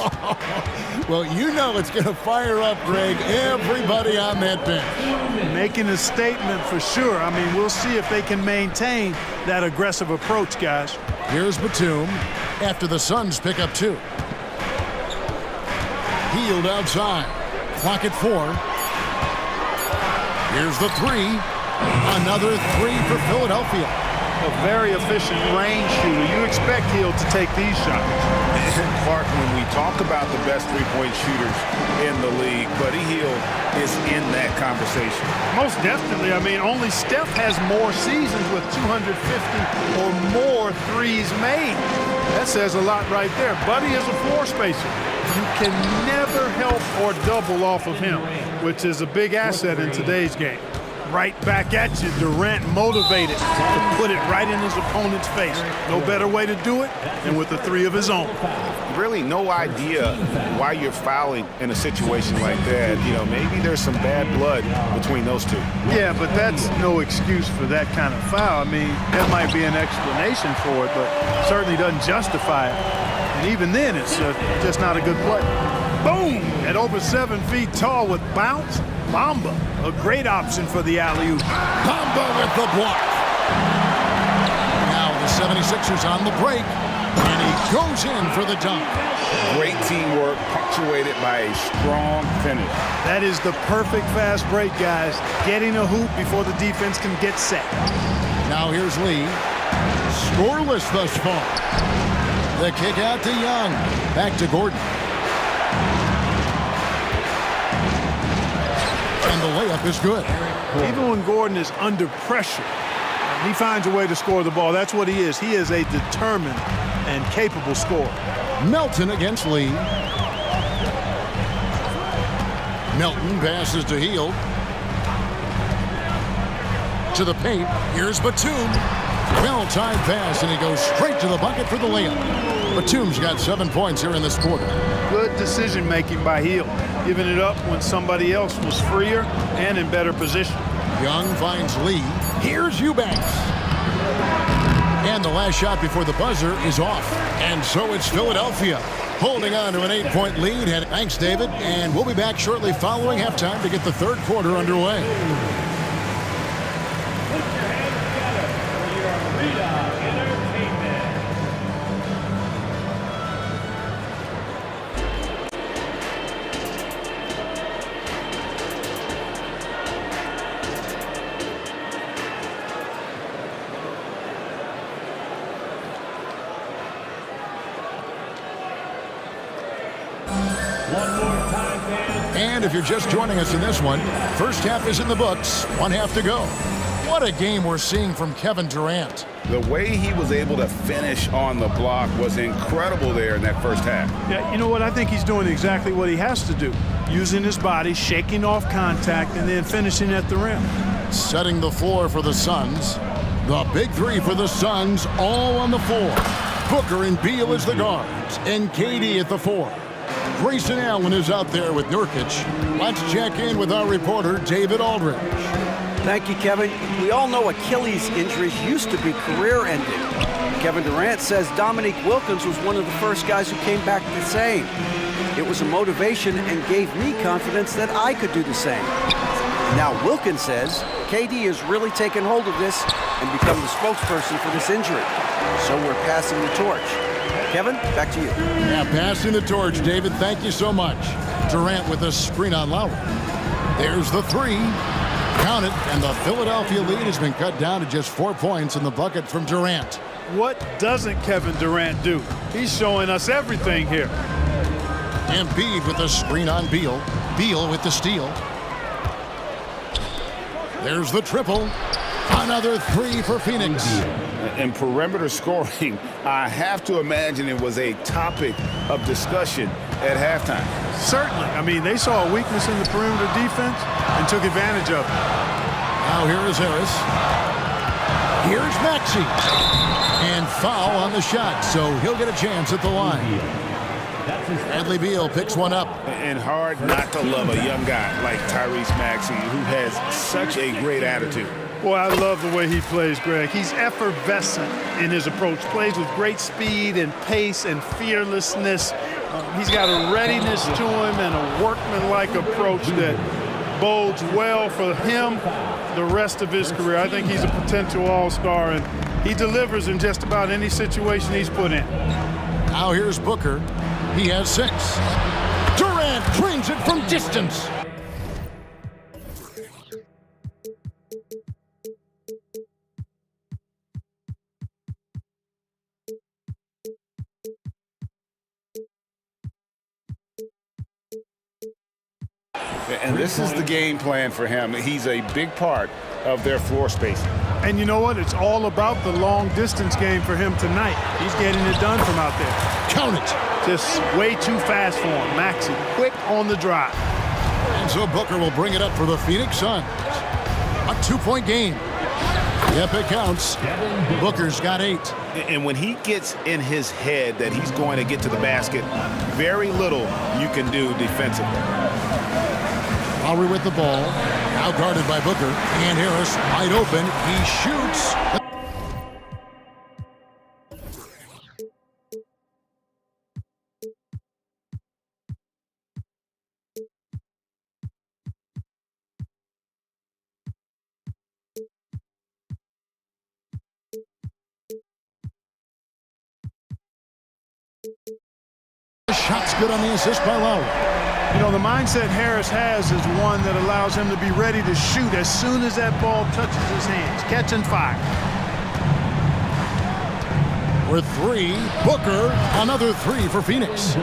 Well, you know it's going to fire up, Greg, everybody on that bench. Making a statement for sure. I mean, we'll see if they can maintain that aggressive approach, guys. Here's Batum. after the Suns pick up 2. Hield outside. Clock at 4. Here's the 3. Another 3 for Philadelphia. A very efficient range shooter. You expect Hield to take these shots. Clark, when we talk about the best three-point shooters in the league, Buddy Hield is in that conversation. Most definitely. I mean, only Steph has more seasons with 250 or more threes made. That says a lot right there. Buddy is a floor spacer. You can never help or double off of him, which is a big asset in today's game. Right back at you, Durant motivated to put it right in his opponent's face. No better way to do it than with a 3 of his own. Really no idea why you're fouling in a situation like that. You know, maybe there's some bad blood between those two. Yeah, but that's no excuse for that kind of foul. I mean, that might be an explanation for it, but certainly doesn't justify it. And even then, it's just not a good play. Boom! At over 7 feet tall with bounce. Bamba, a great option for the alley-oop. Bamba with the block. Now the 76ers on the break, and he goes in for the dunk. Great teamwork, punctuated by a strong finish. That is the perfect fast break, guys. Getting a hoop before the defense can get set. Now here's Lee. Scoreless thus far. The kick out to Young. Back to Gordon. And the layup is good. Even when Gordon is under pressure, he finds a way to score the ball. That's what he is. He is a determined and capable scorer. Melton against Lee. Melton passes to Hield. To the paint. Here's Batum. Well-timed pass, and he goes straight to the bucket for the layup. Batum's got 7 points here in this quarter. Good decision-making by Hield, giving it up when somebody else was freer and in better position. Young finds Lee. Here's Eubanks. And the last shot before the buzzer is off. And so it's Philadelphia holding on to an 8-point lead. And thanks, David. And we'll be back shortly following halftime to get the third quarter underway. And if you're just joining us in this one, first half is in the books, 1 half to go. What a game we're seeing from Kevin Durant. The way he was able to finish on the block was incredible there in that first half. Yeah, you know what? I think he's doing exactly what he has to do. Using his body, shaking off contact, and then finishing at the rim. Setting the floor for the Suns. The big 3 for the Suns, all on the floor. Booker and Beal as the guards, and KD at the 4. Grayson Allen is out there with Nurkic. Let's check in with our reporter, David Aldridge. Thank you, Kevin. We all know Achilles injuries used to be career-ending. Kevin Durant says Dominique Wilkins was one of the first guys who came back the same. It was a motivation and gave me confidence that I could do the same. Now Wilkins says KD has really taken hold of this and become the spokesperson for this injury. So we're passing the torch. Kevin, back to you. Yeah, passing the torch, David. Thank you so much. Durant with a screen on Lowry. There's the 3. Count it, and the Philadelphia lead has been cut down to just 4 points in the bucket from Durant. What doesn't Kevin Durant do? He's showing us everything here. Embiid with the screen on Beal. Beal with the steal. There's the triple. Another 3 for Phoenix. In perimeter scoring, I have to imagine it was a topic of discussion at halftime. Certainly. I mean, they saw a weakness in the perimeter defense and took advantage of it. Now here is Harris. Here's Maxey. And foul on the shot, so he'll get a chance at the line. Bradley Beal picks one up. And hard not to love a young guy like Tyrese Maxey, who has such a great attitude. Boy, I love the way he plays, Greg. He's effervescent in his approach. Plays with great speed and pace and fearlessness. He's got a readiness to him and a workmanlike approach that bodes well for him the rest of his career. I think he's a potential all-star, and he delivers in just about any situation he's put in. Now here's Booker. He has 6. Durant drains it from distance. And this is the game plan for him. He's a big part of their floor spacing. And you know what? It's all about the long distance game for him tonight. He's getting it done from out there. Count it. Just way too fast for him. Maxey, quick on the drive. And so Booker will bring it up for the Phoenix Suns. A 2-point game. Yep, it counts. Booker's got 8. And when he gets in his head that he's going to get to the basket, very little you can do defensively. Lowry with the ball. Now guarded by Booker. And Harris wide open. He shoots. The shot's good on the assist by Lowry. You know, the mindset Harris has is one that allows him to be ready to shoot as soon as that ball touches his hands. Catch and fire. With 3, Booker, another 3 for Phoenix.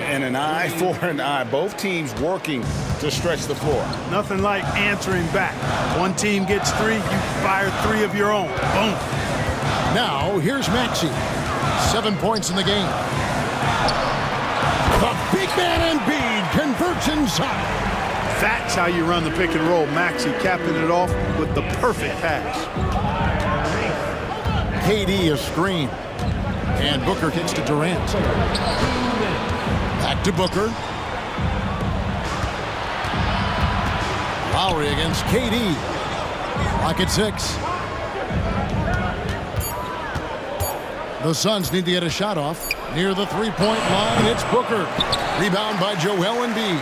And an eye for an eye. Both teams working to stretch the floor. Nothing like answering back. One team gets 3, you fire 3 of your own. Boom. Now, here's Maxey. 7 points in the game. The big man Embiid converts inside. That's how you run the pick and roll. Maxey capping it off with the perfect pass. KD a screen. And Booker kicks to Durant. Back to Booker. Lowry against KD. Clock at 6. The Suns need to get a shot off. Near the three-point line, it's Booker. Rebound by Joel Embiid.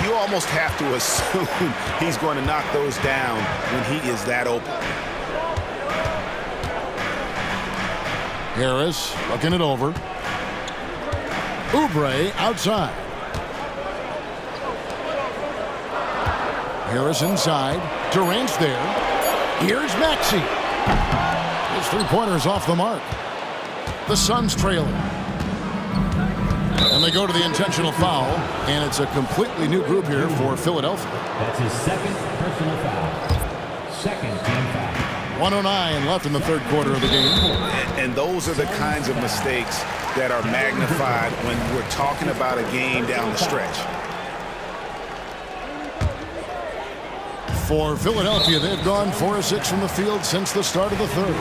You almost have to assume he's going to knock those down when he is that open. Harris looking it over. Oubre outside. Harris inside. Durant's there. Here's Maxey. His three-pointer's off the mark. The Suns trailing. And they go to the intentional foul, and it's a completely new group here for Philadelphia. That's his second personal foul. Second team foul. 1:09 left in the third quarter of the game. And those are the kinds of mistakes that are magnified when we're talking about a game down the stretch. For Philadelphia, they've gone 4 of 6 from the field since the start of the third.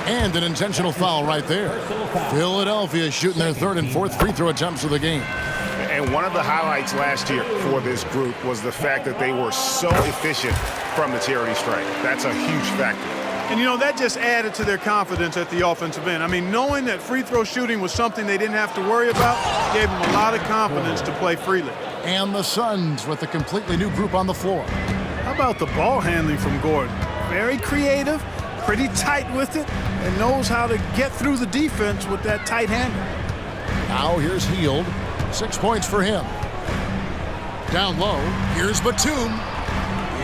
And an intentional foul right there. Philadelphia shooting their third and fourth free throw attempts of the game. And one of the highlights last year for this group was the fact that they were so efficient from the charity stripe. That's a huge factor. And, you know, that just added to their confidence at the offensive end. I mean, knowing that free throw shooting was something they didn't have to worry about gave them a lot of confidence to play freely. And the Suns with a completely new group on the floor. How about the ball handling from Gordon? Very creative, pretty tight with it, and knows how to get through the defense with that tight handle. Now here's Hield. 6 points for him. Down low, here's Batum.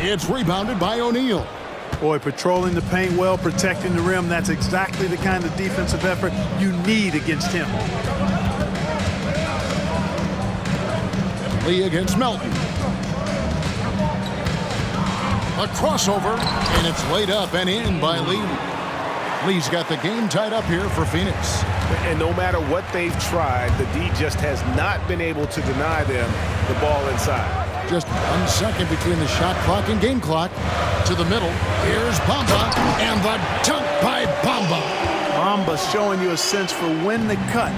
It's rebounded by O'Neal. Boy, patrolling the paint well, protecting the rim, that's exactly the kind of defensive effort you need against him. Lee against Melton. A crossover, and it's laid up and in by Lee. Lee's got the game tied up here for Phoenix. And no matter what they've tried, the D just has not been able to deny them the ball inside. Just 1 second between the shot clock and game clock. To the middle, here's Bamba, and the dunk by Bamba. Bamba showing you a sense for when to cut.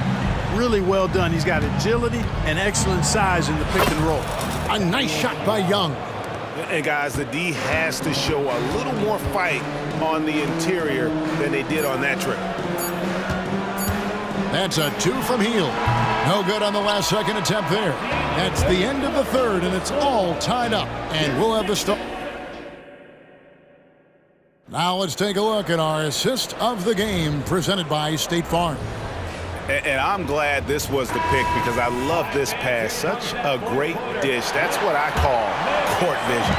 Really well done. He's got agility and excellent size in the pick and roll. A nice shot by Young. And guys, the D has to show a little more fight on the interior than they did on that trip. That's a 2 from Hield. No good on the last second attempt there. That's the end of the third, and it's all tied up. And we'll have the start. Now let's take a look at our assist of the game presented by State Farm. And I'm glad this was the pick because I love this pass. Such a great dish. That's what I call court vision.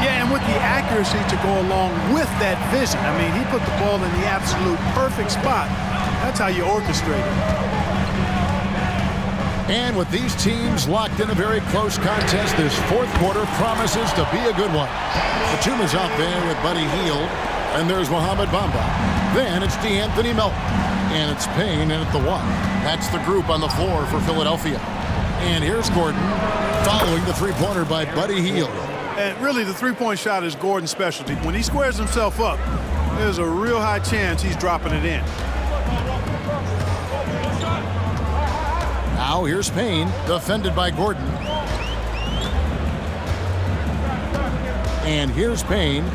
Yeah, and with the accuracy to go along with that vision. I mean, he put the ball in the absolute perfect spot. That's how you orchestrate it. And with these teams locked in a very close contest, this fourth quarter promises to be a good one. Batum is out there with Buddy Hield, and there's Mohamed Bamba. Then it's DeAnthony Melton, and it's Payne in at the 1. That's the group on the floor for Philadelphia. And here's Gordon, following the three-pointer by Buddy Hield. And really, the three-point shot is Gordon's specialty. When he squares himself up, there's a real high chance he's dropping it in. Now here's Payne, defended by Gordon. And here's Payne.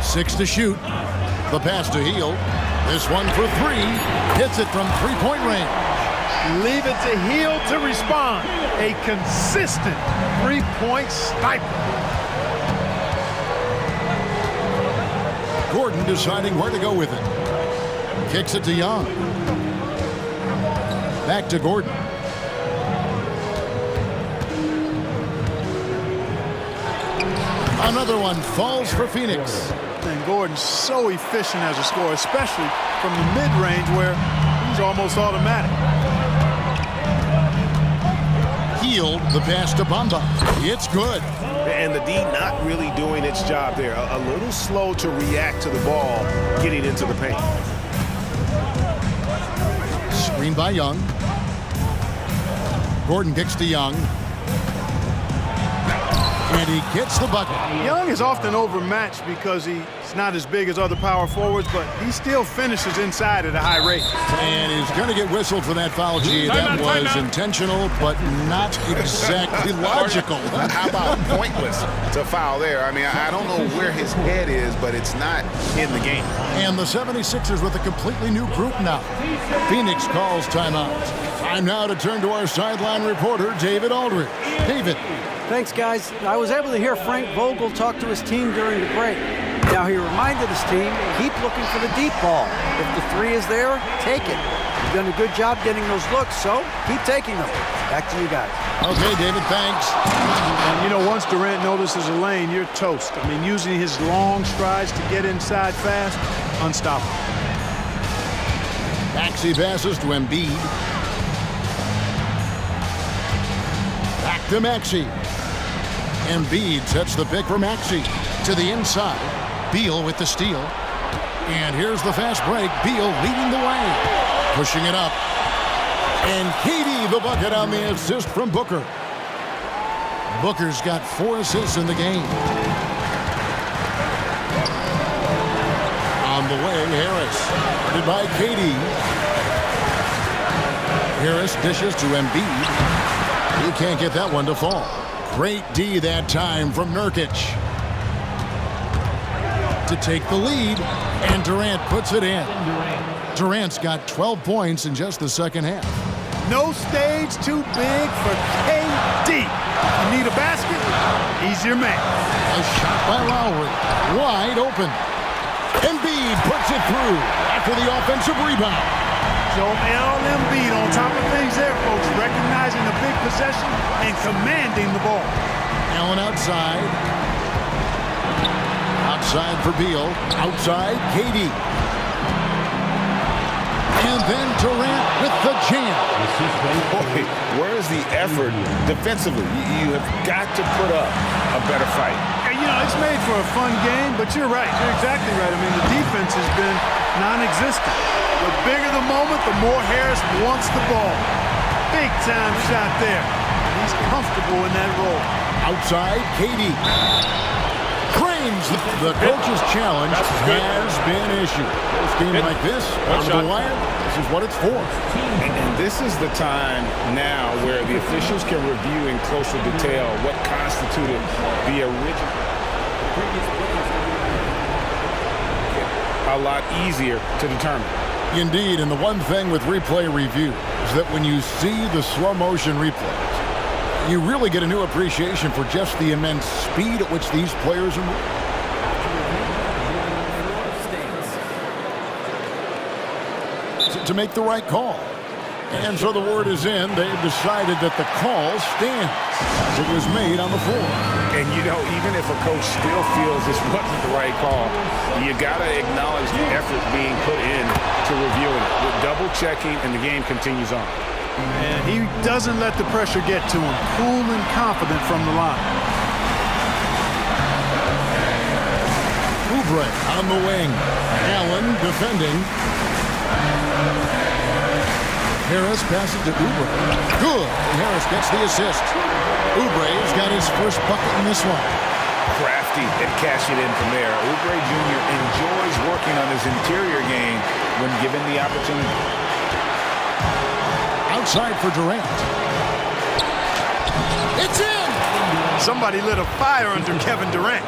6 to shoot. The pass to Hield. This one for 3. Hits it from three-point range. Leave it to Hield to respond. A consistent three-point sniper. Gordon deciding where to go with it. Kicks it to Young. Back to Gordon. Another one falls for Phoenix. And Gordon's so efficient as a scorer, especially from the mid-range where he's almost automatic. Hield, the pass to Bamba. It's good. And the D not really doing its job there. A little slow to react to the ball getting into the paint. Screen by Young. Gordon kicks to Young. And he gets the bucket. Young is often overmatched because he's not as big as other power forwards, but he still finishes inside at a high rate. And he's going to get whistled for that foul, G. That was intentional, but not exactly logical. How about pointless to foul there? I mean, I don't know where his head is, but it's not in the game. And the 76ers with a completely new group now. Phoenix calls timeout. Time now to turn to our sideline reporter, David Aldridge. David. Thanks, guys. I was able to hear Frank Vogel talk to his team during the break. Now, he reminded his team, keep looking for the deep ball. If the 3 is there, take it. You've done a good job getting those looks, so keep taking them. Back to you guys. Okay, David, thanks. And, you know, once Durant notices a lane, you're toast. I mean, using his long strides to get inside fast, unstoppable. Maxey passes to Embiid. Back to Maxey. Embiid sets the pick for Maxey. To the inside. Beal with the steal. And here's the fast break. Beal leading the way. Pushing it up. And KD the bucket on the assist from Booker. Booker's got 4 assists in the game. On the way, Harris. Guarded by KD. Harris dishes to Embiid. He can't get that one to fall. Great D that time from Nurkic. To take the lead, and Durant puts it in. Durant's got 12 points in just the second half. No stage too big for KD. You need a basket? He's your man. A shot by Lowry. Wide open. Embiid puts it through after the offensive rebound. Joel Embiid on top of things there, folks, recognizing the big possession and commanding the ball. Allen outside. Outside for Beal. Outside, KD. And then Durant with the jam. Boy, where's the effort defensively? You have got to put up a better fight. You know, it's made for a fun game, but you're right. You're exactly right. I mean, the defense has been non-existent. The bigger the moment, the more Harris wants the ball. Big time shot there. He's comfortable in that role. Outside, KD. Cranes. The coach's challenge has been issued. This game like this, on the wire, this is what it's for. And this is the time now where the officials can review in closer detail what constituted the original. A lot easier to determine. Indeed, and the one thing with replay review is that when you see the slow motion replays, you really get a new appreciation for just the immense speed at which these players are moving. to make the right call. And so the word is in. They've decided that the call stands as it was made on the floor. And, you know, even if a coach still feels this wasn't the right call, you got to acknowledge the effort being put in to reviewing it. With double-checking, and the game continues on. And he doesn't let the pressure get to him. Cool and confident from the line. Oubre on the wing. Allen defending. Harris passes to Oubre. Good. And Harris gets the assist. Oubre's got his first bucket in this one. Crafty and cash it in from there. Oubre Jr. enjoys working on his interior game when given the opportunity. Outside for Durant. It's in! Somebody lit a fire under Kevin Durant.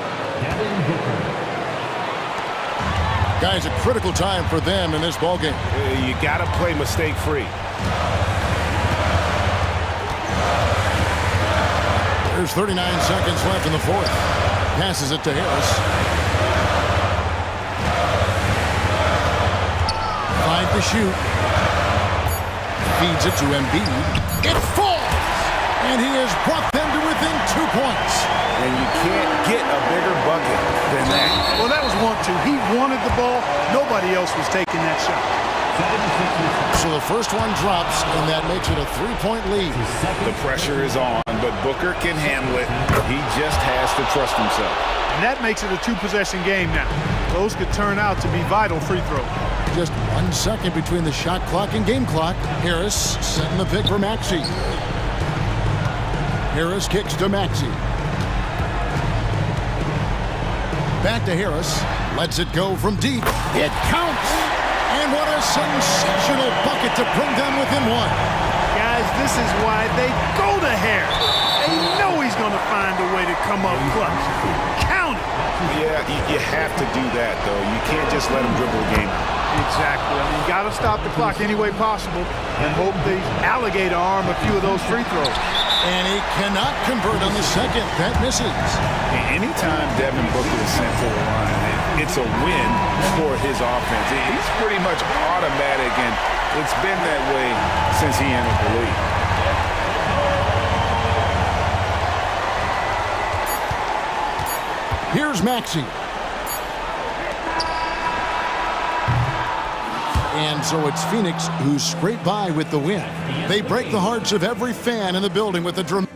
Guys, a critical time for them in this ballgame. You got to play mistake-free. There's 39 seconds left in the fourth. Passes it to Harris. 5 to shoot. Feeds it to Embiid. It falls! And he has brought them to within 2 points. And you can't get a bigger bucket than that. Well, that was 1-2. He wanted the ball. Nobody else was taking that shot. So the first one drops, and that makes it a 3-point lead. The pressure is on, but Booker can handle it. He just has to trust himself. And that makes it a 2-possession game now. Those could turn out to be vital free throws. Just 1 second between the shot clock and game clock. Harris setting the pick for Maxey. Harris kicks to Maxey. Back to Harris. Lets it go from deep. It counts! And what a sensational bucket to bring them within one. Guys, this is why they go to Harris. They know he's going to find a way to come up clutch. Count it! Yeah, you have to do that, though. You can't just let him dribble the game out. Exactly. I mean, you got to stop the clock any way possible and hope they alligator arm a few of those free throws. And he cannot convert on the second. That misses. Anytime Devin Booker is sent to the line, it's a win for his offense. He's pretty much automatic, and it's been that way since he entered the league. Here's Maxey. And so it's Phoenix who scrape by with the win. They break the hearts of every fan in the building with a dramatic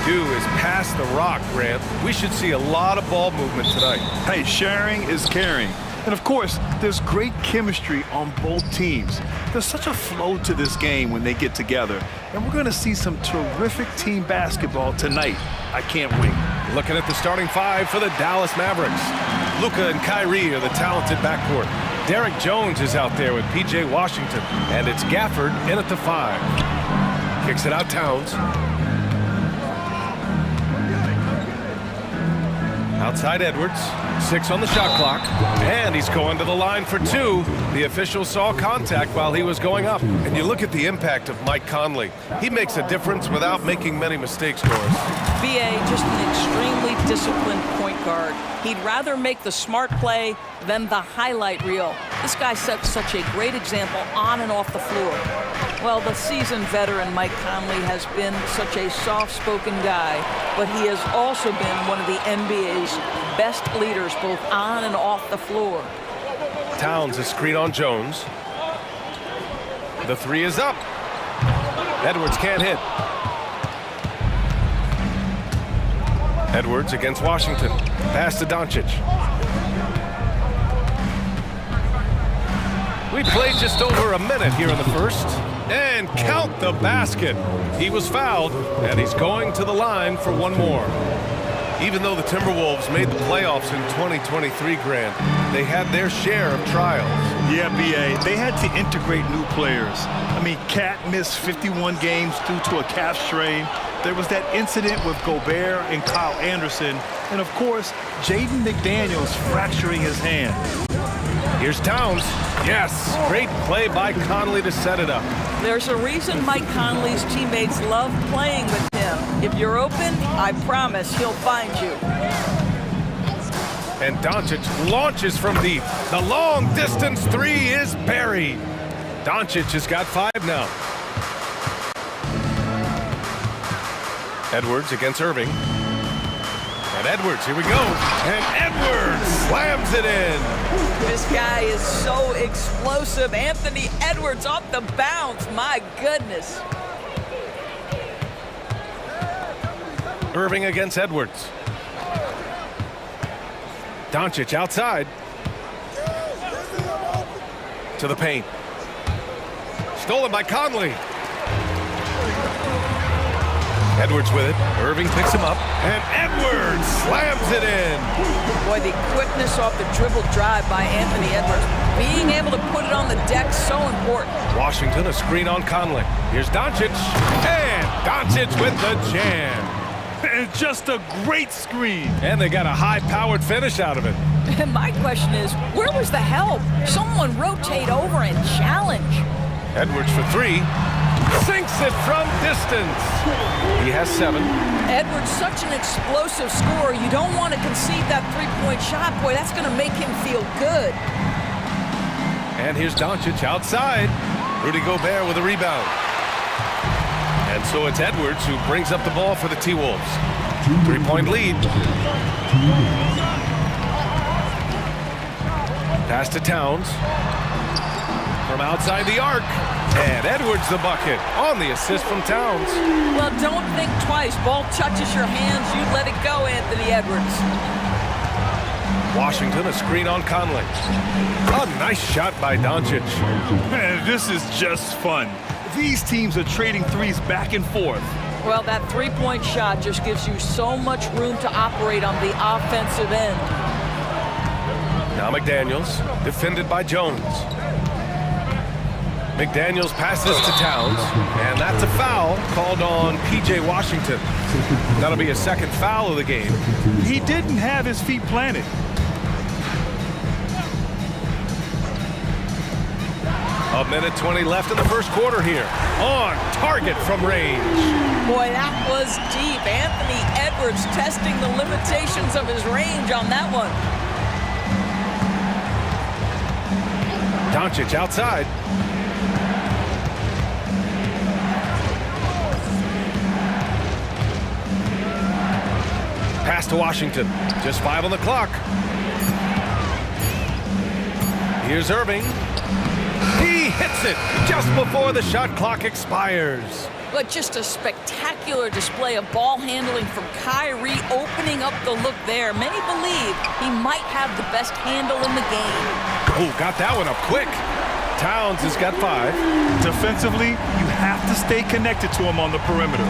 do is pass the rock, Grant. We should see a lot of ball movement tonight. Hey, sharing is caring. And of course, there's great chemistry on both teams. There's such a flow to this game when they get together. And we're going to see some terrific team basketball tonight. I can't wait. Looking at the starting five for the Dallas Mavericks. Luka and Kyrie are the talented backcourt. Derek Jones is out there with P.J. Washington. And it's Gafford in at the 5. Kicks it out Towns. Outside Edwards. 6 on the shot clock. And he's going to the line for 2. The official saw contact while he was going up. And you look at the impact of Mike Conley. He makes a difference without making many mistakes, Doris. B.A. just an extremely disciplined point guard. He'd rather make the smart play than the highlight reel. This guy sets such a great example on and off the floor. Well, the seasoned veteran Mike Conley has been such a soft-spoken guy, but he has also been one of the NBA's best leaders both on and off the floor. Towns is screen on Jones. The 3 is up. Edwards can't hit. Edwards against Washington. Pass to Doncic. We played just over a minute here in the first. And count the basket. He was fouled, and he's going to the line for one more. Even though the Timberwolves made the playoffs in 2023, Grant, they had their share of trials. Yeah, B.A., they had to integrate new players. I mean, Cat missed 51 games due to a calf strain. There was that incident with Gobert and Kyle Anderson. And, of course, Jaden McDaniels fracturing his hand. Here's Towns. Yes, great play by Conley to set it up. There's a reason Mike Conley's teammates love playing with him. If you're open, I promise he'll find you. And Doncic launches from deep. The long distance 3 is buried. Doncic has got 5 now. Edwards against Irving. And Edwards, here we go. And Edwards slams it in. This guy is so explosive. Anthony Edwards off the bounce. My goodness. Irving against Edwards. Doncic outside. To the paint. Stolen by Conley. Edwards with it. Irving picks him up. And Edwards slams it in. Boy, the quickness off the dribble drive by Anthony Edwards. Being able to put it on the deck, so important. Washington, a screen on Conley. Here's Doncic. And Doncic with the jam. And just a great screen. And they got a high-powered finish out of it. And my question is, where was the help? Someone rotate over and challenge. Edwards for 3. Sinks it from distance. He has 7. Edwards, such an explosive scorer. You don't want to concede that three-point shot. Boy, that's going to make him feel good. And here's Doncic outside. Rudy Gobert with a rebound. And so it's Edwards who brings up the ball for the T-Wolves. 3-point lead. Pass to Towns. From outside the arc. And Edwards the bucket on the assist from Towns. Well, don't think twice. Ball touches your hands. You let it go, Anthony Edwards. Washington, a screen on Conley. A nice shot by Doncic. Man, this is just fun. These teams are trading threes back and forth. Well, that three-point shot just gives you so much room to operate on the offensive end. Now McDaniels, defended by Jones. McDaniels passes to Towns, and that's a foul called on P.J. Washington. That'll be his second foul of the game. He didn't have his feet planted. A minute 20 left in the first quarter here. On target from range. Boy, that was deep. Anthony Edwards testing the limitations of his range on that one. Doncic outside. Pass to Washington. Just 5 on the clock. Here's Irving. He hits it just before the shot clock expires. But just a spectacular display of ball handling from Kyrie, opening up the look there. Many believe he might have the best handle in the game. Oh, got that one up quick. Towns has got 5. Defensively, you have to stay connected to him on the perimeter.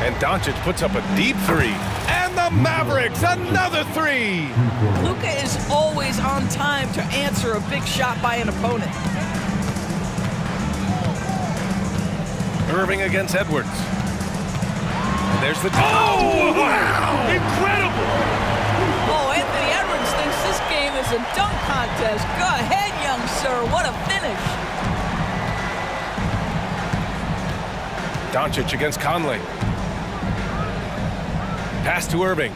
And Doncic puts up a deep 3. And the Mavericks, another 3. Luka is always on time to answer a big shot by an opponent. Irving against Edwards. And there's the... Oh, wow! Incredible! Oh, Anthony Edwards thinks this game is a dunk contest. Go ahead, young sir. What a finish. Doncic against Conley. Pass to Irving.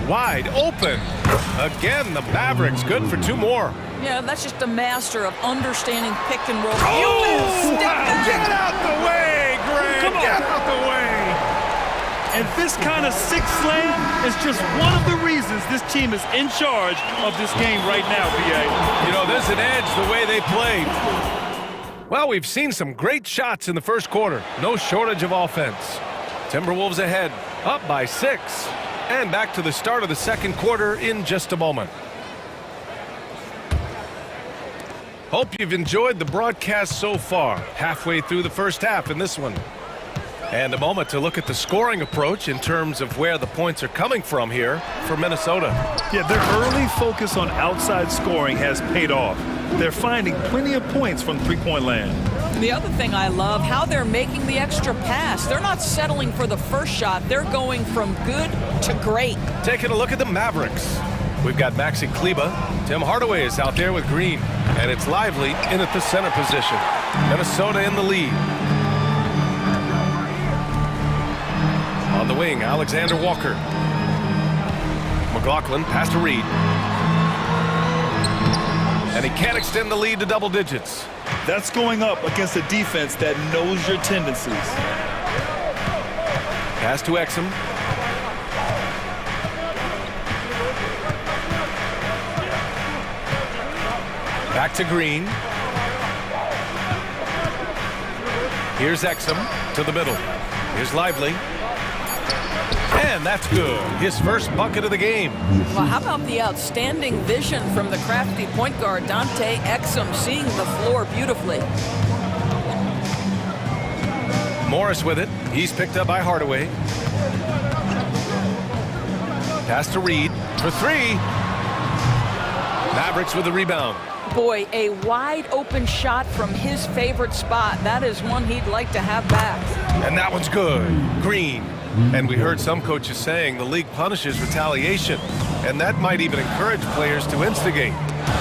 Wide open. Again, the Mavericks good for 2 more. Yeah, that's just a master of understanding pick and roll. Oh, Step back. Get out the way, Greg. Come on. Get out the way. And this kind of six slam is just one of the reasons this team is in charge of this game right now, B.A. You know, there's an edge the way they played. Well, we've seen some great shots in the first quarter. No shortage of offense. Timberwolves ahead, up by 6. And back to the start of the second quarter in just a moment. Hope you've enjoyed the broadcast so far. Halfway through the first half in this one. And a moment to look at the scoring approach in terms of where the points are coming from here for Minnesota. Yeah, their early focus on outside scoring has paid off. They're finding plenty of points from three-point land. The other thing I love, how they're making the extra pass. They're not settling for the first shot. They're going from good to great. Taking a look at the Mavericks. We've got Maxi Kleber. Tim Hardaway is out there with Green. And it's Lively in at the center position. Minnesota in the lead. On the wing, Alexander Walker. McLaughlin pass to Reed. And he can't extend the lead to double digits. That's going up against a defense that knows your tendencies. Pass to Exum. Back to Green. Here's Exum to the middle. Here's Lively. And that's good. His first bucket of the game. Well, how about the outstanding vision from the crafty point guard, Dante Exum, seeing the floor beautifully. Morris with it. He's picked up by Hardaway. Pass to Reed for 3. Mavericks with the rebound. Boy, a wide open shot from his favorite spot. That is one he'd like to have back. And that one's good. Green. And we heard some coaches saying the league punishes retaliation. And that might even encourage players to instigate.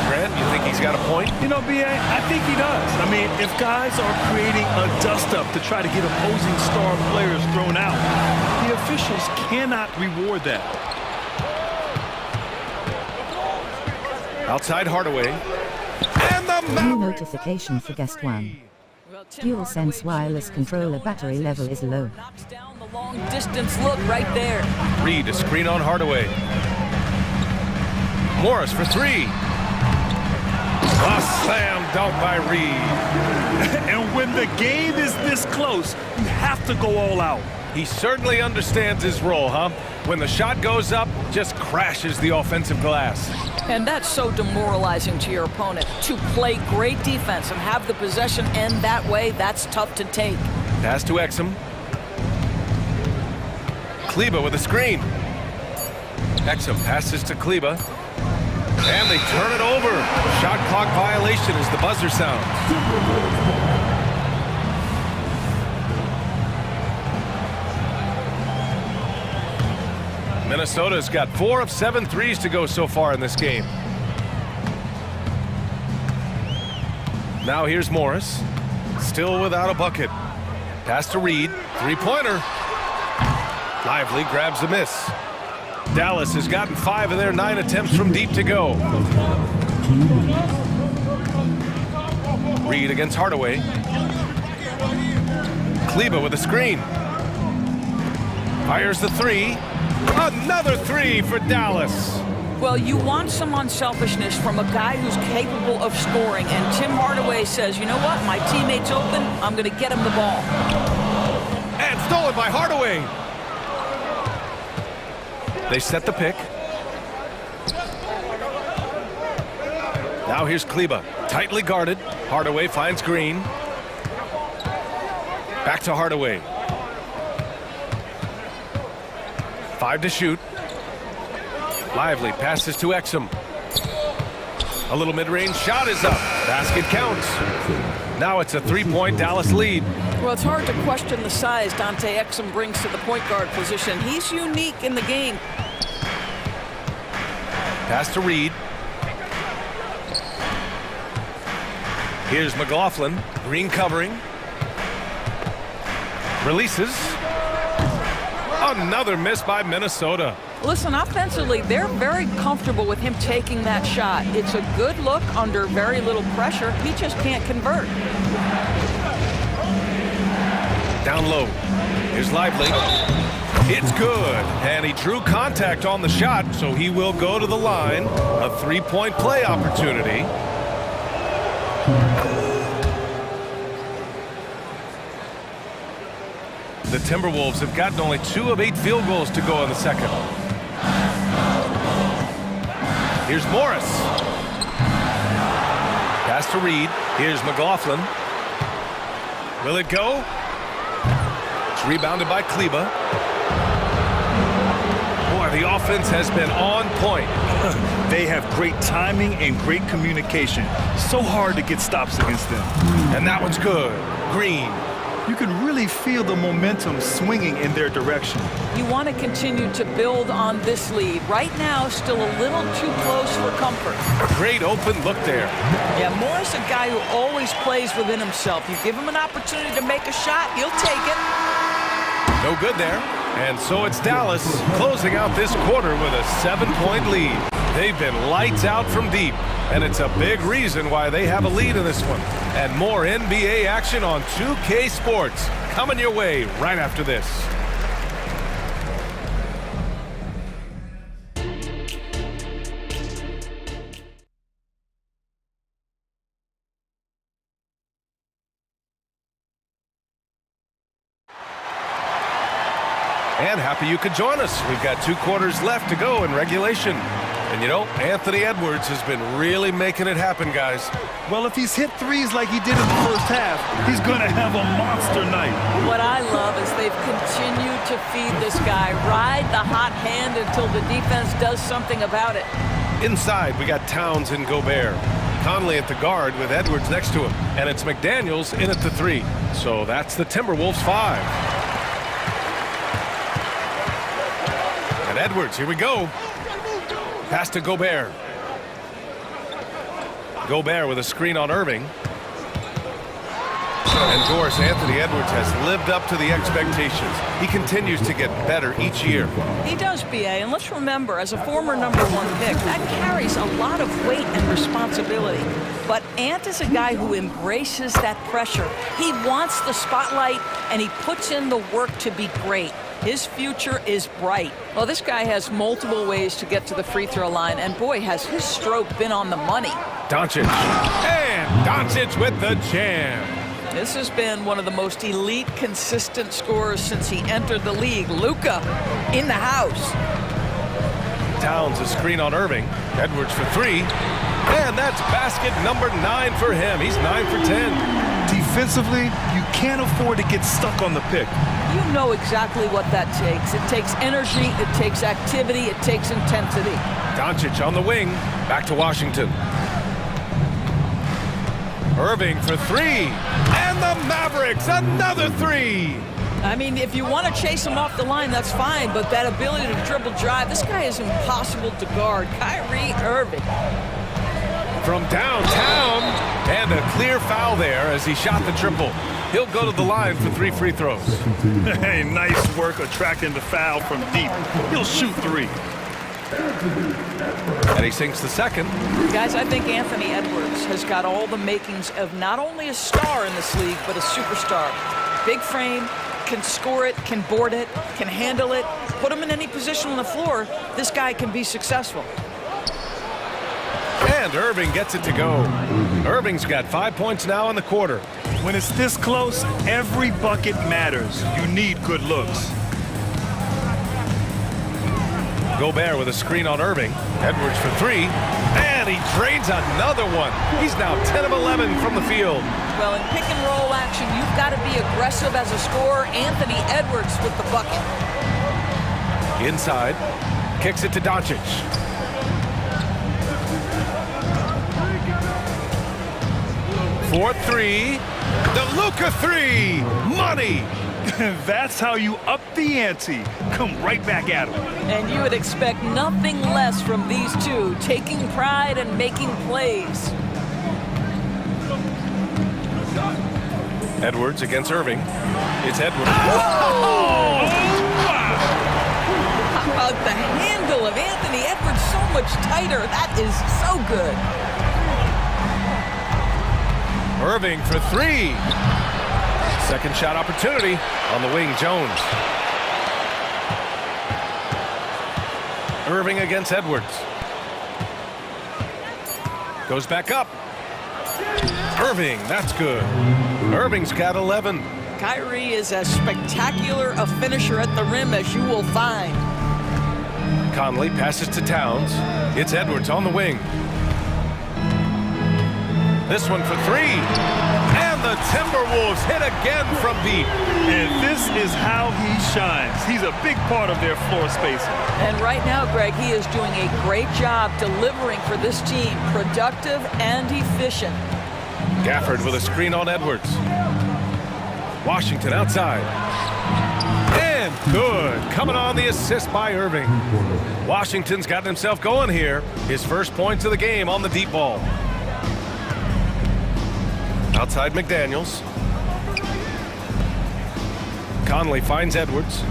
Grant, you think he's got a point? You know, B.A., I think he does. I mean, if guys are creating a dust-up to try to get opposing star players thrown out, the officials cannot reward that. Outside Hardaway. And the New notification for guest 1. DualSense wireless controller battery level is low. Knocks down the long distance look right there. Reed, a screen on Hardaway. Morris for 3. A slam dunk by Reed. And when the game is this close, you have to go all out. He certainly understands his role, huh? When the shot goes up, just crashes the offensive glass. And that's so demoralizing to your opponent. To play great defense and have the possession end that way, that's tough to take. Pass to Exum. Kleber with a screen. Exum passes to Kleber. And they turn it over. Shot clock violation as the buzzer sounds. Minnesota's got 4 of 7 threes to go so far in this game. Now here's Morris. Still without a bucket. Pass to Reed. 3-pointer. Lively grabs the miss. Dallas has gotten 5 of their 9 attempts from deep to go. Reed against Hardaway. Kleber with a screen. Fires the 3. Another 3 for Dallas. Well, you want some unselfishness from a guy who's capable of scoring. And Tim Hardaway says, you know what? My teammate's open. I'm going to get him the ball. And stolen by Hardaway. They set the pick. Now here's Kleba, tightly guarded. Hardaway finds Green. Back to Hardaway. 5 to shoot. Lively passes to Exum. A little mid-range shot is up. Basket counts. Now it's a 3-point Dallas lead. Well, it's hard to question the size Dante Exum brings to the point guard position. He's unique in the game. Pass to Reed. Here's McLaughlin. Green covering. Releases. Another miss by Minnesota. Listen, offensively, they're very comfortable with him taking that shot. It's a good look under very little pressure. He just can't convert. Down low. Here's Lively. It's good. And he drew contact on the shot, so he will go to the line. A 3-point play opportunity. The Timberwolves have gotten only 2 of 8 field goals to go in the second. Here's Morris. Pass to Reed. Here's McLaughlin. Will it go? It's rebounded by Kleba. Boy, the offense has been on point. They have great timing and great communication. So hard to get stops against them. And that one's good. Green. You can really feel the momentum swinging in their direction. You want to continue to build on this lead. Right now, still a little too close for comfort. Great open look there. Yeah, Morris, a guy who always plays within himself. You give him an opportunity to make a shot, he'll take it. No good there. And so it's Dallas closing out this quarter with a 7-point lead. They've been lights out from deep, and it's a big reason why they have a lead in this one. And more NBA action on 2K Sports coming your way right after this. And happy you could join us. We've got 2 quarters left to go in regulation. And you know, Anthony Edwards has been really making it happen, guys. Well, if he's hit threes like he did in the first half, he's going to have a monster night. What I love is they've continued to feed this guy, ride the hot hand until the defense does something about it. Inside, we got Towns and Gobert. Conley at the guard with Edwards next to him. And it's McDaniels in at the 3. So that's the Timberwolves 5. And Edwards, here we go. Pass to Gobert. Gobert with a screen on Irving. And of course, Anthony Edwards has lived up to the expectations. He continues to get better each year. He does, B.A., and let's remember, as a former #1 pick, that carries a lot of weight and responsibility. But Ant is a guy who embraces that pressure. He wants the spotlight, and he puts in the work to be great. His future is bright. Well, this guy has multiple ways to get to the free throw line, and boy, has his stroke been on the money. Doncic. And Doncic with the jam. This has been one of the most elite, consistent scorers since he entered the league. Luka in the house. Towns a screen on Irving. Edwards for 3. And that's basket number 9 for him. He's 9 for 10. Defensively, you can't afford to get stuck on the pick. You know exactly what that takes. It takes energy, it takes activity, it takes intensity. Doncic on the wing. Back to Washington. Irving for 3. And the Mavericks, another 3. I mean, if you want to chase him off the line, that's fine, but that ability to dribble drive, this guy is impossible to guard. Kyrie Irving. From downtown, and a clear foul there as he shot the triple. He'll go to the line for 3 free throws. Hey, nice work attracting the foul from deep. He'll shoot 3. And he sinks the second. Guys, I think Anthony Edwards has got all the makings of not only a star in this league, but a superstar. Big frame, can score it, can board it, can handle it. Put him in any position on the floor, this guy can be successful. And Irving gets it to go. Irving's got 5 points now in the quarter. When it's this close, every bucket matters. You need good looks. Gobert with a screen on Irving. Edwards for three. And he drains another one. He's now 10 of 11 from the field. Well, in pick and roll action, you've got to be aggressive as a scorer. Anthony Edwards with the bucket. Inside. Kicks it to Doncic. For three. The Luka three. Money. That's how you up the ante. Come right back at him. And you would expect nothing less from these two, taking pride and making plays. Edwards against Irving. It's Edwards. Oh! How about the handle of Anthony Edwards? So much tighter. That is so good. Irving for three. Second shot opportunity on the wing, Jones. Irving against Edwards. Goes back up. Irving, that's good. Irving's got 11. Kyrie is as spectacular a finisher at the rim as you will find. Conley passes to Towns. It's Edwards on the wing. This one for three. And the Timberwolves hit again from deep. And this is how he shines. He's a big part of their floor spacing. And right now, Greg, he is doing a great job delivering for this team. Productive and efficient. Gafford with a screen on Edwards. Washington outside. And good. Coming on the assist by Irving. Washington's gotten himself going here. His first points of the game on the deep ball. Outside McDaniels. Conley finds Edwards.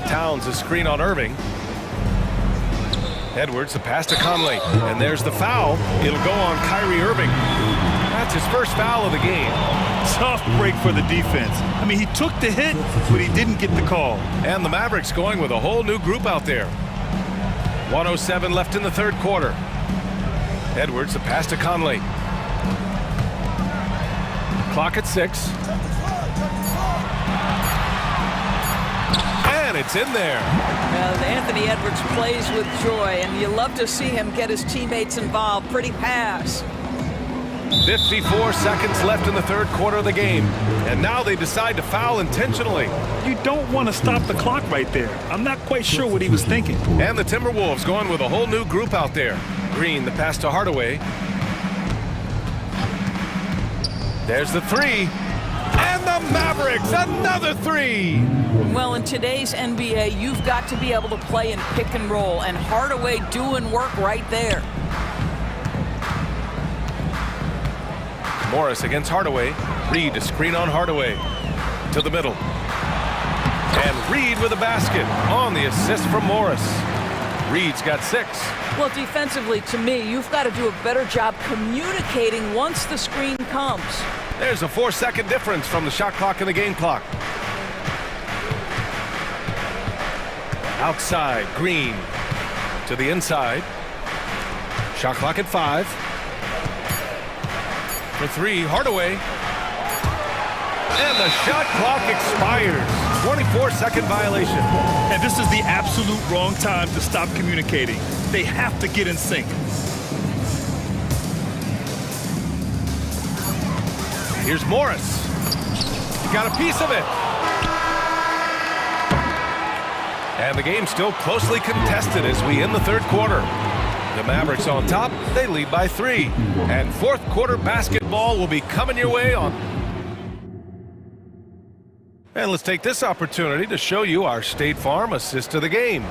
Towns a screen on Irving. Edwards, the pass to Conley. And there's the foul. It'll go on Kyrie Irving. That's his first foul of the game. Tough break for the defense. I mean, he took the hit, but he didn't get the call. And the Mavericks going with a whole new group out there. 1:07 left in the third quarter. Edwards, the pass to Conley. Clock at 6. And it's in there. Well, Anthony Edwards plays with joy, and you love to see him get his teammates involved. Pretty pass. 54 seconds left in the third quarter of the game. And now they decide to foul intentionally. You don't want to stop the clock right there. I'm not quite sure what he was thinking. And the Timberwolves going with a whole new group out there. Green, the pass to Hardaway. There's the three. And the Mavericks, another three. Well, in today's NBA, you've got to be able to play in pick and roll, and Hardaway doing work right there. Morris against Hardaway. Reed to screen on Hardaway. To the middle. And Reed with a basket on the assist from Morris. Reed's got 6. Well, defensively, to me, you've got to do a better job communicating once the screen comes. There's a 4-second difference from the shot clock and the game clock. Outside, Green to the inside. Shot clock at 5. For 3, Hardaway. And the shot clock expires. 24-second violation. And this is the absolute wrong time to stop communicating. They have to get in sync. Here's Morris. He got a piece of it. And the game's still closely contested as we end the third quarter. The Mavericks on top. They lead by 3. And fourth quarter basketball will be coming your way on. And let's take this opportunity to show you our State Farm assist of the game.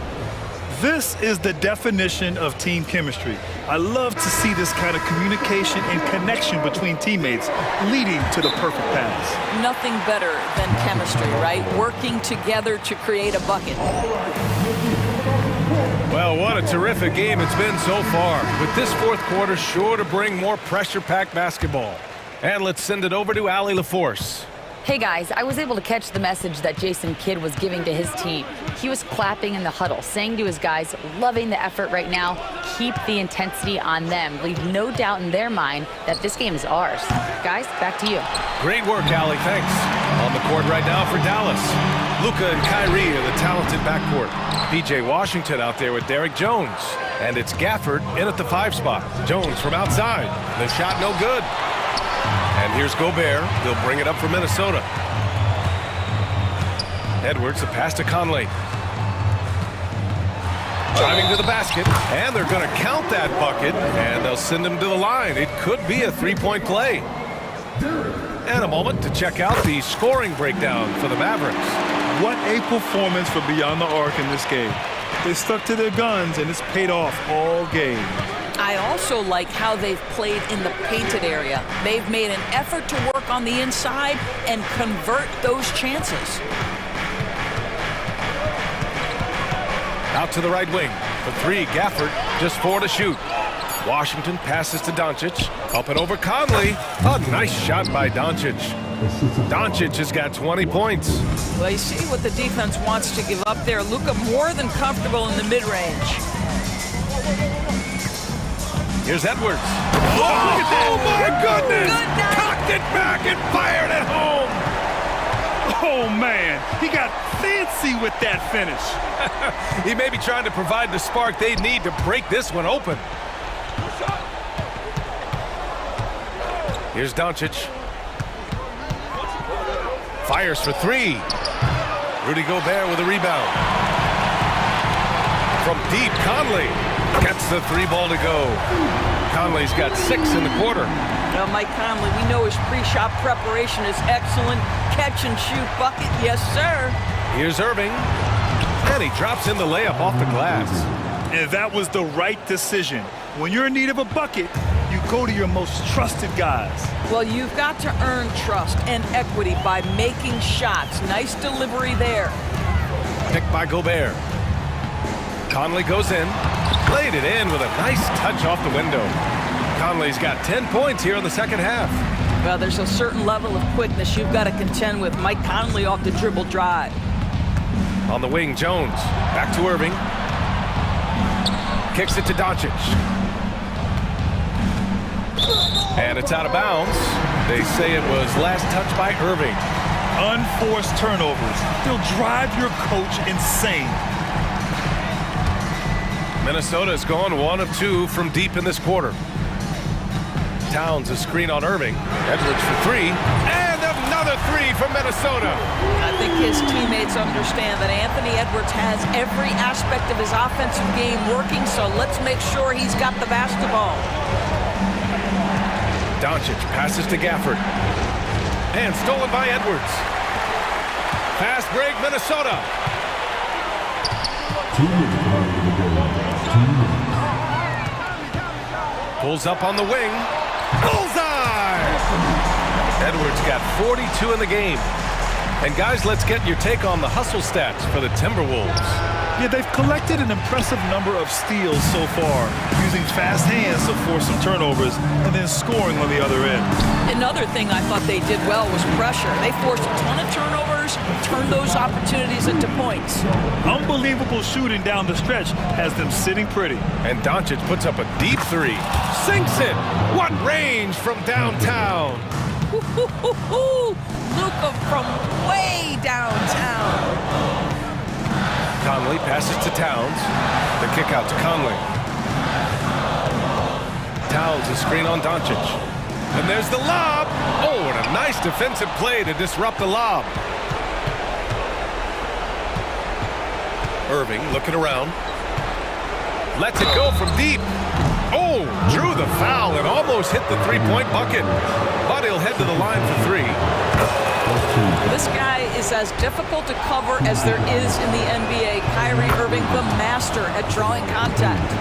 This is the definition of team chemistry. I love to see this kind of communication and connection between teammates leading to the perfect pass. Nothing better than chemistry, right? Working together to create a bucket. Well, what a terrific game it's been so far. With this fourth quarter sure to bring more pressure-packed basketball. And let's send it over to Allie LaForce. Hey guys, I was able to catch the message that Jason Kidd was giving to his team. He was clapping in the huddle, saying to his guys, loving the effort right now, keep the intensity on them. Leave no doubt in their mind that this game is ours. Guys, back to you. Great work, Allie, thanks. On the court right now for Dallas. Luka and Kyrie are the talented backcourt. PJ Washington out there with Derek Jones. And it's Gafford in at the 5 spot. Jones from outside. The shot no good. And here's Gobert. They'll bring it up for Minnesota. Edwards, a pass to Conley. Driving to the basket, and they're going to count that bucket, and they'll send him to the line. It could be a three-point play. And a moment to check out the scoring breakdown for the Mavericks. What a performance for Beyond the Arc in this game. They stuck to their guns, and it's paid off all game. I also like how they've played in the painted area. They've made an effort to work on the inside and convert those chances. Out to the right wing. For 3, Gafford, just 4 to shoot. Washington passes to Doncic. Up and over Conley. A nice shot by Doncic. Doncic has got 20 points. Well, you see what the defense wants to give up there. Luka more than comfortable in the mid-range. Here's Edwards. Oh my goodness! Cocked it back and fired it home. Oh, man. He got fancy with that finish. He may be trying to provide the spark they need to break this one open. Here's Doncic. Fires for 3. Rudy Gobert with a rebound. From deep, Conley gets the 3 ball to go. Conley's got 6 in the quarter. Well, Mike Conley, we know his pre-shot preparation is excellent. Catch and shoot bucket, yes, sir. Here's Irving. And he drops in the layup off the glass. And that was the right decision. When you're in need of a bucket, you go to your most trusted guys. Well, you've got to earn trust and equity by making shots. Nice delivery there. Picked by Gobert. Conley goes in. Played it in with a nice touch off the window. Conley's got 10 points here in the second half. Well, there's a certain level of quickness you've got to contend with. Mike Conley off the dribble drive. On the wing, Jones. Back to Irving. Kicks it to Doncic. And it's out of bounds. They say it was last touched by Irving. Unforced turnovers. They'll drive your coach insane. Minnesota has gone 1 of 2 from deep in this quarter. Towns a screen on Irving. Edwards for 3. And another 3 from Minnesota. I think his teammates understand that Anthony Edwards has every aspect of his offensive game working, so let's make sure he's got the basketball. Doncic passes to Gafford. And stolen by Edwards. Fast break, Minnesota. 2 minutes left in the game. 2 minutes. Pulls up on the wing. Bullseye! Edwards got 42 in the game. And guys, let's get your take on the hustle stats for the Timberwolves. Yeah, they've collected an impressive number of steals so far, using fast hands to force some turnovers and then scoring on the other end. Another thing I thought they did well was pressure. They forced a ton of turnovers, turned those opportunities into points. Unbelievable shooting down the stretch has them sitting pretty. And Doncic puts up a deep 3. Sinks it! What range from downtown! Luka from way downtown. Conley passes to Towns. The kick out to Conley. Towns a screen on Doncic. And there's the lob. Oh, and a nice defensive play to disrupt the lob. Irving looking around. Lets it go from deep. Oh, drew the foul and almost hit the 3-point bucket. But he'll head to the line for 3. This guy is as difficult to cover as there is in the NBA. Kyrie Irving, the master at drawing contact.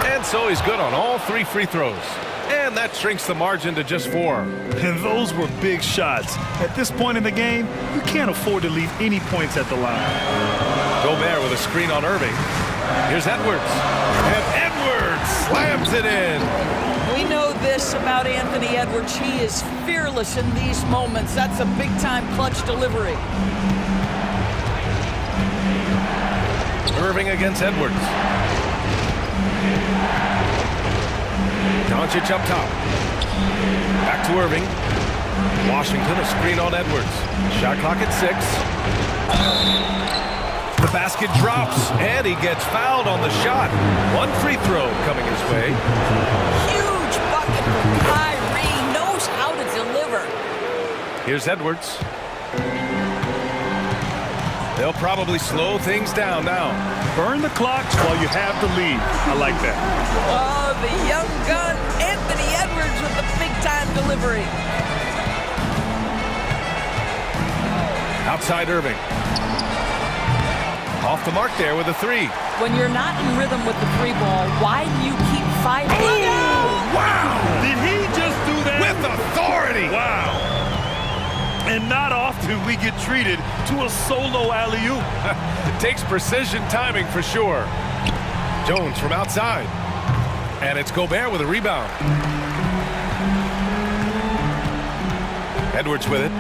And so he's good on all 3 free throws. And that shrinks the margin to just 4. And those were big shots. At this point in the game, you can't afford to leave any points at the line. Gobert with a screen on Irving. Here's Edwards. And Edwards slams it in. We know this about Anthony Edwards. He is fearless in these moments. That's a big-time clutch delivery. Irving against Edwards. Doncic up top. Back to Irving. Washington, a screen on Edwards. Shot clock at 6. The basket drops, and he gets fouled on the shot. One free throw coming his way. Huge bucket from Kyrie. Knows how to deliver. Here's Edwards. They'll probably slow things down now. Burn the clocks while you have the lead. I like that. Oh, the young gun, Anthony Edwards with the big-time delivery. Outside Irving. Off the mark there with a 3. When you're not in rhythm with the 3 ball, why do you keep fighting? Oh, wow! Did he just do that? With authority! Wow. And not often we get treated to a solo alley-oop. It takes precision timing for sure. Jones from outside. And it's Gobert with a rebound. Edwards with it.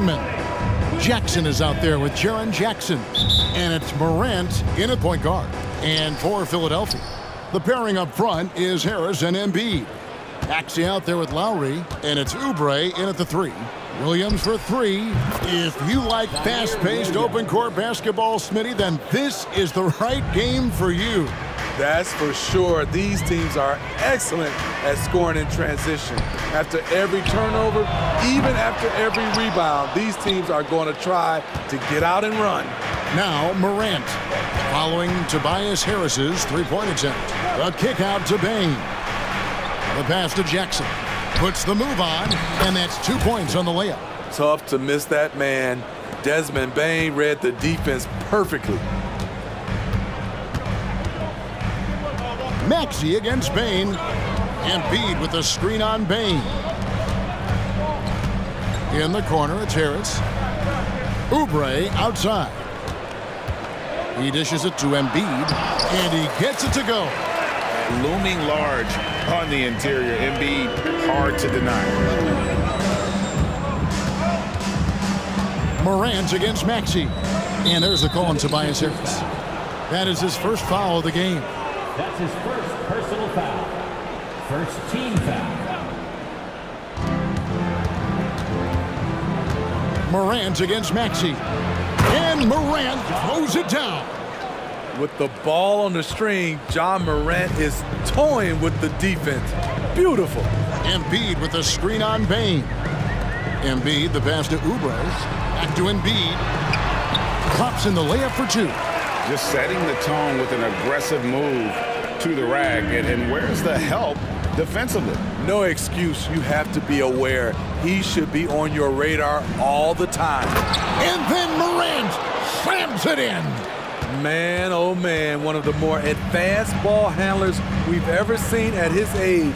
Bateman. Jackson is out there with Jaren Jackson. And it's Morant in at point guard. And for Philadelphia, the pairing up front is Harris and Embiid. Maxey out there with Lowry, and it's Oubre in at the 3. Williams for 3. If you like fast-paced open-court basketball, Smitty, then this is the right game for you. That's for sure. These teams are excellent at scoring in transition. After every turnover, even after every rebound, these teams are going to try to get out and run. Now Morant, following Tobias Harris's three-point attempt. A kick out to Bain. The pass to Jackson. Puts the move on, and that's 2 points on the layup. Tough to miss that man. Desmond Bain read the defense perfectly. Maxey against Bain. Embiid with a screen on Bain. In the corner, it's Harris. Oubre outside. He dishes it to Embiid, and he gets it to go. Looming large on the interior. Embiid, hard to deny. Morant against Maxey. And there's the call on Tobias Harris. That is his first foul of the game. That's his first personal foul. First team foul. Morant against Maxey. And Morant throws it down. With the ball on the string, John Morant is toying with the defense. Beautiful. Embiid with a screen on Bain. Embiid, the pass to Oubre. Back to Embiid. Pops in the layup for 2. Just setting the tone with an aggressive move to the rack. And where's the help defensively? No excuse. You have to be aware. He should be on your radar all the time. And then Morant slams it in. Man, oh man, one of the more advanced ball handlers we've ever seen at his age.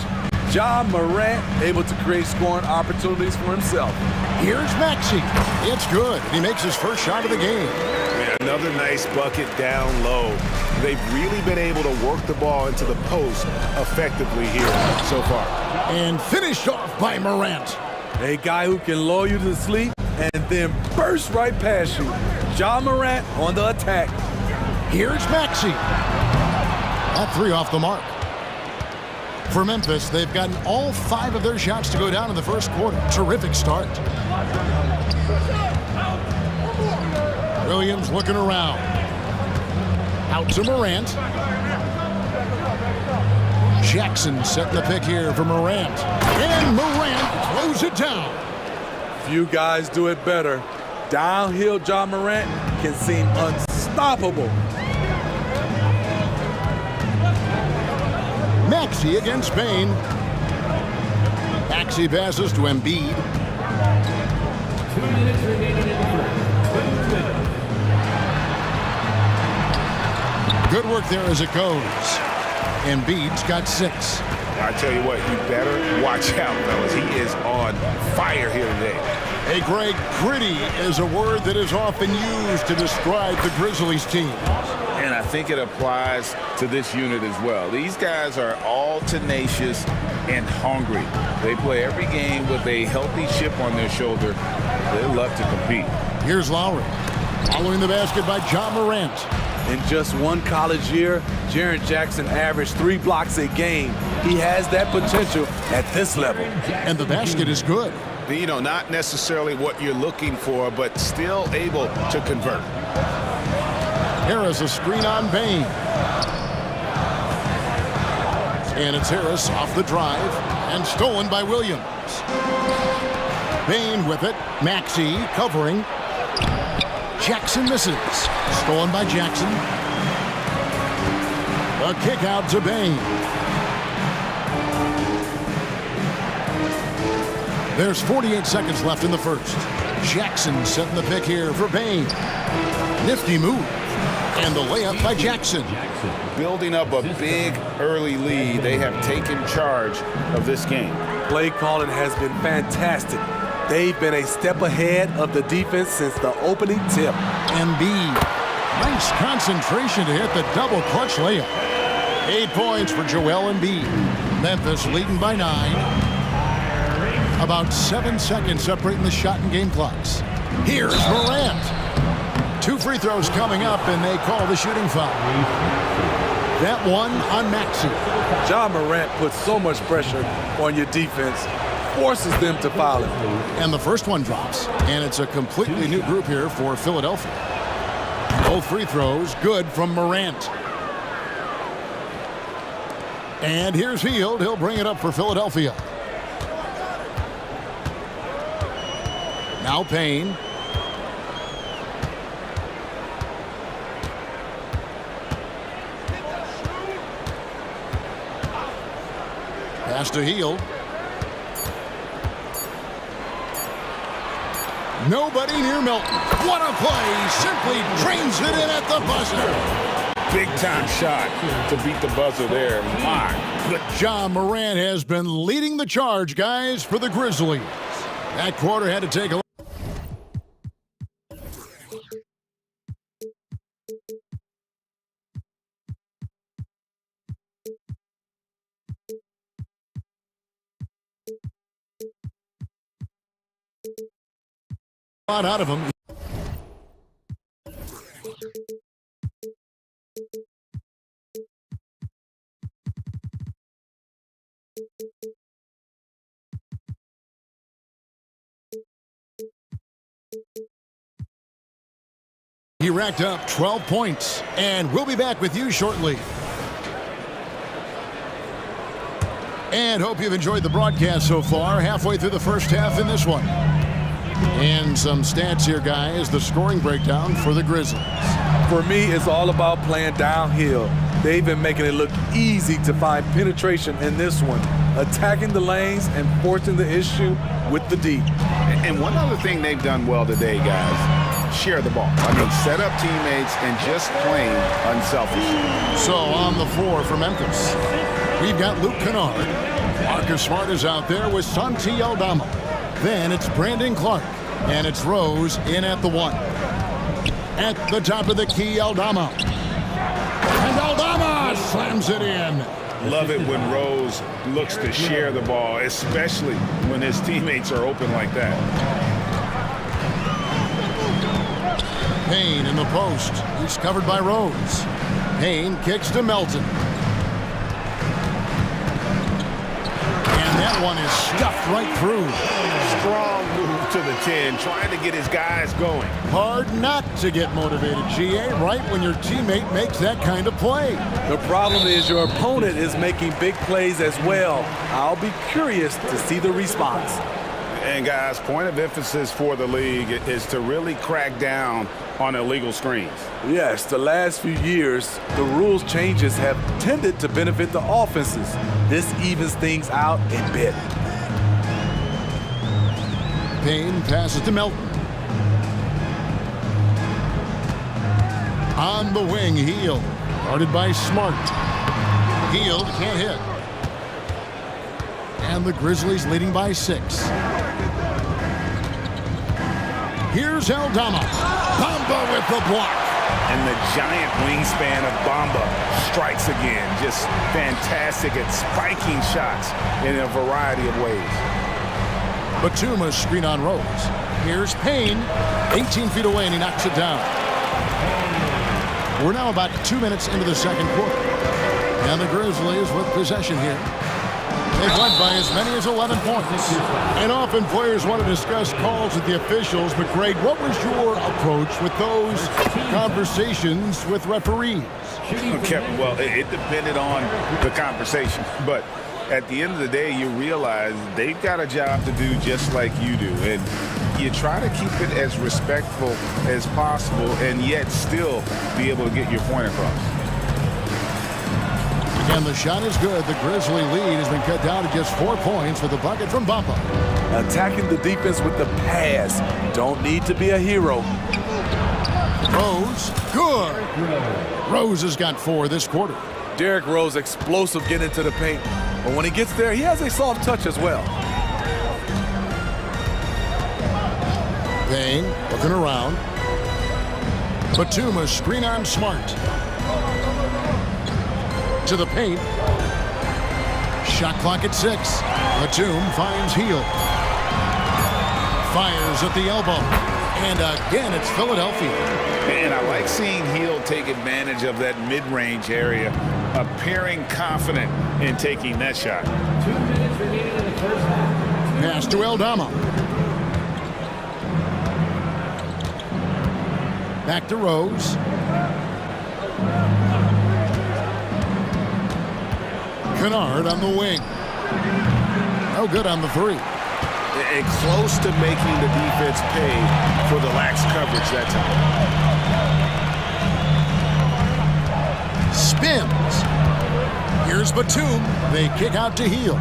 John Morant able to create scoring opportunities for himself. Here's Maxey. It's good. He makes his first shot of the game. Man, another nice bucket down low. They've really been able to work the ball into the post effectively here so far. And finished off by Morant. A guy who can lull you to sleep and then burst right past you. John Morant on the attack. Here's Maxey. That 3 off the mark. For Memphis, they've gotten all 5 of their shots to go down in the first quarter. Terrific start. Williams looking around. Out to Morant. Jackson setting the pick here for Morant. And Morant throws it down. Few guys do it better. Downhill John Morant can seem unstoppable. Maxey against Bain. Maxey passes to Embiid. 2 minutes remaining in the first. 2 minutes. Good work there as it goes. Embiid's got 6. I tell you what, you better watch out, fellas. He is on fire here today. Hey, Greg, gritty is a word that is often used to describe the Grizzlies team. And I think it applies to this unit as well. These guys are all tenacious and hungry. They play every game with a healthy chip on their shoulder. They love to compete. Here's Lowry. Following the basket by John Morant. In just one college year, Jaren Jackson averaged 3 blocks a game. He has that potential at this level. And the basket is good. You know, not necessarily what you're looking for, but still able to convert. Harris a screen on Bain. And it's Harris off the drive and stolen by Williams. Bain with it. Maxey covering. Jackson misses. Stolen by Jackson. A kick out to Bain. There's 48 seconds left in the first. Jackson setting the pick here for Bain. Nifty move. And the layup by Jackson. Building up a big early lead. They have taken charge of this game. Play calling has been fantastic. They've been a step ahead of the defense since the opening tip. Embiid. Nice concentration to hit the double clutch layup. 8 points for Joel Embiid. Memphis leading by 9. About 7 seconds separating the shot and game clocks. Here's Morant. 2 free throws coming up, and they call the shooting foul. That one on Maxey. John Morant puts so much pressure on your defense, forces them to foul him. And the first one drops, and it's a completely new group here for Philadelphia. Both free throws good from Morant. And here's Hield. He'll bring it up for Philadelphia. Now Payne. Pass to Hield. Nobody near Milton. What a play. Simply trains it in at the buzzer. Big-time shot to beat the buzzer there. My good. John Morant has been leading the charge, guys, for the Grizzlies. That quarter had to take a lot out of him. He racked up 12 points, and we'll be back with you shortly. And hope you've enjoyed the broadcast so far, halfway through the first half in this one. And some stats here, guys, the scoring breakdown for the Grizzlies. For me, it's all about playing downhill. They've been making it look easy to find penetration in this one, attacking the lanes and forcing the issue with the D. And one other thing they've done well today, guys, share the ball. I mean, set up teammates and just plain unselfishly. So on the floor for Memphis, we've got Luke Kennard. Marcus Smart is out there with Santi Aldama. Then it's Brandon Clark, and it's Rose in at the 1. At the top of the key, Aldama. And Aldama slams it in. Love it when Rose looks to share the ball, especially when his teammates are open like that. Payne in the post. He's covered by Rose. Payne kicks to Melton. And that one is stuffed right through. Strong move to the 10, trying to get his guys going. Hard not to get motivated, GA, right when your teammate makes that kind of play. The problem is your opponent is making big plays as well. I'll be curious to see the response. And guys, point of emphasis for the league is to really crack down on illegal screens. Yes, the last few years, the rules changes have tended to benefit the offenses. This evens things out a bit. Payne passes to Melton. On the wing, Hield. Guarded by Smart. Hield can't hit. And the Grizzlies leading by 6. Here's Aldama. Bamba with the block. And the giant wingspan of Bamba strikes again. Just fantastic at spiking shots in a variety of ways. Batuma's screen on Rose. Here's Payne. 18 feet away, and he knocks it down. We're now about 2 minutes into the second quarter. And the Grizzlies with possession here. They've led by as many as 11 points. And often players want to discuss calls with the officials, but Greg, what was your approach with those conversations with referees? Okay, well, it depended on the conversation, but at the end of the day, you realize they've got a job to do just like you do, and you try to keep it as respectful as possible and yet still be able to get your point across. And the shot is good. The Grizzly lead has been cut down to just 4 points with a bucket from Bamba. Attacking the defense with the pass. Don't need to be a hero. Rose, good. Rose has got 4 this quarter. Derrick Rose, explosive getting into the paint. But when he gets there, he has a soft touch as well. Payne looking around. Batuma screen on Smart. To the paint. Shot clock at 6. Batum finds Hield. Fires at the elbow. And again, it's Philadelphia. And I like seeing Hill take advantage of that mid-range area, appearing confident in taking that shot. 2 minutes remaining in the first half. Pass to Eldama. Back to Rose. Kennard on the wing. No good on the three. And close to making the defense pay for the lax coverage that time. Spins. Here's Batum. They kick out to Hill.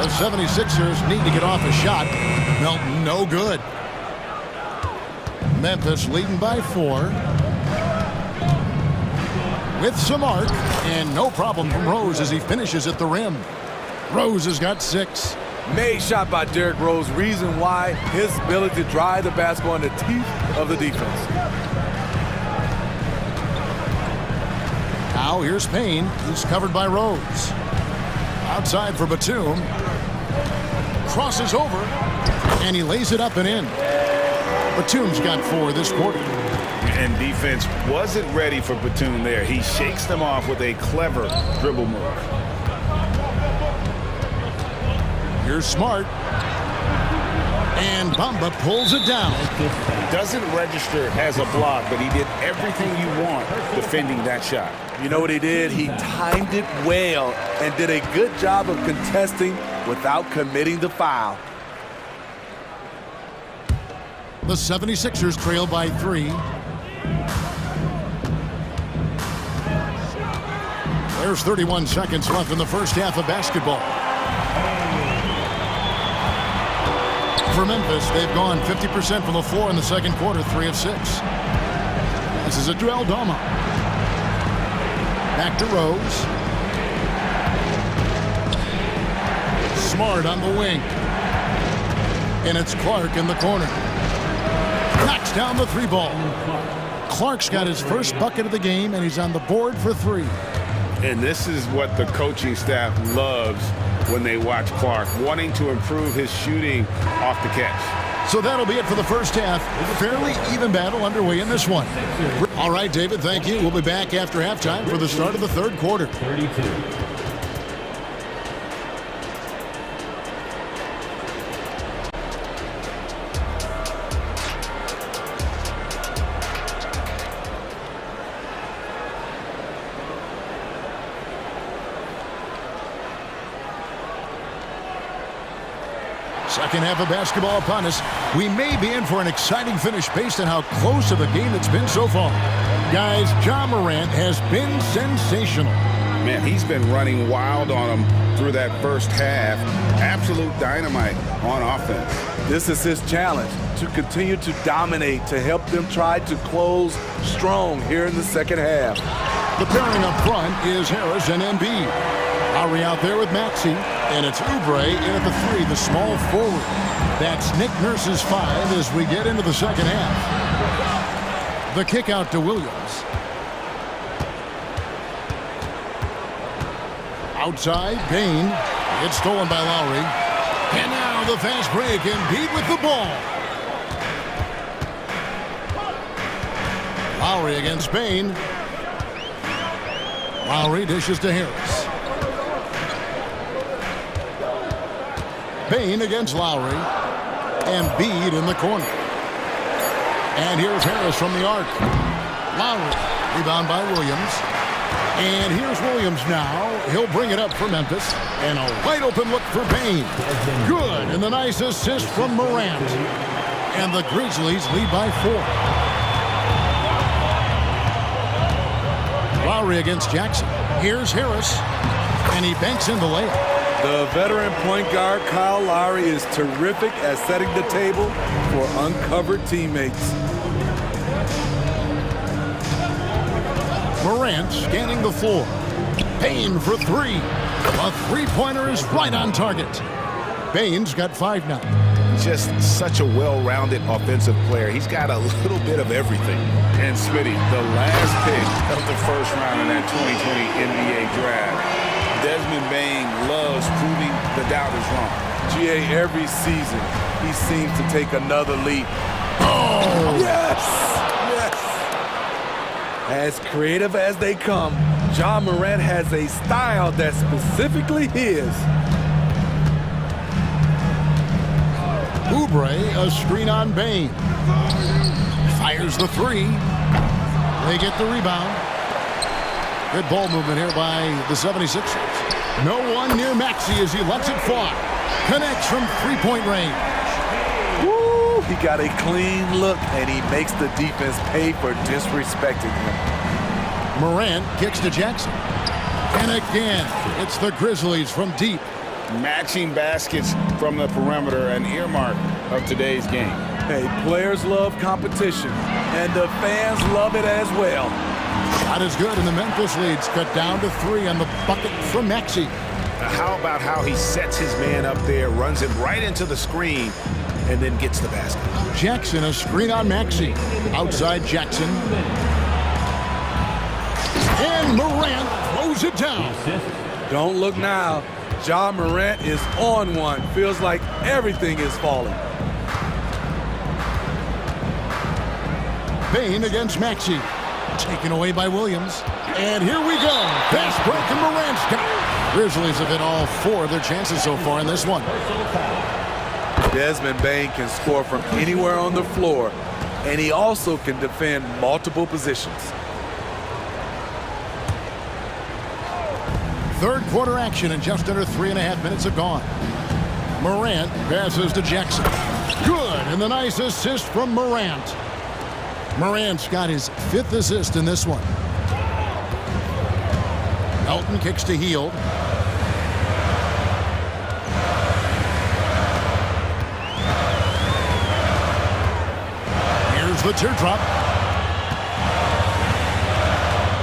The 76ers need to get off a shot. Melton, no good. Memphis leading by 4. With some arc, and no problem from Rose as he finishes at the rim. Rose has got 6. Made shot by Derrick Rose. Reason why, his ability to drive the basketball in the teeth of the defense. Now here's Payne. He's covered by Rose. Outside for Batum. Crosses over, and he lays it up and in. Batum's got 4 this quarter. And defense wasn't ready for Batum there. He shakes them off with a clever dribble move. Here's Smart. And Bamba pulls it down. Doesn't register as a block, but he did everything you want defending that shot. You know what he did? He timed it well and did a good job of contesting without committing the foul. The 76ers trail by 3. There's 31 seconds left in the first half of basketball. For Memphis, they've gone 50% from the floor in the second quarter, 3 of 6. This is a Joel Dama. Back to Rose. Smart on the wing. And it's Clark in the corner. Knocks down the 3 ball. Clark's got his first bucket of the game, and he's on the board for 3. And this is what the coaching staff loves when they watch Clark, wanting to improve his shooting off the catch. So that'll be it for the first half. Fairly even battle underway in this one. All right, David, thank you. We'll be back after halftime for the start of the third quarter. 32. Second half of basketball upon us. We may be in for an exciting finish based on how close of a game it's been so far. Guys, Ja Morant has been sensational. Man, he's been running wild on him through that first half. Absolute dynamite on offense. This is his challenge, to continue to dominate, to help them try to close strong here in the second half. The pairing up front is Harris and Embiid. Lowry out there with Maxey, and it's Oubre in at the 3, the small forward. That's Nick Nurse's 5 as we get into the second half. The kick out to Williams. Outside, Payne. It's stolen by Lowry. And now the fast break, Embiid with the ball. Lowry against Payne. Lowry dishes to Harris. Payne against Lowry. Embiid in the corner. And here's Harris from the arc. Lowry, rebound by Williams. And here's Williams now. He'll bring it up for Memphis. And a wide open look for Payne. Good, and the nice assist from Morant. And the Grizzlies lead by 4. Lowry against Jackson. Here's Harris. And he banks in the layup. The veteran point guard, Kyle Lowry, is terrific at setting the table for uncovered teammates. Morant scanning the floor. Payne for 3. A three-pointer is right on target. Payne's got 5 now. Just such a well-rounded offensive player. He's got a little bit of everything. And Smitty, the last pick of the first round in that 2020 NBA draft. Desmond Bain loves proving the doubters wrong. GA, every season, he seems to take another leap. Oh! Yes! Yes! As creative as they come, Ja Morant has a style that's specifically his. Oubre, a screen on Bain. Fires the three. They get the rebound. Good ball movement here by the 76ers. No one near Maxey as he lets it fly. Connects from three-point range. Woo! He got a clean look, and he makes the defense pay for disrespecting him. Morant kicks to Jackson. And again, it's the Grizzlies from deep. Matching baskets from the perimeter, an earmark of today's game. Hey, players love competition, and the fans love it as well. Shot is good, and the Memphis leads cut down to 3 on the bucket from Maxey. How about how he sets his man up there, runs him right into the screen, and then gets the basket. Jackson, a screen on Maxey. Outside Jackson. And Morant throws it down. Don't look now. Ja Morant is on one. Feels like everything is falling. Bain against Maxey. Taken away by Williams. And here we go. Fast break and Morant's got it. Grizzlies have hit all 4 of their chances so far in this one. Desmond Bain can score from anywhere on the floor, and he also can defend multiple positions. Third quarter action, and just under 3.5 minutes have gone. Morant passes to Jackson. Good, and the nice assist from Morant. Morant's got his 5th assist in this one. Elton kicks to Hield. Here's the teardrop.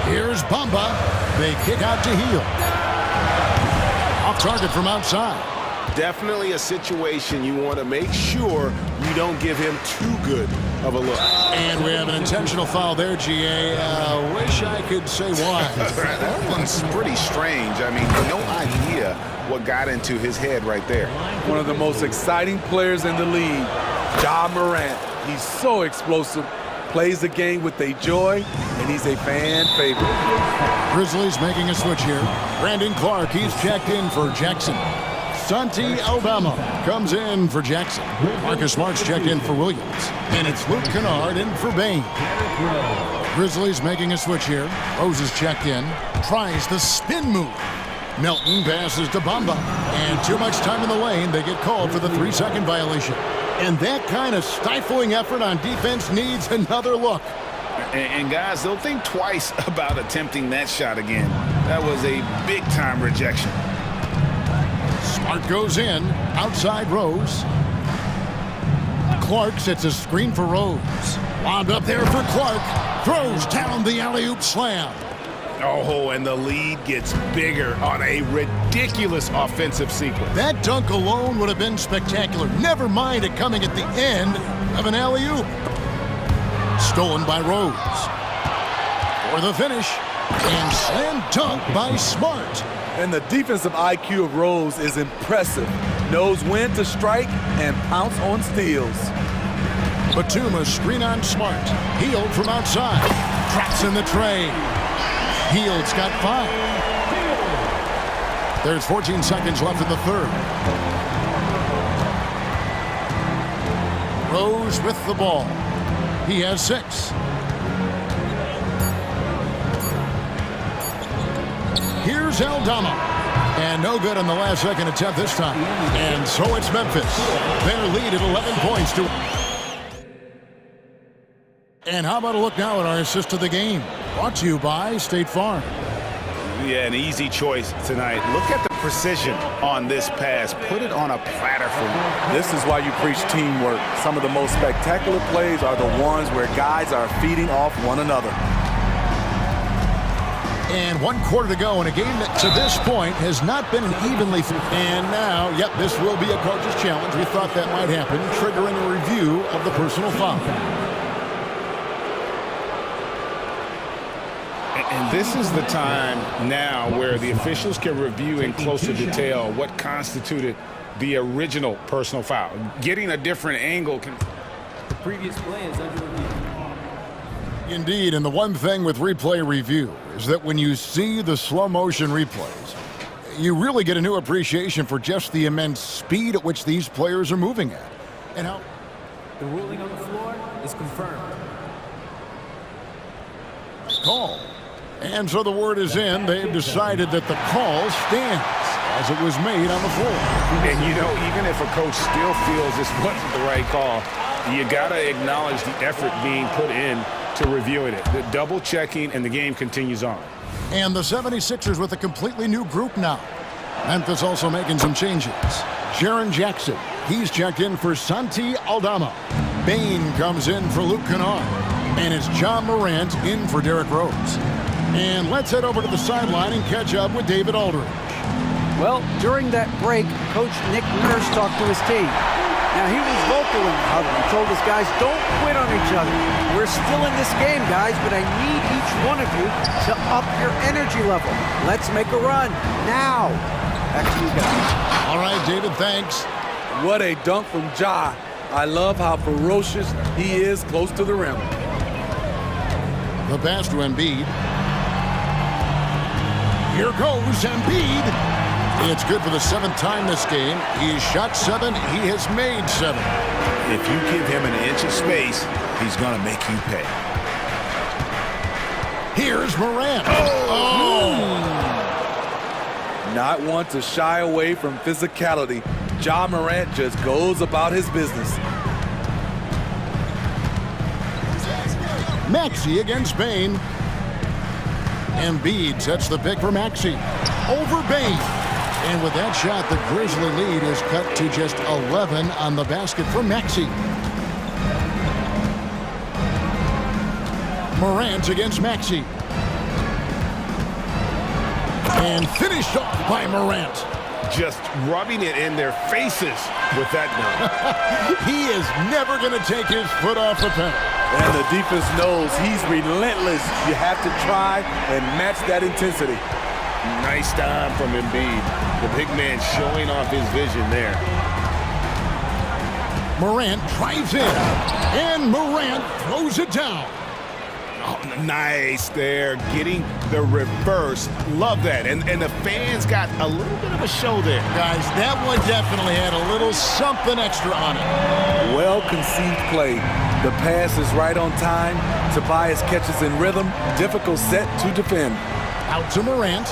Here's Bamba. They kick out to Hield. Off target from outside. Definitely a situation you want to make sure you don't give him too good of a look. And we have an intentional foul there, GA. Wish I could say why. That one's pretty strange. I mean, no idea what got into his head right there. One of the most exciting players in the league, Ja Morant. He's so explosive, plays the game with a joy, and he's a fan favorite. Grizzlies making a switch here. Brandon Clark, he's checked in for Jackson. Santi Alabama comes in for Jackson. Marcus Smart's checked in for Williams. And it's Luke Kennard in for Bain. Grizzlies making a switch here. Rose is checked in. Tries the spin move. Melton passes to Bamba. And too much time in the lane. They get called for the 3-second violation. And that kind of stifling effort on defense needs another look. And guys, they'll think twice about attempting that shot again. That was a big-time rejection. Smart goes in, outside Rose. Clark sets a screen for Rose. Wound up there for Clark. Throws down the alley-oop slam. Oh, and the lead gets bigger on a ridiculous offensive sequence. That dunk alone would have been spectacular. Never mind it coming at the end of an alley-oop. Stolen by Rose. For the finish. And slam dunk by Smart. And the defensive IQ of Rose is impressive. Knows when to strike and pounce on steals. Batum, screen on Smart. Hield from outside. Traps in the tray. Hield's got 5. There's 14 seconds left in the third. Rose with the ball. He has 6. Here's Aldama. And no good on the last second attempt this time. And so it's Memphis. Their lead at 11 points to... And how about a look now at our assist of the game? Brought to you by State Farm. Yeah, an easy choice tonight. Look at the precision on this pass. Put it on a platter for you. This is why you preach teamwork. Some of the most spectacular plays are the ones where guys are feeding off one another. And 1 quarter to go in a game that to this point has not been an evenly... And now, yep, this will be a coach's challenge. We thought that might happen, triggering a review of the personal foul. And this is the time now where the officials can review in closer detail what constituted the original personal foul. Getting a different angle can... The previous play is under review. Indeed, and the one thing with replay review is that when you see the slow motion replays, you really get a new appreciation for just the immense speed at which these players are moving at. And how... The ruling on the floor is confirmed. Call. And so the word is in. They've decided that the call stands as it was made on the floor. And, you know, even if a coach still feels this wasn't the right call, you got to acknowledge the effort being put in to reviewing it. The double checking, and the game continues on. And the 76ers with a completely new group now. Memphis also making some changes. Jaren Jackson, he's checked in for Santi Aldama. Bain comes in for Luke Kennard. And it's John Morant in for Derrick Rose. And let's head over to the sideline and catch up with David Aldridge. Well, during that break, Coach Nick Nurse talked to his team. Now, he was vocal in the huddle. He told his guys, don't quit on each other. We're still in this game, guys, but I need each one of you to up your energy level. Let's make a run now. Back to you guys. All right, David, thanks. What a dunk from Ja. I love how ferocious he is close to the rim. The pass to Embiid. Here goes Embiid. It's good for the 7th time this game. He's shot 7. He has made 7. If you give him an inch of space, he's going to make you pay. Here's Morant. Not one to shy away from physicality. Ja Morant just goes about his business. Maxey against Bain. Embiid sets the pick for Maxey. Over Bain. And with that shot, the Grizzly lead is cut to just 11 on the basket for Maxey. Morant against Maxey. And finished off by Morant. Just rubbing it in their faces with that dunk. He is never going to take his foot off the pedal. And the defense knows he's relentless. You have to try and match that intensity. Nice time from Embiid. The big man showing off his vision there. Morant drives in. And Morant throws it down. Oh, nice there. Getting the reverse. Love that. And the fans got a little bit of a show there. Guys, that one definitely had a little something extra on it. Well-conceived play. The pass is right on time. Tobias catches in rhythm. Difficult set to defend. Out to Morant.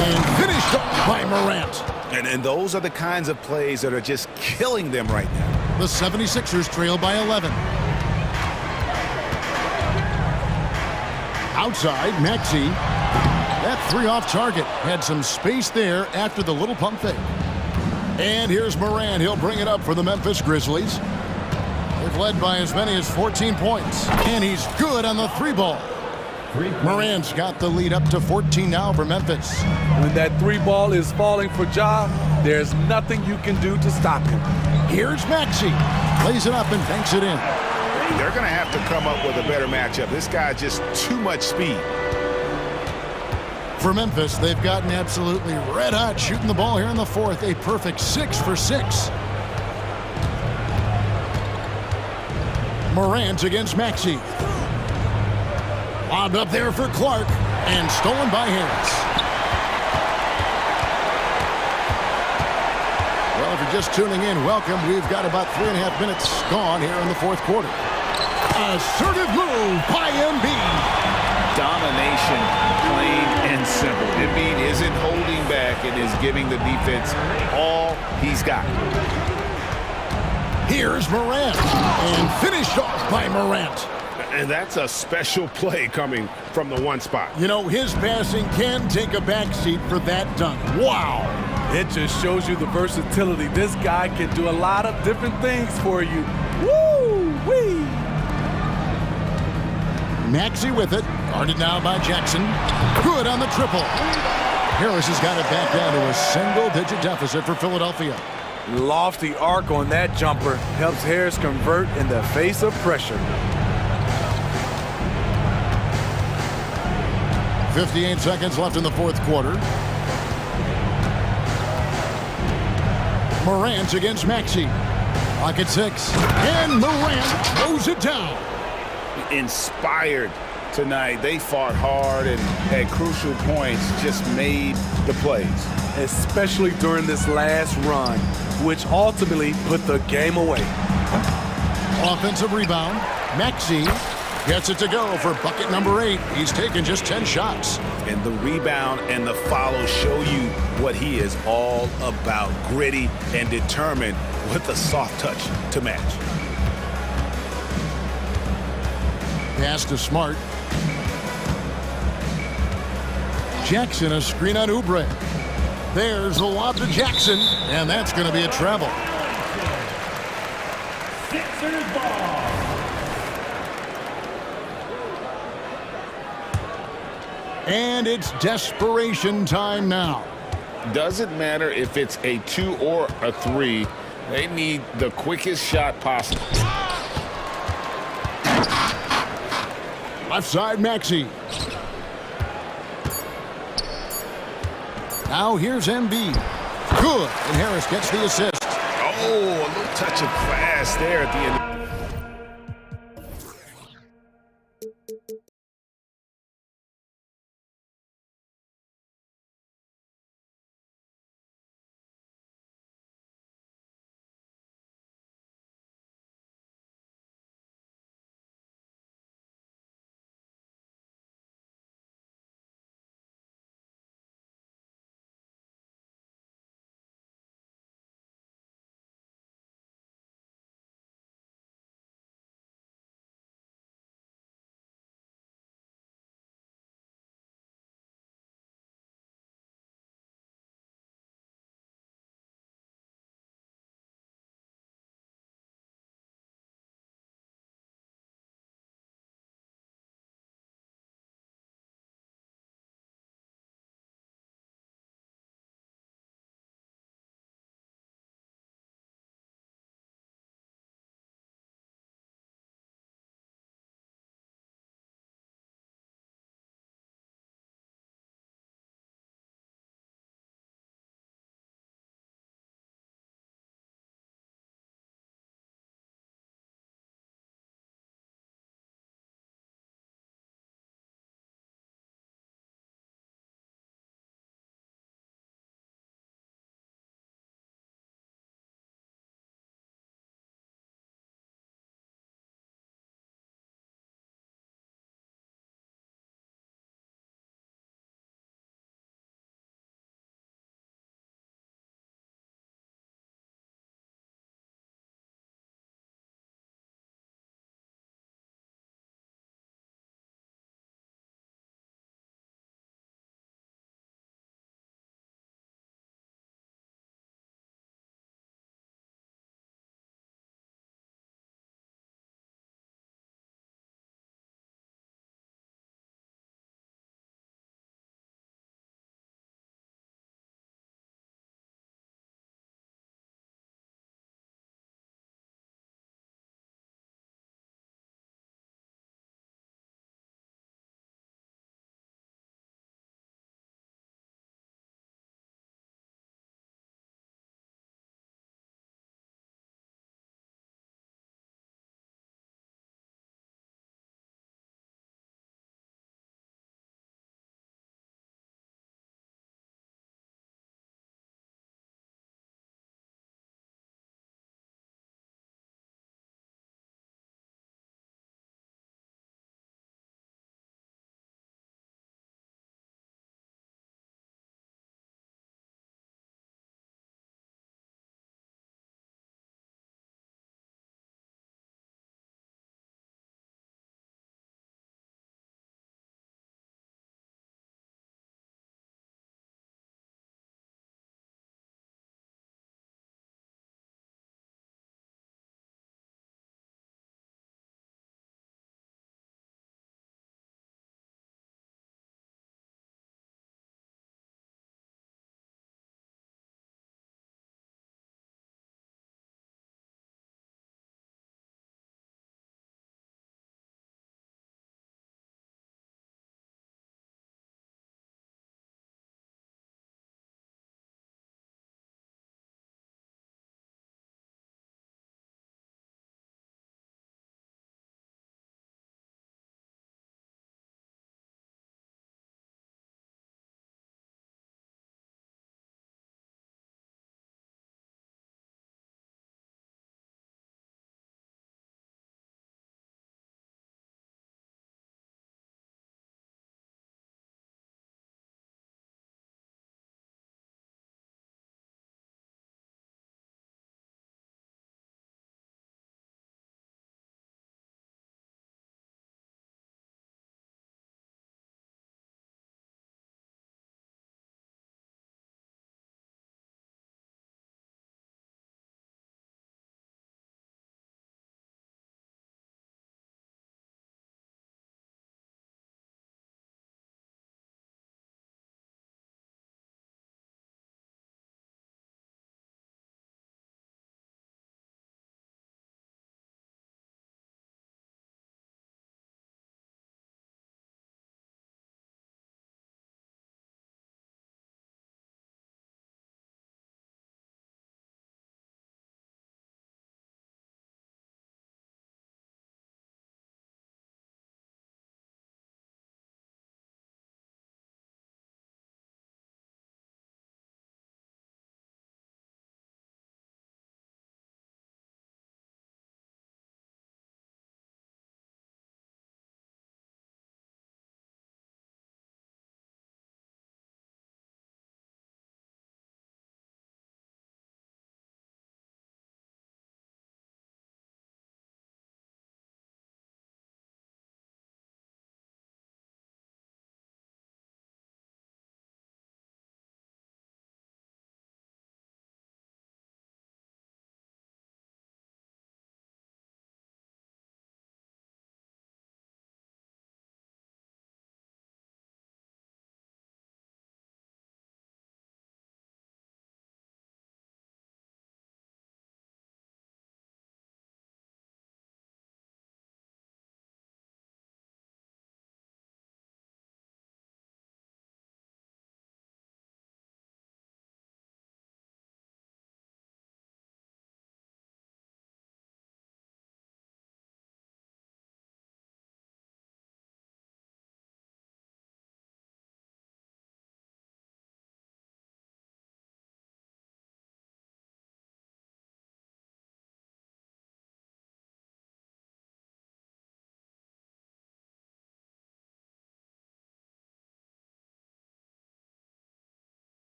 And finished off by Morant. And those are the kinds of plays that are just killing them right now. The 76ers trail by 11. Outside, Maxey. That 3 off target. Had some space there after the little pump fake. And here's Morant. He'll bring it up for the Memphis Grizzlies. They've led by as many as 14 points. And he's good on the 3 ball. Morant's got the lead up to 14 now for Memphis. When that 3 ball is falling for Ja, there's nothing you can do to stop him. Here's Maxey. Plays it up and banks it in. They're going to have to come up with a better matchup. This guy just too much speed. For Memphis, they've gotten absolutely red hot shooting the ball here in the 4th. A perfect 6 for 6. Morant against Maxey. Lobbed up there for Clark and stolen by Harris. Well, if you're just tuning in, welcome. We've got about 3.5 minutes gone here in the 4th quarter. Assertive move by Embiid. Domination, plain and simple. Embiid isn't holding back and is giving the defense all he's got. Here's Morant. And finished off by Morant. And that's a special play coming from the 1 spot. You know, his passing can take a backseat for that dunk. Wow. It just shows you the versatility. This guy can do a lot of different things for you. Woo-wee. Maxey with it. Guarded now by Jackson. Good on the triple. Harris has got it back down to a single-digit deficit for Philadelphia. Lofty arc on that jumper helps Harris convert in the face of pressure. 58 seconds left in the fourth quarter. Morant against Maxey. Clock at 6. And Morant throws it down. Inspired tonight. They fought hard and at crucial points just made the plays. Especially during this last run, which ultimately put the game away. Offensive rebound. Maxey gets it to go for bucket number 8. He's taken just 10 shots. And the rebound and the follow show you what he is all about. Gritty and determined with a soft touch to match. Pass to Smart. Jackson, a screen on Oubre. There's a lob to Jackson, and that's going to be a travel. Sixers ball. And it's desperation time now. Doesn't matter if it's a 2 or a 3. They need the quickest shot possible. Left side, Maxey. Now here's Embiid. Good, and Harris gets the assist. Oh, a little touch of class there at the end.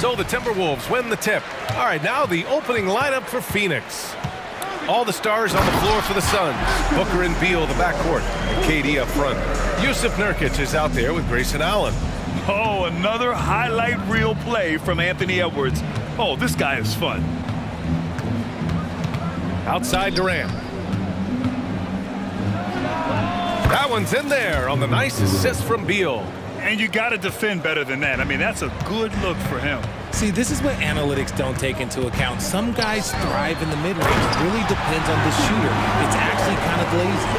so the Timberwolves win the tip. All right, now the opening lineup for Phoenix. All the stars on the floor for the Suns. Booker and Beal, the backcourt, and KD up front. Yusuf Nurkic is out there with Grayson Allen. Oh, another highlight reel play from Anthony Edwards. Oh, this guy is fun. Outside Durant. That one's in there on the nice assist from Beal. And you got to defend better than that. I mean, that's a good look for him. See, this is what analytics don't take into account. Some guys thrive in the mid-range. It really depends on the shooter. It's actually kind of lazy.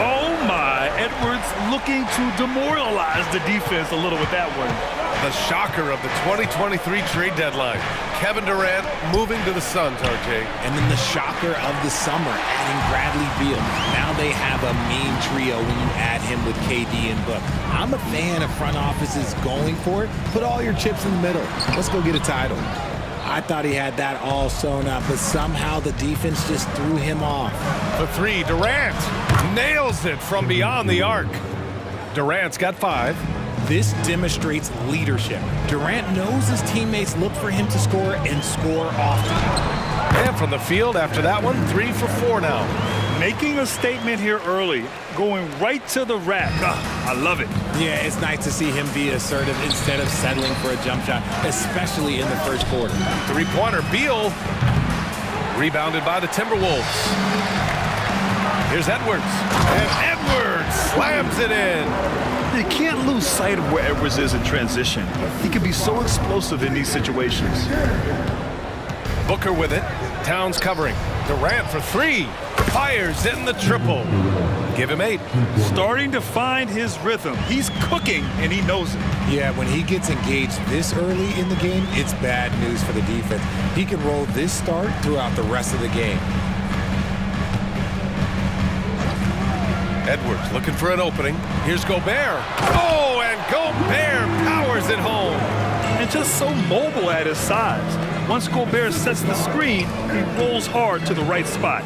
Oh, my. Edwards looking to demoralize the defense a little with that one. The shocker of the 2023 trade deadline. Kevin Durant moving to the Suns, RJ. And then the shocker of the summer, adding Bradley Beal. Now they have a mean trio when you add him with KD and Book. I'm a fan of front offices going for it. Put all your chips in the middle. Let's go get a title. I thought he had that all sewn up, but somehow the defense just threw him off. For three, Durant nails it from beyond the arc. Durant's got 5. This demonstrates leadership. Durant knows his teammates look for him to score and score often. And from the field after that one, 3 for 4 now. Making a statement here early, going right to the rack. I love it. Yeah, it's nice to see him be assertive instead of settling for a jump shot, especially in the first quarter. Three-pointer, Beal. Rebounded by the Timberwolves. Here's Edwards. And Edwards slams it in. You can't lose sight of where Edwards is in transition. He can be so explosive in these situations. Booker with it. Towns covering. Durant for 3. Fires in the triple. Give him 8. Starting to find his rhythm. He's cooking, and he knows it. Yeah, when he gets engaged this early in the game, it's bad news for the defense. He can roll this start throughout the rest of the game. Edwards looking for an opening. Here's Gobert. Oh, and Gobert powers it home. And just so mobile at his size. Once Gobert sets the screen, he rolls hard to the right spot.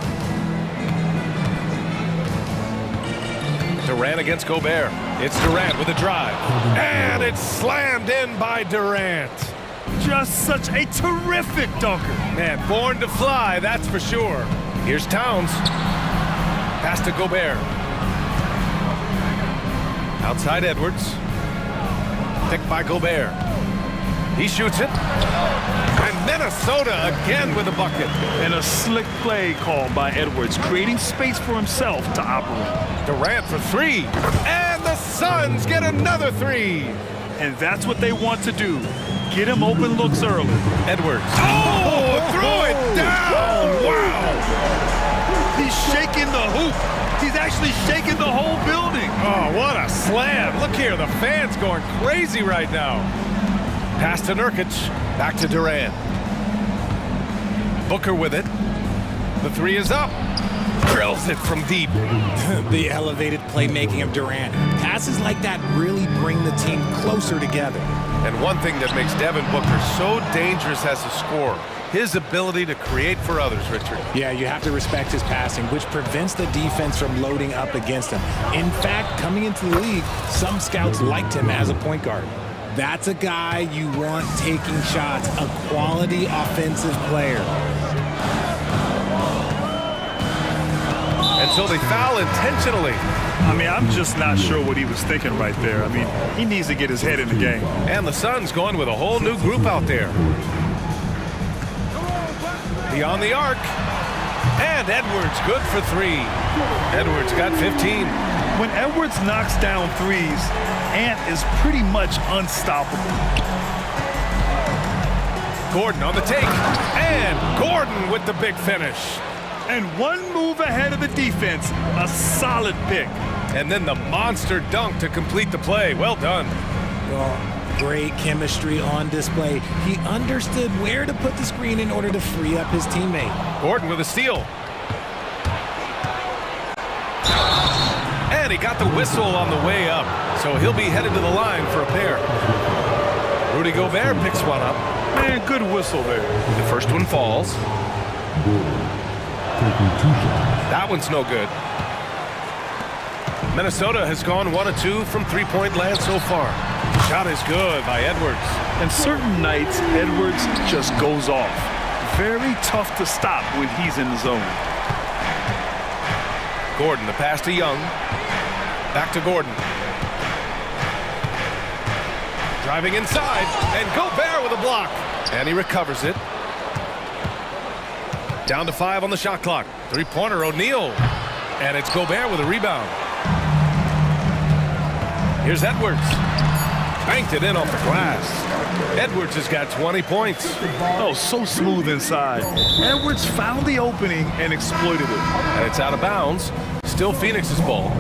Durant against Gobert. It's Durant with a drive. And it's slammed in by Durant. Just such a terrific dunker. Man, born to fly, that's for sure. Here's Towns. Pass to Gobert. Outside Edwards. Picked by Gobert. He shoots it. And Minnesota again with a bucket. And a slick play called by Edwards, creating space for himself to operate. Durant for 3. And the Suns get another 3. And that's what they want to do. Get him open looks early. Edwards. Oh, throw it down. Wow. He's shaking the hoop. He's actually shaking the whole building. Oh, what a slam. Look here, the fans going crazy right now. Pass to Nurkic. Back to Durant. Booker with it. The 3 is up. Drills it from deep. The elevated playmaking of Durant. Passes like that really bring the team closer together. And one thing that makes Devin Booker so dangerous as a scorer, his ability to create for others, Richard. Yeah, you have to respect his passing, which prevents the defense from loading up against him. In fact, coming into the league, some scouts liked him as a point guard. That's a guy you want taking shots, a quality offensive player. And so they foul intentionally. I mean, I'm just not sure what he was thinking right there. I mean, he needs to get his head in the game. And the Suns going with a whole new group out there. Beyond the arc. And Edwards good for 3. Edwards got 15. When Edwards knocks down threes, Ant is pretty much unstoppable. Gordon on the take. And Gordon with the big finish. And one move ahead of the defense, a solid pick. And then the monster dunk to complete the play. Well done. Well, great chemistry on display. He understood where to put the screen in order to free up his teammate. Gordon with a steal. And he got the whistle on the way up. So he'll be headed to the line for a pair. Rudy Gobert picks one up. Man, good whistle there. The first one falls. That one's no good. Minnesota has gone 1 of 2 from three-point land so far. Shot is good by Edwards. And certain nights, Edwards just goes off. Very tough to stop when he's in the zone. Gordon, the pass to Young. Back to Gordon. Driving inside, and Gobert with a block. And he recovers it. Down to 5 on the shot clock. Three-pointer, O'Neal. And it's Gobert with a rebound. Here's Edwards. Banked it in off the glass. Edwards has got 20 points. Oh, so smooth inside. Edwards found the opening and exploited it. And it's out of bounds. Still Phoenix's ball.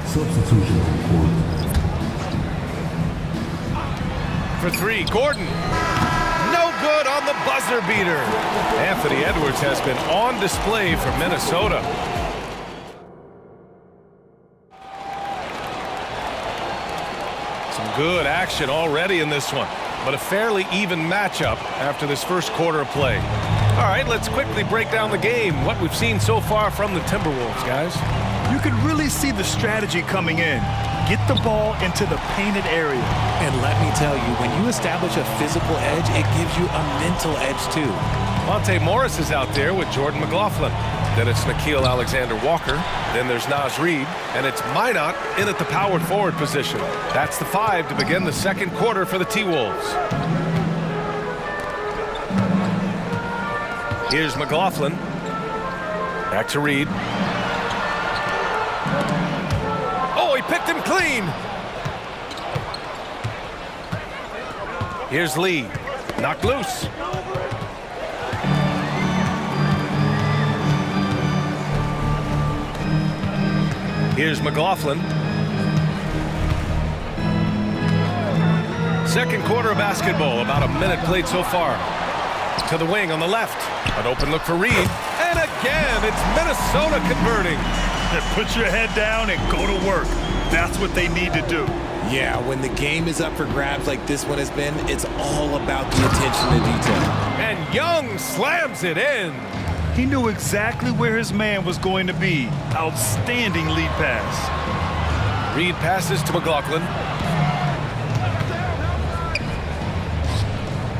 Substitution report. For 3, Gordon. No good on the buzzer beater. Anthony Edwards has been on display for Minnesota. Some good action already in this one, but a fairly even matchup after this first quarter of play. All right, let's quickly break down the game, what we've seen so far from the Timberwolves, guys. You can really see the strategy coming in. Get the ball into the painted area. And let me tell you, when you establish a physical edge, it gives you a mental edge too. Monte Morris is out there with Jordan McLaughlin. Then it's Nickeil Alexander-Walker. Then there's Naz Reid. And it's Minot in at the power forward position. That's the 5 to begin the second quarter for the T-Wolves. Here's McLaughlin. Back to Reid. Oh, he picked him clean. Here's Lee. Knocked loose. Here's McLaughlin. Second quarter of basketball, about a minute played so far. To the wing on the left. An open look for Reid. And again, it's Minnesota converting. Put your head down and go to work. That's what they need to do. Yeah, when the game is up for grabs like this one has been, it's all about the attention to detail. And Young slams it in. He knew exactly where his man was going to be. Outstanding lead pass. Reid passes to McLaughlin.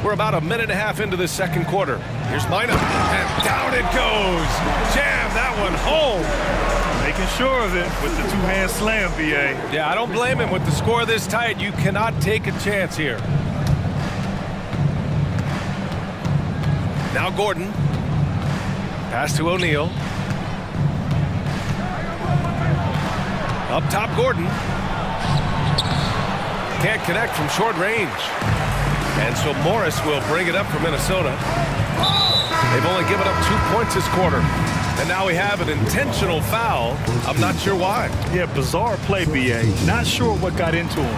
We're about a minute and a half into this second quarter. Here's Minot, and down it goes. Jam that one home. Making sure of it with the two-hand slam, B.A. Yeah, I don't blame him. With the score this tight, you cannot take a chance here. Now Gordon. Pass to O'Neal. Up top, Gordon. Can't connect from short range. And so Morris will bring it up for Minnesota. They've only given up 2 points this quarter. And now we have an intentional foul. I'm not sure why. Yeah, bizarre play, B.A. Not sure what got into him.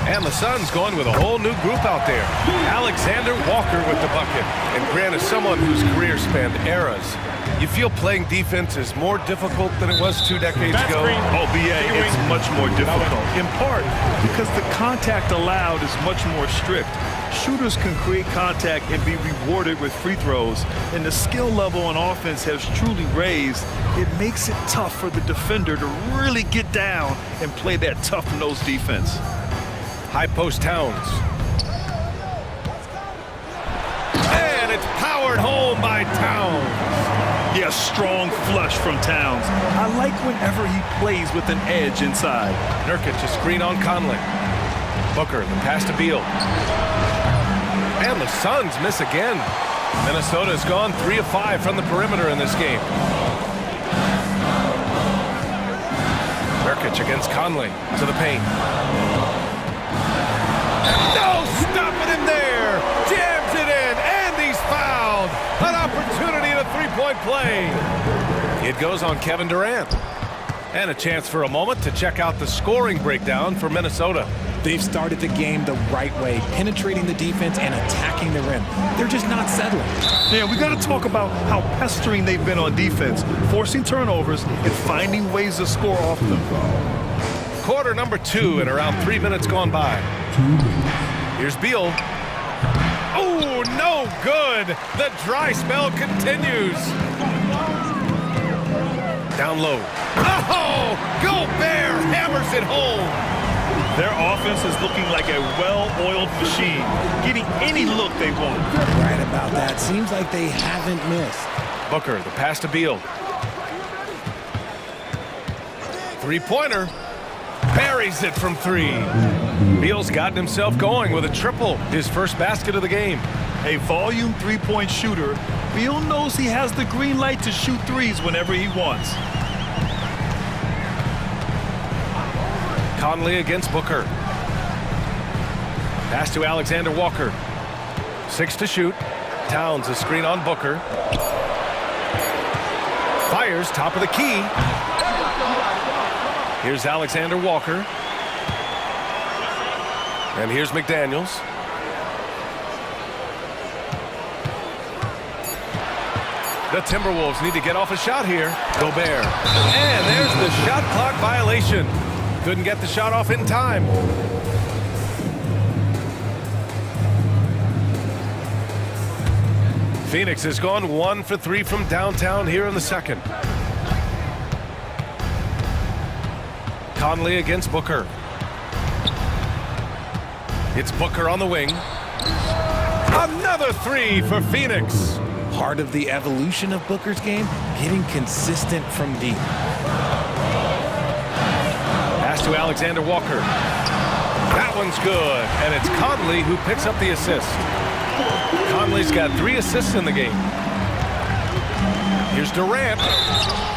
And the Suns going with a whole new group out there. Alexander Walker with the bucket. And Grant is someone whose career spanned eras. You feel playing defense is more difficult than it was 2 decades ago? Oh, B.A., it's much more difficult. In part because the contact allowed is much more strict. Shooters can create contact and be rewarded with free throws, and the skill level on offense has truly raised. It makes it tough for the defender to really get down and play that tough-nosed defense. High post Towns. And it's powered home by Towns. Yeah, strong flush from Towns. I like whenever he plays with an edge inside. Nurkic a screen on Conley. Booker, the pass to Beal. And the Suns miss again. Minnesota's gone 3 of 5 from the perimeter in this game. Nurkic against Conley to the paint. No stopping him there. Jams it in, and he's fouled. An opportunity in a three-point play. It goes on Kevin Durant. And a chance for a moment to check out the scoring breakdown for Minnesota. They've started the game the right way, penetrating the defense and attacking the rim. They're just not settling. Yeah, we got to talk about how pestering they've been on defense, forcing turnovers and finding ways to score off them. Quarter number 2 and around 3 minutes gone by. Here's Beal. Oh, no good. The dry spell continues. Down low. Oh, Gobert hammers it home. Their offense is looking like a well-oiled machine, getting any look they want. Right about that. Seems like they haven't missed. Booker, the pass to Beal. Three-pointer. Buries it from three. Beal's gotten himself going with a triple, his first basket of the game. A volume three-point shooter, Beal knows he has the green light to shoot threes whenever he wants. Conley against Booker. Pass to Alexander Walker. 6 to shoot. Towns a screen on Booker. Fires top of the key. Here's Alexander Walker. And here's McDaniels. The Timberwolves need to get off a shot here. Gobert. And there's the shot clock violation. Couldn't get the shot off in time. Phoenix has gone 1 for 3 from downtown here in the second. Conley against Booker. It's Booker on the wing. Another 3 for Phoenix. Part of the evolution of Booker's game, getting consistent from deep. Pass to Alexander Walker. That one's good, and it's Conley who picks up the assist. Conley's got 3 assists in the game. Here's Durant,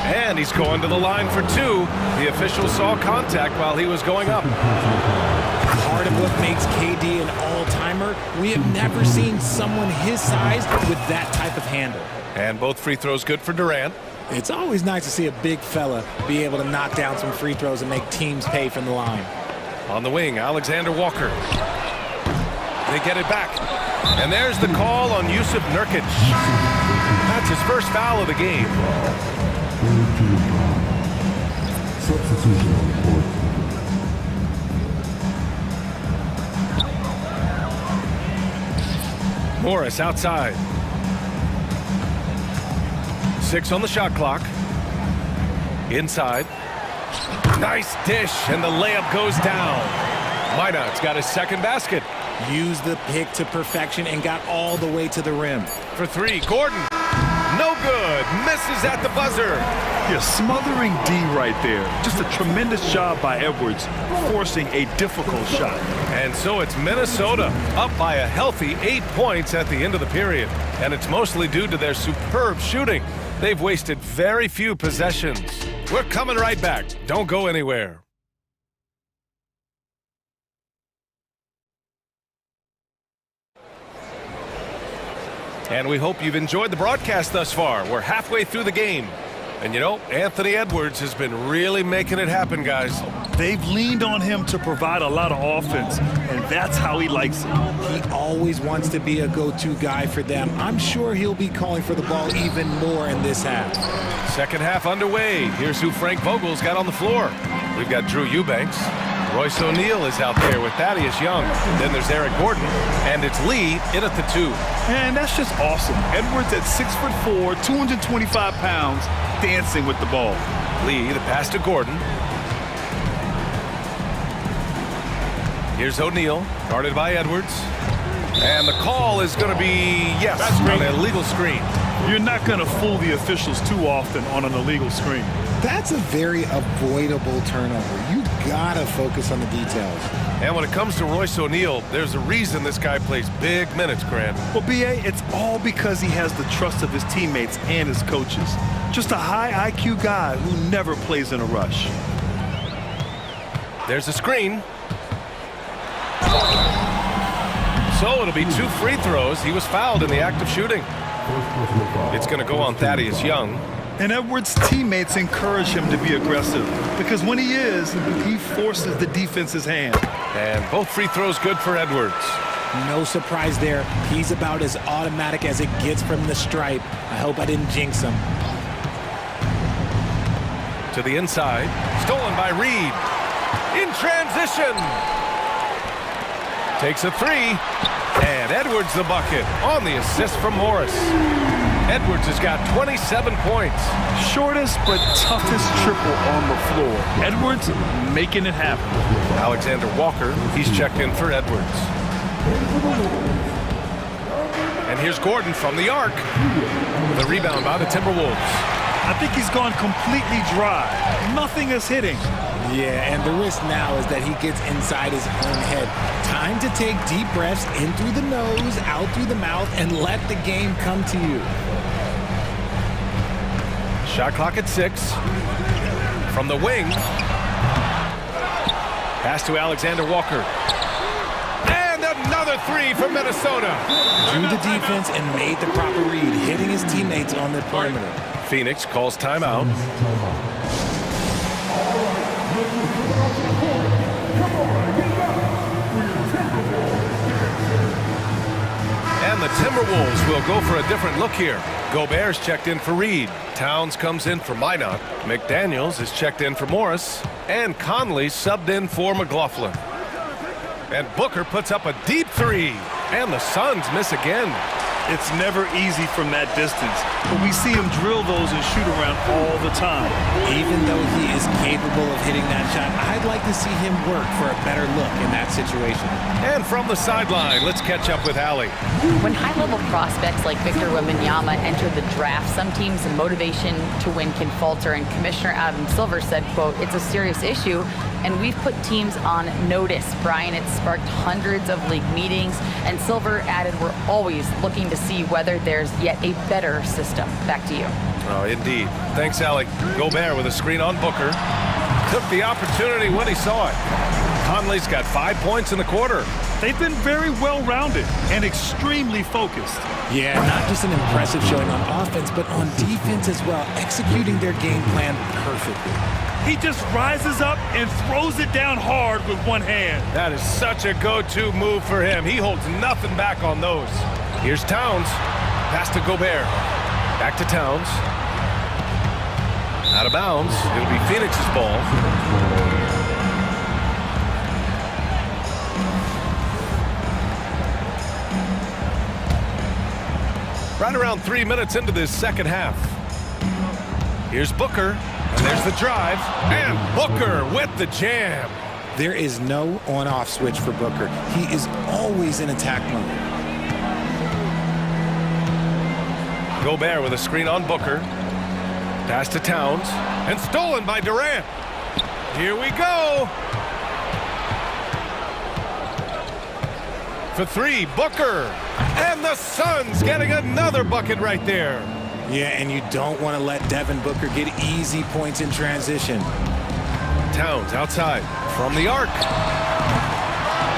and he's going to the line for 2. The official saw contact while he was going up. Part of what makes KD an all-timer, we have never seen someone his size with that type of handle. And both free throws good for Durant. It's always nice to see a big fella be able to knock down some free throws and make teams pay from the line. On the wing, Alexander Walker. They get it back. And there's the call on Yusuf Nurkic. That's his first foul of the game. Morris outside. 6 on the shot clock. Inside. Nice dish, and the layup goes down. Minot's got his second basket. Used the pick to perfection and got all the way to the rim. For 3, Gordon. No good. Misses at the buzzer. You're smothering D right there. Just a tremendous job by Edwards, forcing a difficult shot. And so it's Minnesota up by a healthy 8 points at the end of the period. And it's mostly due to their superb shooting. They've wasted very few possessions. We're coming right back. Don't go anywhere. And we hope you've enjoyed the broadcast thus far. We're halfway through the game. And you know, Anthony Edwards has been really making it happen, guys. They've leaned on him to provide a lot of offense, and that's how he likes it. He always wants to be a go-to guy for them. I'm sure he'll be calling for the ball even more in this half. Second half underway. Here's who Frank Vogel's got on the floor. We've got Drew Eubanks. Royce O'Neal is out there with Thaddeus Young. Then there's Eric Gordon, and it's Lee in at the 2. And that's just awesome. Edwards at 6'4", 225 pounds, dancing with the ball. Lee, the pass to Gordon. Here's O'Neal, guarded by Edwards. And the call is going to be, yes, an illegal screen. You're not going to fool the officials too often on an illegal screen. That's a very avoidable turnover. You gotta focus on the details. And when it comes to Royce O'Neal, there's a reason this guy plays big minutes, Grant. Well, B.A., it's all because he has the trust of his teammates and his coaches. Just a high IQ guy who never plays in a rush. There's a screen. So it'll be 2 free throws. He was fouled in the act of shooting. It's going to go on Thaddeus Young. And Edwards' teammates encourage him to be aggressive because when he is, he forces the defense's hand. And both free throws good for Edwards. No surprise there. He's about as automatic as it gets from the stripe. I hope I didn't jinx him. To the inside. Stolen by Reed. In transition. Takes a 3. And Edwards the bucket on the assist from Morris. Edwards has got 27 points. Shortest but toughest triple on the floor. Edwards making it happen. Alexander Walker, he's checked in for Edwards. And here's Gordon from the arc. The rebound by the Timberwolves. I think he's gone completely dry. Nothing is hitting. Yeah, and the risk now is that he gets inside his own head. Time to take deep breaths in through the nose, out through the mouth, and let the game come to you. Shot clock at 6. From the wing. Pass to Alexander Walker. And another three from Minnesota. Drew the defense and made the proper read, hitting his teammates on the perimeter. Phoenix calls timeout. And the Timberwolves will go for a different look here. Gobert's checked in for Reed. Towns comes in for Minot. McDaniels is checked in for Morris. And Conley subbed in for McLaughlin. And Booker puts up a deep three. And the Suns miss again. It's never easy from that distance, but we see him drill those and shoot around all the time. Even though he is capable of hitting that shot, I'd like to see him work for a better look in that situation. And from the sideline, let's catch up with Allie. When high-level prospects like Victor Wembanyama entered the draft, some teams' motivation to win can falter, and Commissioner Adam Silver said, quote, "It's a serious issue, and we've put teams on notice." Brian, it sparked hundreds of league meetings, and Silver added, "We're always looking to see whether there's yet a better system." Back to you. Oh, indeed. Thanks, Alec. Gobert with a screen on Booker. Took the opportunity when he saw it. Conley's got 5 points in the quarter. They've been very well-rounded and extremely focused. Yeah, not just an impressive showing on offense, but on defense as well, executing their game plan perfectly. He just rises up and throws it down hard with one hand. That is such a go-to move for him. He holds nothing back on those. Here's Towns. Pass to Gobert. Back to Towns. Out of bounds. It'll be Phoenix's ball. Right around 3 minutes into this second half. Here's Booker. And there's the drive. And Booker with the jam. There is no on-off switch for Booker. He is always in attack mode. Gobert with a screen on Booker. Pass to Towns. And stolen by Durant. Here we go. For three, Booker. And the Suns getting another bucket right there. Yeah, and you don't want to let Devin Booker get easy points in transition. Towns outside from the arc.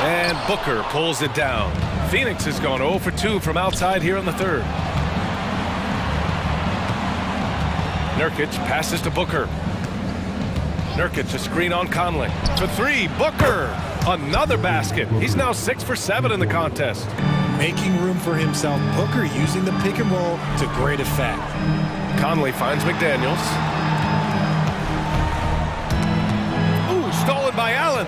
And Booker pulls it down. Phoenix has gone 0 for 2 from outside here in the third. Nurkic passes to Booker. Nurkic a screen on Conley. For three, Booker. Another basket. He's now 6 for 7 in the contest. Making room for himself, Booker using the pick and roll to great effect. Conley finds McDaniels. Ooh, stolen by Allen.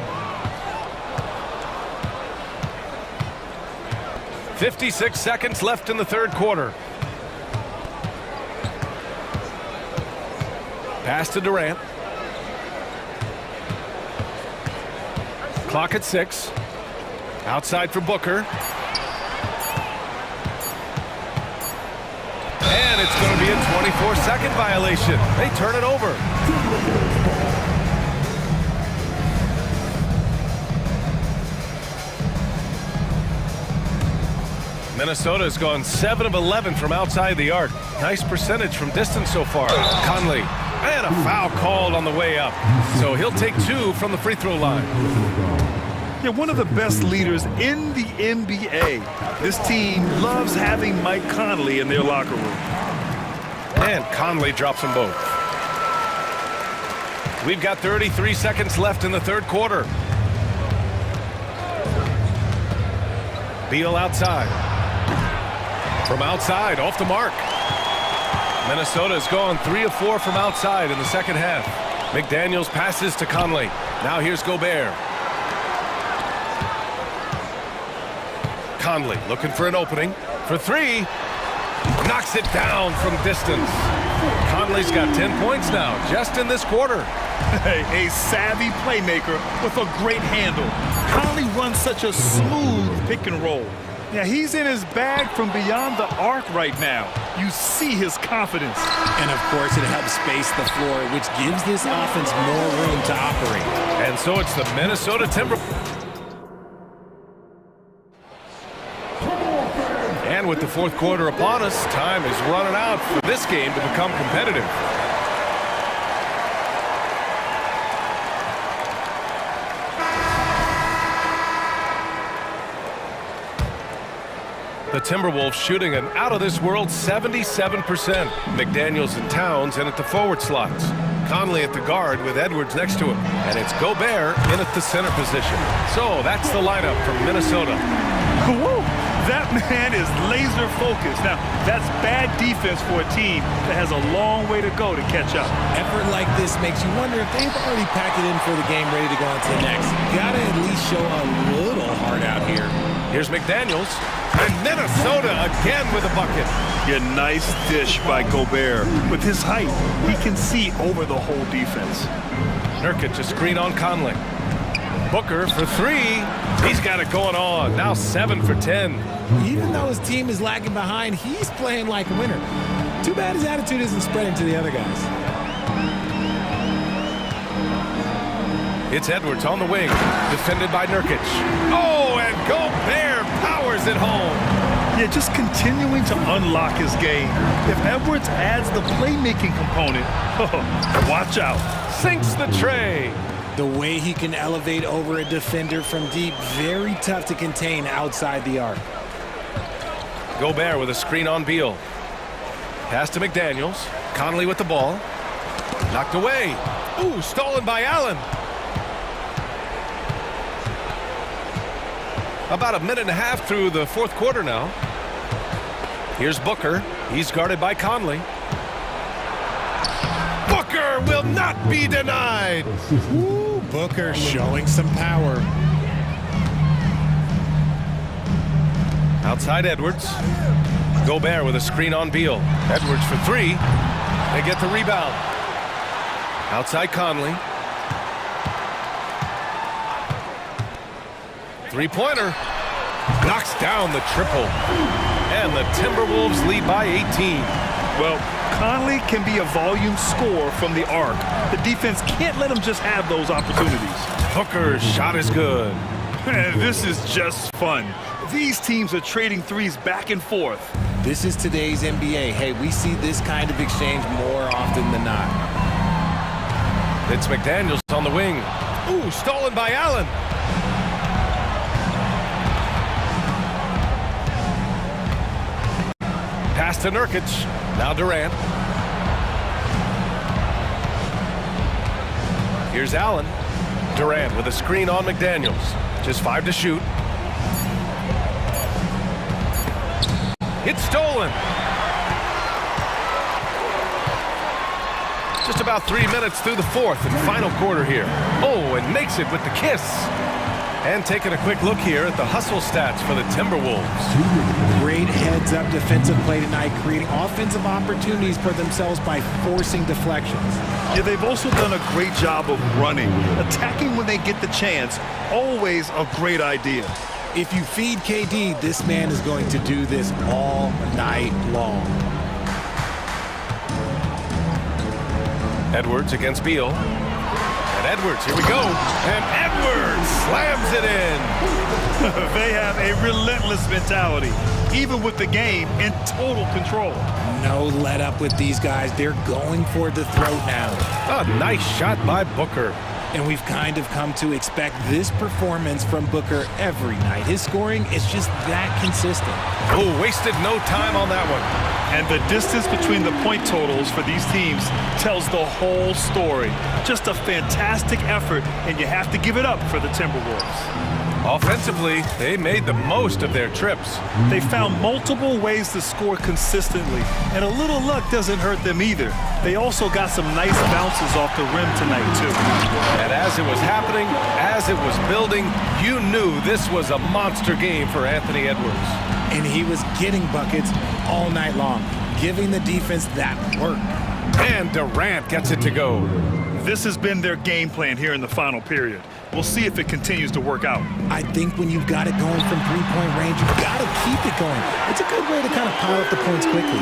56 seconds left in the third quarter. Pass to Durant. Clock at 6. Outside for Booker. And it's going to be a 24-second violation. They turn it over. Minnesota's gone 7 of 11 from outside the arc. Nice percentage from distance so far. Conley. And a foul called on the way up. So he'll take 2 from the free throw line. Yeah, one of the best leaders in the NBA. This team loves having Mike Conley in their locker room. And Conley drops them both. We've got 33 seconds left in the third quarter. Beal outside. From outside, off the mark. Minnesota's gone 3 of 4 from outside in the second half. McDaniels passes to Conley. Now here's Gobert. Conley looking for an opening. For three. Knocks it down from distance. Conley's got 10 points now, just in this quarter. A savvy playmaker with a great handle. Conley runs such a smooth pick and roll. Yeah, he's in his bag from beyond the arc right now. You see his confidence. And, of course, it helps space the floor, which gives this offense more room to operate. And so it's the Minnesota Timberwolves. And with the fourth quarter upon us, time is running out for this game to become competitive. The Timberwolves shooting an out-of-this-world 77%. McDaniels and Towns in at the forward slots. Conley at the guard with Edwards next to him. And it's Gobert in at the center position. So that's the lineup from Minnesota. Woo! That man is laser focused. Now, that's bad defense for a team that has a long way to go to catch up. Effort like this makes you wonder if they've already packed it in for the game, ready to go on to the next. Gotta at least show a little heart out here. Here's McDaniels. And Minnesota again with a bucket. Yeah, nice dish by Gobert. With his height, he can see over the whole defense. Nurkic a screen on Conley. Booker for three. He's got it going on. Now 7 for 10. Even though his team is lagging behind, he's playing like a winner. Too bad his attitude isn't spreading to the other guys. It's Edwards on the wing, defended by Nurkic. Oh, and Gobert powers it home. Yeah, just continuing to unlock his game. If Edwards adds the playmaking component, watch out. Sinks the tray. The way he can elevate over a defender from deep, very tough to contain outside the arc. Gobert with a screen on Beal. Pass to McDaniels. Conley with the ball. Knocked away. Ooh, stolen by Allen. About a minute and a half through the fourth quarter now. Here's Booker. He's guarded by Conley. Booker will not be denied. Ooh, Booker showing some power. Outside Edwards. Gobert with a screen on Beal. Edwards for three. They get the rebound. Outside Conley. Three-pointer. Knocks down the triple. And the Timberwolves lead by 18. Well, Conley can be a volume scorer from the arc. The defense can't let him just have those opportunities. Hooker's shot is good. This is just fun. These teams are trading threes back and forth. This is today's NBA. Hey, we see this kind of exchange more often than not. It's McDaniels on the wing. Ooh, stolen by Allen. Pass to Nurkic. Now Durant. Here's Allen. Durant with a screen on McDaniels. Just 5 to shoot. It's stolen. Just about 3 minutes through the fourth and final quarter here. Oh, and makes it with the kiss. And taking a quick look here at the hustle stats for the Timberwolves. Great heads-up defensive play tonight, creating offensive opportunities for themselves by forcing deflections. Yeah, they've also done a great job of running. Attacking when they get the chance, always a great idea. If you feed KD, this man is going to do this all night long. Edwards against Beal. And Edwards, here we go. And Edwards slams it in. They have a relentless mentality, even with the game in total control. No let up with these guys. They're going for the throat now. A nice shot by Booker. And we've kind of come to expect this performance from Booker every night. His scoring is just that consistent. Oh, wasted no time on that one. And the distance between the point totals for these teams tells the whole story. Just a fantastic effort, and you have to give it up for the Timberwolves. Offensively, they made the most of their trips. They found multiple ways to score consistently, and a little luck doesn't hurt them either. They also got some nice bounces off the rim tonight, too. And as it was happening, as it was building, you knew this was a monster game for Anthony Edwards. and he was getting buckets all night long, giving the defense that work. And Durant gets it to go. This has been their game plan here in the final period. We'll see if it continues to work out. I think when you've got it going from three-point range, you've got to keep it going. It's a good way to kind of pile up the points quickly.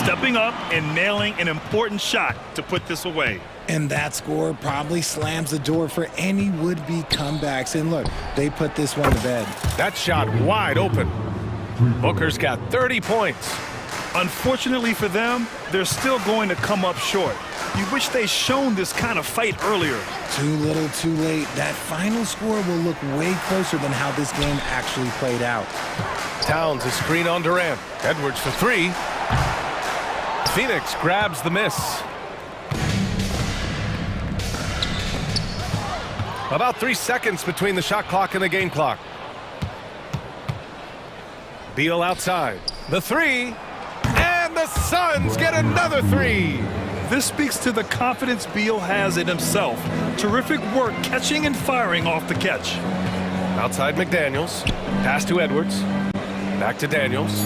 Stepping up and nailing an important shot to put this away. And that score probably slams the door for any would-be comebacks. And look, they put this one to bed. That shot wide open. Booker's got 30 points. Unfortunately for them, they're still going to come up short. You wish they'd shown this kind of fight earlier. Too little, too late. That final score will look way closer than how this game actually played out. Towns a screen on Durant. Edwards for three. Phoenix grabs the miss. About 3 seconds between the shot clock and the game clock. Beal outside. The three. And the Suns get another three. This speaks to the confidence Beal has in himself. Terrific work catching and firing off the catch. Outside McDaniels. Pass to Edwards. Back to Daniels.